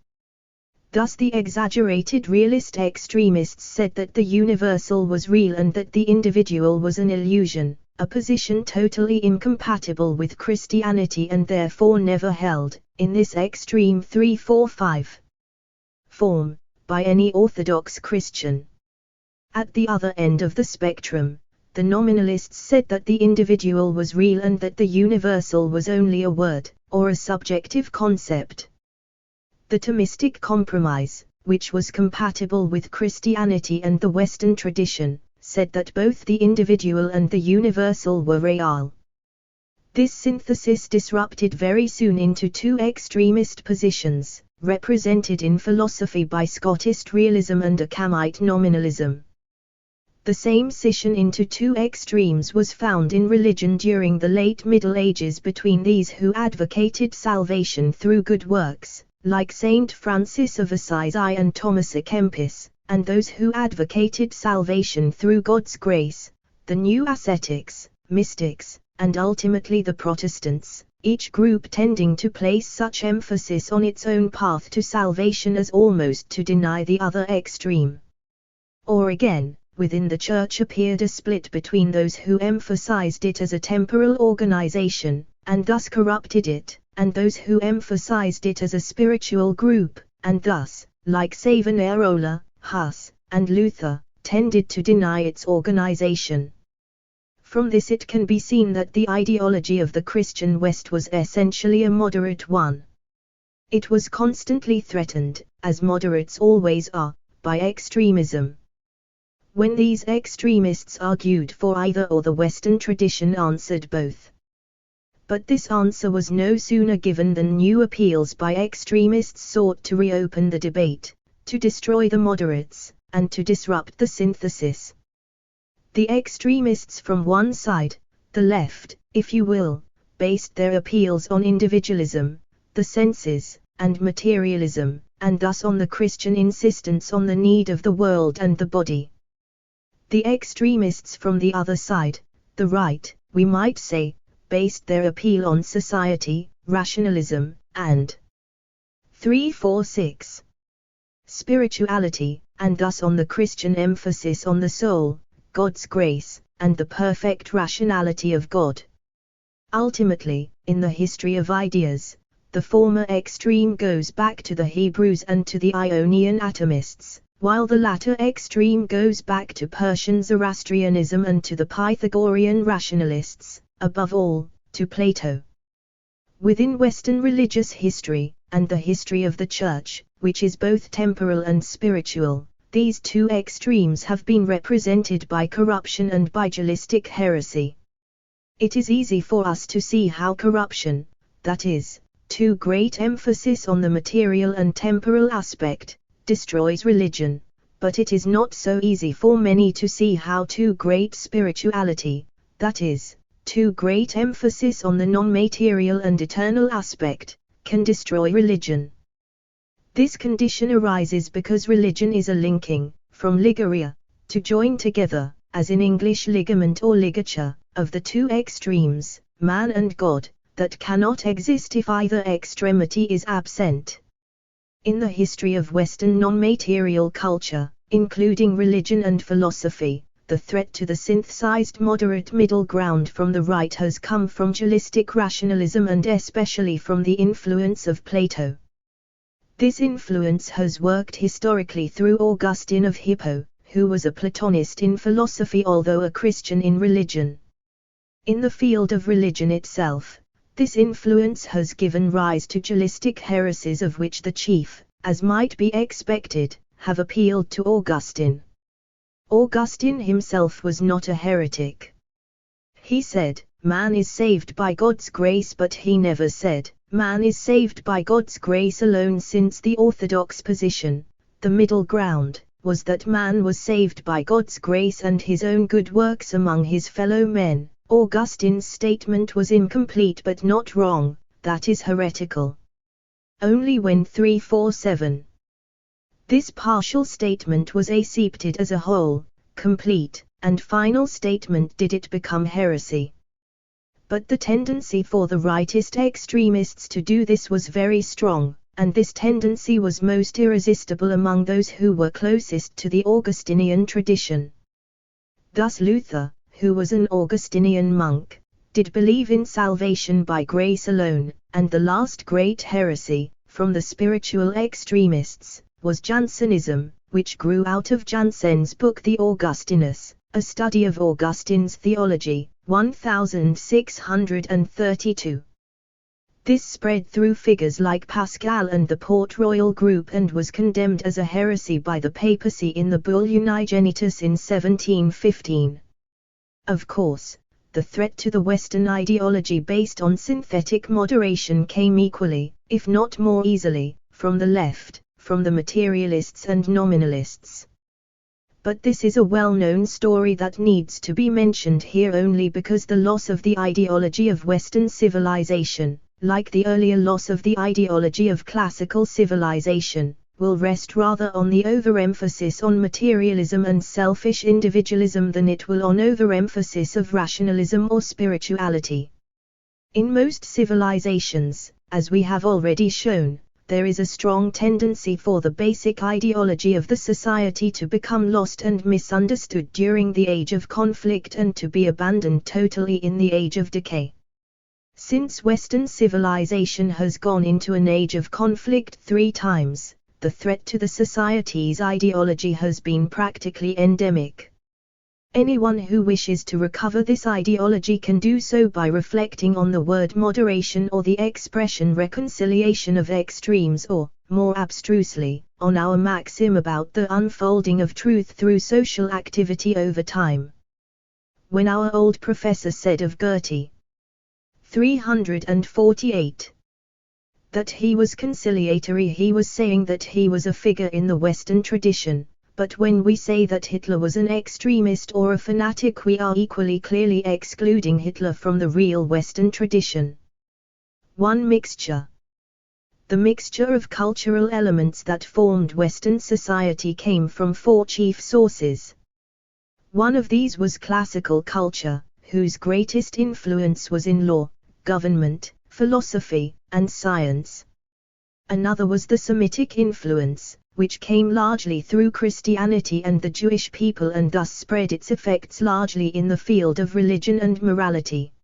Thus the exaggerated realist extremists said that the universal was real and that the individual was an illusion, a position totally incompatible with Christianity and therefore never held, in this extreme 3-4-5 form, by any Orthodox Christian. At the other end of the spectrum, the nominalists said that the individual was real and that the universal was only a word, or a subjective concept. The Thomistic compromise, which was compatible with Christianity and the Western tradition, said that both the individual and the universal were real. This synthesis disrupted very soon into two extremist positions, represented in philosophy by Scottist realism and Ockhamite nominalism. The same scission into two extremes was found in religion during the late Middle Ages between these who advocated salvation through good works, like Saint Francis of Assisi and Thomas à Kempis, and those who advocated salvation through God's grace, the new ascetics, mystics, and ultimately the Protestants, each group tending to place such emphasis on its own path to salvation as almost to deny the other extreme. Or again, within the Church appeared a split between those who emphasized it as a temporal organization, and thus corrupted it, and those who emphasized it as a spiritual group, and thus, like Savonarola, Huss, and Luther, tended to deny its organization. From this it can be seen that the ideology of the Christian West was essentially a moderate one. It was constantly threatened, as moderates always are, by extremism. When these extremists argued for either or, the Western tradition answered both. But this answer was no sooner given than new appeals by extremists sought to reopen the debate, to destroy the moderates, and to disrupt the synthesis. The extremists from one side, the left, if you will, based their appeals on individualism, the senses, and materialism, and thus on the Christian insistence on the need of the world and the body. The extremists from the other side, the right, we might say, based their appeal on society, rationalism, and 3-4-6 spirituality, and thus on the Christian emphasis on the soul, God's grace, and the perfect rationality of God. Ultimately, in the history of ideas, the former extreme goes back to the Hebrews and to the Ionian atomists, while the latter extreme goes back to Persian Zoroastrianism and to the Pythagorean rationalists, above all, to Plato. Within Western religious history, and the history of the Church, which is both temporal and spiritual, these two extremes have been represented by corruption and by dualistic heresy. It is easy for us to see how corruption, that is, too great emphasis on the material and temporal aspect, destroys religion, but it is not so easy for many to see how too great spirituality, that is, too great emphasis on the non-material and eternal aspect, can destroy religion. This condition arises because religion is a linking, from ligaria, to join together, as in English ligament or ligature, of the two extremes, man and God, that cannot exist if either extremity is absent. In the history of Western non-material culture, including religion and philosophy, the threat to the synthesized moderate middle ground from the right has come from dualistic rationalism and especially from the influence of Plato. This influence has worked historically through Augustine of Hippo, who was a Platonist in philosophy although a Christian in religion. In the field of religion itself, this influence has given rise to dualistic heresies of which the chief, as might be expected, have appealed to Augustine. Augustine himself was not a heretic. He said, man is saved by God's grace, but he never said, man is saved by God's grace alone, since the orthodox position, the middle ground, was that man was saved by God's grace and his own good works among his fellow men. Augustine's statement was incomplete but not wrong, that is heretical. Only when 347. This partial statement was accepted as a whole, complete, and final statement did it become heresy. But the tendency for the rightist extremists to do this was very strong, and this tendency was most irresistible among those who were closest to the Augustinian tradition. Thus Luther, who was an Augustinian monk, did believe in salvation by grace alone, and the last great heresy, from the spiritual extremists, was Jansenism, which grew out of Jansen's book The Augustinus, a study of Augustine's theology, 1632. This spread through figures like Pascal and the Port Royal group and was condemned as a heresy by the papacy in the Bull Unigenitus in 1715. Of course, the threat to the Western ideology based on synthetic moderation came equally, if not more easily, from the left, from the materialists and nominalists. But this is a well-known story that needs to be mentioned here only because the loss of the ideology of Western civilization, like the earlier loss of the ideology of classical civilization, will rest rather on the overemphasis on materialism and selfish individualism than it will on overemphasis of rationalism or spirituality. In most civilizations, as we have already shown, there is a strong tendency for the basic ideology of the society to become lost and misunderstood during the age of conflict and to be abandoned totally in the age of decay. Since Western civilization has gone into an age of conflict 3 times, the threat to the society's ideology has been practically endemic. Anyone who wishes to recover this ideology can do so by reflecting on the word moderation or the expression reconciliation of extremes or, more abstrusely, on our maxim about the unfolding of truth through social activity over time. When our old professor said of Goethe, 348, that he was conciliatory, he was saying that he was a figure in the Western tradition. But when we say that Hitler was an extremist or a fanatic, we are equally clearly excluding Hitler from the real Western tradition. 1. Mixture. The mixture of cultural elements that formed Western society came from 4 chief sources. One of these was classical culture, whose greatest influence was in law, government, philosophy, and science. Another was the Semitic influence, which came largely through Christianity and the Jewish people and thus spread its effects largely in the field of religion and morality.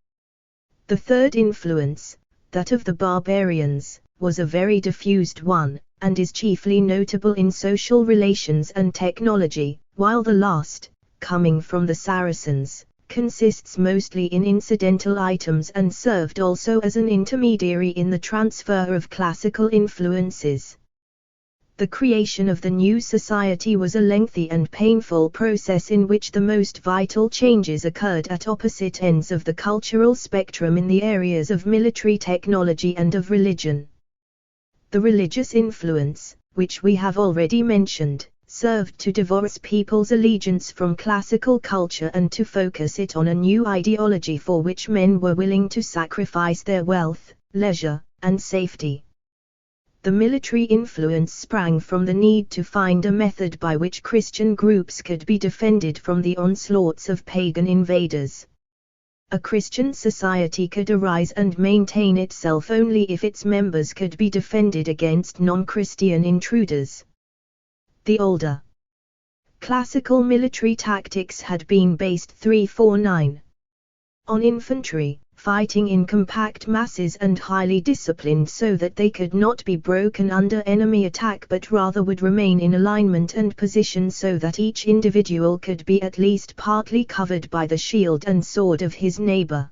The third influence, that of the barbarians, was a very diffused one, and is chiefly notable in social relations and technology, while the last, coming from the Saracens, consists mostly in incidental items and served also as an intermediary in the transfer of classical influences. The creation of the new society was a lengthy and painful process in which the most vital changes occurred at opposite ends of the cultural spectrum in the areas of military technology and of religion. The religious influence, which we have already mentioned, served to divorce people's allegiance from classical culture and to focus it on a new ideology for which men were willing to sacrifice their wealth, leisure, and safety. The military influence sprang from the need to find a method by which Christian groups could be defended from the onslaughts of pagan invaders. A Christian society could arise and maintain itself only if its members could be defended against non-Christian intruders. The older classical military tactics had been based 349 on infantry, fighting in compact masses and highly disciplined so that they could not be broken under enemy attack but rather would remain in alignment and position so that each individual could be at least partly covered by the shield and sword of his neighbor.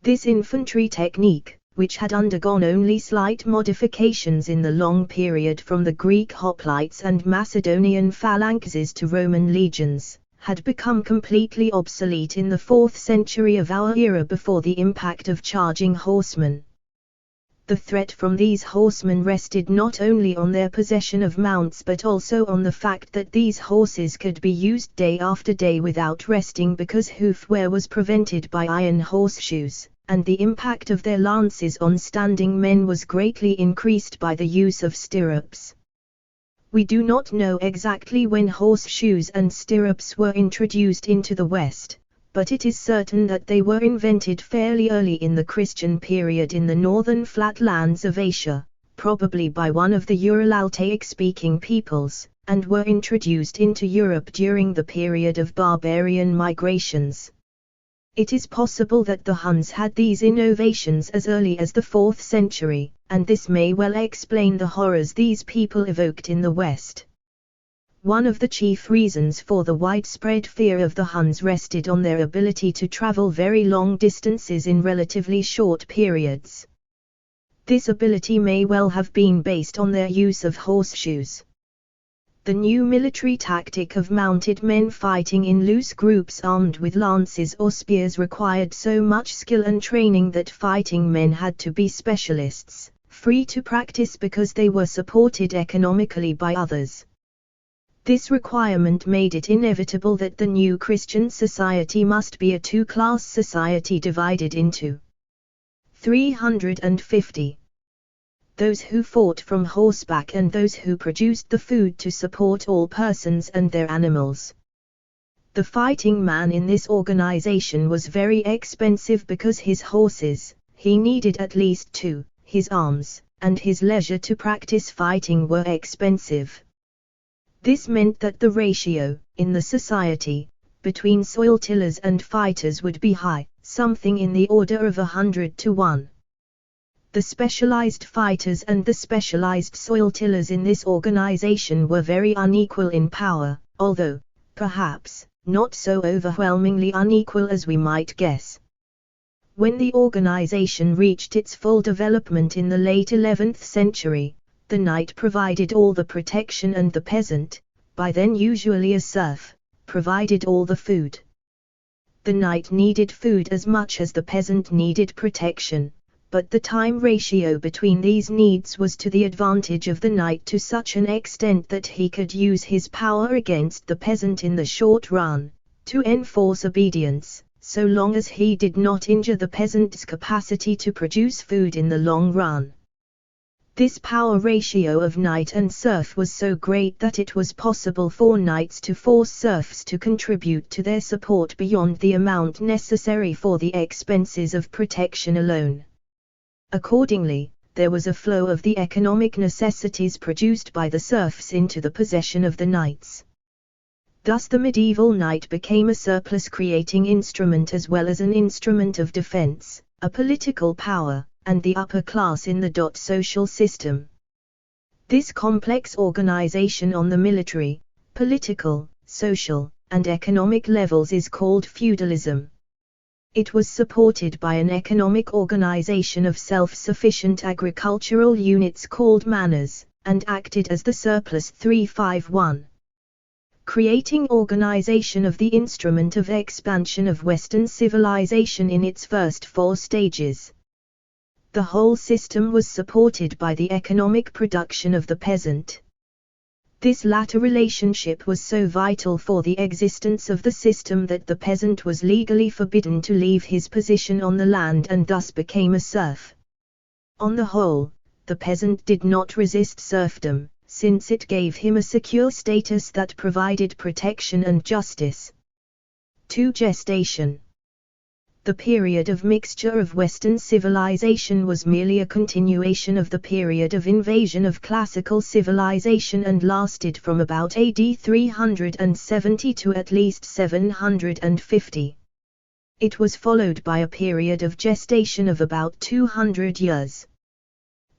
This infantry technique, which had undergone only slight modifications in the long period from the Greek hoplites and Macedonian phalanxes to Roman legions, had become completely obsolete in the 4th century of our era before the impact of charging horsemen. The threat from these horsemen rested not only on their possession of mounts but also on the fact that these horses could be used day after day without resting because hoof wear was prevented by iron horseshoes, and the impact of their lances on standing men was greatly increased by the use of stirrups. We do not know exactly when horseshoes and stirrups were introduced into the West, but it is certain that they were invented fairly early in the Christian period in the northern flatlands of Asia, probably by one of the Ural-Altaic-speaking peoples, and were introduced into Europe during the period of barbarian migrations. It is possible that the Huns had these innovations as early as the 4th century, and this may well explain the horrors these people evoked in the West. One of the chief reasons for the widespread fear of the Huns rested on their ability to travel very long distances in relatively short periods. This ability may well have been based on their use of horseshoes. The new military tactic of mounted men fighting in loose groups armed with lances or spears required so much skill and training that fighting men had to be specialists, free to practice because they were supported economically by others. This requirement made it inevitable that the new Christian society must be a two-class society divided into 350. Those who fought from horseback and those who produced the food to support all persons and their animals. The fighting man in this organization was very expensive because his horses, he needed at least 2, his arms, and his leisure to practice fighting were expensive. This meant that the ratio, in the society, between soil tillers and fighters would be high, something in the order of 100 to 1. The specialized fighters and the specialized soil tillers in this organization were very unequal in power, although, perhaps, not so overwhelmingly unequal as we might guess. When the organization reached its full development in the late 11th century, the knight provided all the protection and the peasant, by then usually a serf, provided all the food. The knight needed food as much as the peasant needed protection, but the time ratio between these needs was to the advantage of the knight to such an extent that he could use his power against the peasant in the short run, to enforce obedience, so long as he did not injure the peasant's capacity to produce food in the long run. This power ratio of knight and serf was so great that it was possible for knights to force serfs to contribute to their support beyond the amount necessary for the expenses of protection alone. Accordingly, there was a flow of the economic necessities produced by the serfs into the possession of the knights. Thus the medieval knight became a surplus-creating instrument as well as an instrument of defense, a political power, and the upper class in the social system. This complex organization on the military, political, social, and economic levels is called feudalism. It was supported by an economic organization of self-sufficient agricultural units called manors, and acted as the surplus 351. Creating organization of the instrument of expansion of Western civilization in its first 4 stages. The whole system was supported by the economic production of the peasant. This latter relationship was so vital for the existence of the system that the peasant was legally forbidden to leave his position on the land and thus became a serf. On the whole, the peasant did not resist serfdom, since it gave him a secure status that provided protection and justice. 2. Gestation. The period of mixture of Western civilization was merely a continuation of the period of invasion of classical civilization and lasted from about AD 370 to at least 750. It was followed by a period of gestation of about 200 years.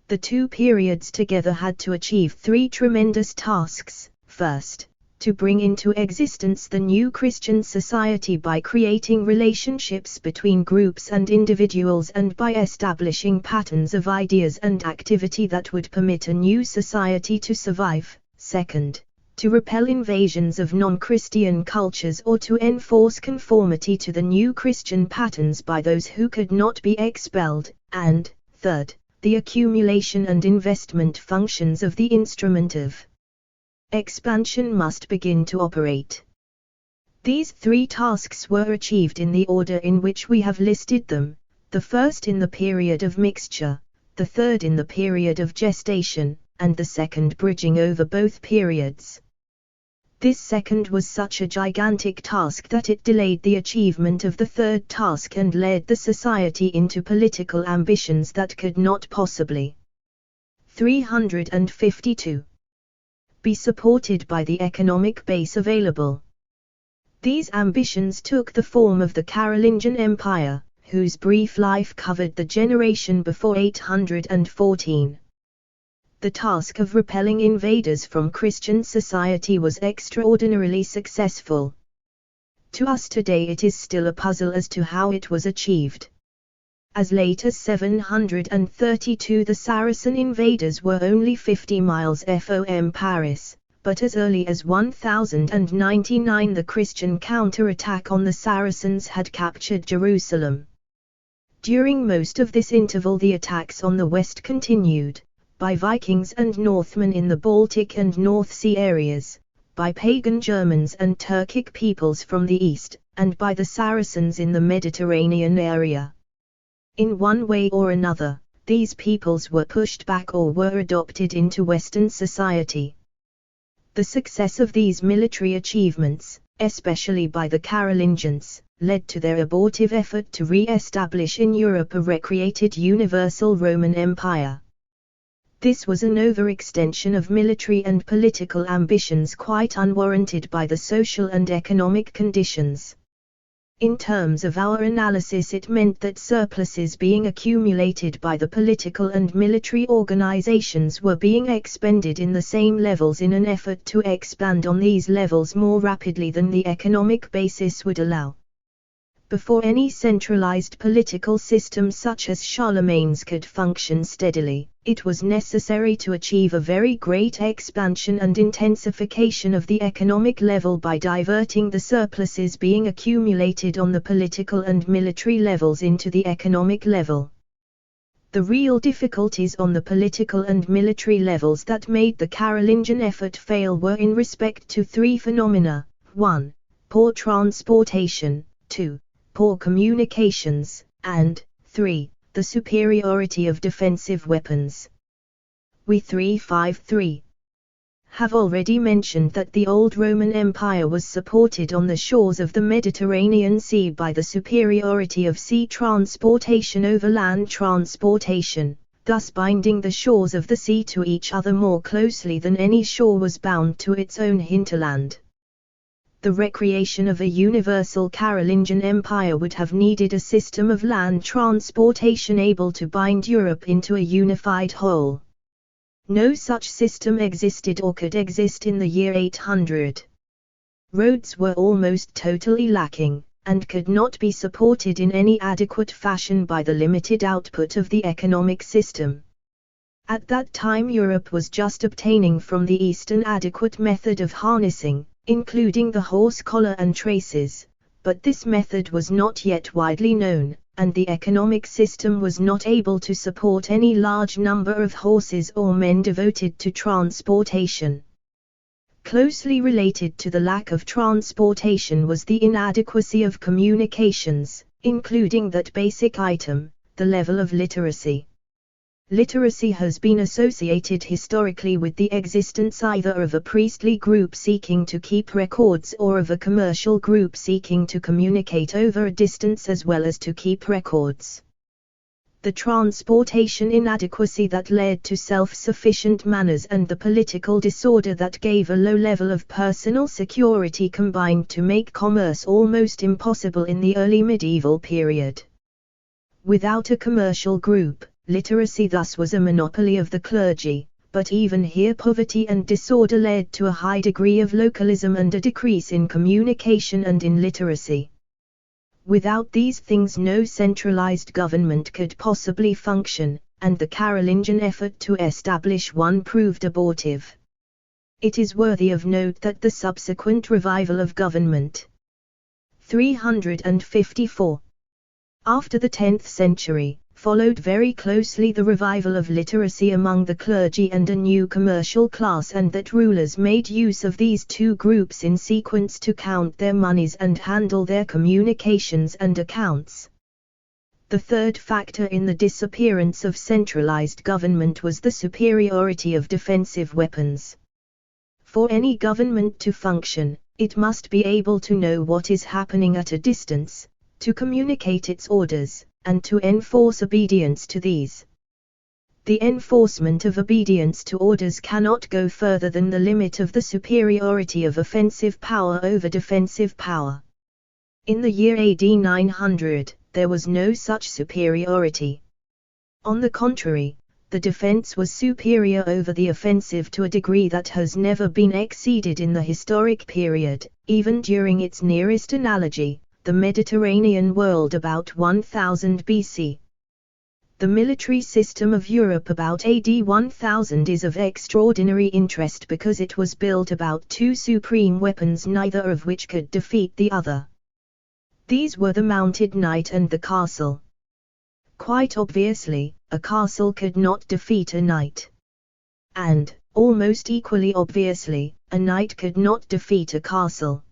The two periods together had to achieve three tremendous tasks. First, to bring into existence the new Christian society by creating relationships between groups and individuals and by establishing patterns of ideas and activity that would permit a new society to survive. Second, to repel invasions of non-Christian cultures or to enforce conformity to the new Christian patterns by those who could not be expelled. And, third, the accumulation and investment functions of the instrument of expansion must begin to operate. These three tasks were achieved in the order in which we have listed them, the first in the period of mixture, the third in the period of gestation, and the second bridging over both periods. This second was such a gigantic task that it delayed the achievement of the third task and led the society into political ambitions that could not possibly 352 be supported by the economic base available. These ambitions took the form of the Carolingian Empire, whose brief life covered the generation before 814. The task of repelling invaders from Christian society was extraordinarily successful. To us today it is still a puzzle as to how it was achieved. As late as 732 the Saracen invaders were only 50 miles from Paris, but as early as 1099 the Christian counterattack on the Saracens had captured Jerusalem. During most of this interval the attacks on the west continued, by Vikings and Northmen in the Baltic and North Sea areas, by pagan Germans and Turkic peoples from the east, and by the Saracens in the Mediterranean area. In one way or another, these peoples were pushed back or were adopted into Western society. The success of these military achievements, especially by the Carolingians, led to their abortive effort to re-establish in Europe a recreated universal Roman Empire. This was an overextension of military and political ambitions quite unwarranted by the social and economic conditions. In terms of our analysis, it meant that surpluses being accumulated by the political and military organizations were being expended in the same levels in an effort to expand on these levels more rapidly than the economic basis would allow. Before any centralized political system such as Charlemagne's could function steadily, it was necessary to achieve a very great expansion and intensification of the economic level by diverting the surpluses being accumulated on the political and military levels into the economic level. The real difficulties on the political and military levels that made the Carolingian effort fail were in respect to three phenomena: 1. Poor transportation, 2. Poor communications, and 3. The superiority of defensive weapons. We 353 have already mentioned that the old Roman Empire was supported on the shores of the Mediterranean Sea by the superiority of sea transportation over land transportation, thus binding the shores of the sea to each other more closely than any shore was bound to its own hinterland. The recreation of a universal Carolingian Empire would have needed a system of land transportation able to bind Europe into a unified whole. No such system existed or could exist in the year 800. Roads were almost totally lacking, and could not be supported in any adequate fashion by the limited output of the economic system. At that time Europe was just obtaining from the East an adequate method of harnessing, including the horse collar and traces, but this method was not yet widely known, and the economic system was not able to support any large number of horses or men devoted to transportation. Closely related to the lack of transportation was the inadequacy of communications, including that basic item, the level of literacy. literacy has been associated historically with the existence either of a priestly group seeking to keep records or of a commercial group seeking to communicate over a distance as well as to keep records. The transportation inadequacy that led to self-sufficient manners and the political disorder that gave a low level of personal security combined to make commerce almost impossible in the early medieval period. Without a commercial group, literacy thus was a monopoly of the clergy, but even here poverty and disorder led to a high degree of localism and a decrease in communication and in literacy. Without these things no centralized government could possibly function, and the Carolingian effort to establish one proved abortive. It is worthy of note that the subsequent revival of government 354 after the 10th century, followed very closely the revival of literacy among the clergy and a new commercial class, and that rulers made use of these two groups in sequence to count their monies and handle their communications and accounts. The third factor in the disappearance of centralized government was the superiority of defensive weapons. For any government to function, it must be able to know what is happening at a distance, to communicate its orders, and to enforce obedience to these. The enforcement of obedience to orders cannot go further than the limit of the superiority of offensive power over defensive power. In the year AD 900, there was no such superiority. On the contrary, the defense was superior over the offensive to a degree that has never been exceeded in the historic period, even during its nearest analogy, the Mediterranean world about 1000 BC. The military system of Europe about AD 1000 is of extraordinary interest because it was built about two supreme weapons, neither of which could defeat the other. These were the mounted knight and the castle. Quite obviously, a castle could not defeat a knight. And, almost equally obviously, a knight could not defeat a castle.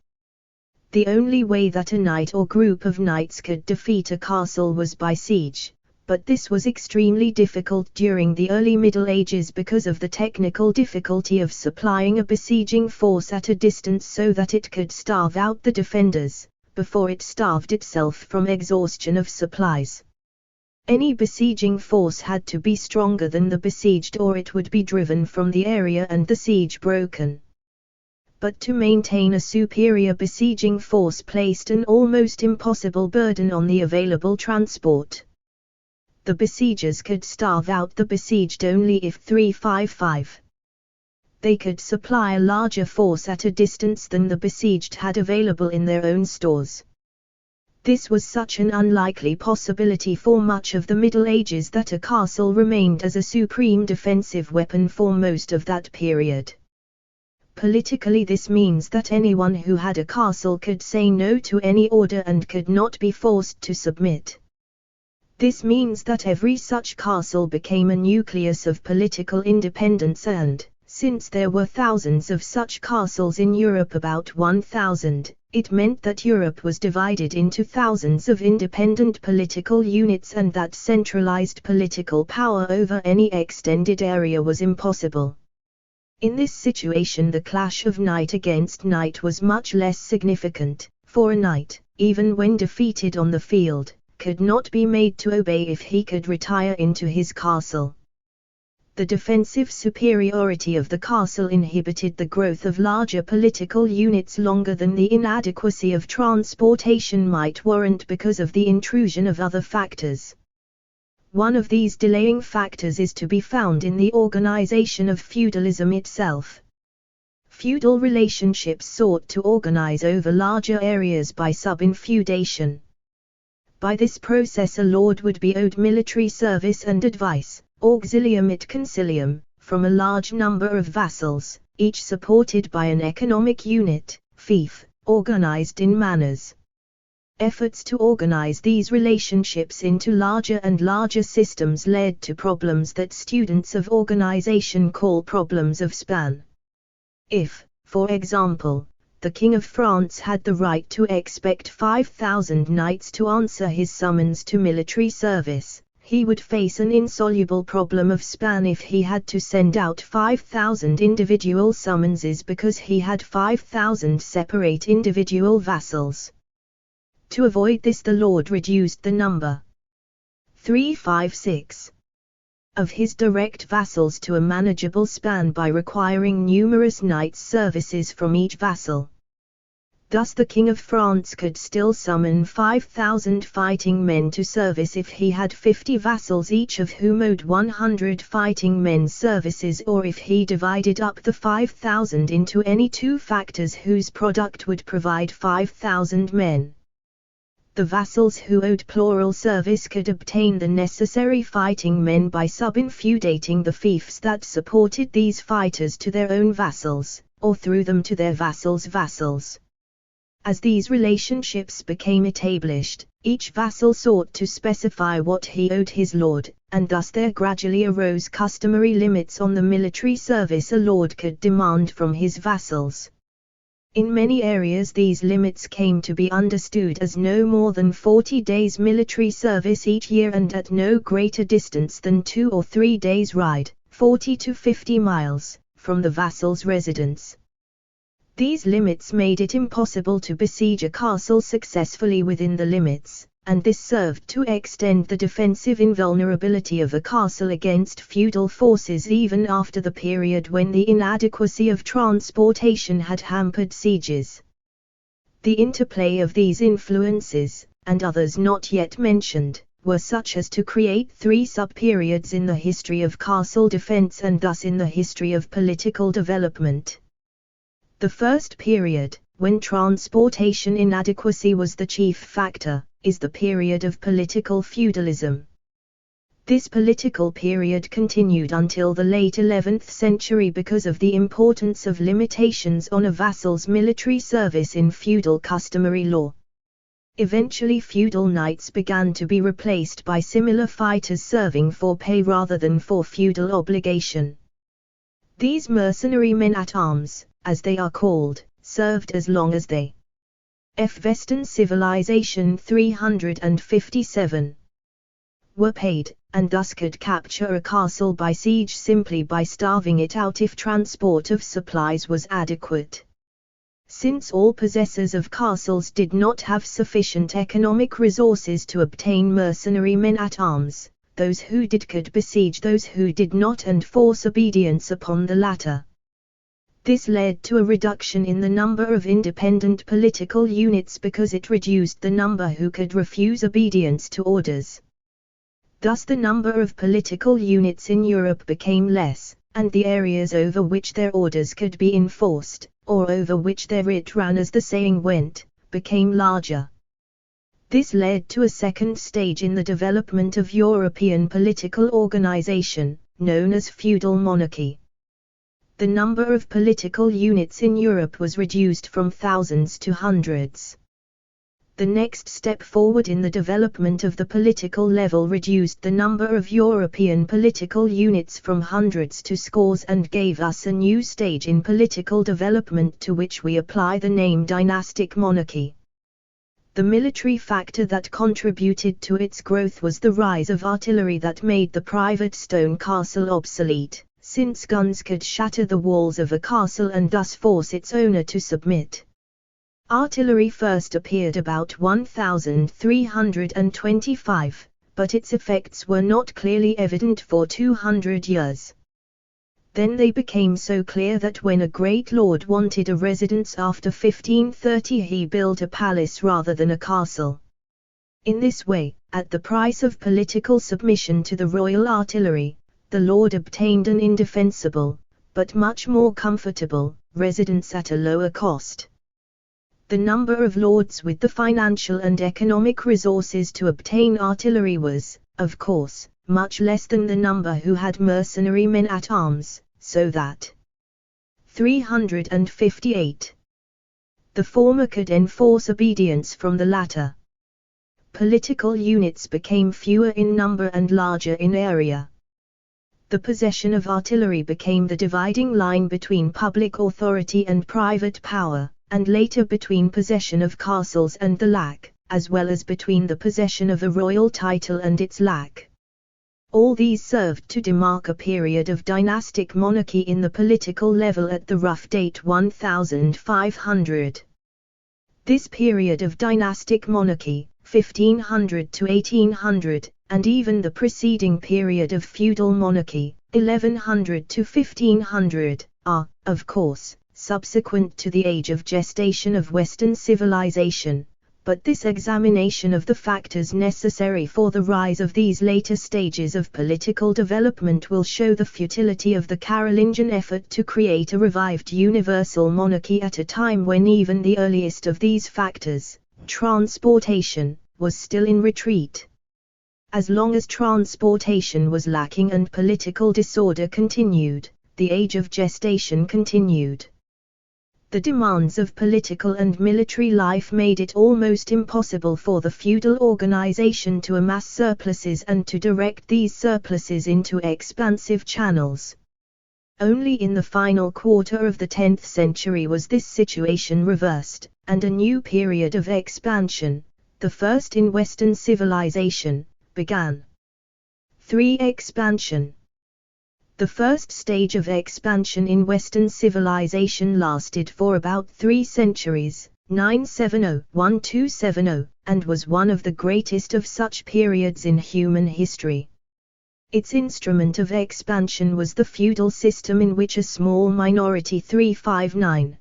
The only way that a knight or group of knights could defeat a castle was by siege, but this was extremely difficult during the early Middle Ages because of the technical difficulty of supplying a besieging force at a distance so that it could starve out the defenders, before it starved itself from exhaustion of supplies. Any besieging force had to be stronger than the besieged or it would be driven from the area and the siege broken. But to maintain a superior besieging force placed an almost impossible burden on the available transport. The besiegers could starve out the besieged only if 355. They could supply a larger force at a distance than the besieged had available in their own stores. This was such an unlikely possibility for much of the Middle Ages that a castle remained as a supreme defensive weapon for most of that period. Politically, this means that anyone who had a castle could say no to any order and could not be forced to submit. This means that every such castle became a nucleus of political independence and, since there were thousands of such castles in Europe about 1000, it meant that Europe was divided into thousands of independent political units and that centralized political power over any extended area was impossible. In this situation the clash of knight against knight was much less significant, for a knight, even when defeated on the field, could not be made to obey if he could retire into his castle. The defensive superiority of the castle inhibited the growth of larger political units longer than the inadequacy of transportation might warrant because of the intrusion of other factors. One of these delaying factors is to be found in the organization of feudalism itself. Feudal relationships sought to organize over larger areas by sub-infeudation. By this process a lord would be owed military service and advice, auxilium et consilium, from a large number of vassals, each supported by an economic unit, fief, organized in manors. Efforts to organize these relationships into larger and larger systems led to problems that students of organization call problems of span. If, for example, the King of France had the right to expect 5,000 knights to answer his summons to military service, he would face an insoluble problem of span if he had to send out 5,000 individual summonses because he had 5,000 separate individual vassals. To avoid this, the Lord reduced the number 356 of his direct vassals to a manageable span by requiring numerous knights' services from each vassal. Thus the King of France could still summon 5,000 fighting men to service if he had 50 vassals each of whom owed 100 fighting men's services, or if he divided up the 5,000 into any two factors whose product would provide 5,000 men. The vassals who owed plural service could obtain the necessary fighting men by subinfeudating the fiefs that supported these fighters to their own vassals, or through them to their vassals' vassals. As these relationships became established, each vassal sought to specify what he owed his lord, and thus there gradually arose customary limits on the military service a lord could demand from his vassals. In many areas these limits came to be understood as no more than 40 days military service each year and at no greater distance than 2 or 3 days' ride, 40 to 50 miles, from the vassal's residence. These limits made it impossible to besiege a castle successfully within the limits, and this served to extend the defensive invulnerability of a castle against feudal forces even after the period when the inadequacy of transportation had hampered sieges. The interplay of these influences, and others not yet mentioned, were such as to create three sub-periods in the history of castle defense and thus in the history of political development. The first period, when transportation inadequacy was the chief factor, is the period of political feudalism. This political period continued until the late 11th century because of the importance of limitations on a vassal's military service in feudal customary law. Eventually feudal knights began to be replaced by similar fighters serving for pay rather than for feudal obligation. These mercenary men-at-arms, as they are called, served as long as they Western Civilization 357 were paid, and thus could capture a castle by siege simply by starving it out if transport of supplies was adequate. Since all possessors of castles did not have sufficient economic resources to obtain mercenary men-at-arms, those who did could besiege those who did not and force obedience upon the latter. This led to a reduction in the number of independent political units because it reduced the number who could refuse obedience to orders. Thus the number of political units in Europe became less, and the areas over which their orders could be enforced, or over which their writ ran as the saying went, became larger. This led to a second stage in the development of European political organization, known as feudal monarchy. The number of political units in Europe was reduced from thousands to hundreds. The next step forward in the development of the political level reduced the number of European political units from hundreds to scores and gave us a new stage in political development to which we apply the name dynastic monarchy. The military factor that contributed to its growth was the rise of artillery that made the private stone castle obsolete, since guns could shatter the walls of a castle and thus force its owner to submit. Artillery first appeared about 1325, but its effects were not clearly evident for 200 years. Then they became so clear that when a great lord wanted a residence after 1530 he built a palace rather than a castle. In this way, at the price of political submission to the royal artillery, the lord obtained an indefensible, but much more comfortable, residence at a lower cost. The number of lords with the financial and economic resources to obtain artillery was, of course, much less than the number who had mercenary men-at-arms, so that 358. The former could enforce obedience from the latter. Political units became fewer in number and larger in area. The possession of artillery became the dividing line between public authority and private power, and later between possession of castles and the lack, as well as between the possession of a royal title and its lack. All these served to demark a period of dynastic monarchy in the political level at the rough date 1500. This period of dynastic monarchy, 1500 to 1800, and even the preceding period of feudal monarchy, 1100 to 1500, are, of course, subsequent to the age of gestation of Western civilization, but this examination of the factors necessary for the rise of these later stages of political development will show the futility of the Carolingian effort to create a revived universal monarchy at a time when even the earliest of these factors, transportation, was still in retreat. As long as transportation was lacking and political disorder continued, the age of gestation continued. The demands of political and military life made it almost impossible for the feudal organization to amass surpluses and to direct these surpluses into expansive channels. Only in the final quarter of the 10th century was this situation reversed, and a new period of expansion, the first in Western civilization, began. 3. Expansion. The first stage of expansion in Western civilization lasted for about 3 centuries, 970–1270, and was one of the greatest of such periods in human history. Its instrument of expansion was the feudal system in which a small minority 359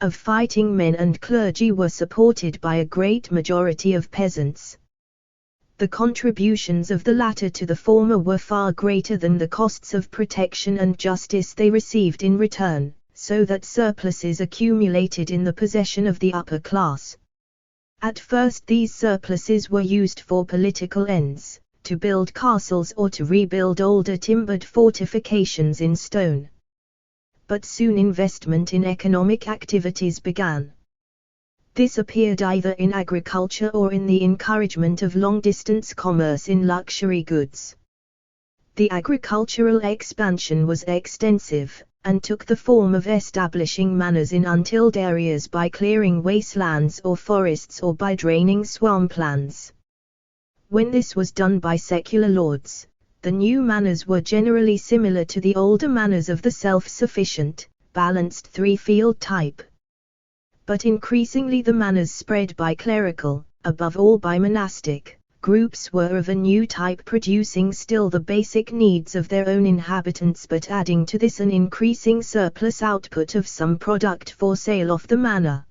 of fighting men and clergy were supported by a great majority of peasants. The contributions of the latter to the former were far greater than the costs of protection and justice they received in return, so that surpluses accumulated in the possession of the upper class. At first these surpluses were used for political ends, to build castles or to rebuild older timbered fortifications in stone. But soon investment in economic activities began. This appeared either in agriculture or in the encouragement of long-distance commerce in luxury goods. The agricultural expansion was extensive, and took the form of establishing manors in untilled areas by clearing wastelands or forests or by draining swamplands. When this was done by secular lords, the new manors were generally similar to the older manors of the self-sufficient, balanced three-field type. But increasingly the manors spread by clerical, above all by monastic, groups were of a new type, producing still the basic needs of their own inhabitants but adding to this an increasing surplus output of some product for sale off the manor.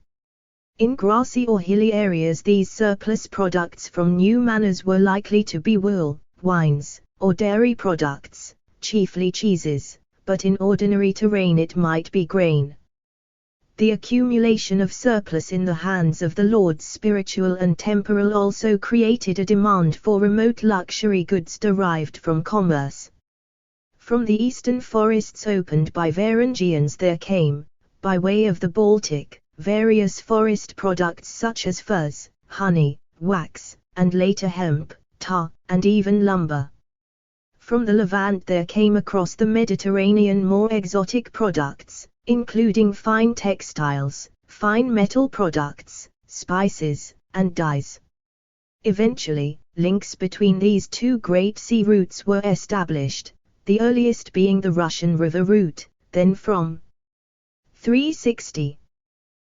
In grassy or hilly areas these surplus products from new manors were likely to be wool, wines, or dairy products, chiefly cheeses, but in ordinary terrain it might be grain. The accumulation of surplus in the hands of the lords spiritual and temporal also created a demand for remote luxury goods derived from commerce. From the eastern forests opened by Varangians there came, by way of the Baltic, various forest products such as furs, honey, wax, and later hemp, tar, and even lumber. From the Levant there came across the Mediterranean more exotic products, including fine textiles, fine metal products, spices, and dyes. Eventually, links between these two great sea routes were established, the earliest being the Russian river route, then from 360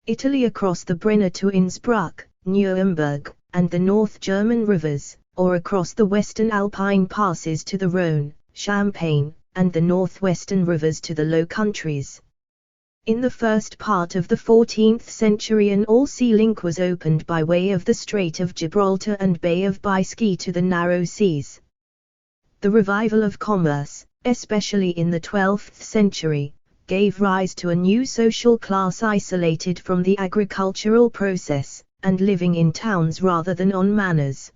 Italy across the Brenner to Innsbruck, Nuremberg, and the North German rivers, or across the western Alpine passes to the Rhône, Champagne, and the northwestern rivers to the Low Countries. In the first part of the 14th century an all-sea link was opened by way of the Strait of Gibraltar and Bay of Biscay to the narrow seas. The revival of commerce, especially in the 12th century, gave rise to a new social class isolated from the agricultural process, and living in towns rather than on manors.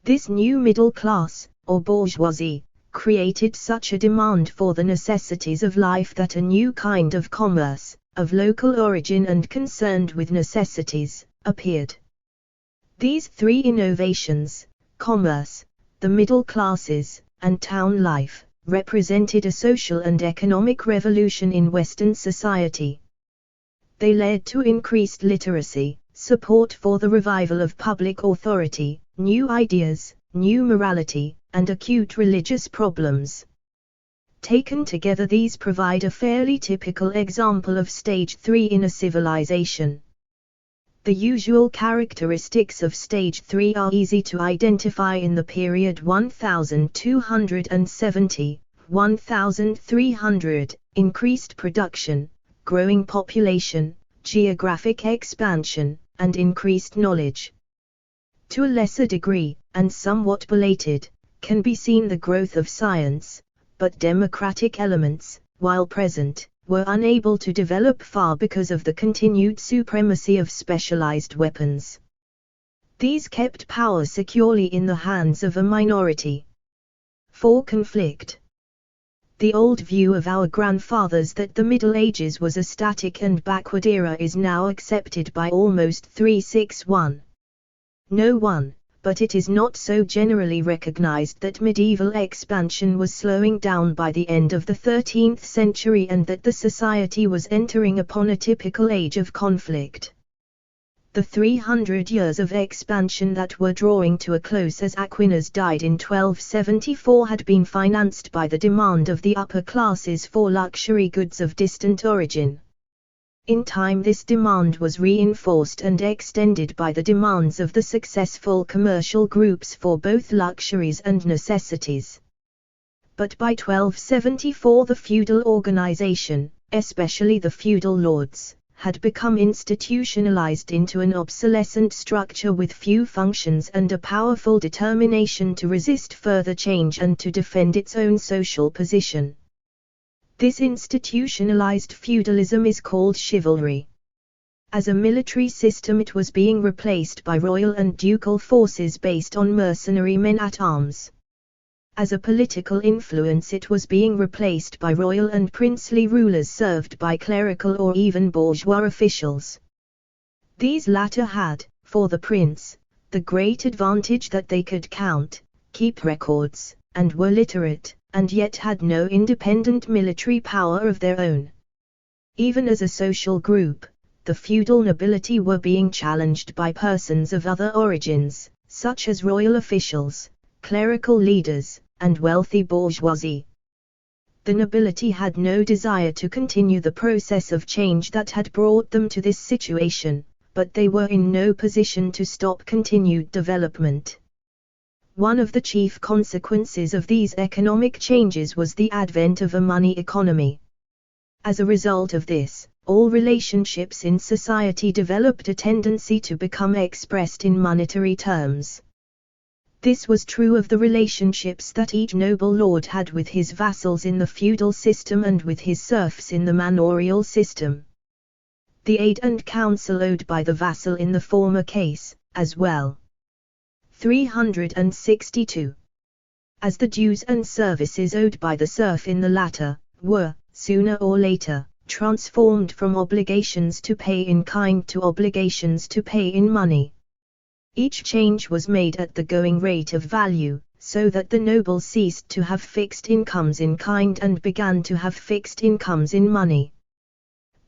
This new middle class, or bourgeoisie, created such a demand for the necessities of life that a new kind of commerce, of local origin and concerned with necessities, appeared. These three innovations, commerce, the middle classes, and town life, represented a social and economic revolution in Western society. They led to increased literacy, support for the revival of public authority, new ideas, new morality, and acute religious problems. Taken together, these provide a fairly typical example of stage 3 in a civilization. The usual characteristics of stage 3 are easy to identify in the period 1270–1300, increased production, growing population, geographic expansion, and increased knowledge. To a lesser degree, and somewhat belated, can be seen the growth of science, but democratic elements, while present, were unable to develop far because of the continued supremacy of specialized weapons. These kept power securely in the hands of a minority. 4. Conflict. The old view of our grandfathers that the Middle Ages was a static and backward era is now accepted by almost 361. No one, but it is not so generally recognized that medieval expansion was slowing down by the end of the 13th century and that the society was entering upon a typical age of conflict. The 300 years of expansion that were drawing to a close as Aquinas died in 1274 had been financed by the demand of the upper classes for luxury goods of distant origin. In time, this demand was reinforced and extended by the demands of the successful commercial groups for both luxuries and necessities. But by 1274 the feudal organization, especially the feudal lords, had become institutionalized into an obsolescent structure with few functions and a powerful determination to resist further change and to defend its own social position. This institutionalized feudalism is called chivalry. As a military system, it was being replaced by royal and ducal forces based on mercenary men-at-arms. As a political influence, it was being replaced by royal and princely rulers served by clerical or even bourgeois officials. These latter had, for the prince, the great advantage that they could count, keep records, and were literate, and yet had no independent military power of their own. Even as a social group, the feudal nobility were being challenged by persons of other origins, such as royal officials, clerical leaders, and wealthy bourgeoisie. The nobility had no desire to continue the process of change that had brought them to this situation, but they were in no position to stop continued development. One of the chief consequences of these economic changes was the advent of a money economy. As a result of this, all relationships in society developed a tendency to become expressed in monetary terms. This was true of the relationships that each noble lord had with his vassals in the feudal system and with his serfs in the manorial system. The aid and counsel owed by the vassal in the former case, as well. 362. As the dues and services owed by the serf in the latter, were, sooner or later, transformed from obligations to pay in kind to obligations to pay in money. Each change was made at the going rate of value, so that the noble ceased to have fixed incomes in kind and began to have fixed incomes in money.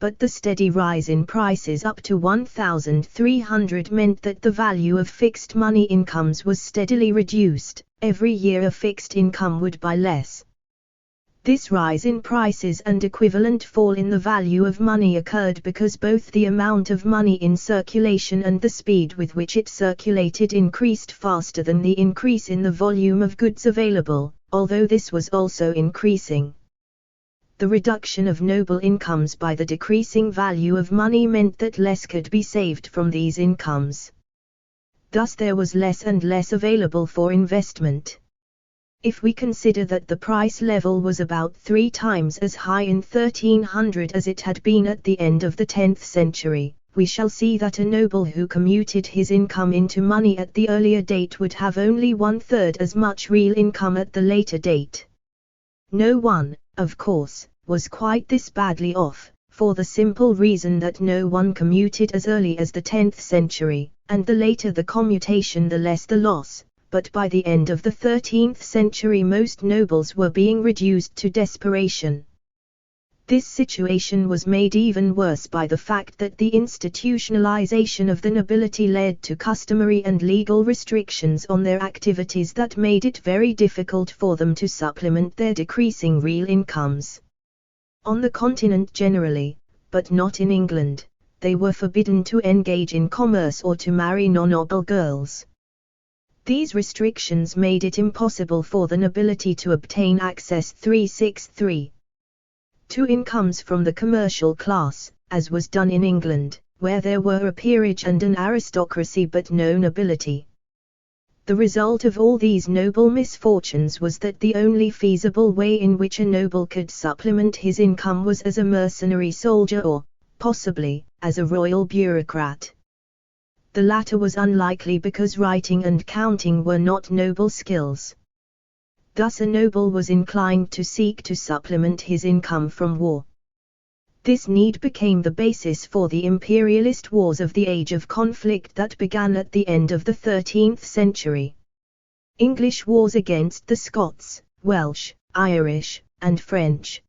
But the steady rise in prices up to 1,300 meant that the value of fixed money incomes was steadily reduced. Every year a fixed income would buy less. This rise in prices and equivalent fall in the value of money occurred because both the amount of money in circulation and the speed with which it circulated increased faster than the increase in the volume of goods available, although this was also increasing. The reduction of noble incomes by the decreasing value of money meant that less could be saved from these incomes. Thus there was less and less available for investment. If we consider that the price level was about 3 times as high in 1300 as it had been at the end of the 10th century, we shall see that a noble who commuted his income into money at the earlier date would have only 1/3 as much real income at the later date. No one, of course, was quite this badly off, for the simple reason that no one commuted as early as the 10th century, and the later the commutation the less the loss, but by the end of the 13th century most nobles were being reduced to desperation. This situation was made even worse by the fact that the institutionalization of the nobility led to customary and legal restrictions on their activities that made it very difficult for them to supplement their decreasing real incomes. On the continent generally, but not in England, they were forbidden to engage in commerce or to marry non-noble girls. These restrictions made it impossible for the nobility to obtain access 363 to incomes from the commercial class, as was done in England, where there were a peerage and an aristocracy but no nobility. The result of all these noble misfortunes was that the only feasible way in which a noble could supplement his income was as a mercenary soldier or, possibly, as a royal bureaucrat. The latter was unlikely because writing and counting were not noble skills. Thus a noble was inclined to seek to supplement his income from war. This need became the basis for the imperialist wars of the Age of Conflict that began at the end of the 13th century. English wars against the Scots, Welsh, Irish, and French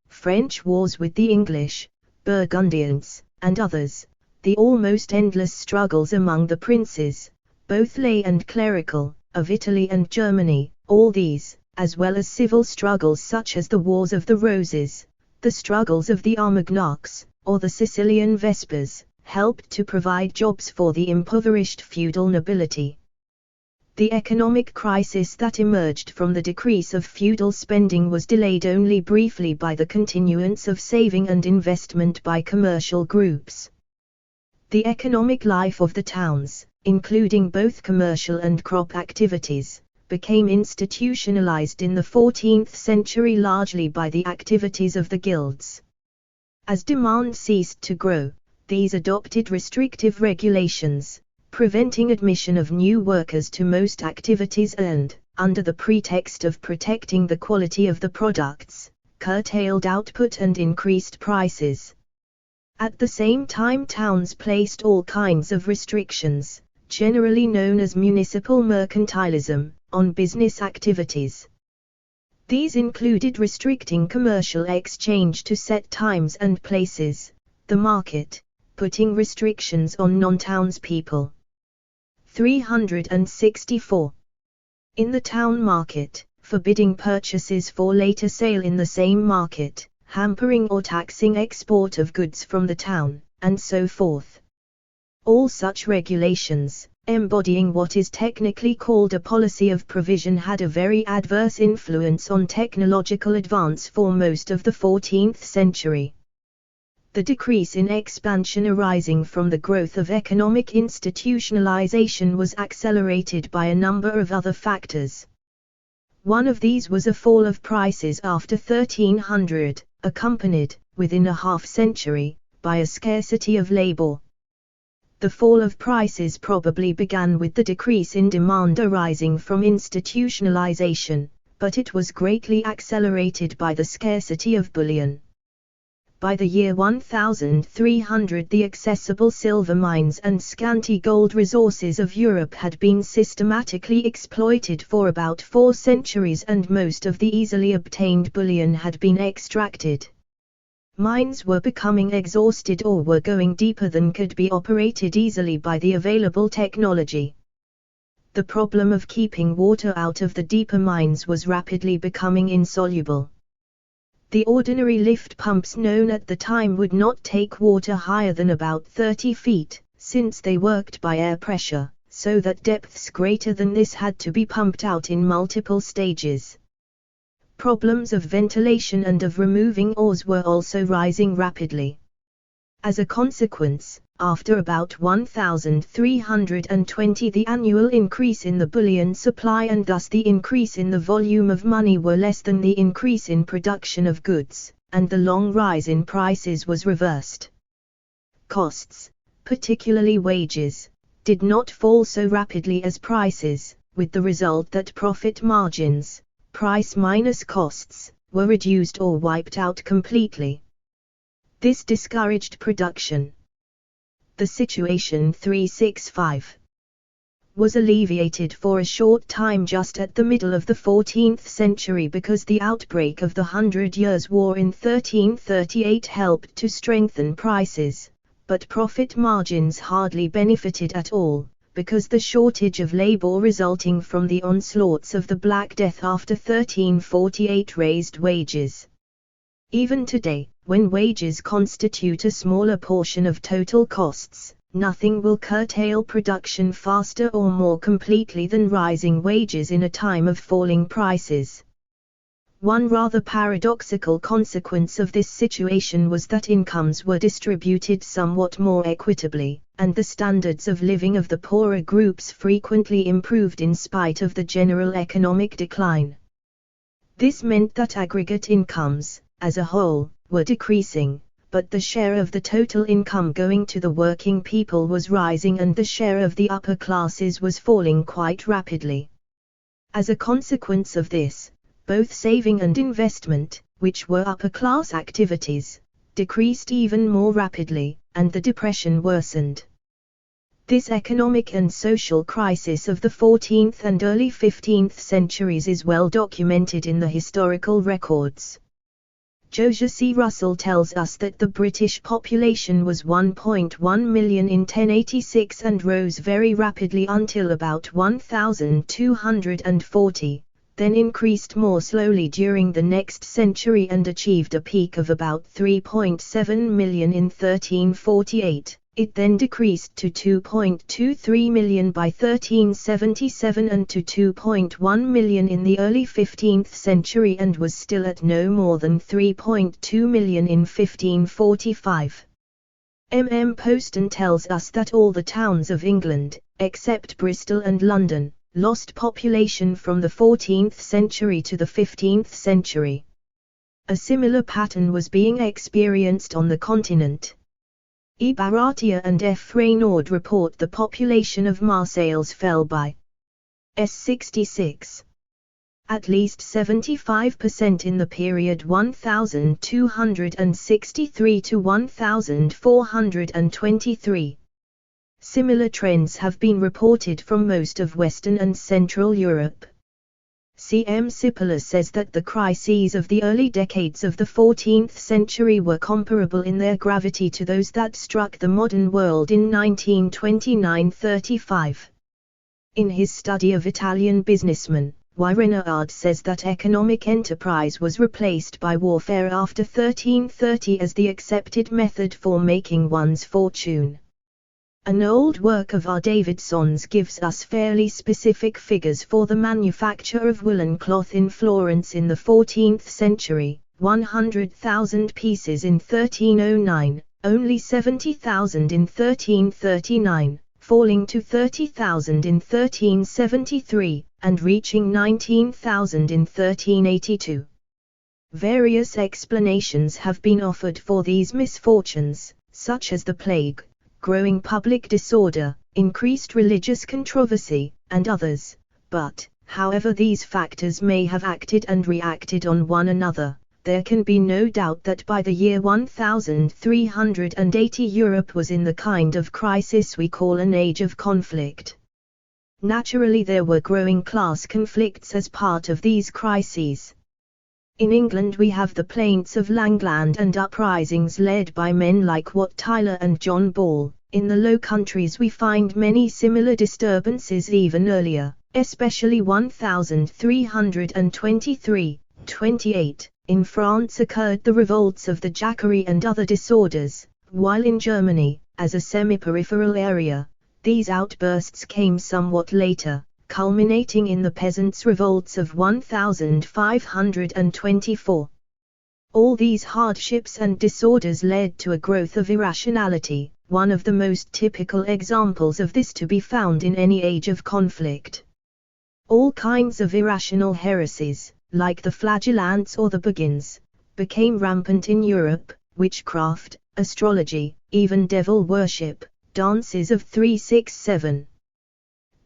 wars with the English, Burgundians, and others, the almost endless struggles among the princes, both lay and clerical, of Italy and Germany, all these, as well as civil struggles such as the Wars of the Roses, the struggles of the Armagnacs, or the Sicilian Vespers, helped to provide jobs for the impoverished feudal nobility. The economic crisis that emerged from the decrease of feudal spending was delayed only briefly by the continuance of saving and investment by commercial groups. The economic life of the towns, including both commercial and crop activities, became institutionalized in the 14th century largely by the activities of the guilds. As demand ceased to grow, these adopted restrictive regulations, preventing admission of new workers to most activities and, under the pretext of protecting the quality of the products, curtailed output and increased prices. At the same time, towns placed all kinds of restrictions, generally known as municipal mercantilism, on business activities. These included restricting commercial exchange to set times and places, the market, putting restrictions on non-townspeople. 364. In the town market, forbidding purchases for later sale in the same market, hampering or taxing export of goods from the town, and so forth. All such regulations, embodying what is technically called a policy of provision, had a very adverse influence on technological advance for most of the 14th century. The decrease in expansion arising from the growth of economic institutionalization was accelerated by a number of other factors. One of these was a fall of prices after 1300, accompanied, within a half-century, by a scarcity of labor. The fall of prices probably began with the decrease in demand arising from institutionalization, but it was greatly accelerated by the scarcity of bullion. By the year 1300, the accessible silver mines and scanty gold resources of Europe had been systematically exploited for about 4 centuries, and most of the easily obtained bullion had been extracted. Mines were becoming exhausted or were going deeper than could be operated easily by the available technology. The problem of keeping water out of the deeper mines was rapidly becoming insoluble. The ordinary lift pumps known at the time would not take water higher than about 30 feet, since they worked by air pressure, so that depths greater than this had to be pumped out in multiple stages. Problems of ventilation and of removing ores were also rising rapidly. As a consequence, after about 1320, the annual increase in the bullion supply and thus the increase in the volume of money were less than the increase in production of goods, and the long rise in prices was reversed. Costs, particularly wages, did not fall so rapidly as prices, with the result that profit margins, price minus costs, were reduced or wiped out completely. This discouraged production. The situation 365. was alleviated for a short time just at the middle of the 14th century because the outbreak of the 100 Years' War in 1338 helped to strengthen prices, but profit margins hardly benefited at all, because the shortage of labor resulting from the onslaughts of the Black Death after 1348 raised wages. Even today, when wages constitute a smaller portion of total costs, nothing will curtail production faster or more completely than rising wages in a time of falling prices. One rather paradoxical consequence of this situation was that incomes were distributed somewhat more equitably, and the standards of living of the poorer groups frequently improved in spite of the general economic decline. This meant that aggregate incomes, as a whole, were decreasing, but the share of the total income going to the working people was rising and the share of the upper classes was falling quite rapidly. As a consequence of this, both saving and investment, which were upper-class activities, decreased even more rapidly, and the depression worsened. This economic and social crisis of the 14th and early 15th centuries is well documented in the historical records. Josiah C. Russell tells us that the British population was 1.1 million in 1086 and rose very rapidly until about 1240, then increased more slowly during the next century and achieved a peak of about 3.7 million in 1348. It then decreased to 2.23 million by 1377 and to 2.1 million in the early 15th century and was still at no more than 3.2 million in 1545. Poston tells us that all the towns of England, except Bristol and London, lost population from the 14th century to the 15th century. A similar pattern was being experienced on the continent. E. Baratia and F. Raynaud report the population of Marseilles fell by 66. At least 75% in the period 1263 to 1423. Similar trends have been reported from most of Western and Central Europe. C.M. Cipolla says that the crises of the early decades of the 14th century were comparable in their gravity to those that struck the modern world in 1929–35. In his study of Italian businessmen, Renard says that economic enterprise was replaced by warfare after 1330 as the accepted method for making one's fortune. An old work of R. Davidson's gives us fairly specific figures for the manufacture of woolen cloth in Florence in the 14th century: 100,000 pieces in 1309, only 70,000 in 1339, falling to 30,000 in 1373, and reaching 19,000 in 1382. Various explanations have been offered for these misfortunes, such as the plague, growing public disorder, increased religious controversy, and others, but, however these factors may have acted and reacted on one another, there can be no doubt that by the year 1380 Europe was in the kind of crisis we call an age of conflict. Naturally there were growing class conflicts as part of these crises. In England we have the plaints of Langland and uprisings led by men like Wat Tyler and John Ball. In the Low Countries we find many similar disturbances even earlier, especially 1323–28. In France occurred the revolts of the Jacquerie and other disorders, while in Germany, as a semi-peripheral area, these outbursts came somewhat later, culminating in the peasants' revolts of 1524. All these hardships and disorders led to a growth of irrationality, one of the most typical examples of this to be found in any age of conflict. All kinds of irrational heresies, like the flagellants or the Beguines, became rampant in Europe: witchcraft, astrology, even devil worship, dances of 367.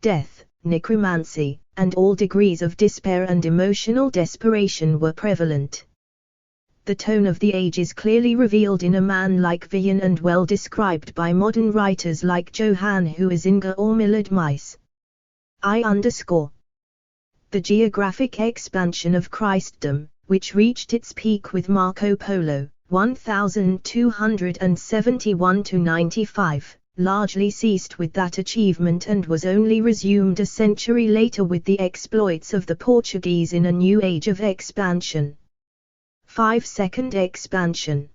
Death, necromancy, and all degrees of despair and emotional desperation were prevalent. The tone of the age is clearly revealed in a man like Villon and well described by modern writers like Johann Huizinga or Millard Meis. The geographic expansion of Christendom, which reached its peak with Marco Polo, 1271–95, largely ceased with that achievement and was only resumed a century later with the exploits of the Portuguese in a new age of expansion. 5. Second expansion.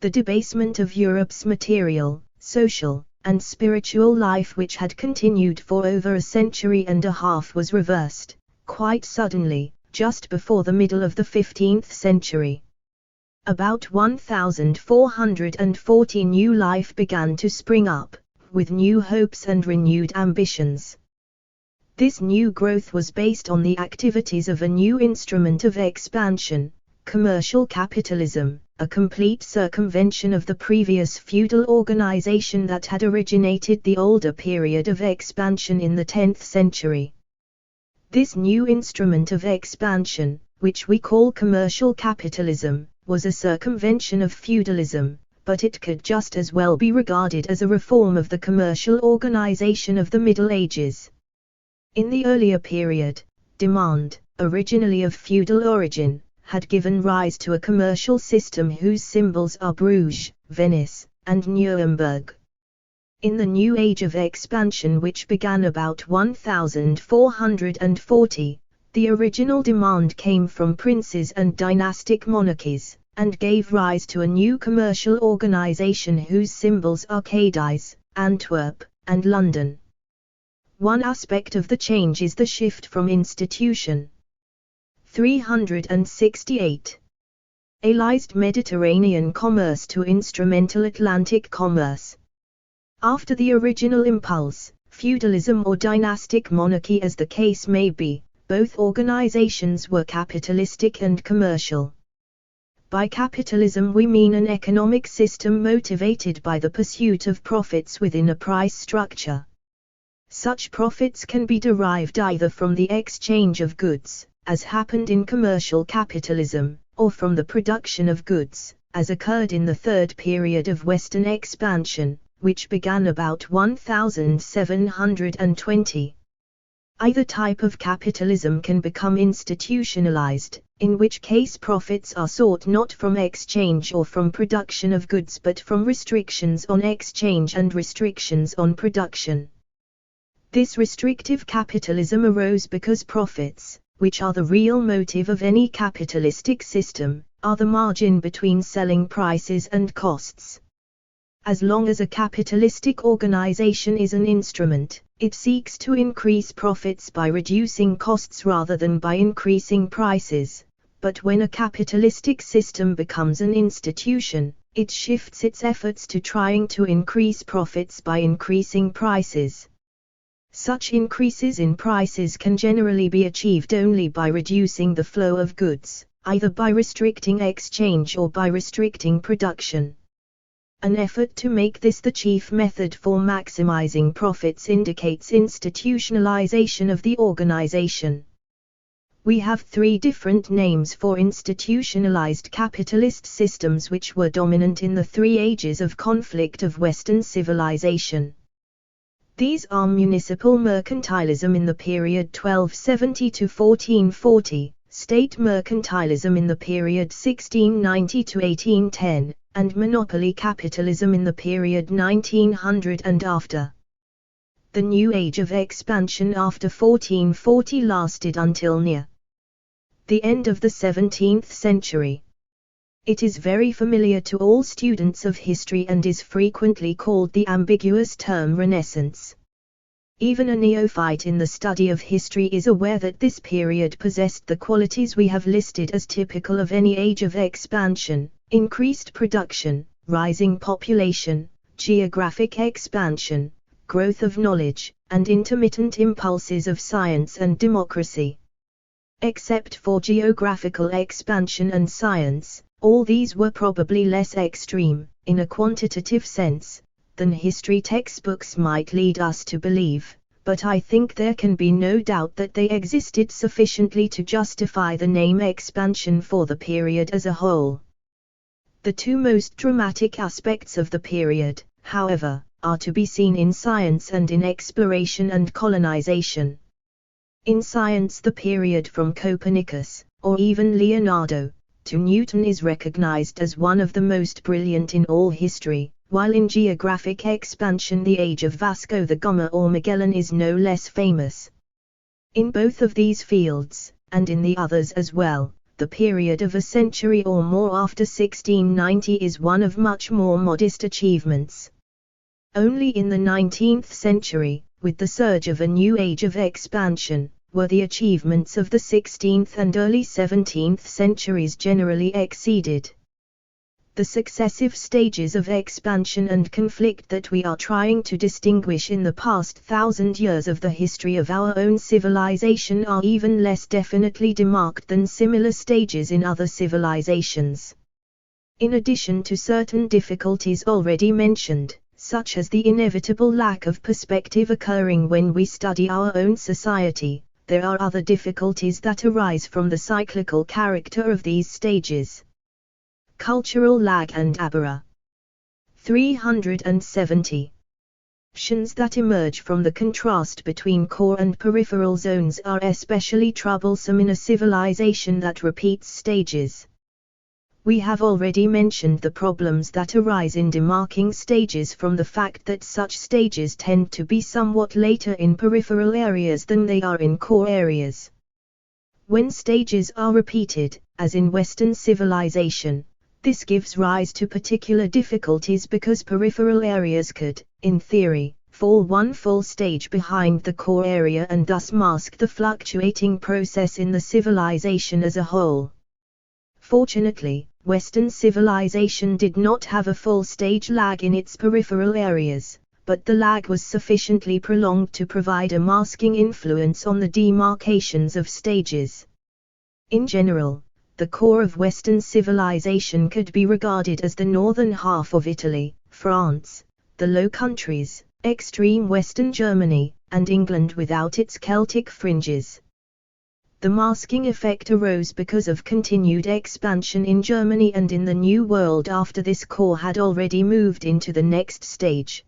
The debasement of Europe's material, social, and spiritual life, which had continued for over a century and a half, was reversed, quite suddenly, just before the middle of the 15th century. About 1440 new life began to spring up, with new hopes and renewed ambitions. This new growth was based on the activities of a new instrument of expansion, commercial capitalism, a complete circumvention of the previous feudal organization that had originated the older period of expansion in the 10th century. This new instrument of expansion, which we call commercial capitalism, was a circumvention of feudalism, but it could just as well be regarded as a reform of the commercial organization of the Middle Ages. In the earlier period, demand, originally of feudal origin, had given rise to a commercial system whose symbols are Bruges, Venice, and Nuremberg. In the new age of expansion, which began about 1440, the original demand came from princes and dynastic monarchies, and gave rise to a new commercial organization whose symbols are Cadiz, Antwerp, and London. One aspect of the change is the shift from institution. 368. Allied Mediterranean commerce to instrumental Atlantic commerce. After the original impulse, feudalism or dynastic monarchy as the case may be, both organizations were capitalistic and commercial. By capitalism we mean an economic system motivated by the pursuit of profits within a price structure. Such profits can be derived either from the exchange of goods, as happened in commercial capitalism, or from the production of goods, as occurred in the third period of Western expansion, which began about 1720. Either type of capitalism can become institutionalized, in which case profits are sought not from exchange or from production of goods but from restrictions on exchange and restrictions on production. This restrictive capitalism arose because profits, which are the real motive of any capitalistic system, are the margin between selling prices and costs. As long as a capitalistic organization is an instrument, it seeks to increase profits by reducing costs rather than by increasing prices, but when a capitalistic system becomes an institution, it shifts its efforts to trying to increase profits by increasing prices. Such increases in prices can generally be achieved only by reducing the flow of goods, either by restricting exchange or by restricting production. An effort to make this the chief method for maximizing profits indicates institutionalization of the organization. We have three different names for institutionalized capitalist systems which were dominant in the three ages of conflict of Western civilization. These are municipal mercantilism in the period 1270 to 1440, state mercantilism in the period 1690 to 1810, and monopoly capitalism in the period 1900 and after. The new age of expansion after 1440 lasted until near the end of the 17th century. It is very familiar to all students of history and is frequently called the ambiguous term Renaissance. Even a neophyte in the study of history is aware that this period possessed the qualities we have listed as typical of any age of expansion: increased production, rising population, geographic expansion, growth of knowledge, and intermittent impulses of science and democracy. Except for geographical expansion and science, all these were probably less extreme, in a quantitative sense, than history textbooks might lead us to believe, but I think there can be no doubt that they existed sufficiently to justify the name expansion for the period as a whole. The two most dramatic aspects of the period, however, are to be seen in science and in exploration and colonization. In science, the period from Copernicus, or even Leonardo, to Newton is recognized as one of the most brilliant in all history, while in geographic expansion the age of Vasco da Gama or Magellan is no less famous. In both of these fields, and in the others as well, the period of a century or more after 1690 is one of much more modest achievements. Only in the 19th century, with the surge of a new age of expansion, were the achievements of the 16th and early 17th centuries generally exceeded. The successive stages of expansion and conflict that we are trying to distinguish in the past 1,000 years of the history of our own civilization are even less definitely demarked than similar stages in other civilizations. In addition to certain difficulties already mentioned, such as the inevitable lack of perspective occurring when we study our own society, there are other difficulties that arise from the cyclical character of these stages. Cultural lag and aberra. 370. Tensions that emerge from the contrast between core and peripheral zones are especially troublesome in a civilization that repeats stages. We have already mentioned the problems that arise in demarking stages from the fact that such stages tend to be somewhat later in peripheral areas than they are in core areas. When stages are repeated, as in Western civilization, this gives rise to particular difficulties because peripheral areas could, in theory, fall one full stage behind the core area and thus mask the fluctuating process in the civilization as a whole. Fortunately, Western civilization did not have a full stage lag in its peripheral areas, but the lag was sufficiently prolonged to provide a masking influence on the demarcations of stages. In general, the core of Western civilization could be regarded as the northern half of Italy, France, the Low Countries, extreme Western Germany, and England without its Celtic fringes. The masking effect arose because of continued expansion in Germany and in the New World after this core had already moved into the next stage.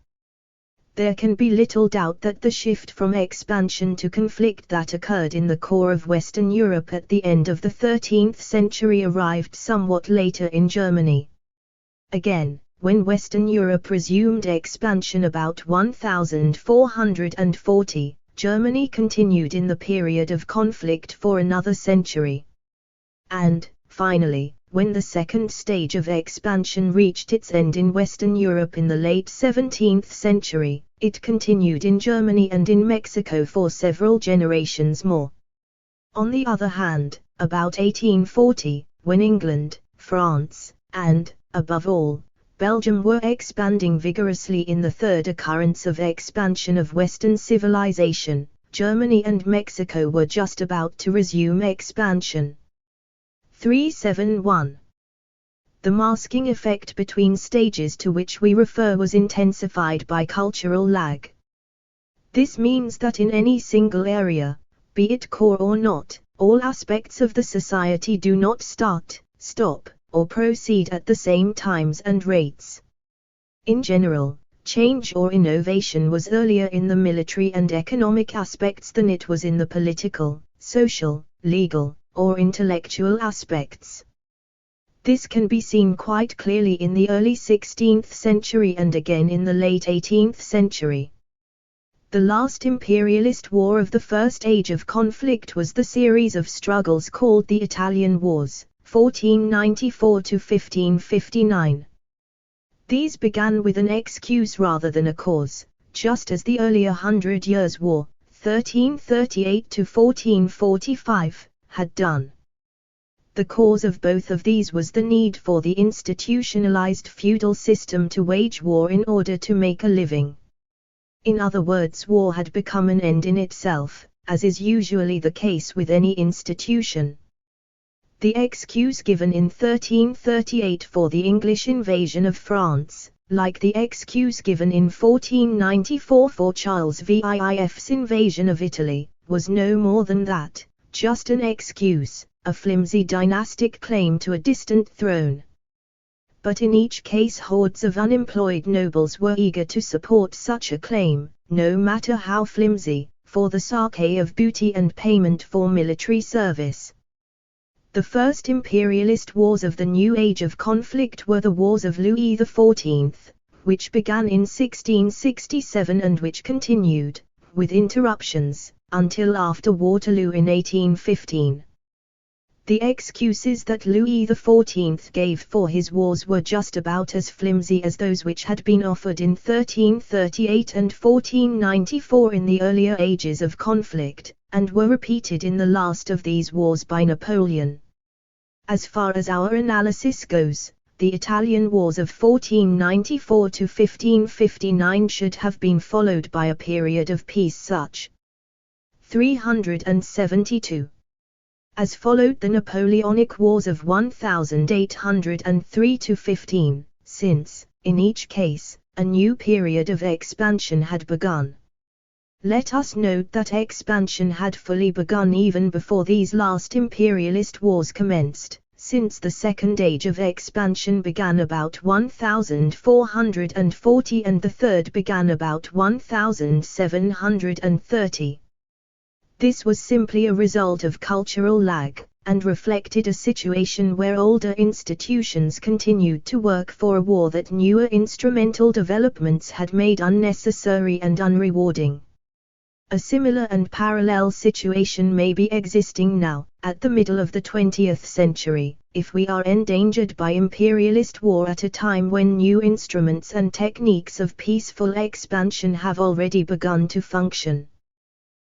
There can be little doubt that the shift from expansion to conflict that occurred in the core of Western Europe at the end of the 13th century arrived somewhat later in Germany. Again, when Western Europe resumed expansion about 1440, Germany continued in the period of conflict for another century. And, finally, when the second stage of expansion reached its end in Western Europe in the late 17th century, it continued in Germany and in Mexico for several generations more. On the other hand, about 1840, when England, France, and, above all, Belgium were expanding vigorously in the third occurrence of expansion of Western civilization, Germany and Mexico were just about to resume expansion. 371. The masking effect between stages to which we refer was intensified by cultural lag. This means that in any single area, be it core or not, all aspects of the society do not start, stop, or proceed at the same times and rates. In general, change or innovation was earlier in the military and economic aspects than it was in the political, social, legal, or intellectual aspects. This can be seen quite clearly in the early 16th century and again in the late 18th century. The last imperialist war of the first age of conflict was the series of struggles called the Italian Wars, 1494 to 1559. These began with an excuse rather than a cause, just as the earlier Hundred Years' War, 1338 to 1445, had done. The cause of both of these was the need for the institutionalized feudal system to wage war in order to make a living. In other words, war had become an end in itself, as is usually the case with any institution. The excuse given in 1338 for the English invasion of France, like the excuse given in 1494 for Charles V's invasion of Italy, was no more than that, just an excuse, a flimsy dynastic claim to a distant throne. but in each case hordes of unemployed nobles were eager to support such a claim, no matter how flimsy, for the sake of booty and payment for military service. The first imperialist wars of the new age of conflict were the wars of Louis XIV, which began in 1667 and which continued, with interruptions, until after Waterloo in 1815. The excuses that Louis XIV gave for his wars were just about as flimsy as those which had been offered in 1338 and 1494 in the earlier ages of conflict, and were repeated in the last of these wars by Napoleon. As far as our analysis goes, the Italian wars of 1494 to 1559 should have been followed by a period of peace such 372. As followed the Napoleonic Wars of 1803 to 15, since, in each case, a new period of expansion had begun. Let us note that expansion had fully begun even before these last imperialist wars commenced, since the second age of expansion began about 1440 and the third began about 1730. This was simply a result of cultural lag, and reflected a situation where older institutions continued to work for a war that newer instrumental developments had made unnecessary and unrewarding. A similar and parallel situation may be existing now, at the middle of the 20th century, if we are endangered by imperialist war at a time when new instruments and techniques of peaceful expansion have already begun to function.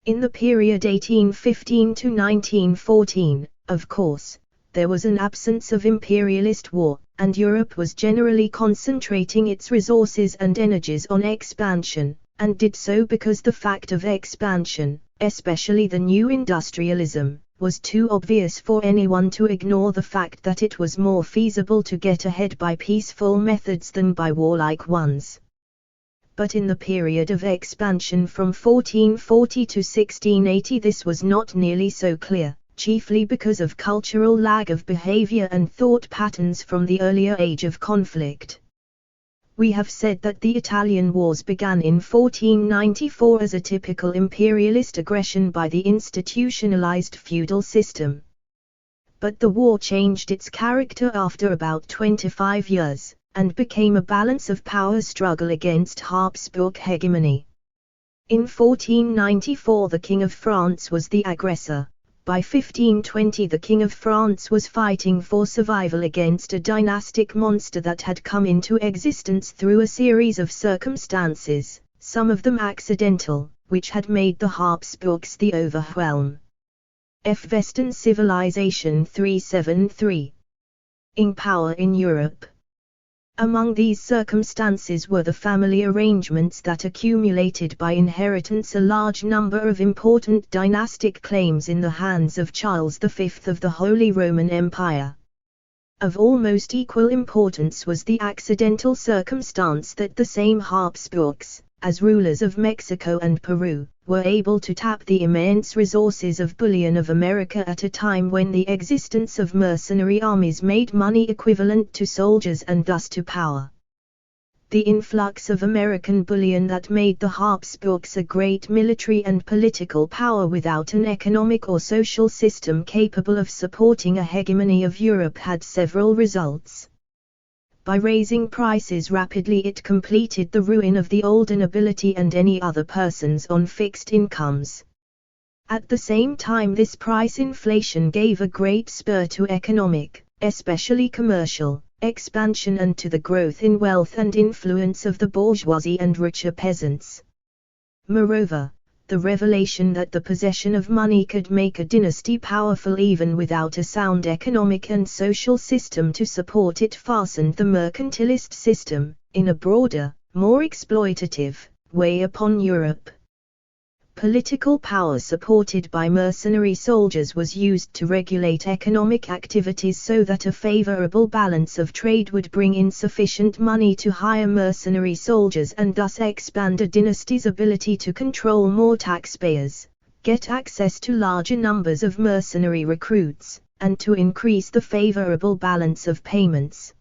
In the period 1815 to 1914, of course, there was an absence of imperialist war, and Europe was generally concentrating its resources and energies on expansion, and did so because the fact of expansion, especially the new industrialism, was too obvious for anyone to ignore the fact that it was more feasible to get ahead by peaceful methods than by warlike ones. But in the period of expansion from 1440 to 1680 this was not nearly so clear, chiefly because of cultural lag of behavior and thought patterns from the earlier age of conflict. We have said that the Italian wars began in 1494 as a typical imperialist aggression by the institutionalized feudal system. But the war changed its character after about 25 years, and became a balance of power struggle against Habsburg hegemony. In 1494 the King of France was the aggressor. By 1520 the King of France was fighting for survival against a dynastic monster that had come into existence through a series of circumstances, some of them accidental, which had made the Habsburgs the overwhelm. F. Western Civilization 373. In power in Europe. Among these circumstances were the family arrangements that accumulated by inheritance a large number of important dynastic claims in the hands of Charles V of the Holy Roman Empire. Of almost equal importance was the accidental circumstance that the same Habsburgs, as rulers of Mexico and Peru, were able to tap the immense resources of bullion of America at a time when the existence of mercenary armies made money equivalent to soldiers and thus to power. The influx of American bullion that made the Habsburgs a great military and political power without an economic or social system capable of supporting a hegemony of Europe had several results. By raising prices rapidly it completed the ruin of the older nobility and any other persons on fixed incomes. At the same time this price inflation gave a great spur to economic, especially commercial, expansion and to the growth in wealth and influence of the bourgeoisie and richer peasants. Moreover, the revelation that the possession of money could make a dynasty powerful even without a sound economic and social system to support it fastened the mercantilist system, in a broader, more exploitative, way upon Europe. Political power supported by mercenary soldiers was used to regulate economic activities so that a favorable balance of trade would bring in sufficient money to hire mercenary soldiers and thus expand a dynasty's ability to control more taxpayers, get access to larger numbers of mercenary recruits, and to increase the favorable balance of payments.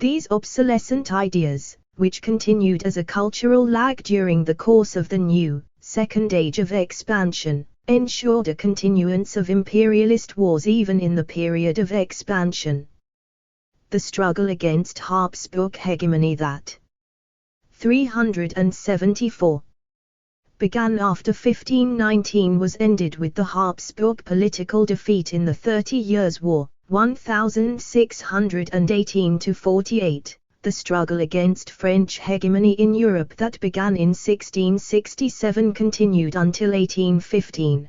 These obsolescent ideas, which continued as a cultural lag during the course of the new, second age of expansion, ensured a continuance of imperialist wars even in the period of expansion. The struggle against Habsburg hegemony that 374 began after 1519 was ended with the Habsburg political defeat in the 30 Years' War, 1618–48, the struggle against French hegemony in Europe that began in 1667 continued until 1815.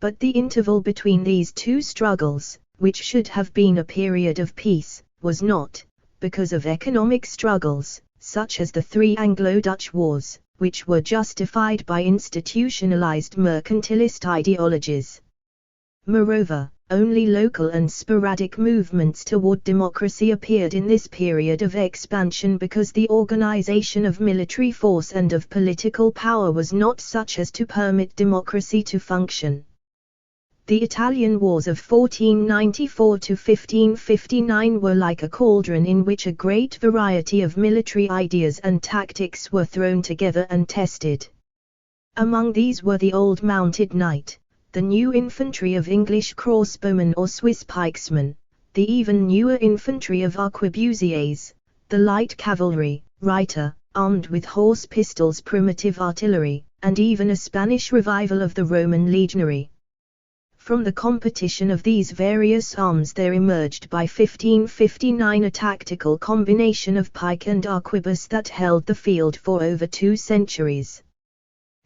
But the interval between these two struggles, which should have been a period of peace, was not, because of economic struggles, such as the three Anglo-Dutch wars, which were justified by institutionalized mercantilist ideologies. Moreover, only local and sporadic movements toward democracy appeared in this period of expansion because the organization of military force and of political power was not such as to permit democracy to function. The Italian wars of 1494 to 1559 were like a cauldron in which a great variety of military ideas and tactics were thrown together and tested. Among these were the old mounted knight, the new infantry of English crossbowmen or Swiss pikesmen, the even newer infantry of arquebusiers, the light cavalry, reiter, armed with horse pistols, primitive artillery, and even a Spanish revival of the Roman legionary. From the competition of these various arms there emerged by 1559 a tactical combination of pike and arquebus that held the field for over 2 centuries.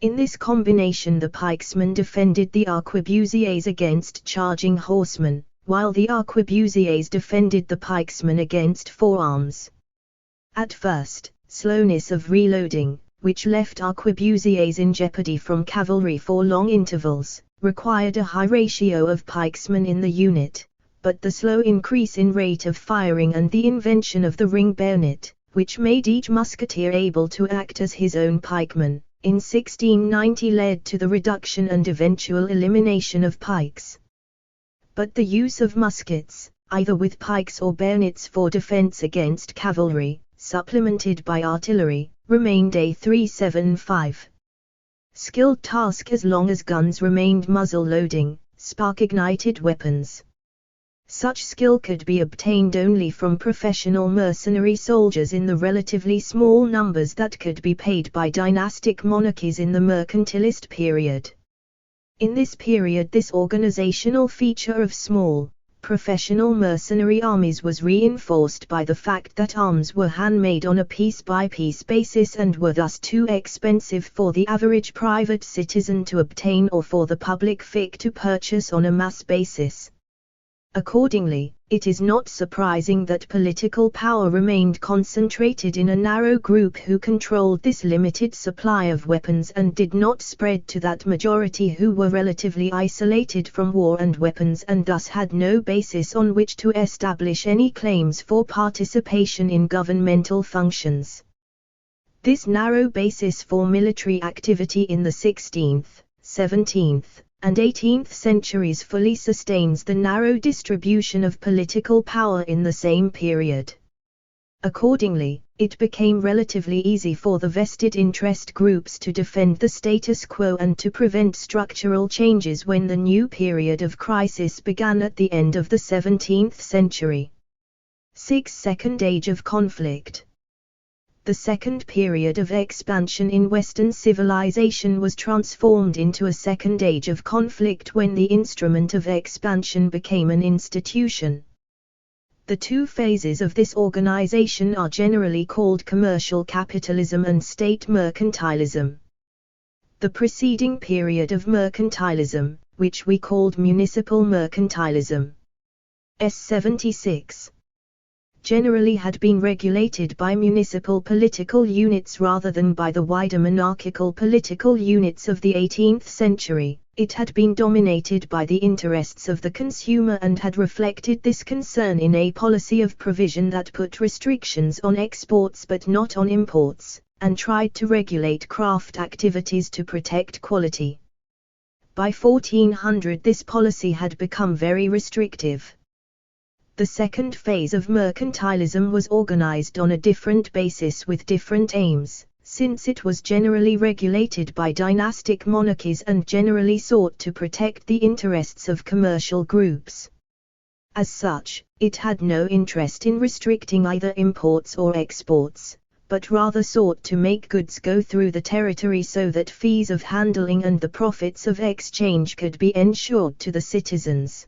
In this combination the pikesmen defended the arquebusiers against charging horsemen, while the arquebusiers defended the pikesmen against forearms. At first, slowness of reloading, which left arquebusiers in jeopardy from cavalry for long intervals, required a high ratio of pikesmen in the unit, but the slow increase in rate of firing and the invention of the ring bayonet, which made each musketeer able to act as his own pikeman, in 1690 led to the reduction and eventual elimination of pikes. But the use of muskets, either with pikes or bayonets for defense against cavalry, supplemented by artillery, remained a 375. Skilled task as long as guns remained muzzle-loading, spark-ignited weapons. Such skill could be obtained only from professional mercenary soldiers in the relatively small numbers that could be paid by dynastic monarchies in the mercantilist period. In this period this organizational feature of small, professional mercenary armies was reinforced by the fact that arms were handmade on a piece-by-piece basis and were thus too expensive for the average private citizen to obtain or for the public fic to purchase on a mass basis. Accordingly, it is not surprising that political power remained concentrated in a narrow group who controlled this limited supply of weapons and did not spread to that majority who were relatively isolated from war and weapons and thus had no basis on which to establish any claims for participation in governmental functions. This narrow basis for military activity in the 16th, 17th, and 18th centuries fully sustains the narrow distribution of political power in the same period. Accordingly, it became relatively easy for the vested interest groups to defend the status quo and to prevent structural changes when the new period of crisis began at the end of the 17th century. 6. Second Age of Conflict. The second period of expansion in Western civilization was transformed into a second age of conflict when the instrument of expansion became an institution. The two phases of this organization are generally called commercial capitalism and state mercantilism. The preceding period of mercantilism, which we called municipal mercantilism, S76, generally had been regulated by municipal political units rather than by the wider monarchical political units of the 18th century. It had been dominated by the interests of the consumer and had reflected this concern in a policy of provision that put restrictions on exports but not on imports, and tried to regulate craft activities to protect quality. By 1400 this policy had become very restrictive. The second phase of mercantilism was organized on a different basis with different aims, since it was generally regulated by dynastic monarchies and generally sought to protect the interests of commercial groups. As such, it had no interest in restricting either imports or exports, but rather sought to make goods go through the territory so that fees of handling and the profits of exchange could be ensured to the citizens.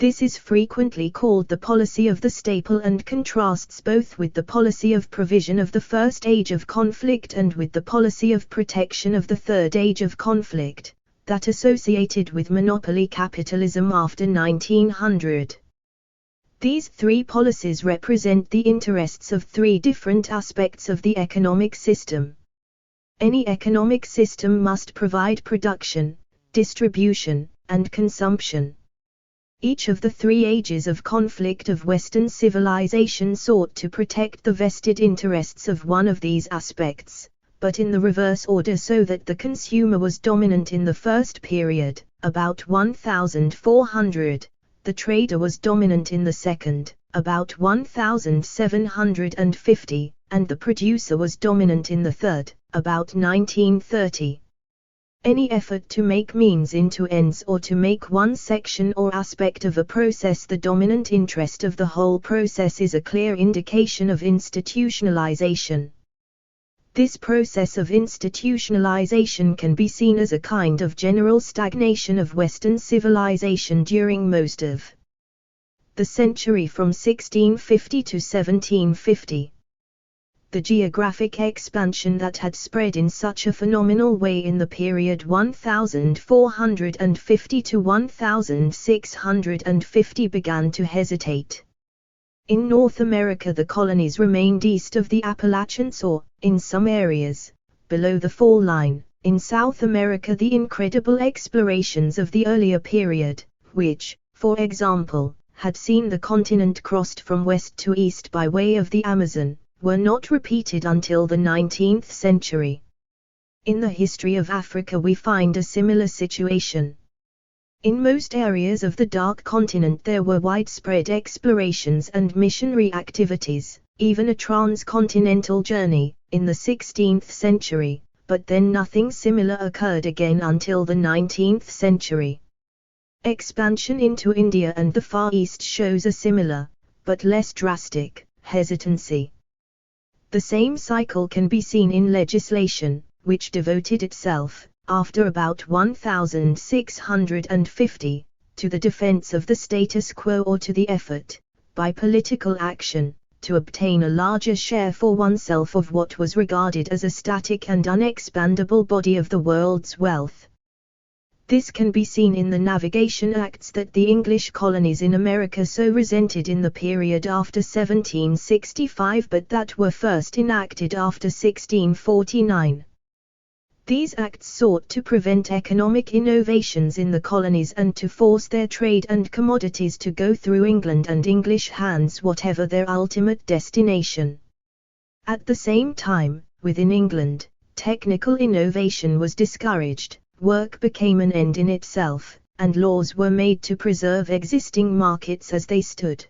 This is frequently called the policy of the staple and contrasts both with the policy of provision of the first age of conflict and with the policy of protection of the third age of conflict, that associated with monopoly capitalism after 1900. These three policies represent the interests of three different aspects of the economic system. Any economic system must provide production, distribution, and consumption. Each of the three ages of conflict of Western civilization sought to protect the vested interests of one of these aspects, but in the reverse order, so that the consumer was dominant in the first period, about 1400, the trader was dominant in the second, about 1750, and the producer was dominant in the third, about 1930. Any effort to make means into ends or to make one section or aspect of a process the dominant interest of the whole process is a clear indication of institutionalization. This process of institutionalization can be seen as a kind of general stagnation of Western civilization during most of the century from 1650 to 1750. The geographic expansion that had spread in such a phenomenal way in the period 1450 to 1650 began to hesitate. In North America the colonies remained east of the Appalachians or, in some areas, below the fall line. In South America the incredible explorations of the earlier period, which, for example, had seen the continent crossed from west to east by way of the Amazon, were not repeated until the 19th century. In the history of Africa we find a similar situation. In most areas of the Dark Continent there were widespread explorations and missionary activities, even a transcontinental journey, in the 16th century, but then nothing similar occurred again until the 19th century. Expansion into India and the Far East shows a similar, but less drastic, hesitancy. The same cycle can be seen in legislation, which devoted itself, after about 1650, to the defense of the status quo or to the effort, by political action, to obtain a larger share for oneself of what was regarded as a static and unexpandable body of the world's wealth. This can be seen in the Navigation Acts that the English colonies in America so resented in the period after 1765 but that were first enacted after 1649. These acts sought to prevent economic innovations in the colonies and to force their trade and commodities to go through England and English hands whatever their ultimate destination. At the same time, within England, technical innovation was discouraged. Work became an end in itself, and laws were made to preserve existing markets as they stood.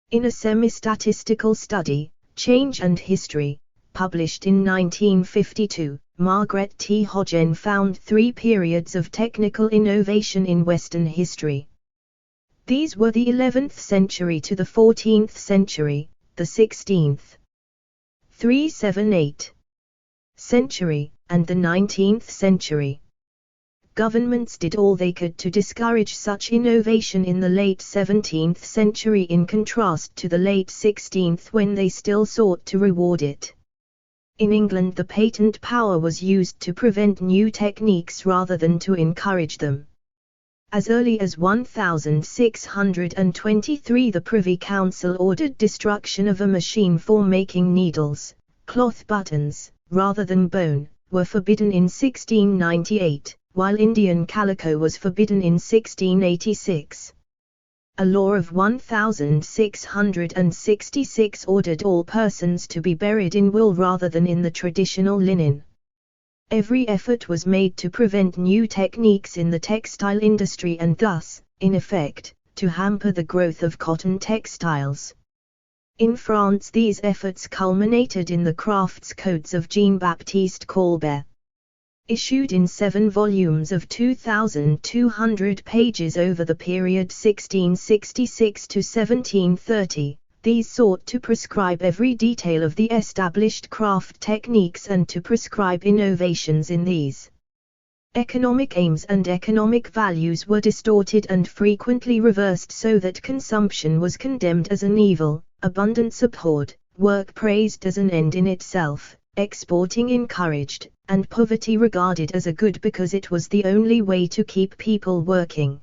In a semi-statistical study, Change and History, published in 1952, Margaret T. Hodgen found 3 periods of technical innovation in Western history. These were the 11th century to the 14th century, the 16th, 378 century, and the 19th century. Governments did all they could to discourage such innovation in the late 17th century in contrast to the late 16th when they still sought to reward it. In England the patent power was used to prevent new techniques rather than to encourage them. As early as 1623 the Privy Council ordered destruction of a machine for making needles, cloth buttons, rather than bone, were forbidden in 1698. While Indian calico was forbidden in 1686. A law of 1666 ordered all persons to be buried in wool rather than in the traditional linen. Every effort was made to prevent new techniques in the textile industry and thus, in effect, to hamper the growth of cotton textiles. In France, these efforts culminated in the Crafts Codes of Jean-Baptiste Colbert. Issued in 7 volumes of 2,200 pages over the period 1666 to 1730, these sought to prescribe every detail of the established craft techniques and to prescribe innovations in these. Economic aims and economic values were distorted and frequently reversed so that consumption was condemned as an evil, abundance abhorred, work praised as an end in itself, exporting encouraged, and poverty regarded as a good because it was the only way to keep people working.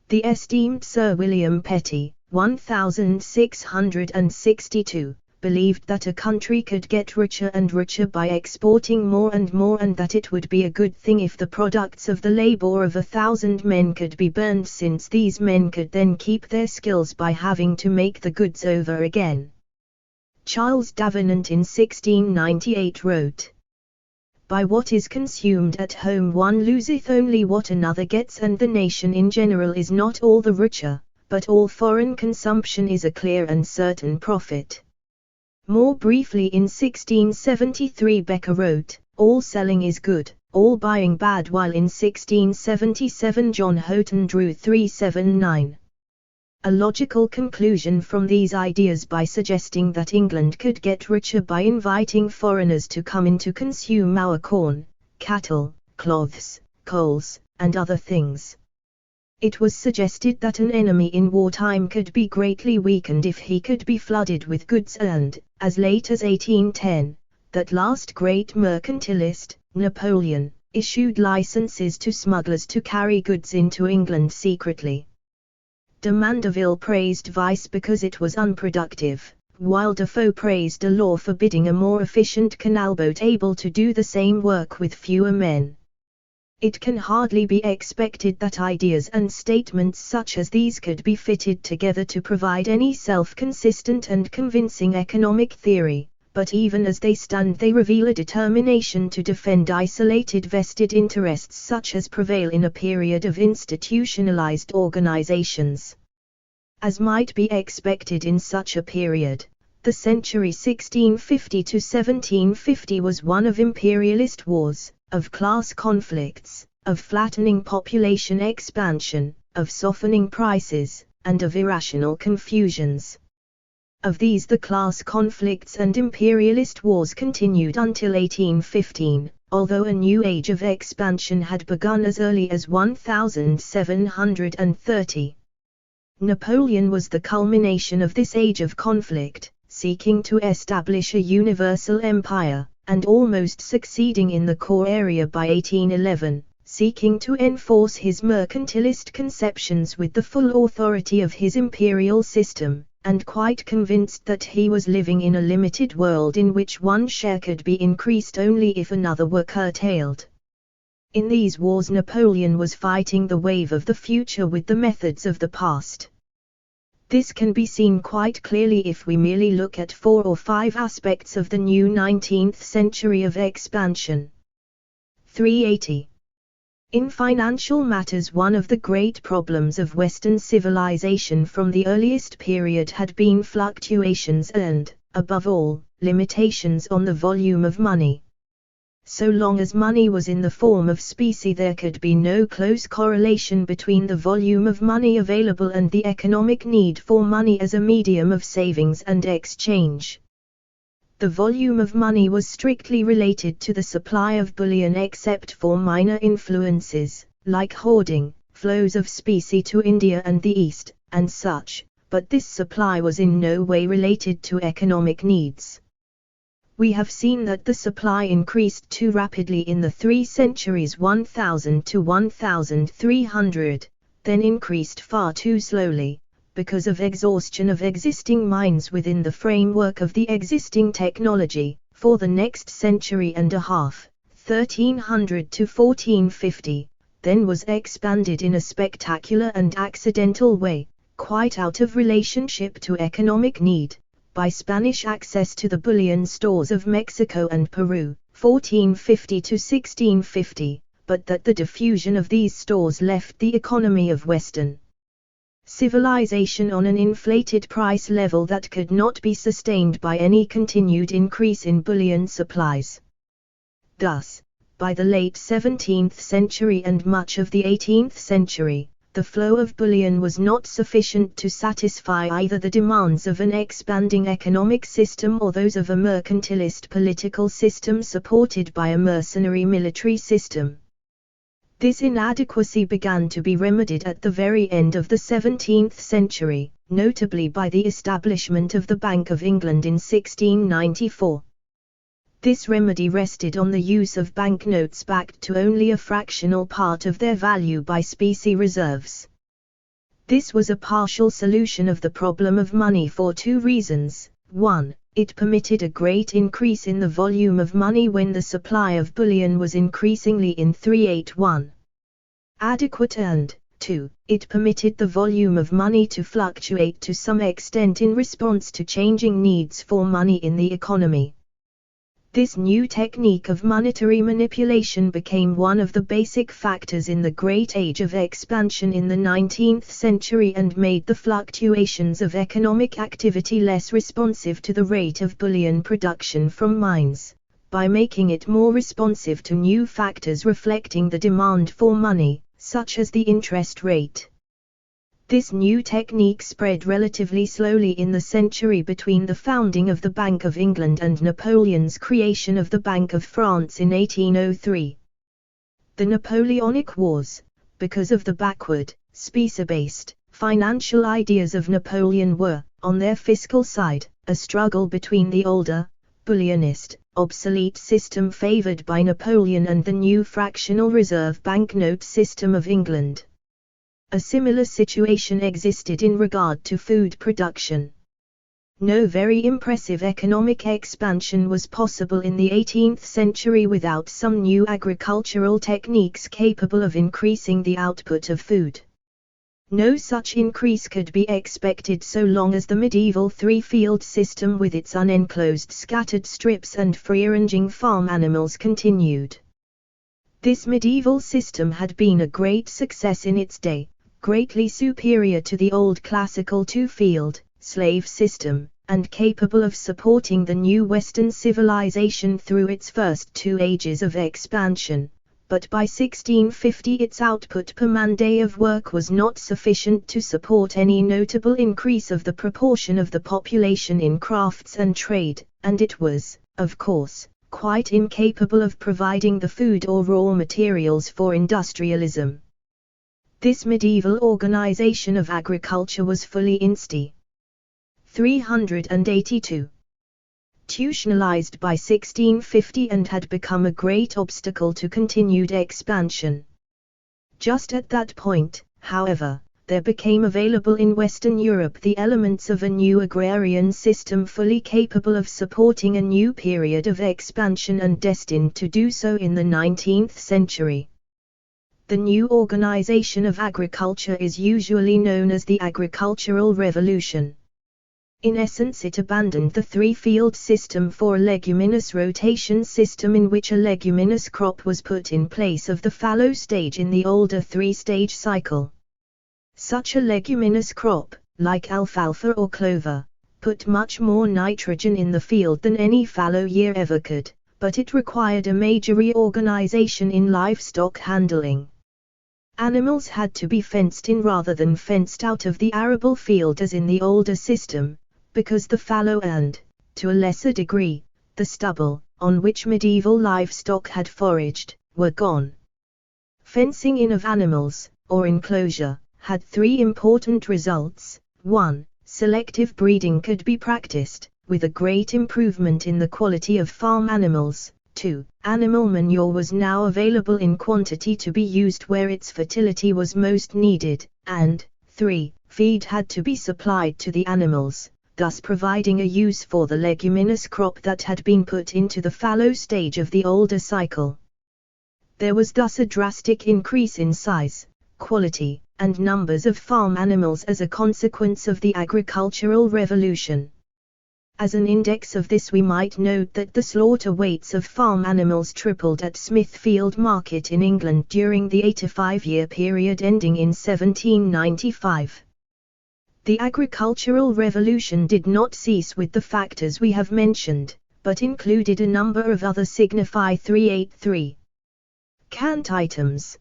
The esteemed Sir William Petty, 1662, believed that a country could get richer and richer by exporting more and more, and that it would be a good thing if the products of the labor of 1,000 men could be burned, since these men could then keep their skills by having to make the goods over again. Charles Davenant in 1698 wrote, "By what is consumed at home one loseth only what another gets, and the nation in general is not all the richer, but all foreign consumption is a clear and certain profit." More briefly, in 1673 Becker wrote, "All selling is good, all buying bad," while in 1677 John Houghton drew 379. A logical conclusion from these ideas by suggesting that England could get richer by inviting foreigners to come in to consume our corn, cattle, cloths, coals, and other things. It was suggested that an enemy in wartime could be greatly weakened if he could be flooded with goods, and, as late as 1810, that last great mercantilist, Napoleon, issued licenses to smugglers to carry goods into England secretly. De Mandeville praised vice because it was unproductive, while Defoe praised a law forbidding a more efficient canal boat able to do the same work with fewer men. It can hardly be expected that ideas and statements such as these could be fitted together to provide any self-consistent and convincing economic theory, but even as they stand they reveal a determination to defend isolated vested interests such as prevail in a period of institutionalized organizations. As might be expected in such a period, the century 1650 to 1750 was one of imperialist wars, of class conflicts, of flattening population expansion, of softening prices, and of irrational confusions. Of these, the class conflicts and imperialist wars continued until 1815, although a new age of expansion had begun as early as 1730. Napoleon was the culmination of this age of conflict, seeking to establish a universal empire, and almost succeeding in the core area by 1811, seeking to enforce his mercantilist conceptions with the full authority of his imperial system, and quite convinced that he was living in a limited world in which one share could be increased only if another were curtailed. In these wars Napoleon was fighting the wave of the future with the methods of the past. This can be seen quite clearly if we merely look at 4 or 5 aspects of the new 19th century of expansion. 380. In financial matters, one of the great problems of Western civilization from the earliest period had been fluctuations and, above all, limitations on the volume of money. So long as money was in the form of specie, there could be no close correlation between the volume of money available and the economic need for money as a medium of savings and exchange. The volume of money was strictly related to the supply of bullion except for minor influences, like hoarding, flows of specie to India and the East, and such, but this supply was in no way related to economic needs. We have seen that the supply increased too rapidly in the 3 centuries 1000 to 1300, then increased far too slowly, because of exhaustion of existing mines within the framework of the existing technology, for the next century and a half, 1300 to 1450, then was expanded in a spectacular and accidental way, quite out of relationship to economic need, by Spanish access to the bullion stores of Mexico and Peru, 1450 to 1650, but that the diffusion of these stores left the economy of Western civilization on an inflated price level that could not be sustained by any continued increase in bullion supplies. Thus, by the late 17th century and much of the 18th century, the flow of bullion was not sufficient to satisfy either the demands of an expanding economic system or those of a mercantilist political system supported by a mercenary military system. This inadequacy began to be remedied at the very end of the 17th century, notably by the establishment of the Bank of England in 1694. This remedy rested on the use of banknotes backed to only a fractional part of their value by specie reserves. This was a partial solution of the problem of money for two reasons. 1. It permitted a great increase in the volume of money when the supply of bullion was increasingly in 381 adequate, and 2. It permitted the volume of money to fluctuate to some extent in response to changing needs for money in the economy. This new technique of monetary manipulation became one of the basic factors in the great age of expansion in the 19th century and made the fluctuations of economic activity less responsive to the rate of bullion production from mines, by making it more responsive to new factors reflecting the demand for money, such as the interest rate. This new technique spread relatively slowly in the century between the founding of the Bank of England and Napoleon's creation of the Bank of France in 1803. The Napoleonic Wars, because of the backward, specie-based, financial ideas of Napoleon were, on their fiscal side, a struggle between the older, bullionist, obsolete system favored by Napoleon and the new fractional reserve banknote system of England. A similar situation existed in regard to food production. No very impressive economic expansion was possible in the 18th century without some new agricultural techniques capable of increasing the output of food. No such increase could be expected so long as the medieval three-field system with its unenclosed scattered strips and free-ranging farm animals continued. This medieval system had been a great success in its day, greatly superior to the old classical two-field, slave system, and capable of supporting the new Western civilization through its first two ages of expansion. But by 1650 its output per man day of work was not sufficient to support any notable increase of the proportion of the population in crafts and trade, and it was, of course, quite incapable of providing the food or raw materials for industrialism. This medieval organization of agriculture was fully insti. 382. Institutionalized by 1650 and had become a great obstacle to continued expansion. Just at that point, however, there became available in Western Europe the elements of a new agrarian system fully capable of supporting a new period of expansion and destined to do so in the 19th century. The new organization of agriculture is usually known as the agricultural revolution. In essence, it abandoned the three-field system for a leguminous rotation system in which a leguminous crop was put in place of the fallow stage in the older three-stage cycle. Such a leguminous crop, like alfalfa or clover, put much more nitrogen in the field than any fallow year ever could, but it required a major reorganization in livestock handling. Animals had to be fenced in rather than fenced out of the arable field as in the older system, because the fallow and, to a lesser degree, the stubble, on which medieval livestock had foraged, were gone. Fencing in of animals, or enclosure, had three important results. 1. Selective breeding could be practiced, with a great improvement in the quality of farm animals. 2. Animal manure was now available in quantity to be used where its fertility was most needed, and 3. Feed had to be supplied to the animals, thus providing a use for the leguminous crop that had been put into the fallow stage of the older cycle. There was thus a drastic increase in size, quality, and numbers of farm animals as a consequence of the agricultural revolution. As an index of this we might note that the slaughter weights of farm animals tripled at Smithfield Market in England during the 85-year period ending in 1795. The agricultural revolution did not cease with the factors we have mentioned, but included a number of other signify 383. Cant items.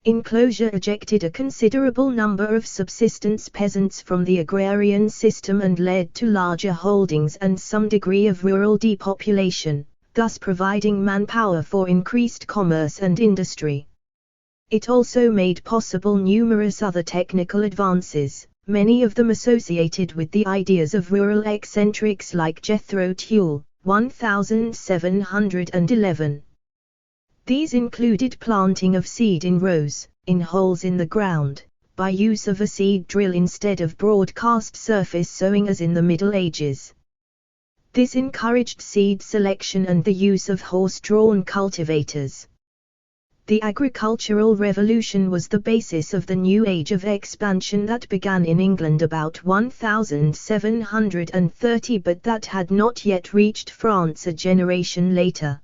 Enclosure ejected a considerable number of subsistence peasants from the agrarian system and led to larger holdings and some degree of rural depopulation, thus providing manpower for increased commerce and industry. It also made possible numerous other technical advances, many of them associated with the ideas of rural eccentrics like Jethro Tull, 1711. These included planting of seed in rows, in holes in the ground, by use of a seed drill instead of broadcast surface sowing as in the Middle Ages. This encouraged seed selection and the use of horse-drawn cultivators. The agricultural revolution was the basis of the new age of expansion that began in England about 1730 but that had not yet reached France a generation later.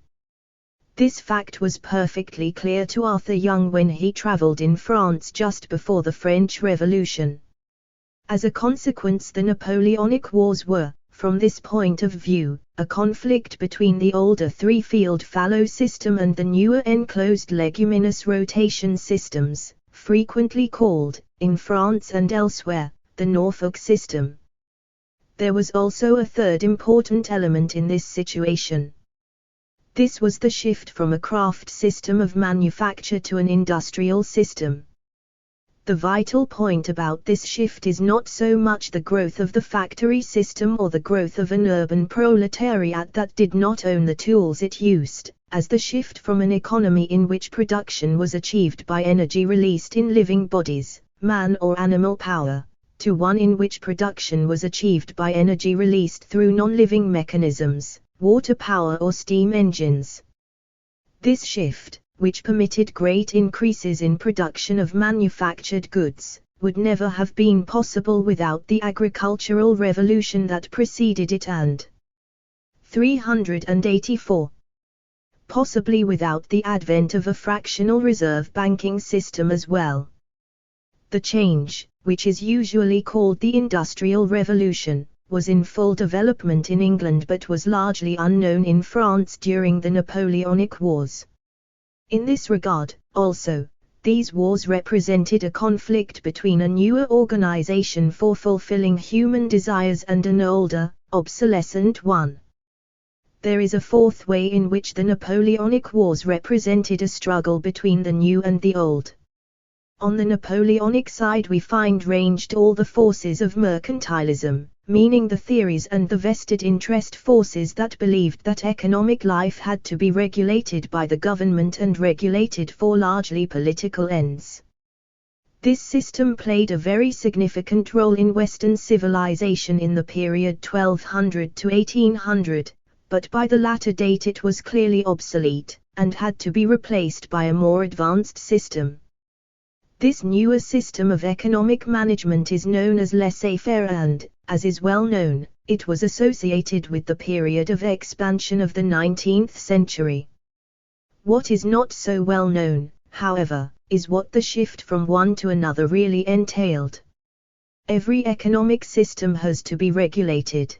This fact was perfectly clear to Arthur Young when he travelled in France just before the French Revolution. As a consequence, the Napoleonic Wars were, from this point of view, a conflict between the older three-field fallow system and the newer enclosed leguminous rotation systems, frequently called, in France and elsewhere, the Norfolk system. There was also a third important element in this situation. This was the shift from a craft system of manufacture to an industrial system. The vital point about this shift is not so much the growth of the factory system or the growth of an urban proletariat that did not own the tools it used, as the shift from an economy in which production was achieved by energy released in living bodies, man or animal power, to one in which production was achieved by energy released through non-living mechanisms, water power or steam engines. This shift, which permitted great increases in production of manufactured goods, would never have been possible without the agricultural revolution that preceded it and 384. Possibly without the advent of a fractional reserve banking system as well. The change, which is usually called the Industrial Revolution, was in full development in England but was largely unknown in France during the Napoleonic Wars. In this regard, also, these wars represented a conflict between a newer organization for fulfilling human desires and an older, obsolescent one. There is a fourth way in which the Napoleonic Wars represented a struggle between the new and the old. On the Napoleonic side we find ranged all the forces of mercantilism, meaning the theories and the vested interest forces that believed that economic life had to be regulated by the government and regulated for largely political ends. This system played a very significant role in Western civilization in the period 1200 to 1800, but by the latter date it was clearly obsolete, and had to be replaced by a more advanced system. This newer system of economic management is known as laissez-faire and, as is well known, it was associated with the period of expansion of the 19th century. What is not so well known, however, is what the shift from one to another really entailed. Every economic system has to be regulated.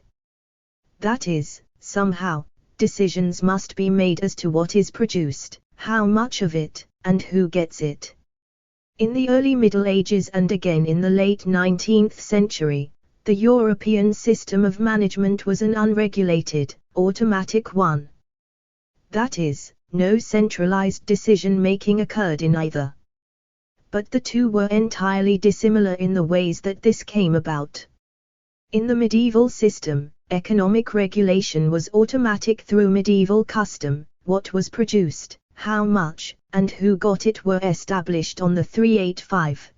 That is, somehow, decisions must be made as to what is produced, how much of it, and who gets it. In the early Middle Ages and again in the late 19th century, the European system of management was an unregulated, automatic one. That is, no centralized decision-making occurred in either. But the two were entirely dissimilar in the ways that this came about. In the medieval system, economic regulation was automatic through medieval custom. What was produced, how much, and who got it were established on the 385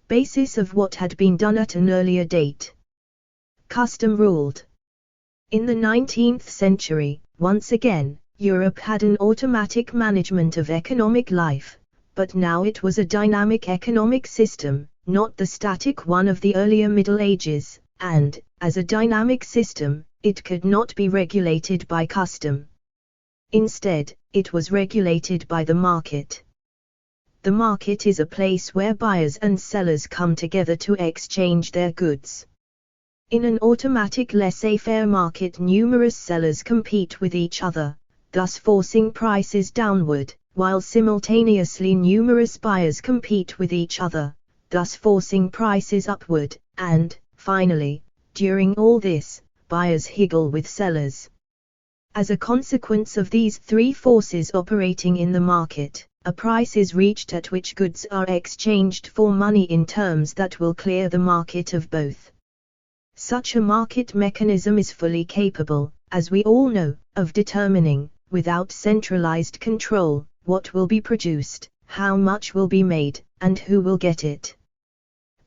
basis of what had been done at an earlier date. Custom ruled. In the 19th century, once again, Europe had an automatic management of economic life, but now it was a dynamic economic system, not the static one of the earlier Middle Ages, and, as a dynamic system, it could not be regulated by custom. Instead, it was regulated by the market. The market is a place where buyers and sellers come together to exchange their goods. In an automatic laissez-faire market, numerous sellers compete with each other, thus forcing prices downward, while simultaneously numerous buyers compete with each other, thus forcing prices upward, and, finally, during all this, buyers haggle with sellers. As a consequence of these three forces operating in the market, a price is reached at which goods are exchanged for money in terms that will clear the market of both. Such a market mechanism is fully capable, as we all know, of determining, without centralized control, what will be produced, how much will be made, and who will get it.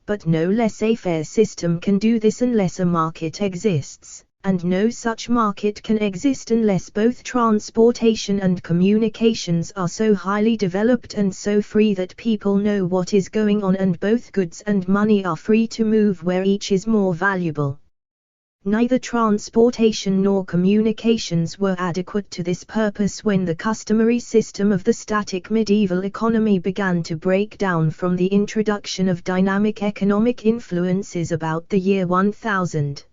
But no laissez-faire system can do this unless a market exists, and no such market can exist unless both transportation and communications are so highly developed and so free that people know what is going on, and both goods and money are free to move where each is more valuable. Neither transportation nor communications were adequate to this purpose when the customary system of the static medieval economy began to break down from the introduction of dynamic economic influences about the year 1000.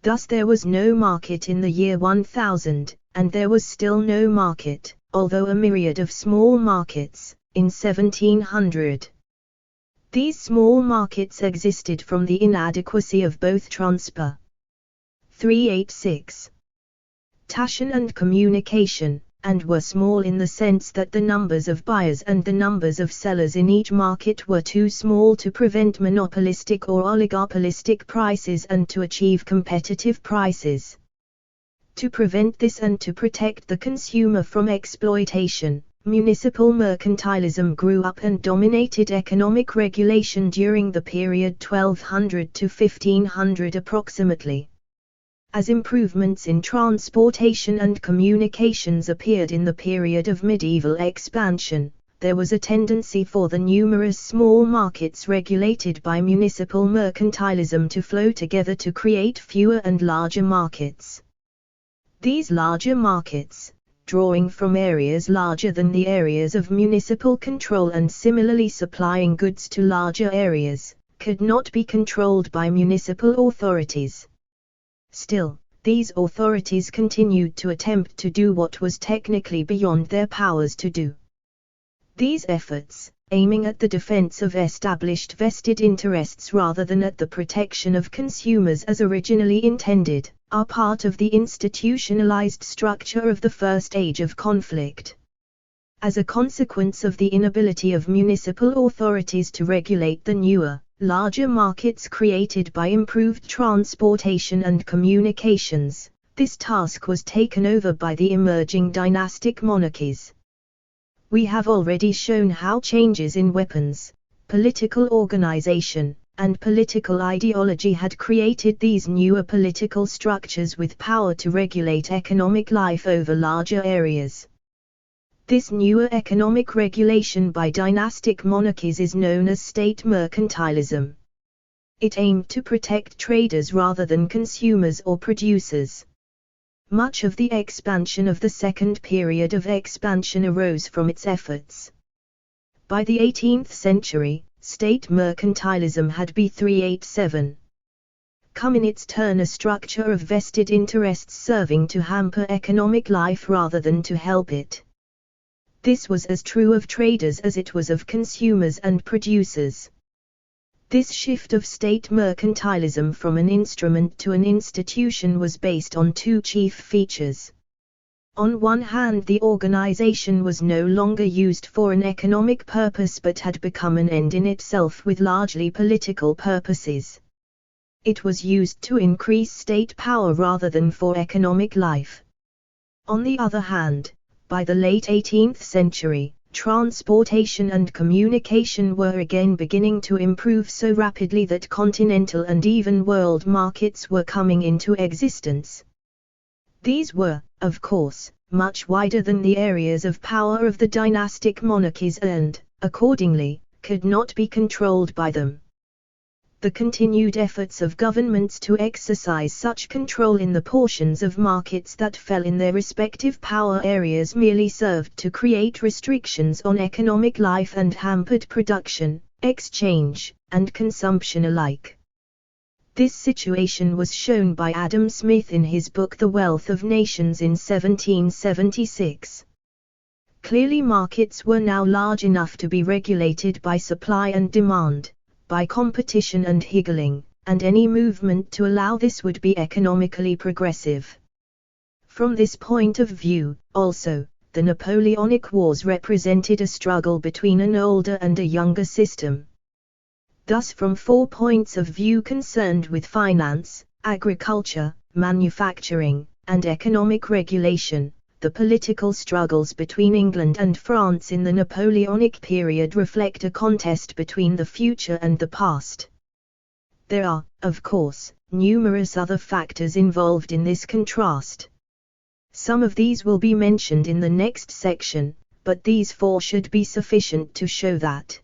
Thus there was no market in the year 1000, and there was still no market, although a myriad of small markets, in 1700. These small markets existed from the inadequacy of both transfer, 386, tation and communication, and were small in the sense that the numbers of buyers and the numbers of sellers in each market were too small to prevent monopolistic or oligopolistic prices and to achieve competitive prices. To prevent this and to protect the consumer from exploitation, municipal mercantilism grew up and dominated economic regulation during the period 1200 to 1500 approximately. As improvements in transportation and communications appeared in the period of medieval expansion, there was a tendency for the numerous small markets regulated by municipal mercantilism to flow together to create fewer and larger markets. These larger markets, drawing from areas larger than the areas of municipal control and similarly supplying goods to larger areas, could not be controlled by municipal authorities. Still, these authorities continued to attempt to do what was technically beyond their powers to do. These efforts, aiming at the defense of established vested interests rather than at the protection of consumers as originally intended, are part of the institutionalized structure of the first age of conflict. As a consequence of the inability of municipal authorities to regulate the newer, larger markets created by improved transportation and communications, this task was taken over by the emerging dynastic monarchies. We have already shown how changes in weapons, political organization, and political ideology had created these newer political structures with power to regulate economic life over larger areas. This newer economic regulation by dynastic monarchies is known as state mercantilism. It aimed to protect traders rather than consumers or producers. Much of the expansion of the second period of expansion arose from its efforts. By the 18th century, state mercantilism had become in its turn a structure of vested interests serving to hamper economic life rather than to help it. This was as true of traders as it was of consumers and producers. This shift of state mercantilism from an instrument to an institution was based on two chief features. On one hand, the organization was no longer used for an economic purpose but had become an end in itself with largely political purposes. It was used to increase state power rather than for economic life. On the other hand, by the late 18th century, transportation and communication were again beginning to improve so rapidly that continental and even world markets were coming into existence. These were, of course, much wider than the areas of power of the dynastic monarchies and, accordingly, could not be controlled by them. The continued efforts of governments to exercise such control in the portions of markets that fell in their respective power areas merely served to create restrictions on economic life and hampered production, exchange, and consumption alike. This situation was shown by Adam Smith in his book The Wealth of Nations in 1776. Clearly, markets were now large enough to be regulated by supply and demand, by competition and higgling, and any movement to allow this would be economically progressive. From this point of view, also, the Napoleonic Wars represented a struggle between an older and a younger system. Thus, from 4 points of view concerned with finance, agriculture, manufacturing, and economic regulation, the political struggles between England and France in the Napoleonic period reflect a contest between the future and the past. There are, of course, numerous other factors involved in this contrast. Some of these will be mentioned in the next section, but these 4 should be sufficient to show that.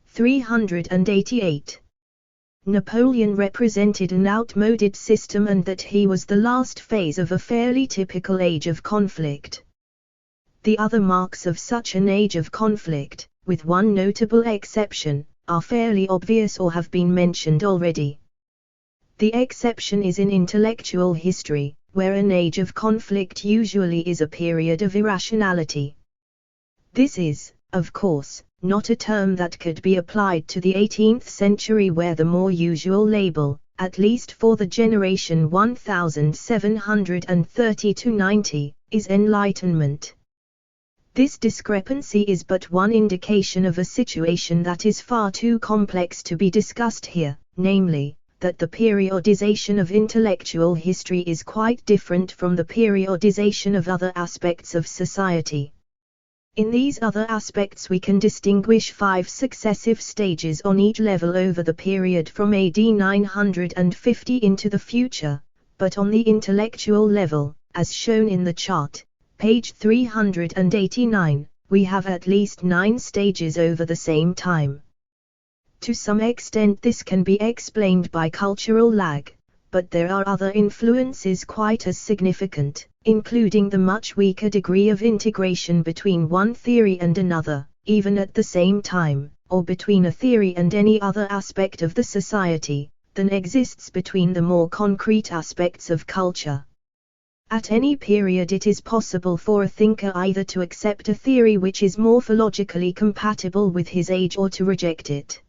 388. Napoleon represented an outmoded system and that he was the last phase of a fairly typical age of conflict. The other marks of such an age of conflict, with one notable exception, are fairly obvious or have been mentioned already. The exception is in intellectual history, where an age of conflict usually is a period of irrationality. This is, of course, not a term that could be applied to the 18th century, where the more usual label, at least for the generation 1730–90, is Enlightenment. This discrepancy is but one indication of a situation that is far too complex to be discussed here, namely, that the periodization of intellectual history is quite different from the periodization of other aspects of society. In these other aspects we can distinguish 5 successive stages on each level over the period from AD 950 into the future, but on the intellectual level, as shown in the chart, page 389, we have at least 9 stages over the same time. To some extent this can be explained by cultural lag, but there are other influences quite as significant, including the much weaker degree of integration between one theory and another, even at the same time, or between a theory and any other aspect of the society, than exists between the more concrete aspects of culture. At any period it is possible for a thinker either to accept a theory which is morphologically compatible with his age or to reject it.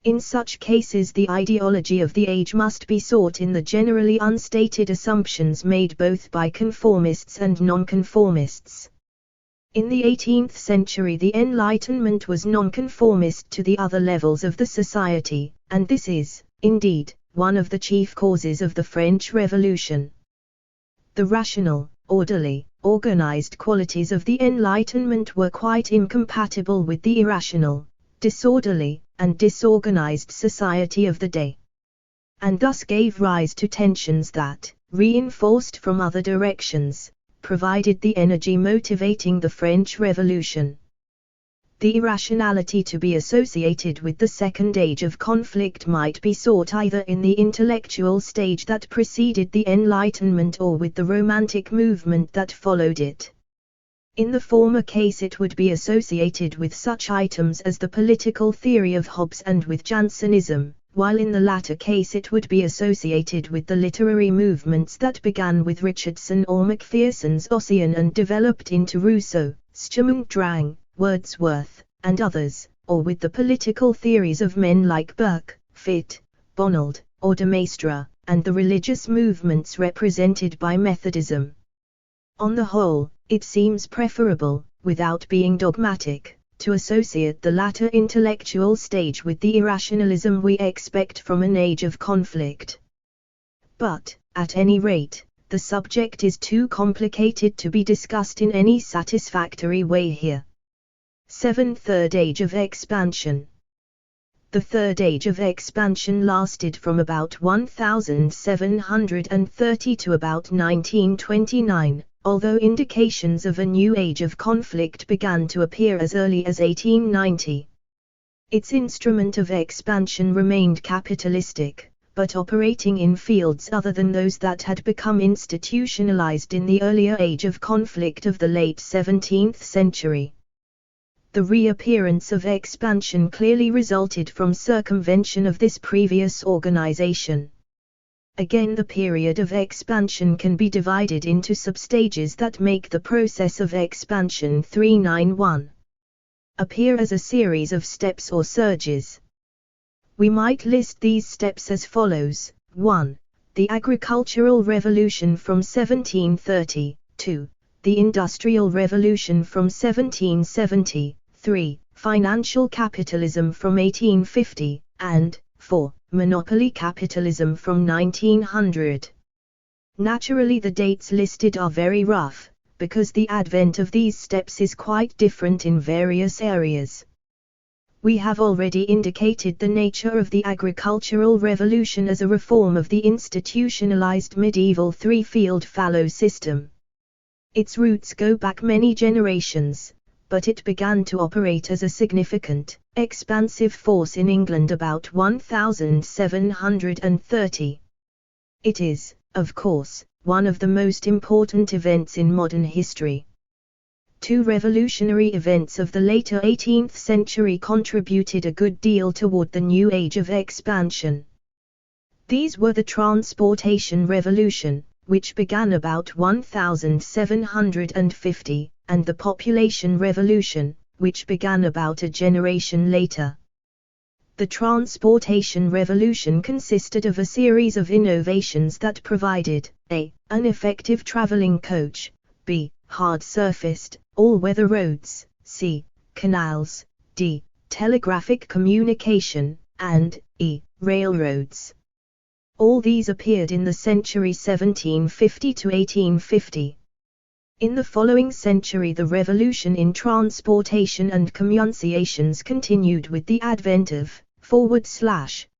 In such cases the ideology of the age must be sought in the generally unstated assumptions made both by conformists and nonconformists. In the 18th century the Enlightenment was nonconformist to the other levels of the society, and this is, indeed, one of the chief causes of the French Revolution. The rational, orderly, organized qualities of the Enlightenment were quite incompatible with the irrational, disorderly, and disorganized society of the day, and thus gave rise to tensions that, reinforced from other directions, provided the energy motivating the French Revolution. The irrationality to be associated with the second age of conflict might be sought either in the intellectual stage that preceded the Enlightenment or with the Romantic movement that followed it. In the former case it would be associated with such items as the political theory of Hobbes and with Jansenism, while in the latter case it would be associated with the literary movements that began with Richardson or Macpherson's Ossian and developed into Rousseau, Sturmung-Drang, Wordsworth, and others, or with the political theories of men like Burke, Fitt, Bonald, or de Maistre, and the religious movements represented by Methodism. On the whole, it seems preferable, without being dogmatic, to associate the latter intellectual stage with the irrationalism we expect from an age of conflict. But, at any rate, the subject is too complicated to be discussed in any satisfactory way here. 7. Third Age of Expansion. The Third Age of Expansion lasted from about 1730 to about 1929. Although indications of a new age of conflict began to appear as early as 1890. Its instrument of expansion remained capitalistic, but operating in fields other than those that had become institutionalized in the earlier age of conflict of the late 17th century. The reappearance of expansion clearly resulted from circumvention of this previous organization. Again, the period of expansion can be divided into substages that make the process of expansion 391 appear as a series of steps or surges. We might list these steps as follows: 1. The agricultural revolution from 1730, 2. The industrial revolution from 1770, 3. Financial capitalism from 1850, and 4. Monopoly capitalism from 1900. Naturally, the dates listed are very rough, because the advent of these steps is quite different in various areas. We have already indicated the nature of the agricultural revolution as a reform of the institutionalized medieval three-field fallow system. Its roots go back many generations, but it began to operate as a significant, expansive force in England about 1730. It is, of course, one of the most important events in modern history. Two revolutionary events of the later 18th century contributed a good deal toward the new age of expansion. These were the Transportation Revolution, which began about 1750, and the Population Revolution, which began about a generation later. The Transportation Revolution consisted of a series of innovations that provided a. An effective traveling coach, b. hard-surfaced, all-weather roads, c. canals, d. telegraphic communication, and e. railroads. All these appeared in the century 1750 to 1850. In the following century, the revolution in transportation and communications continued with the advent of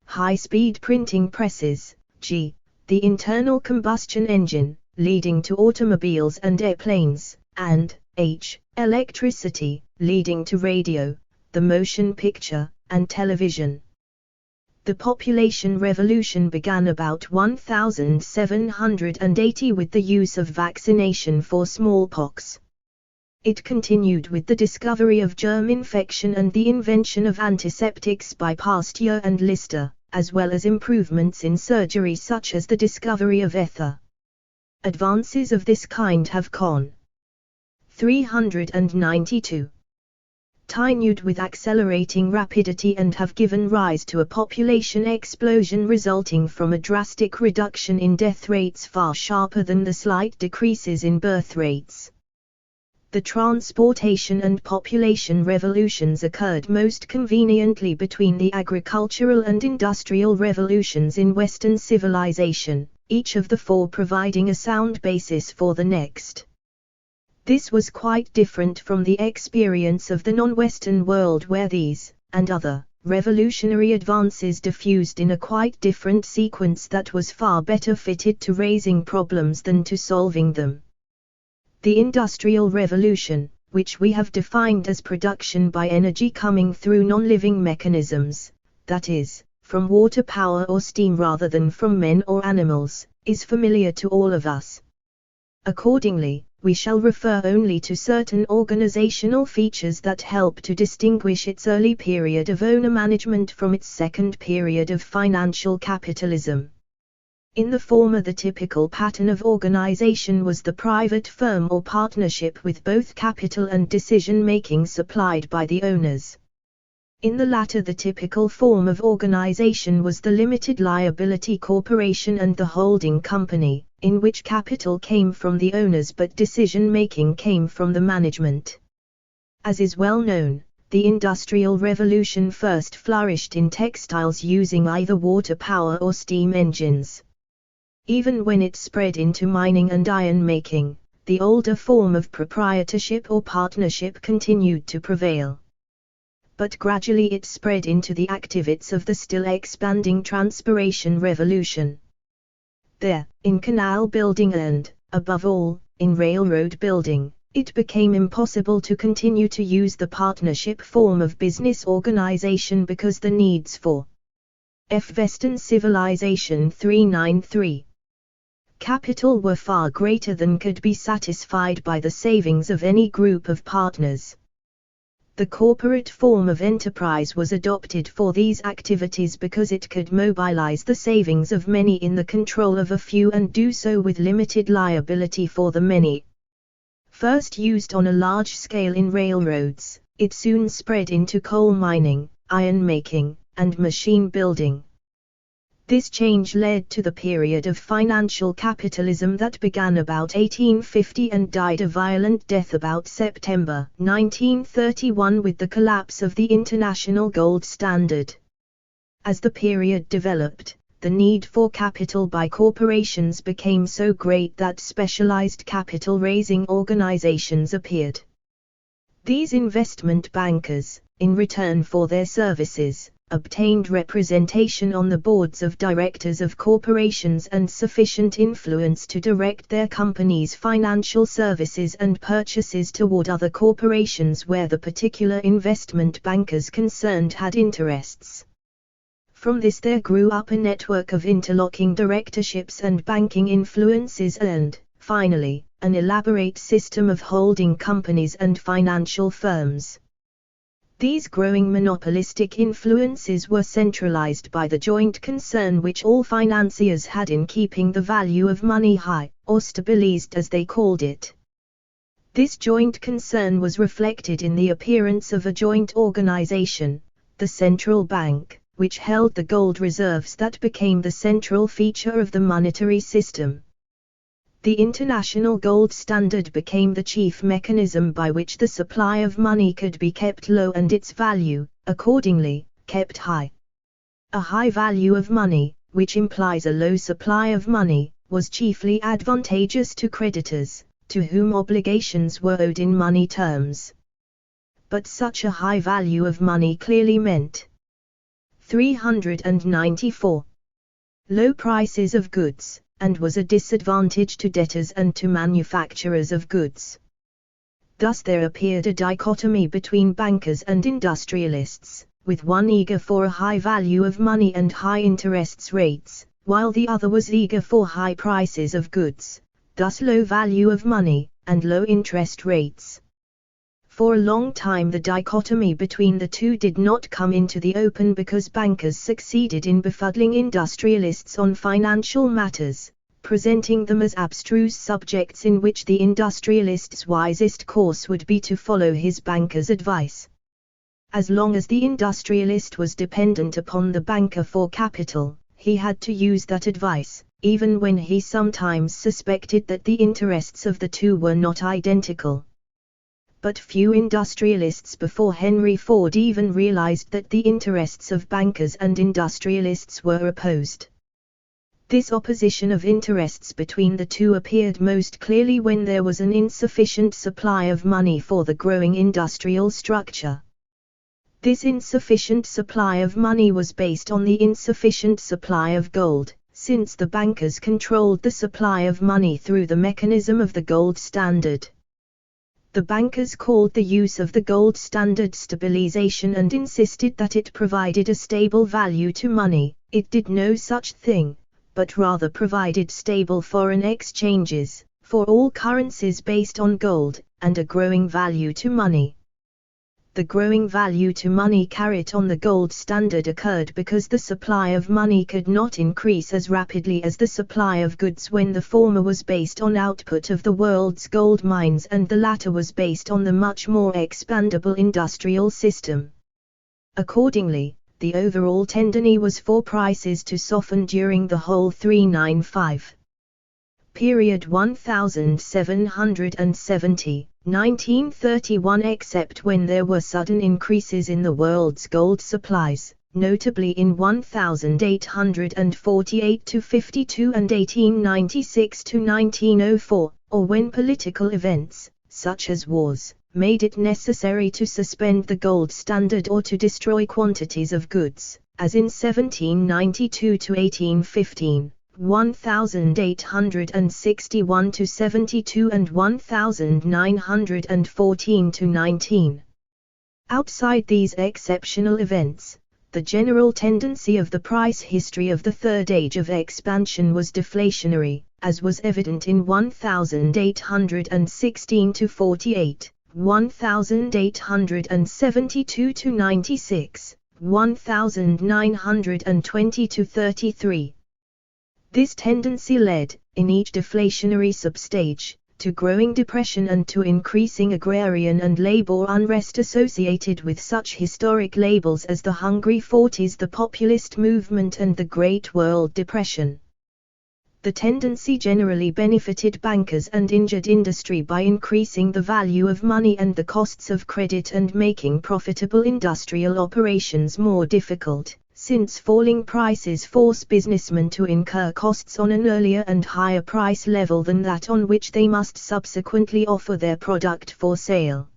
high-speed printing presses, g. the internal combustion engine, leading to automobiles and airplanes, and h. electricity, leading to radio, the motion picture, and television. The population revolution began about 1780 with the use of vaccination for smallpox. It continued with the discovery of germ infection and the invention of antiseptics by Pasteur and Lister, as well as improvements in surgery such as the discovery of ether. Advances of this kind have con. 392. Continued with accelerating rapidity and have given rise to a population explosion resulting from a drastic reduction in death rates far sharper than the slight decreases in birth rates. The transportation and population revolutions occurred most conveniently between the agricultural and industrial revolutions in Western civilization, each of the four providing a sound basis for the next. This was quite different from the experience of the non-Western world, where these, and other, revolutionary advances diffused in a quite different sequence that was far better fitted to raising problems than to solving them. The Industrial Revolution, which we have defined as production by energy coming through non-living mechanisms, that is, from water power or steam rather than from men or animals, is familiar to all of us. Accordingly, we shall refer only to certain organizational features that help to distinguish its early period of owner management from its second period of financial capitalism. In the former, the typical pattern of organization was the private firm or partnership with both capital and decision-making supplied by the owners. In the latter, the typical form of organization was the limited liability corporation and the holding company, in which capital came from the owners but decision-making came from the management. As is well known, the Industrial Revolution first flourished in textiles using either water power or steam engines. Even when it spread into mining and iron-making, the older form of proprietorship or partnership continued to prevail. But gradually it spread into the activities of the still expanding Transpiration Revolution. There, in canal building and, above all, in railroad building, It became impossible to continue to use the partnership form of business organization because the needs for F. Western Civilization 393 capital were far greater than could be satisfied by the savings of any group of partners. The corporate form of enterprise was adopted for these activities because it could mobilize the savings of many in the control of a few and do so with limited liability for the many. First used on a large scale in railroads, it soon spread into coal mining, iron making, and machine building. This change led to the period of financial capitalism that began about 1850 and died a violent death about September 1931 with the collapse of the international gold standard. As the period developed, the need for capital by corporations became so great that specialized capital-raising organizations appeared. These investment bankers, in return for their services, obtained representation on the boards of directors of corporations and sufficient influence to direct their companies' financial services and purchases toward other corporations where the particular investment bankers concerned had interests. From this there grew up a network of interlocking directorships and banking influences and, finally, an elaborate system of holding companies and financial firms. These growing monopolistic influences were centralized by the joint concern which all financiers had in keeping the value of money high, or stabilized as they called it. This joint concern was reflected in the appearance of a joint organization, the central bank, which held the gold reserves that became the central feature of the monetary system. The international gold standard became the chief mechanism by which the supply of money could be kept low and its value, accordingly, kept high. A high value of money, which implies a low supply of money, was chiefly advantageous to creditors, to whom obligations were owed in money terms. But such a high value of money clearly meant 394. Low prices of goods, and was a disadvantage to debtors and to manufacturers of goods. Thus there appeared a dichotomy between bankers and industrialists, with one eager for a high value of money and high interest rates, while the other was eager for high prices of goods, thus low value of money, and low interest rates. For a long time the dichotomy between the two did not come into the open because bankers succeeded in befuddling industrialists on financial matters, presenting them as abstruse subjects in which the industrialist's wisest course would be to follow his banker's advice. As long as the industrialist was dependent upon the banker for capital, he had to use that advice, even when he sometimes suspected that the interests of the two were not identical. But few industrialists before Henry Ford even realized that the interests of bankers and industrialists were opposed. This opposition of interests between the two appeared most clearly when there was an insufficient supply of money for the growing industrial structure. This insufficient supply of money was based on the insufficient supply of gold, since the bankers controlled the supply of money through the mechanism of the gold standard. The bankers called the use of the gold standard stabilization and insisted that it provided a stable value to money. It did no such thing, but rather provided stable foreign exchanges, for all currencies based on gold, and a growing value to money. The growing value to money carried on the gold standard occurred because the supply of money could not increase as rapidly as the supply of goods when the former was based on output of the world's gold mines and the latter was based on the much more expandable industrial system. Accordingly, the overall tendency was for prices to soften during the whole 395 period 1770. 1931 except when there were sudden increases in the world's gold supplies, notably in 1848–52 and 1896–1904, or when political events, such as wars, made it necessary to suspend the gold standard or to destroy quantities of goods, as in 1792–1815, 1861 to 72 and 1914 to 19. Outside these exceptional events, the general tendency of the price history of the third age of expansion was deflationary, as was evident in 1816 to 48, 1872 to 96, 1920 to 33. This tendency led, in each deflationary substage, to growing depression and to increasing agrarian and labor unrest associated with such historic labels as the Hungry Forties, the Populist Movement and the Great World Depression. The tendency generally benefited bankers and injured industry by increasing the value of money and the costs of credit and making profitable industrial operations more difficult, since falling prices force businessmen to incur costs on an earlier and higher price level than that on which they must subsequently offer their product for sale.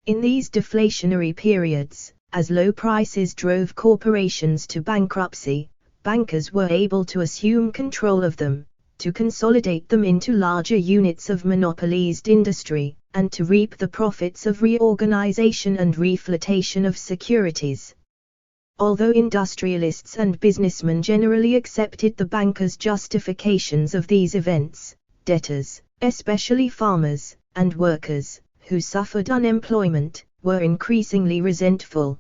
In these deflationary periods, as low prices drove corporations to bankruptcy, bankers were able to assume control of them, to consolidate them into larger units of monopolized industry, and to reap the profits of reorganization and reflotation of securities. Although industrialists and businessmen generally accepted the bankers' justifications of these events, debtors, especially farmers and workers, who suffered unemployment, were increasingly resentful.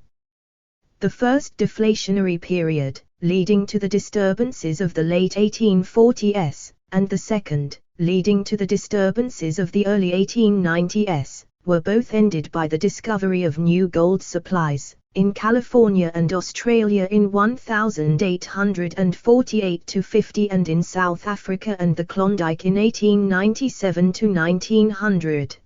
The first deflationary period, leading to the disturbances of the late 1840s, and the second, leading to the disturbances of the early 1890s, were both ended by the discovery of new gold supplies in California and Australia in 1848–50 and in South Africa and the Klondike in 1897–1900.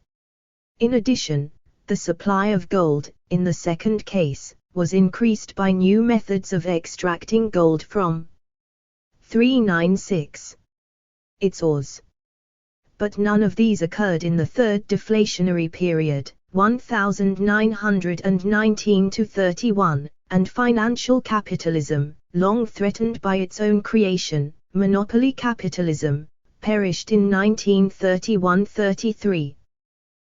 In addition, the supply of gold, in the second case, was increased by new methods of extracting gold from 396. Its ores. But none of these occurred in the third deflationary period, 1919–31, and financial capitalism, long threatened by its own creation, monopoly capitalism, perished in 1931–33.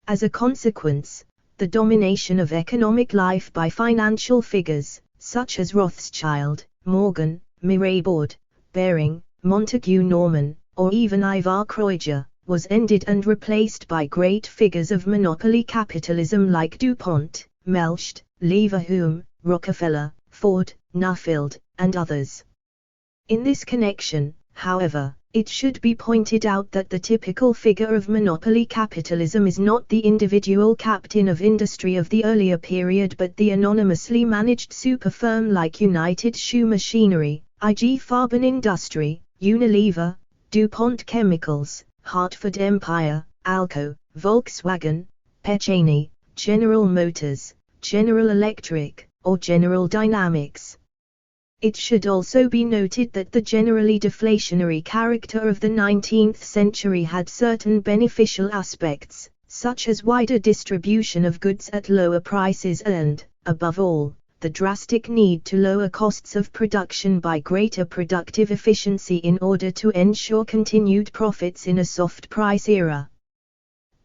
As a consequence, the domination of economic life by financial figures, such as Rothschild, Morgan, Mirabaud, Baring, Montague Norman, or even Ivar Kreuger, was ended and replaced by great figures of monopoly capitalism like DuPont, Melchett, Leverhulme, Rockefeller, Ford, Nuffield, and others. In this connection, however, it should be pointed out that the typical figure of monopoly capitalism is not the individual captain of industry of the earlier period but the anonymously managed superfirm like United Shoe Machinery, IG Farben Industry, Unilever, DuPont Chemicals, Hartford Empire, Alco, Volkswagen, Pecheney, General Motors, General Electric, or General Dynamics. It should also be noted that the generally deflationary character of the 19th century had certain beneficial aspects, such as wider distribution of goods at lower prices and, above all, the drastic need to lower costs of production by greater productive efficiency in order to ensure continued profits in a soft price era.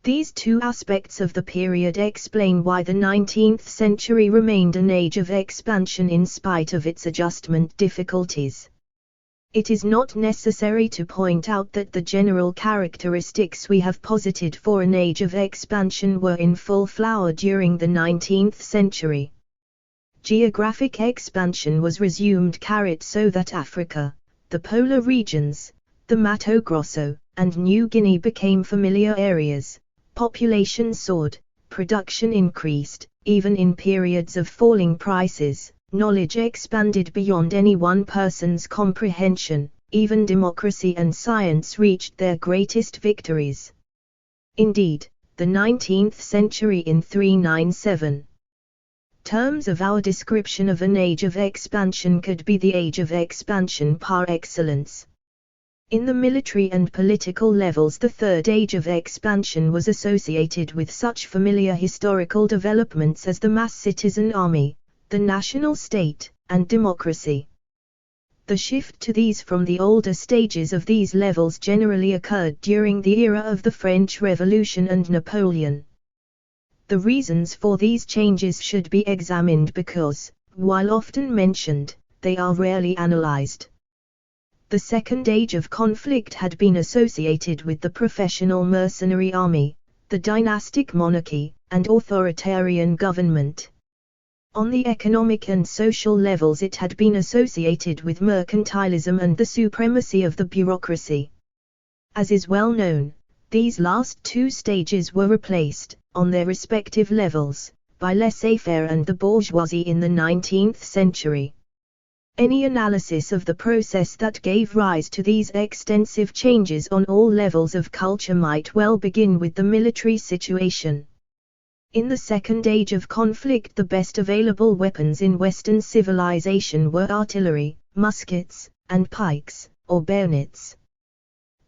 These two aspects of the period explain why the 19th century remained an age of expansion in spite of its adjustment difficulties. It is not necessary to point out that the general characteristics we have posited for an age of expansion were in full flower during the 19th century. Geographic expansion was resumed so that Africa, the polar regions, the Mato Grosso, and New Guinea became familiar areas. Population soared, production increased, even in periods of falling prices, knowledge expanded beyond any one person's comprehension, even democracy and science reached their greatest victories. Indeed, the 19th century in 397 terms of our description of an age of expansion could be the age of expansion par excellence. In the military and political levels, the third age of expansion was associated with such familiar historical developments as the mass citizen army, the national state, and democracy. The shift to these from the older stages of these levels generally occurred during the era of the French Revolution and Napoleon. The reasons for these changes should be examined because, while often mentioned, they are rarely analyzed. The Second Age of Conflict had been associated with the professional mercenary army, the dynastic monarchy, and authoritarian government. On the economic and social levels it had been associated with mercantilism and the supremacy of the bureaucracy. As is well known, these last two stages were replaced, on their respective levels, by laissez-faire and the bourgeoisie in the 19th century. Any analysis of the process that gave rise to these extensive changes on all levels of culture might well begin with the military situation. In the Second Age of Conflict, the best available weapons in Western civilization were artillery, muskets, and pikes, or bayonets.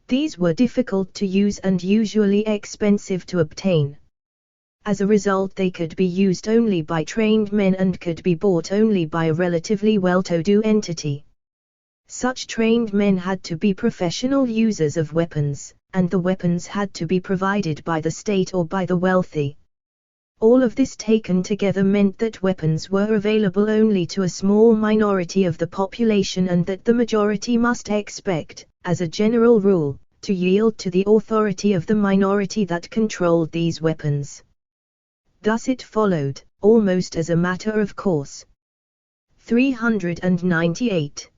These were difficult to use and usually expensive to obtain. As a result, they could be used only by trained men and could be bought only by a relatively well-to-do entity. Such trained men had to be professional users of weapons, and the weapons had to be provided by the state or by the wealthy. All of this taken together meant that weapons were available only to a small minority of the population and that the majority must expect, as a general rule, to yield to the authority of the minority that controlled these weapons. Thus it followed, almost as a matter of course. 398.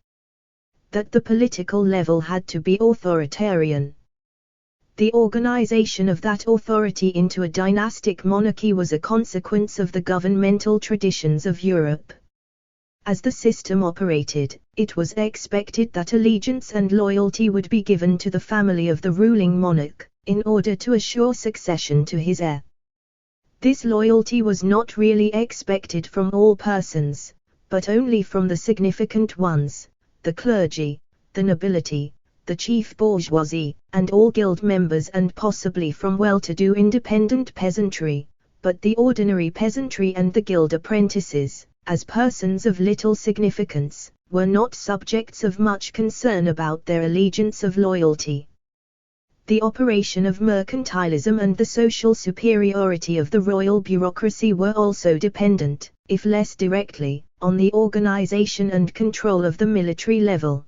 That the political level had to be authoritarian. The organization of that authority into a dynastic monarchy was a consequence of the governmental traditions of Europe. As the system operated, it was expected that allegiance and loyalty would be given to the family of the ruling monarch, in order to assure succession to his heir. This loyalty was not really expected from all persons, but only from the significant ones, the clergy, the nobility, the chief bourgeoisie, and all guild members, and possibly from well-to-do independent peasantry, but the ordinary peasantry and the guild apprentices, as persons of little significance, were not subjects of much concern about their allegiance of loyalty. The operation of mercantilism and the social superiority of the royal bureaucracy were also dependent, if less directly, on the organization and control of the military level.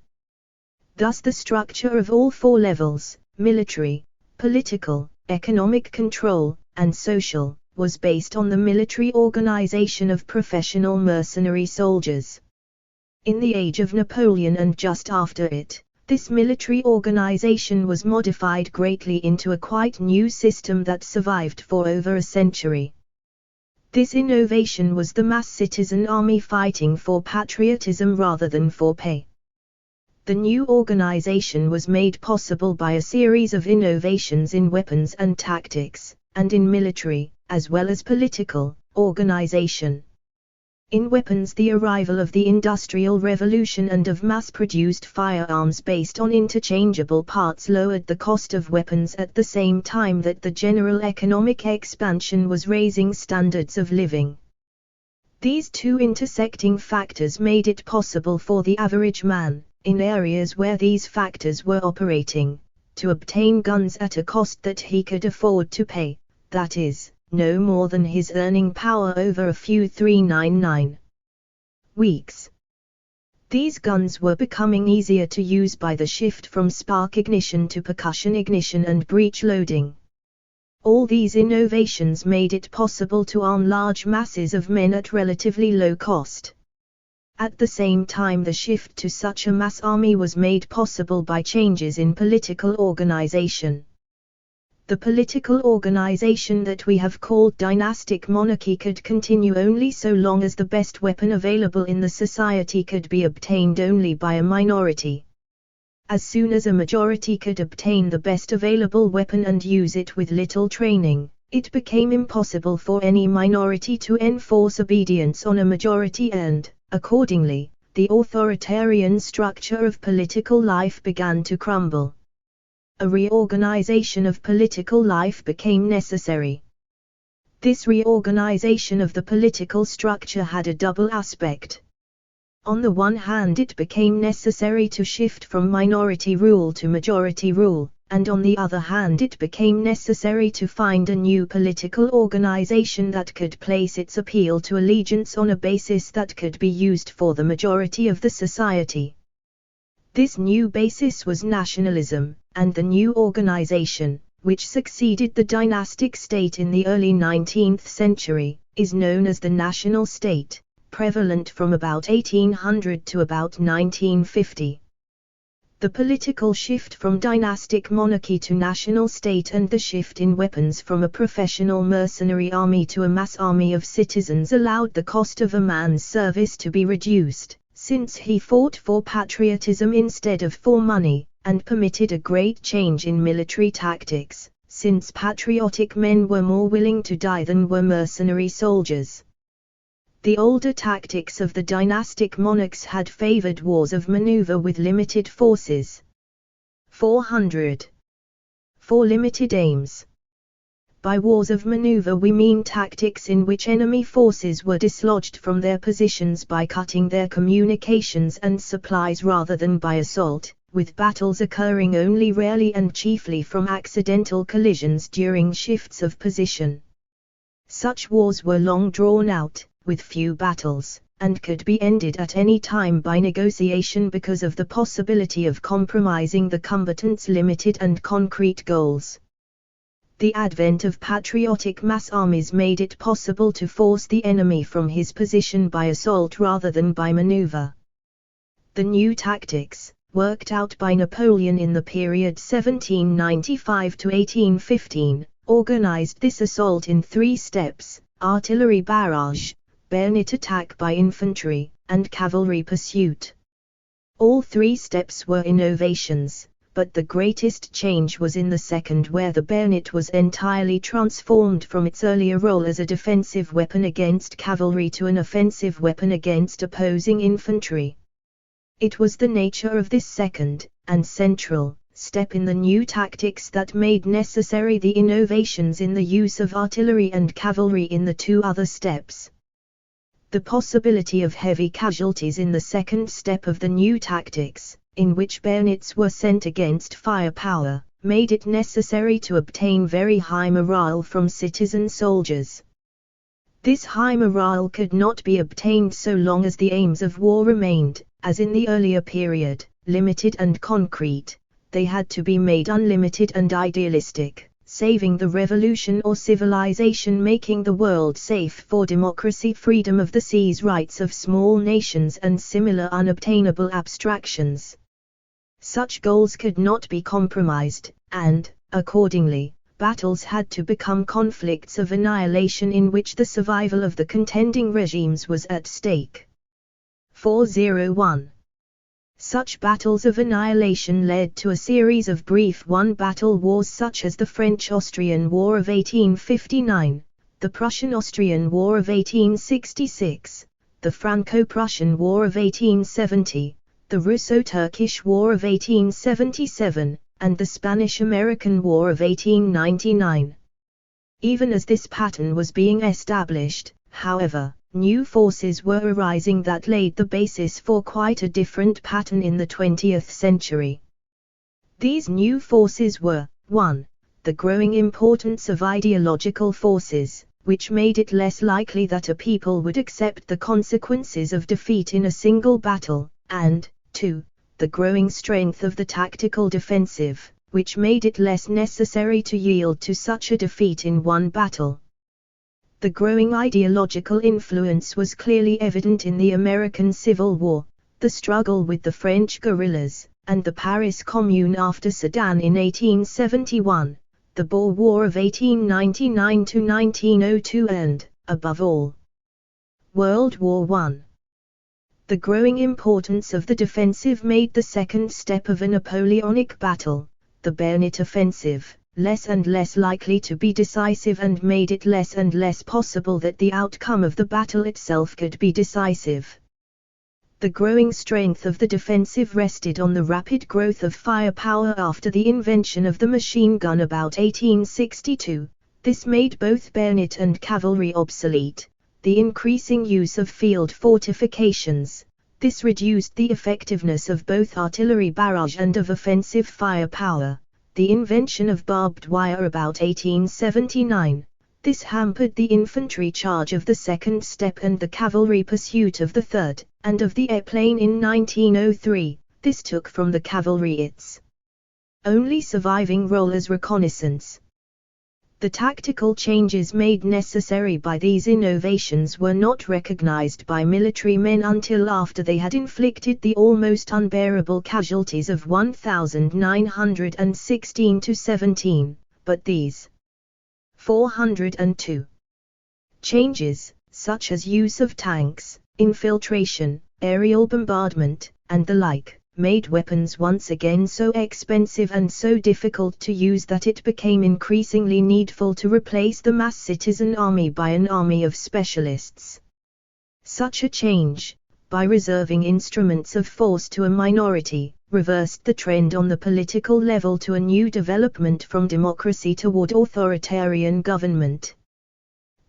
Thus the structure of all four levels, military, political, economic control, and social, was based on the military organization of professional mercenary soldiers. In the age of Napoleon and just after it, this military organization was modified greatly into a quite new system that survived for over a century. This innovation was the mass citizen army fighting for patriotism rather than for pay. The new organization was made possible by a series of innovations in weapons and tactics, and in military, as well as political, organization. In weapons, the arrival of the Industrial Revolution and of mass-produced firearms based on interchangeable parts lowered the cost of weapons at the same time that the general economic expansion was raising standards of living. These two intersecting factors made it possible for the average man, in areas where these factors were operating, to obtain guns at a cost that he could afford to pay, that is, no more than his earning power over a few 399 weeks. These guns were becoming easier to use by the shift from spark ignition to percussion ignition and breech loading. All these innovations made it possible to arm large masses of men at relatively low cost. At the same time, the shift to such a mass army was made possible by changes in political organization. The political organization that we have called dynastic monarchy could continue only so long as the best weapon available in the society could be obtained only by a minority. As soon as a majority could obtain the best available weapon and use it with little training, it became impossible for any minority to enforce obedience on a majority and, accordingly, the authoritarian structure of political life began to crumble. A reorganization of political life became necessary. This reorganization of the political structure had a double aspect. On the one hand, it became necessary to shift from minority rule to majority rule, and on the other hand it became necessary to find a new political organization that could place its appeal to allegiance on a basis that could be used for the majority of the society. This new basis was nationalism, and the new organization, which succeeded the dynastic state in the early 19th century, is known as the national state, prevalent from about 1800 to about 1950. The political shift from dynastic monarchy to national state and the shift in weapons from a professional mercenary army to a mass army of citizens allowed the cost of a man's service to be reduced, since he fought for patriotism instead of for money, and permitted a great change in military tactics, since patriotic men were more willing to die than were mercenary soldiers. The older tactics of the dynastic monarchs had favored wars of maneuver with limited forces. 400. 4 limited aims. By wars of maneuver we mean tactics in which enemy forces were dislodged from their positions by cutting their communications and supplies rather than by assault, with battles occurring only rarely and chiefly from accidental collisions during shifts of position. Such wars were long drawn out, with few battles, and could be ended at any time by negotiation because of the possibility of compromising the combatants' limited and concrete goals. The advent of patriotic mass armies made it possible to force the enemy from his position by assault rather than by maneuver. The new tactics, worked out by Napoleon in the period 1795 to 1815, organized this assault in 3 steps: artillery barrage, bayonet attack by infantry, and cavalry pursuit. All 3 steps were innovations, but the greatest change was in the second, where the bayonet was entirely transformed from its earlier role as a defensive weapon against cavalry to an offensive weapon against opposing infantry. It was the nature of this second, and central, step in the new tactics that made necessary the innovations in the use of artillery and cavalry in the 2 other steps. The possibility of heavy casualties in the second step of the new tactics, in which bayonets were sent against firepower, made it necessary to obtain very high morale from citizen soldiers. This high morale could not be obtained so long as the aims of war remained, as in the earlier period, limited and concrete. They had to be made unlimited and idealistic, saving the revolution or civilization, making the world safe for democracy, freedom of the seas, rights of small nations, and similar unobtainable abstractions. Such goals could not be compromised, and, accordingly, battles had to become conflicts of annihilation in which the survival of the contending regimes was at stake. 401. Such battles of annihilation led to a series of brief one-battle wars such as the French-Austrian War of 1859, the Prussian-Austrian War of 1866, the Franco-Prussian War of 1870, the Russo-Turkish War of 1877, and the Spanish-American War of 1899. Even as this pattern was being established, however, new forces were arising that laid the basis for quite a different pattern in the 20th century. These new forces were, 1. The growing importance of ideological forces, which made it less likely that a people would accept the consequences of defeat in a single battle, and, 2. The growing strength of the tactical defensive, which made it less necessary to yield to such a defeat in one battle. The growing ideological influence was clearly evident in the American Civil War, the struggle with the French guerrillas, and the Paris Commune after Sedan in 1871, the Boer War of 1899 to 1902 and, above all, World War I. The growing importance of the defensive made the second step of a Napoleonic battle, the bayonet offensive, less and less likely to be decisive and made it less and less possible that the outcome of the battle itself could be decisive. The growing strength of the defensive rested on the rapid growth of firepower after the invention of the machine gun about 1862. This made both bayonet and cavalry obsolete. The increasing use of field fortifications, This reduced the effectiveness of both artillery barrage and of offensive firepower. The invention of barbed wire about 1879. This hampered the infantry charge of the second step and the cavalry pursuit of the third, and of the airplane in 1903. This took from the cavalry its only surviving role as reconnaissance. The tactical changes made necessary by these innovations were not recognized by military men until after they had inflicted the almost unbearable casualties of 1916–17, but these 402 changes, such as use of tanks, infiltration, aerial bombardment, and the like, made weapons once again so expensive and so difficult to use that it became increasingly needful to replace the mass citizen army by an army of specialists. Such a change, by reserving instruments of force to a minority, reversed the trend on the political level to a new development from democracy toward authoritarian government.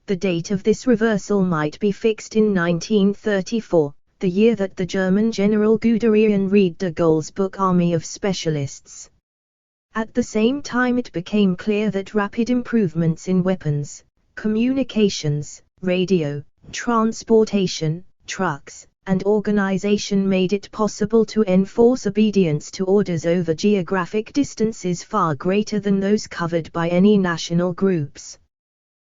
The date of this reversal might be fixed in 1934. The year that the German General Guderian read de Gaulle's book Army of Specialists. At the same time it became clear that rapid improvements in weapons, communications, radio, transportation, trucks, and organization made it possible to enforce obedience to orders over geographic distances far greater than those covered by any national groups.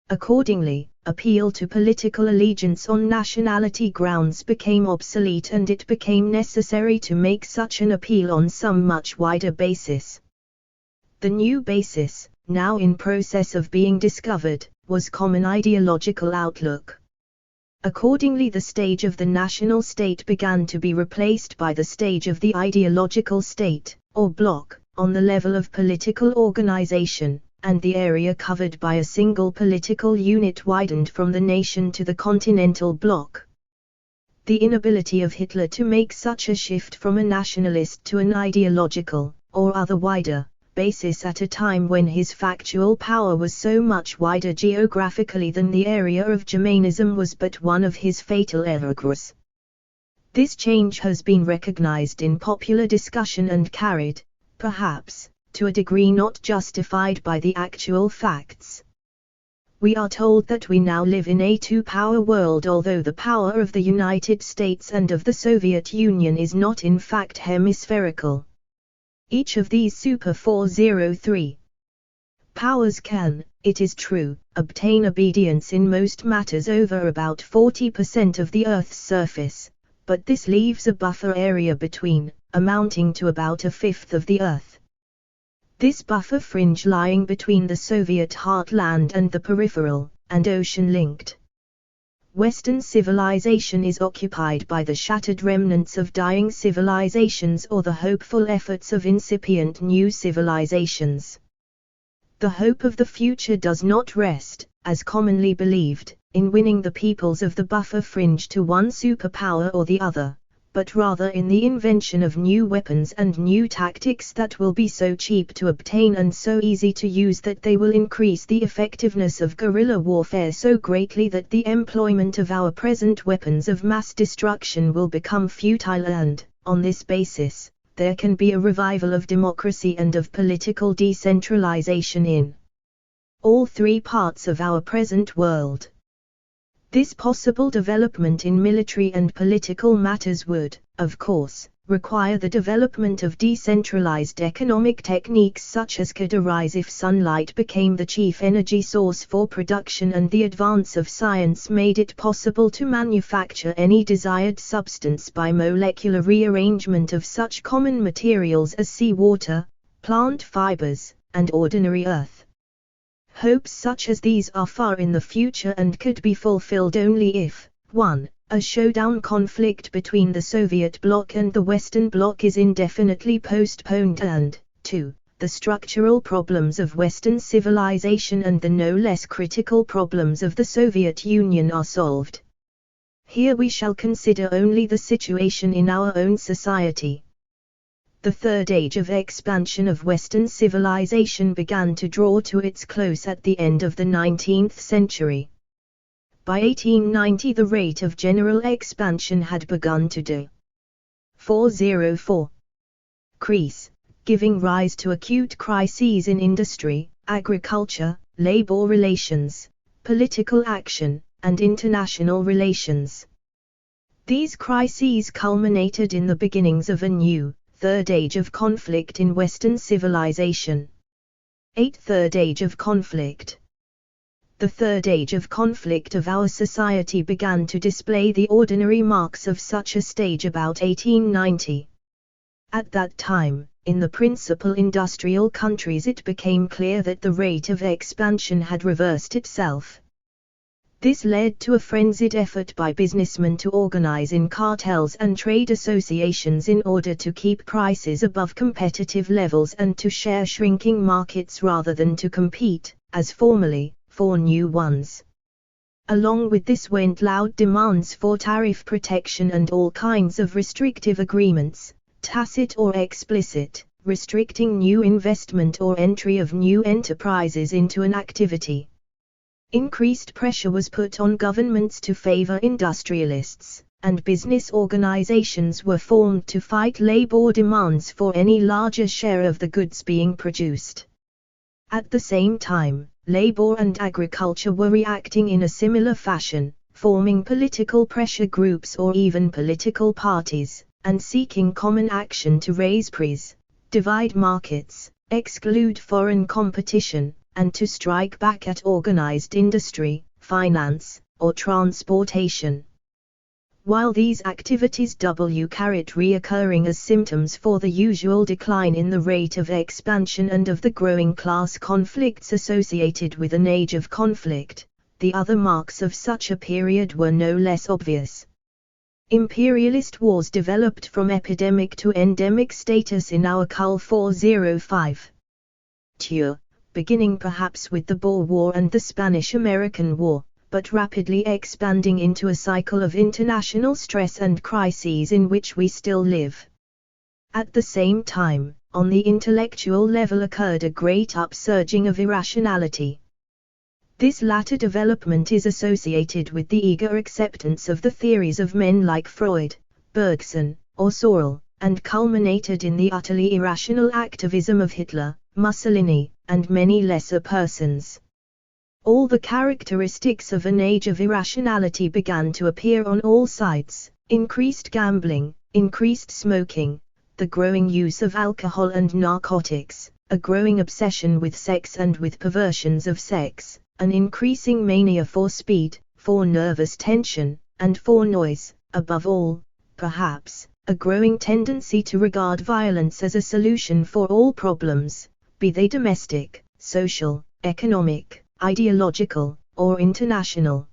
Accordingly, appeal to political allegiance on nationality grounds became obsolete and it became necessary to make such an appeal on some much wider basis. The new basis, now in process of being discovered, was common ideological outlook. Accordingly, the stage of the national state began to be replaced by the stage of the ideological state, or bloc, on the level of political organization, and the area covered by a single political unit widened from the nation to the continental bloc. The inability of Hitler to make such a shift from a nationalist to an ideological, or other wider, basis at a time when his factual power was so much wider geographically than the area of Germanism was but one of his fatal errors. This change has been recognized in popular discussion and carried, perhaps, to a degree not justified by the actual facts. We are told that we now live in a two-power world, although the power of the United States and of the Soviet Union is not in fact hemispherical. Each of these Super 403 powers can, it is true, obtain obedience in most matters over about 40% of the Earth's surface, but this leaves a buffer area between, amounting to about a fifth of the Earth. This buffer fringe lying between the Soviet heartland and the peripheral, and ocean-linked Western civilization is occupied by the shattered remnants of dying civilizations or the hopeful efforts of incipient new civilizations. The hope of the future does not rest, as commonly believed, in winning the peoples of the buffer fringe to one superpower or the other, but rather in the invention of new weapons and new tactics that will be so cheap to obtain and so easy to use that they will increase the effectiveness of guerrilla warfare so greatly that the employment of our present weapons of mass destruction will become futile and, on this basis, there can be a revival of democracy and of political decentralization in all three parts of our present world. This possible development in military and political matters would, of course, require the development of decentralized economic techniques such as could arise if sunlight became the chief energy source for production and the advance of science made it possible to manufacture any desired substance by molecular rearrangement of such common materials as seawater, plant fibers, and ordinary earth. Hopes such as these are far in the future and could be fulfilled only if, 1. A showdown conflict between the Soviet bloc and the Western bloc is indefinitely postponed and, 2. The structural problems of Western civilization and the no less critical problems of the Soviet Union are solved. Here we shall consider only the situation in our own society. The third age of expansion of Western civilization began to draw to its close at the end of the 19th century. By 1890 the rate of general expansion had begun to 404. Crise, giving rise to acute crises in industry, agriculture, labor relations, political action, and international relations. These crises culminated in the beginnings of a new, third age of conflict in Western civilization. 8. Third Age of Conflict. The third age of conflict of our society began to display the ordinary marks of such a stage about 1890. At that time, in the principal industrial countries it became clear that the rate of expansion had reversed itself. This led to a frenzied effort by businessmen to organize in cartels and trade associations in order to keep prices above competitive levels and to share shrinking markets rather than to compete, as formerly, for new ones. Along with this went loud demands for tariff protection and all kinds of restrictive agreements, tacit or explicit, restricting new investment or entry of new enterprises into an activity. Increased pressure was put on governments to favor industrialists, and business organizations were formed to fight labor demands for any larger share of the goods being produced. At the same time, labor and agriculture were reacting in a similar fashion, forming political pressure groups or even political parties, and seeking common action to raise prices, divide markets, exclude foreign competition, and to strike back at organized industry, finance, or transportation. While these activities reoccurring as symptoms for the usual decline in the rate of expansion and of the growing class conflicts associated with an age of conflict, the other marks of such a period were no less obvious. Imperialist wars developed from epidemic to endemic status in our Cull 405. Beginning perhaps with the Boer War and the Spanish-American War, but rapidly expanding into a cycle of international stress and crises in which we still live. At the same time, on the intellectual level occurred a great upsurging of irrationality. This latter development is associated with the eager acceptance of the theories of men like Freud, Bergson, or Sorel, and culminated in the utterly irrational activism of Hitler, Mussolini, and many lesser persons. All the characteristics of an age of irrationality began to appear on all sides: increased gambling, increased smoking, the growing use of alcohol and narcotics, a growing obsession with sex and with perversions of sex, an increasing mania for speed, for nervous tension, and for noise, above all, perhaps, a growing tendency to regard violence as a solution for all problems, be they domestic, social, economic, ideological, or international.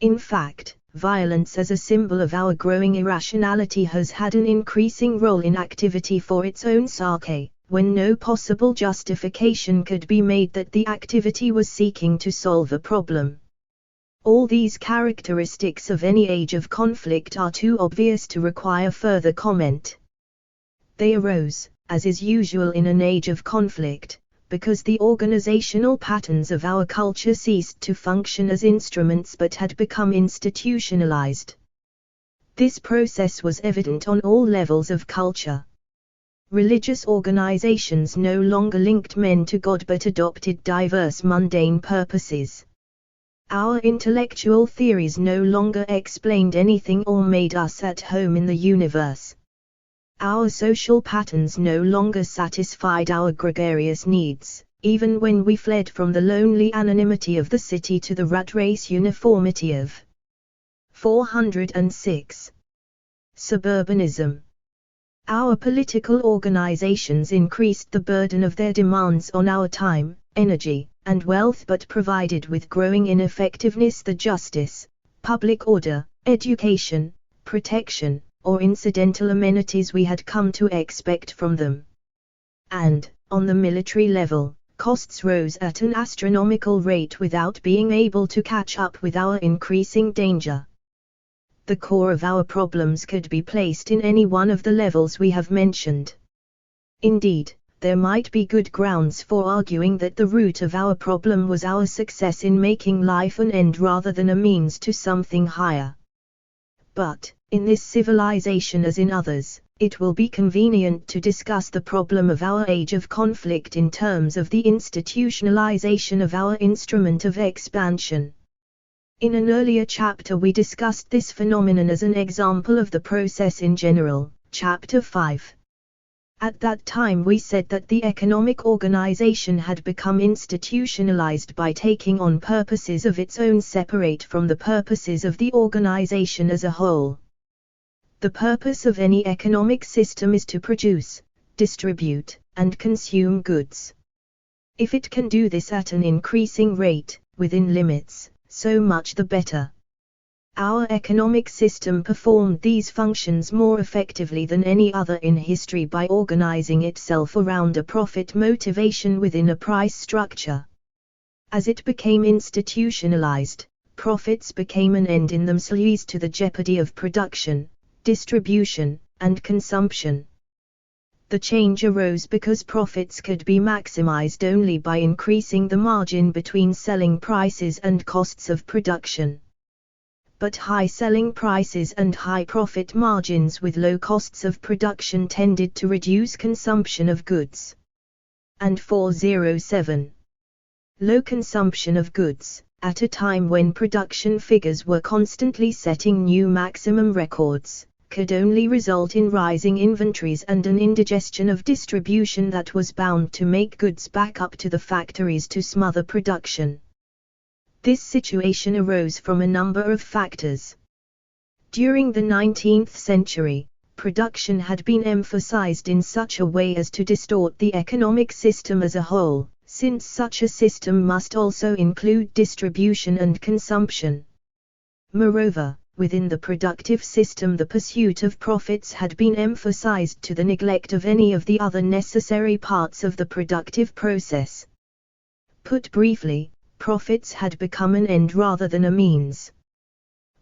In fact, violence as a symbol of our growing irrationality has had an increasing role in activity for its own sake, when no possible justification could be made that the activity was seeking to solve a problem. All these characteristics of any age of conflict are too obvious to require further comment. They arose, as is usual in an age of conflict, because the organizational patterns of our culture ceased to function as instruments but had become institutionalized. This process was evident on all levels of culture. Religious organizations no longer linked men to God but adopted diverse mundane purposes. Our intellectual theories no longer explained anything or made us at home in the universe. Our social patterns no longer satisfied our gregarious needs, even when we fled from the lonely anonymity of the city to the rat race uniformity of 406. Suburbanism. Our political organizations increased the burden of their demands on our time, energy, and wealth but provided with growing ineffectiveness the justice, public order, education, protection, or incidental amenities we had come to expect from them. And, on the military level, costs rose at an astronomical rate without being able to catch up with our increasing danger. The core of our problems could be placed in any one of the levels we have mentioned. Indeed, there might be good grounds for arguing that the root of our problem was our success in making life an end rather than a means to something higher. But, In this civilization as in others, it will be convenient to discuss the problem of our age of conflict in terms of the institutionalization of our instrument of expansion. In an earlier chapter we discussed this phenomenon as an example of the process in general, chapter 5. At that time we said that the economic organization had become institutionalized by taking on purposes of its own separate from the purposes of the organization as a whole. The purpose of any economic system is to produce, distribute, and consume goods. If it can do this at an increasing rate, within limits, so much the better. Our economic system performed these functions more effectively than any other in history by organizing itself around a profit motivation within a price structure. As it became institutionalized, profits became an end in themselves to the jeopardy of production, distribution, and consumption. The change arose because profits could be maximized only by increasing the margin between selling prices and costs of production. But high selling prices and high profit margins with low costs of production tended to reduce consumption of goods. And 407. Low consumption of goods, at a time when production figures were constantly setting new maximum records, could only result in rising inventories and an indigestion of distribution that was bound to make goods back up to the factories to smother production. This situation arose from a number of factors. During the 19th century, production had been emphasized in such a way as to distort the economic system as a whole, since such a system must also include distribution and consumption. Moreover, within the productive system the pursuit of profits had been emphasized to the neglect of any of the other necessary parts of the productive process. Put briefly, profits had become an end rather than a means.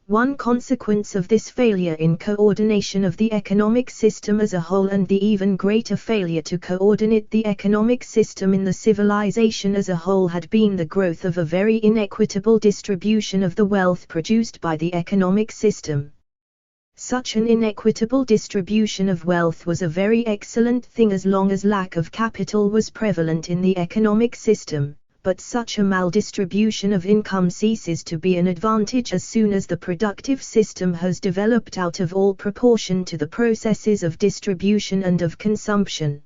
One consequence of this failure in coordination of the economic system as a whole and the even greater failure to coordinate the economic system in the civilization as a whole had been the growth of a very inequitable distribution of the wealth produced by the economic system. Such an inequitable distribution of wealth was a very excellent thing as long as lack of capital was prevalent in the economic system. But such a maldistribution of income ceases to be an advantage as soon as the productive system has developed out of all proportion to the processes of distribution and of consumption.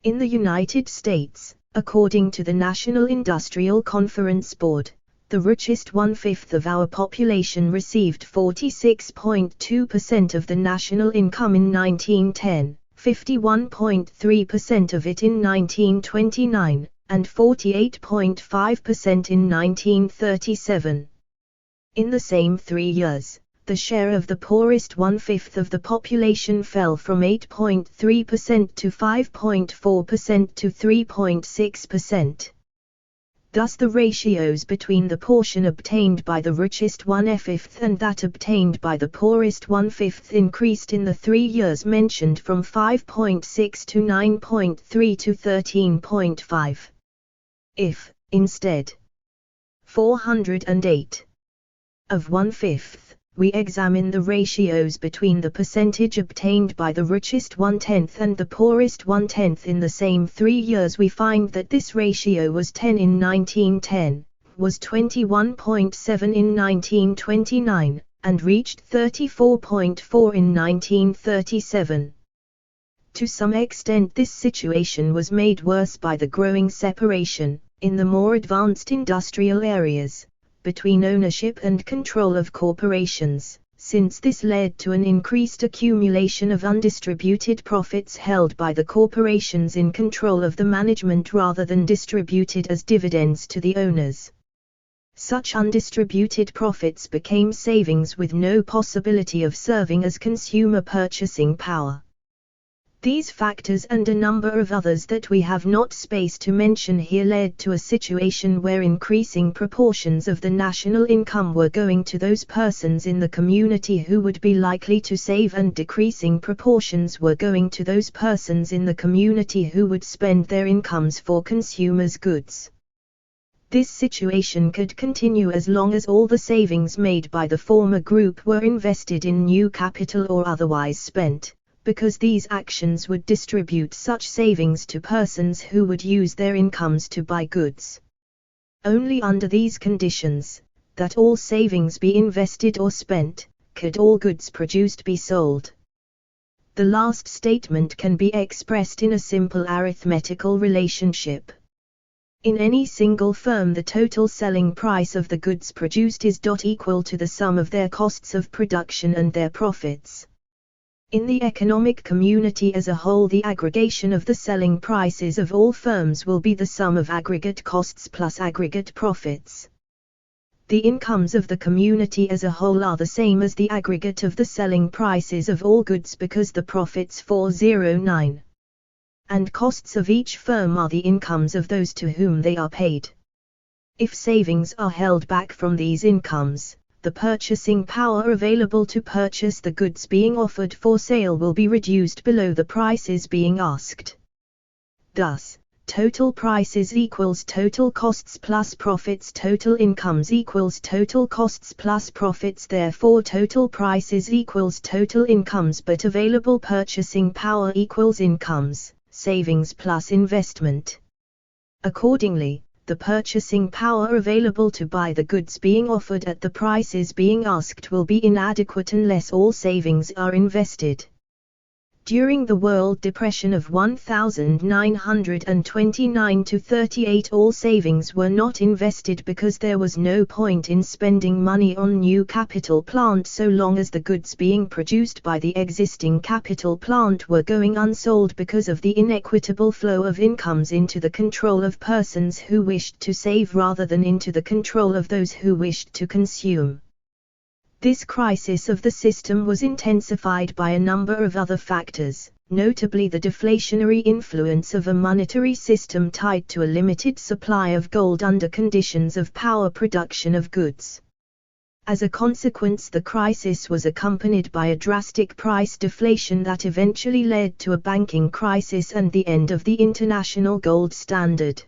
In the United States, according to the National Industrial Conference Board, the richest 1/5 of our population received 46.2% of the national income in 1910, 51.3% of it in 1929, and 48.5% in 1937. In the same 3 years, the share of the poorest 1/5 of the population fell from 8.3% to 5.4% to 3.6%. Thus the ratios between the portion obtained by the richest 1/5 and that obtained by the poorest 1/5 increased in the 3 years mentioned from 5.6 to 9.3 to 13.5. If, instead, 408 of 1/5, we examine the ratios between the percentage obtained by the richest 1/10 and the poorest 1/10 in the same 3 years, we find that this ratio was 10 in 1910, was 21.7 in 1929, and reached 34.4 in 1937. To some extent this situation was made worse by the growing separation, in the more advanced industrial areas, between ownership and control of corporations, since this led to an increased accumulation of undistributed profits held by the corporations in control of the management rather than distributed as dividends to the owners. Such undistributed profits became savings with no possibility of serving as consumer purchasing power. These factors and a number of others that we have not space to mention here led to a situation where increasing proportions of the national income were going to those persons in the community who would be likely to save, and decreasing proportions were going to those persons in the community who would spend their incomes for consumers' goods. This situation could continue as long as all the savings made by the former group were invested in new capital or otherwise spent, because these actions would distribute such savings to persons who would use their incomes to buy goods. Only under these conditions, that all savings be invested or spent, could all goods produced be sold. The last statement can be expressed in a simple arithmetical relationship. In any single firm, the total selling price of the goods produced is equal to the sum of their costs of production and their profits. In the economic community as a whole, the aggregation of the selling prices of all firms will be the sum of aggregate costs plus aggregate profits. The incomes of the community as a whole are the same as the aggregate of the selling prices of all goods, because the profits 409 and costs of each firm are the incomes of those to whom they are paid. If savings are held back from these incomes, the purchasing power available to purchase the goods being offered for sale will be reduced below the prices being asked. Thus, total prices equals total costs plus profits, total incomes equals total costs plus profits, therefore total prices equals total incomes, but available purchasing power equals incomes, savings plus investment. Accordingly, the purchasing power available to buy the goods being offered at the prices being asked will be inadequate unless all savings are invested. During the World Depression of 1929–38, all savings were not invested because there was no point in spending money on new capital plant so long as the goods being produced by the existing capital plant were going unsold, because of the inequitable flow of incomes into the control of persons who wished to save rather than into the control of those who wished to consume. This crisis of the system was intensified by a number of other factors, notably the deflationary influence of a monetary system tied to a limited supply of gold under conditions of power production of goods. As a consequence, the crisis was accompanied by a drastic price deflation that eventually led to a banking crisis and the end of the international gold standard.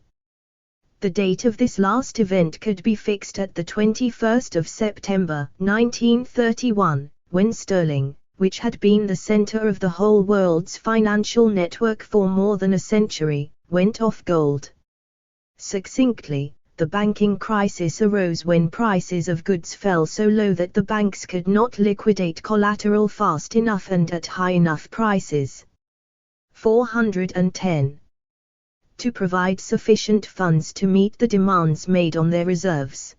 The date of this last event could be fixed at the 21st of September, 1931, when sterling, which had been the center of the whole world's financial network for more than a century, went off gold. Succinctly, the banking crisis arose when prices of goods fell so low that the banks could not liquidate collateral fast enough and at high enough prices. 410. To provide sufficient funds to meet the demands made on their reserves.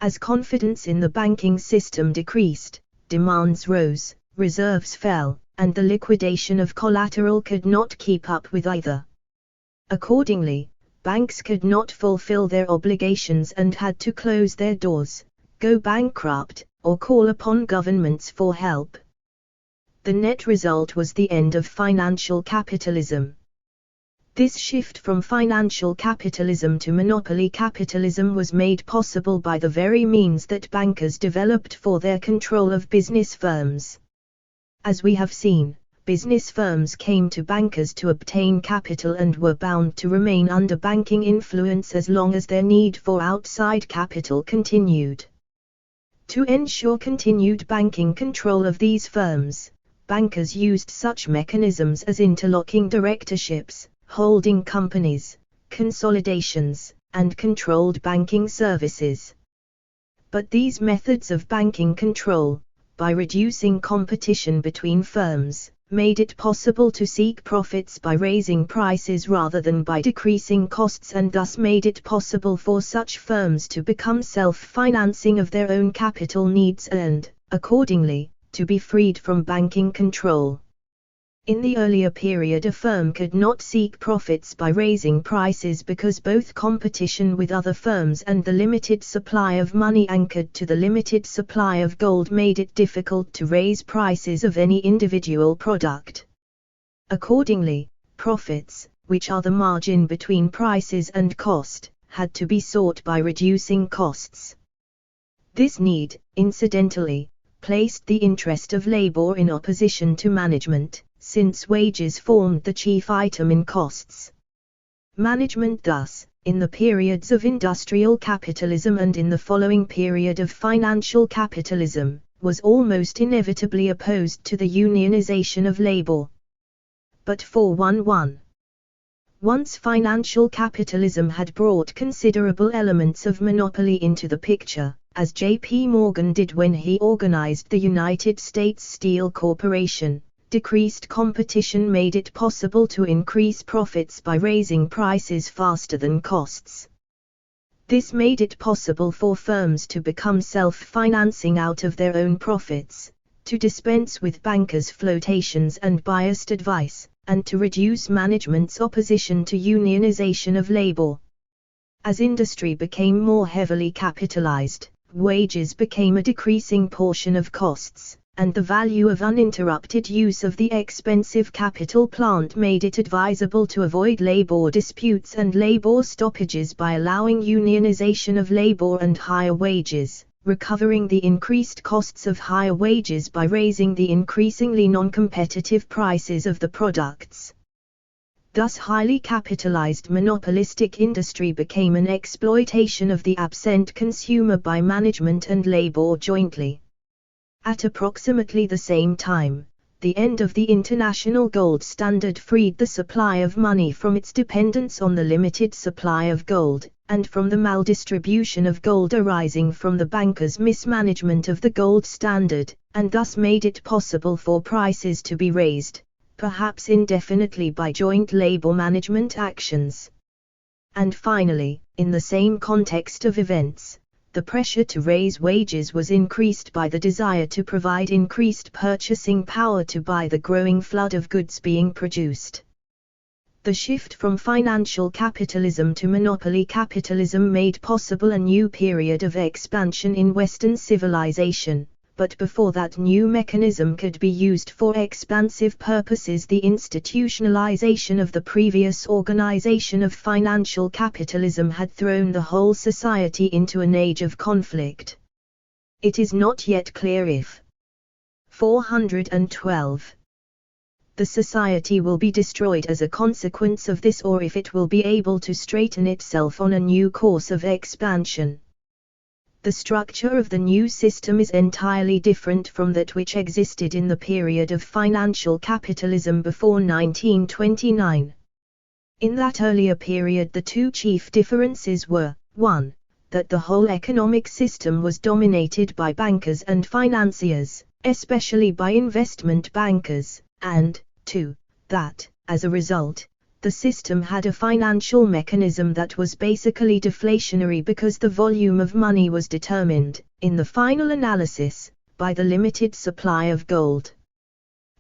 As confidence in the banking system decreased, demands rose, reserves fell, and the liquidation of collateral could not keep up with either. Accordingly, banks could not fulfill their obligations and had to close their doors, go bankrupt, or call upon governments for help. The net result was the end of financial capitalism. This shift from financial capitalism to monopoly capitalism was made possible by the very means that bankers developed for their control of business firms. As we have seen, business firms came to bankers to obtain capital and were bound to remain under banking influence as long as their need for outside capital continued. To ensure continued banking control of these firms, bankers used such mechanisms as interlocking directorships, holding companies, consolidations, and controlled banking services. But these methods of banking control, by reducing competition between firms, made it possible to seek profits by raising prices rather than by decreasing costs, and thus made it possible for such firms to become self-financing of their own capital needs and, accordingly, to be freed from banking control. In the earlier period, a firm could not seek profits by raising prices because both competition with other firms and the limited supply of money anchored to the limited supply of gold made it difficult to raise prices of any individual product. Accordingly, profits, which are the margin between prices and cost, had to be sought by reducing costs. This need, incidentally, placed the interest of labor in opposition to management, since wages formed the chief item in costs. Management thus, in the periods of industrial capitalism and in the following period of financial capitalism, was almost inevitably opposed to the unionization of labor. But 411. Once financial capitalism had brought considerable elements of monopoly into the picture, as J.P. Morgan did when he organized the United States Steel Corporation, decreased competition made it possible to increase profits by raising prices faster than costs. This made it possible for firms to become self-financing out of their own profits, to dispense with bankers' flotations and biased advice, and to reduce management's opposition to unionization of labor. As industry became more heavily capitalized, wages became a decreasing portion of costs, and the value of uninterrupted use of the expensive capital plant made it advisable to avoid labor disputes and labor stoppages by allowing unionization of labor and higher wages, recovering the increased costs of higher wages by raising the increasingly non-competitive prices of the products. Thus highly capitalized monopolistic industry became an exploitation of the absent consumer by management and labor jointly. At approximately the same time, the end of the international gold standard freed the supply of money from its dependence on the limited supply of gold, and from the maldistribution of gold arising from the bankers' mismanagement of the gold standard, and thus made it possible for prices to be raised, perhaps indefinitely by joint labor management actions. And finally, in the same context of events, the pressure to raise wages was increased by the desire to provide increased purchasing power to buy the growing flood of goods being produced. The shift from financial capitalism to monopoly capitalism made possible a new period of expansion in Western civilization, but before that new mechanism could be used for expansive purposes, the institutionalization of the previous organization of financial capitalism had thrown the whole society into an age of conflict. It is not yet clear if 412. The society will be destroyed as a consequence of this, or if it will be able to straighten itself on a new course of expansion. The structure of the new system is entirely different from that which existed in the period of financial capitalism before 1929. In that earlier period the two chief differences were, 1. That the whole economic system was dominated by bankers and financiers, especially by investment bankers, and, 2. That, as a result, the system had a financial mechanism that was basically deflationary because the volume of money was determined, in the final analysis, by the limited supply of gold.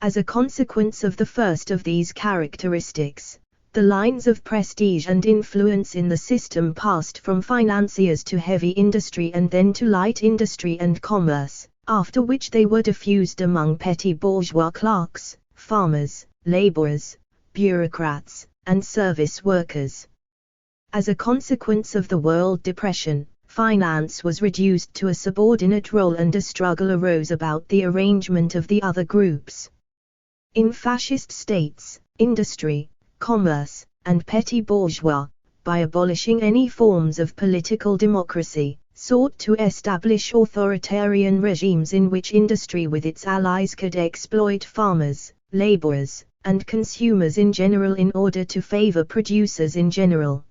As a consequence of the first of these characteristics, the lines of prestige and influence in the system passed from financiers to heavy industry and then to light industry and commerce, after which they were diffused among petty bourgeois clerks, farmers, laborers, bureaucrats, and service workers. As a consequence of the World Depression, finance was reduced to a subordinate role and a struggle arose about the arrangement of the other groups. In fascist states, industry, commerce, and petty bourgeois, by abolishing any forms of political democracy, sought to establish authoritarian regimes in which industry with its allies could exploit farmers, laborers, and consumers in general in order to favor producers in general.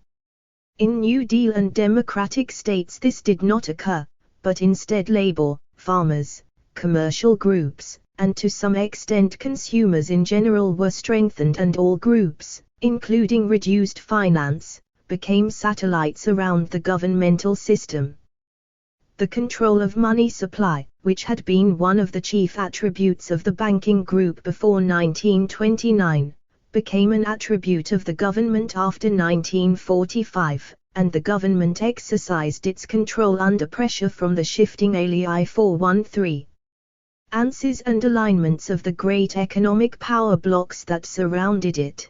In New Deal and democratic states this did not occur, but instead labor, farmers, commercial groups, and to some extent consumers in general were strengthened, and all groups, including reduced finance, became satellites around the governmental system. The control of money supply, which had been one of the chief attributes of the banking group before 1929, became an attribute of the government after 1945, and the government exercised its control under pressure from the shifting alii 413. Answers and alignments of the great economic power blocks that surrounded it.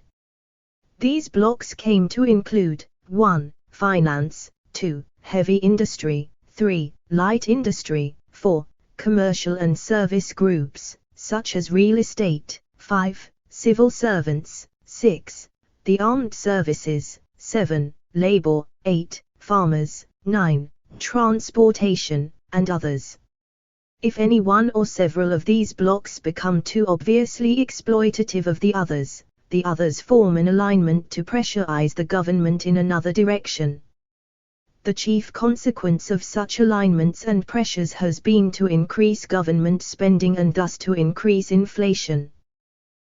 These blocks came to include 1. Finance, 2. Heavy industry, 3. Light industry, 4. Commercial and service groups, such as real estate, 5. Civil servants, 6. The armed services, 7. Labor, 8. Farmers, 9. Transportation, and others. If any one or several of these blocks become too obviously exploitative of the others form an alignment to pressurize the government in another direction. The chief consequence of such alignments and pressures has been to increase government spending and thus to increase inflation.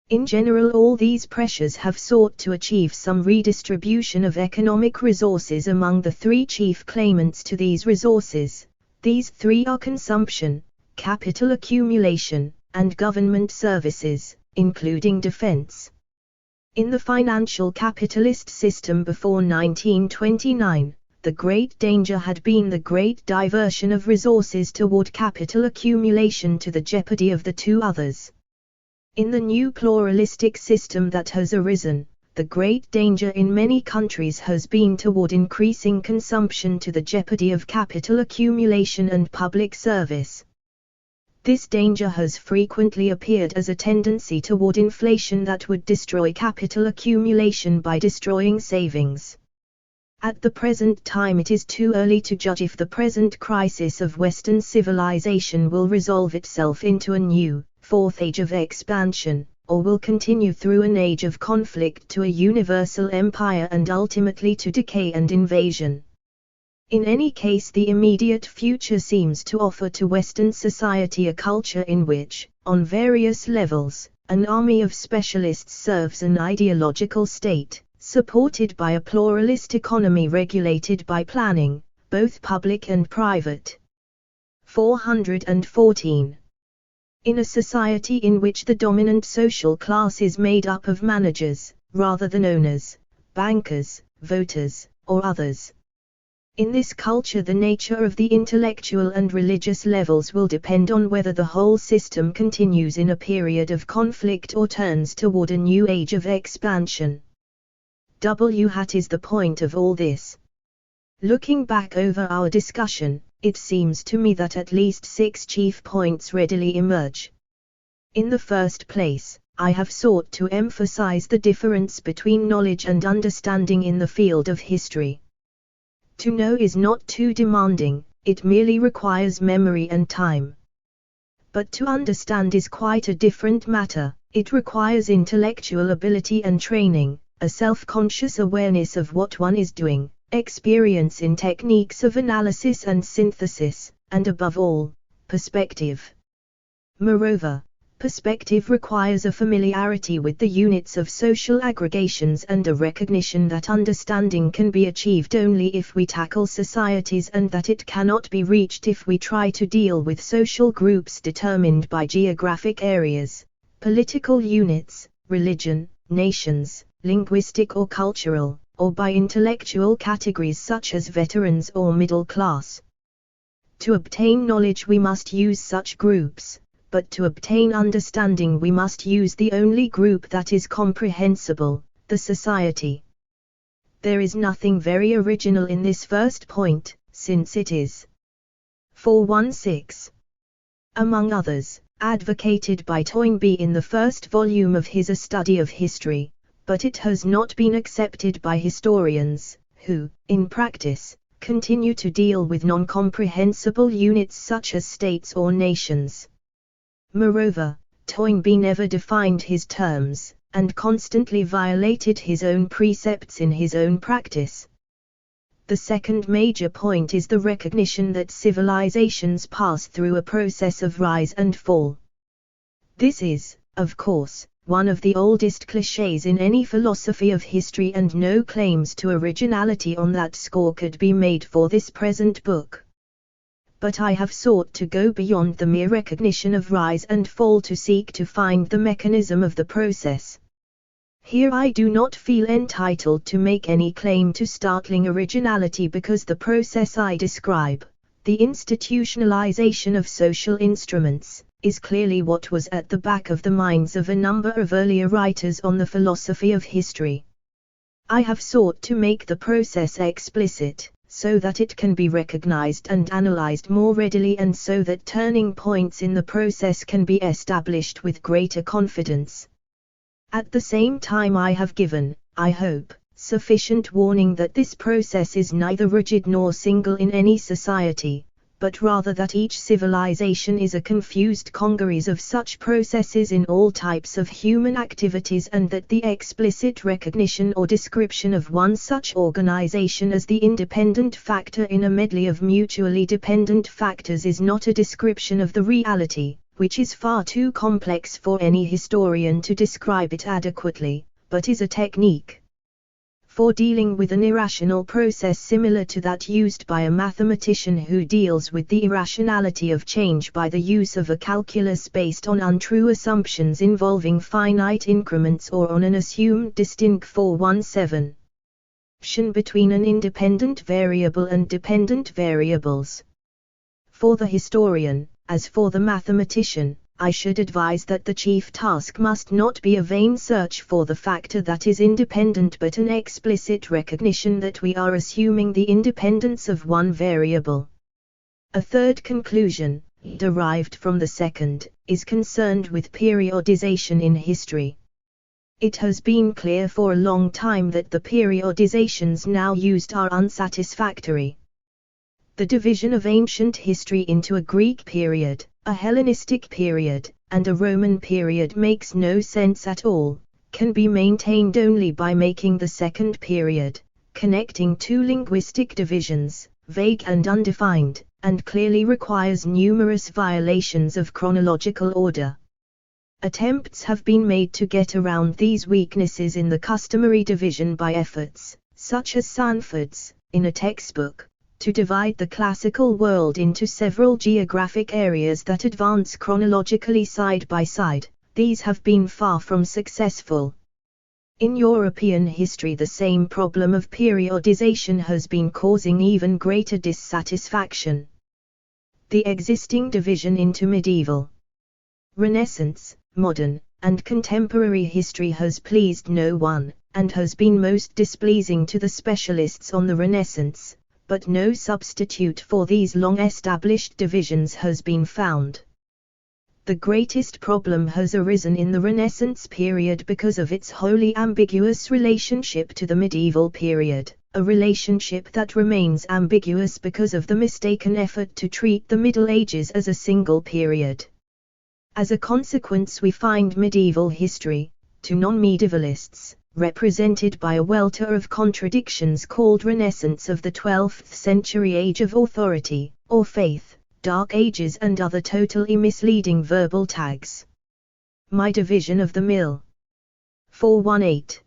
In general, all these pressures have sought to achieve some redistribution of economic resources among the three chief claimants to these resources. These three are consumption, capital accumulation, and government services, including defense. In the financial capitalist system before 1929, the great danger had been the great diversion of resources toward capital accumulation to the jeopardy of the two others. In the new pluralistic system that has arisen, the great danger in many countries has been toward increasing consumption to the jeopardy of capital accumulation and public service. This danger has frequently appeared as a tendency toward inflation that would destroy capital accumulation by destroying savings. At the present time, it is too early to judge if the present crisis of Western civilization will resolve itself into a new, fourth age of expansion, or will continue through an age of conflict to a universal empire and ultimately to decay and invasion. In any case, the immediate future seems to offer to Western society a culture in which, on various levels, an army of specialists serves an ideological state, supported by a pluralist economy regulated by planning, both public and private. 414. In a society in which the dominant social class is made up of managers, rather than owners, bankers, voters, or others. In this culture, the nature of the intellectual and religious levels will depend on whether the whole system continues in a period of conflict or turns toward a new age of expansion. What is the point of all this? Looking back over our discussion, it seems to me that at least 6 chief points readily emerge. In the first place, I have sought to emphasize the difference between knowledge and understanding in the field of history. To know is not too demanding, it merely requires memory and time. But to understand is quite a different matter, it requires intellectual ability and training, a self-conscious awareness of what one is doing, experience in techniques of analysis and synthesis, and above all, perspective. Moreover, perspective requires a familiarity with the units of social aggregations and a recognition that understanding can be achieved only if we tackle societies and that it cannot be reached if we try to deal with social groups determined by geographic areas, political units, religion, nations, linguistic or cultural, or by intellectual categories such as veterans or middle class. To obtain knowledge we must use such groups, but to obtain understanding we must use the only group that is comprehensible, the society. There is nothing very original in this first point, since it is 416. Among others, advocated by Toynbee in the first volume of his A Study of History, but it has not been accepted by historians, who, in practice, continue to deal with non-comprehensible units such as states or nations. Moreover, Toynbee never defined his terms, and constantly violated his own precepts in his own practice. The second major point is the recognition that civilizations pass through a process of rise and fall. This is, of course, one of the oldest clichés in any philosophy of history, and no claims to originality on that score could be made for this present book. But I have sought to go beyond the mere recognition of rise and fall to seek to find the mechanism of the process. Here I do not feel entitled to make any claim to startling originality, because the process I describe, the institutionalization of social instruments, is clearly what was at the back of the minds of a number of earlier writers on the philosophy of history. I have sought to make the process explicit, so that it can be recognized and analyzed more readily, and so that turning points in the process can be established with greater confidence. At the same time I have given, I hope, sufficient warning that this process is neither rigid nor single in any society, but rather that each civilization is a confused congeries of such processes in all types of human activities, and that the explicit recognition or description of one such organization as the independent factor in a medley of mutually dependent factors is not a description of the reality, which is far too complex for any historian to describe it adequately, but is a technique for dealing with an irrational process similar to that used by a mathematician who deals with the irrationality of change by the use of a calculus based on untrue assumptions involving finite increments or on an assumed distinct 417 between an independent variable and dependent variables. For the historian, as for the mathematician, I should advise that the chief task must not be a vain search for the factor that is independent, but an explicit recognition that we are assuming the independence of one variable. A third conclusion, derived from the second, is concerned with periodization in history. It has been clear for a long time that the periodizations now used are unsatisfactory. The division of ancient history into a Greek period, a Hellenistic period, and a Roman period makes no sense at all, can be maintained only by making the second period, connecting two linguistic divisions, vague and undefined, and clearly requires numerous violations of chronological order. Attempts have been made to get around these weaknesses in the customary division by efforts, such as Sanford's, in a textbook, to divide the classical world into several geographic areas that advance chronologically side by side. These have been far from successful. In European history, the same problem of periodization has been causing even greater dissatisfaction. The existing division into medieval, Renaissance, modern, and contemporary history has pleased no one, and has been most displeasing to the specialists on the Renaissance, but no substitute for these long-established divisions has been found. The greatest problem has arisen in the Renaissance period because of its wholly ambiguous relationship to the medieval period, a relationship that remains ambiguous because of the mistaken effort to treat the Middle Ages as a single period. As a consequence, we find medieval history, to non-medievalists, represented by a welter of contradictions called Renaissance of the 12th century, Age of Authority, or Faith, Dark Ages, and other totally misleading verbal tags. My division of the mill. 418.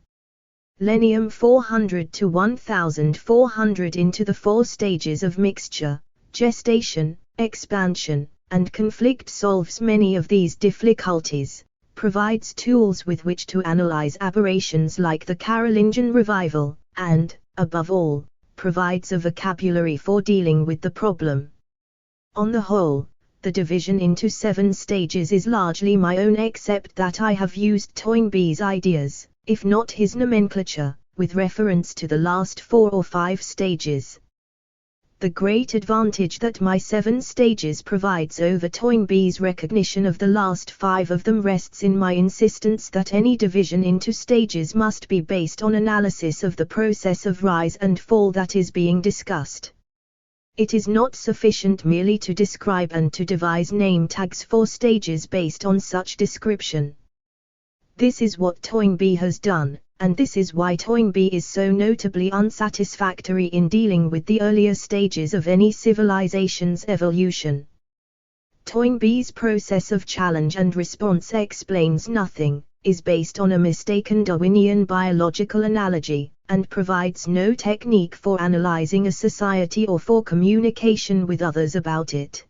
Lenium 400 to 1400 into the four stages of mixture, gestation, expansion, and conflict solves many of these difficulties, provides tools with which to analyze aberrations like the Carolingian revival, and, above all, provides a vocabulary for dealing with the problem. On the whole, the division into 7 stages is largely my own, except that I have used Toynbee's ideas, if not his nomenclature, with reference to the last 4 or 5 stages. The great advantage that my 7 stages provides over Toynbee's recognition of the last 5 of them rests in my insistence that any division into stages must be based on analysis of the process of rise and fall that is being discussed. It is not sufficient merely to describe and to devise name tags for stages based on such description. This is what Toynbee has done, and this is why Toynbee is so notably unsatisfactory in dealing with the earlier stages of any civilization's evolution. Toynbee's process of challenge and response explains nothing, is based on a mistaken Darwinian biological analogy, and provides no technique for analyzing a society or for communication with others about it.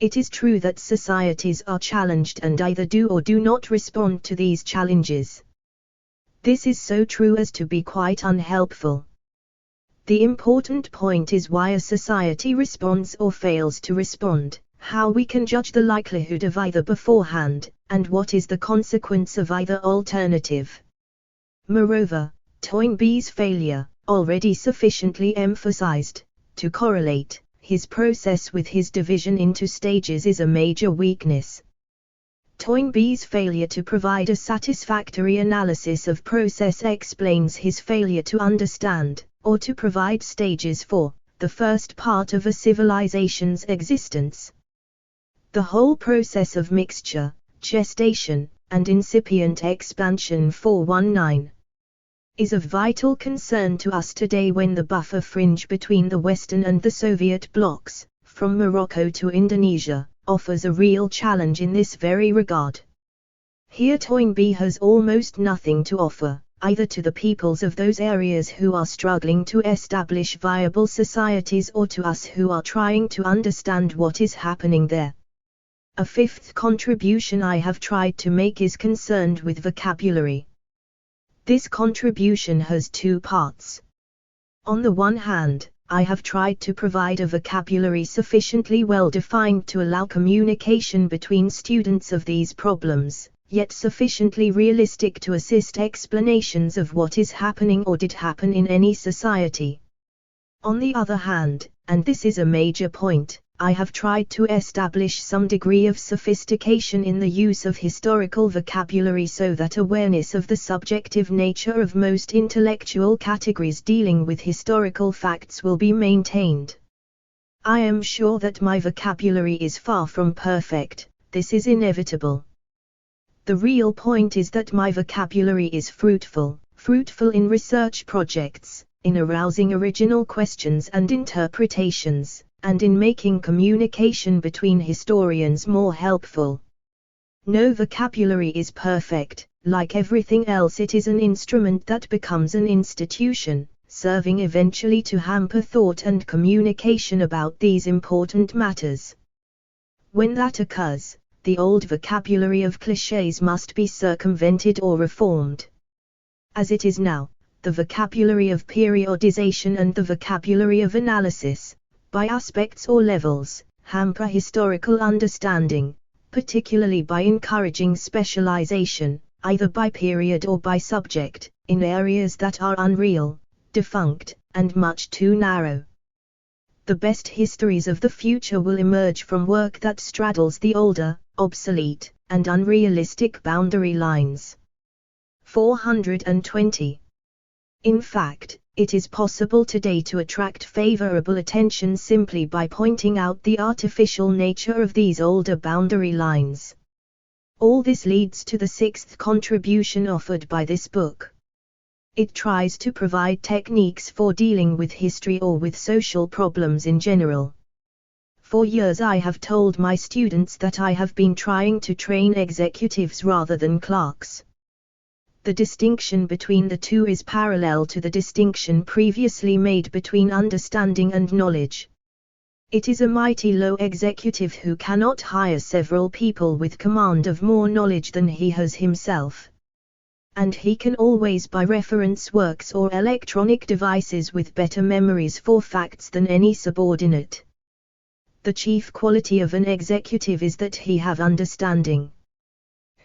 It is true that societies are challenged and either do or do not respond to these challenges. This is so true as to be quite unhelpful. The important point is why a society responds or fails to respond, how we can judge the likelihood of either beforehand, and what is the consequence of either alternative. Moreover, Toynbee's failure, already sufficiently emphasized, to correlate his process with his division into stages is a major weakness. Toynbee's failure to provide a satisfactory analysis of process explains his failure to understand, or to provide stages for, the first part of a civilization's existence. The whole process of mixture, gestation, and incipient expansion 419 is of vital concern to us today when the buffer fringe between the Western and the Soviet blocs, from Morocco to Indonesia, offers a real challenge in this very regard. Here Toynbee has almost nothing to offer, either to the peoples of those areas who are struggling to establish viable societies or to us who are trying to understand what is happening there. A fifth contribution I have tried to make is concerned with vocabulary. This contribution has two parts. On the one hand, I have tried to provide a vocabulary sufficiently well defined to allow communication between students of these problems, yet sufficiently realistic to assist explanations of what is happening or did happen in any society. On the other hand, and this is a major point, I have tried to establish some degree of sophistication in the use of historical vocabulary so that awareness of the subjective nature of most intellectual categories dealing with historical facts will be maintained. I am sure that my vocabulary is far from perfect, this is inevitable. The real point is that my vocabulary is fruitful in research projects, in arousing original questions and interpretations, and in making communication between historians more helpful. No vocabulary is perfect, like everything else it is an instrument that becomes an institution, serving eventually to hamper thought and communication about these important matters. When that occurs, the old vocabulary of clichés must be circumvented or reformed. As it is now, the vocabulary of periodization and the vocabulary of analysis, by aspects or levels, hamper historical understanding, particularly by encouraging specialization, either by period or by subject, in areas that are unreal, defunct, and much too narrow. The best histories of the future will emerge from work that straddles the older, obsolete, and unrealistic boundary lines. 420. In fact, it is possible today to attract favorable attention simply by pointing out the artificial nature of these older boundary lines. All this leads to the sixth contribution offered by this book. It tries to provide techniques for dealing with history or with social problems in general. For years I have told my students that I have been trying to train executives rather than clerks. The distinction between the two is parallel to the distinction previously made between understanding and knowledge. It is a mighty low executive who cannot hire several people with command of more knowledge than he has himself. And he can always buy reference works or electronic devices with better memories for facts than any subordinate. The chief quality of an executive is that he have understanding.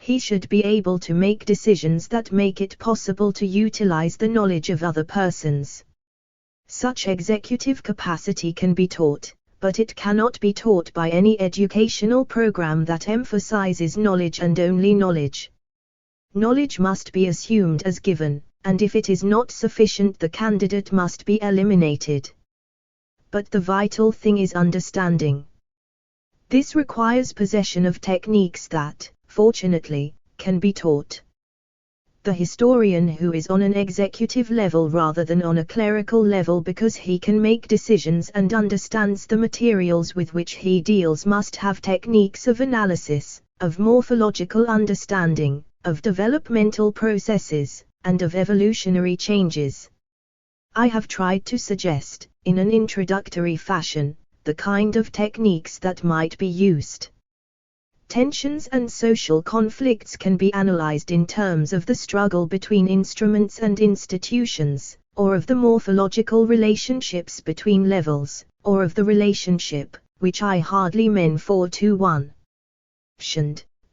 He should be able to make decisions that make it possible to utilize the knowledge of other persons. Such executive capacity can be taught, but it cannot be taught by any educational program that emphasizes knowledge and only knowledge. Knowledge must be assumed as given, and if it is not sufficient the candidate must be eliminated. But the vital thing is understanding. This requires possession of techniques that, fortunately, can be taught. The historian who is on an executive level rather than on a clerical level because he can make decisions and understands the materials with which he deals must have techniques of analysis, of morphological understanding, of developmental processes, and of evolutionary changes. I have tried to suggest, in an introductory fashion, the kind of techniques that might be used. Tensions and social conflicts can be analyzed in terms of the struggle between instruments and institutions, or of the morphological relationships between levels, or of the relationship, which I hardly mean 4-to-1,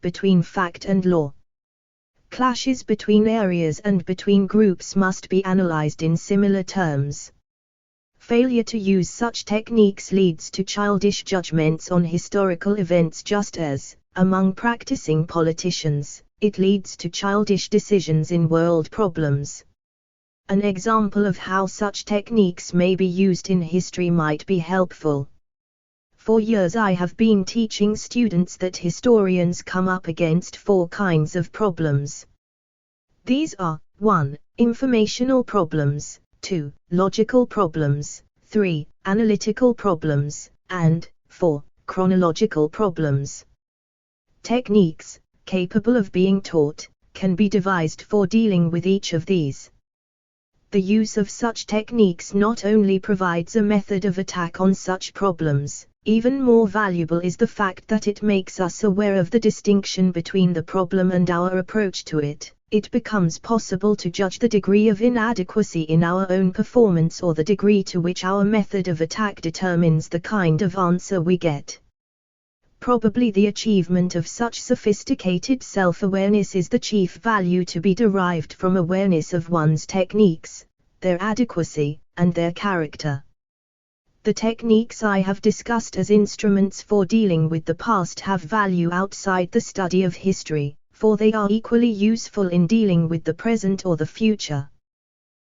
between fact and law. Clashes between areas and between groups must be analyzed in similar terms. Failure to use such techniques leads to childish judgments on historical events just as, among practicing politicians, it leads to childish decisions in world problems. An example of how such techniques may be used in history might be helpful. For years I have been teaching students that historians come up against 4 kinds of problems. These are 1. Informational problems, 2. Logical problems, 3. Analytical problems, and 4. Chronological problems. Techniques, capable of being taught, can be devised for dealing with each of these. The use of such techniques not only provides a method of attack on such problems, even more valuable is the fact that it makes us aware of the distinction between the problem and our approach to it. It becomes possible to judge the degree of inadequacy in our own performance or the degree to which our method of attack determines the kind of answer we get. Probably the achievement of such sophisticated self-awareness is the chief value to be derived from awareness of one's techniques, their adequacy, and their character. The techniques I have discussed as instruments for dealing with the past have value outside the study of history, for they are equally useful in dealing with the present or the future.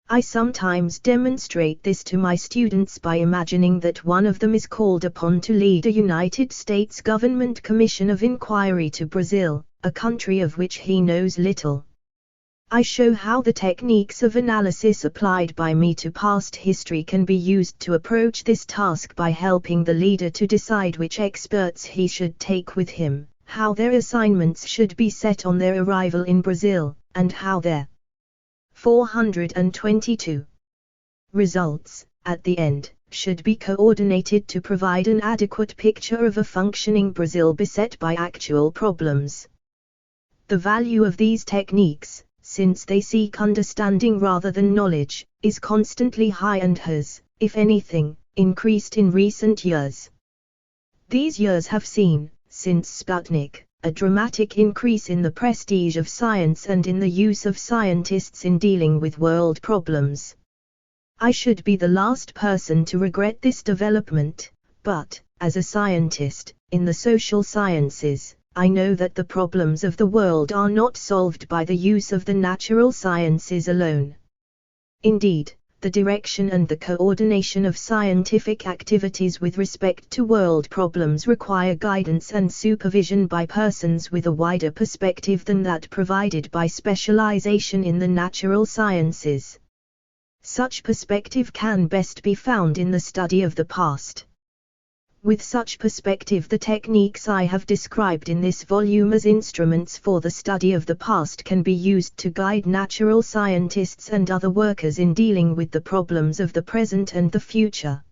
I sometimes demonstrate this to my students by imagining that one of them is called upon to lead a United States government commission of inquiry to Brazil, a country of which he knows little. I show how the techniques of analysis applied by me to past history can be used to approach this task by helping the leader to decide which experts he should take with him, how their assignments should be set on their arrival in Brazil, and how their 422 results, at the end, should be coordinated to provide an adequate picture of a functioning Brazil beset by actual problems. The value of these techniques, since they seek understanding rather than knowledge, is constantly high and has, if anything, increased in recent years. These years have seen, since Sputnik, a dramatic increase in the prestige of science and in the use of scientists in dealing with world problems. I should be the last person to regret this development, but, as a scientist, in the social sciences, I know that the problems of the world are not solved by the use of the natural sciences alone. Indeed, the direction and the coordination of scientific activities with respect to world problems require guidance and supervision by persons with a wider perspective than that provided by specialization in the natural sciences. Such perspective can best be found in the study of the past. With such perspective, the techniques I have described in this volume as instruments for the study of the past can be used to guide natural scientists and other workers in dealing with the problems of the present and the future.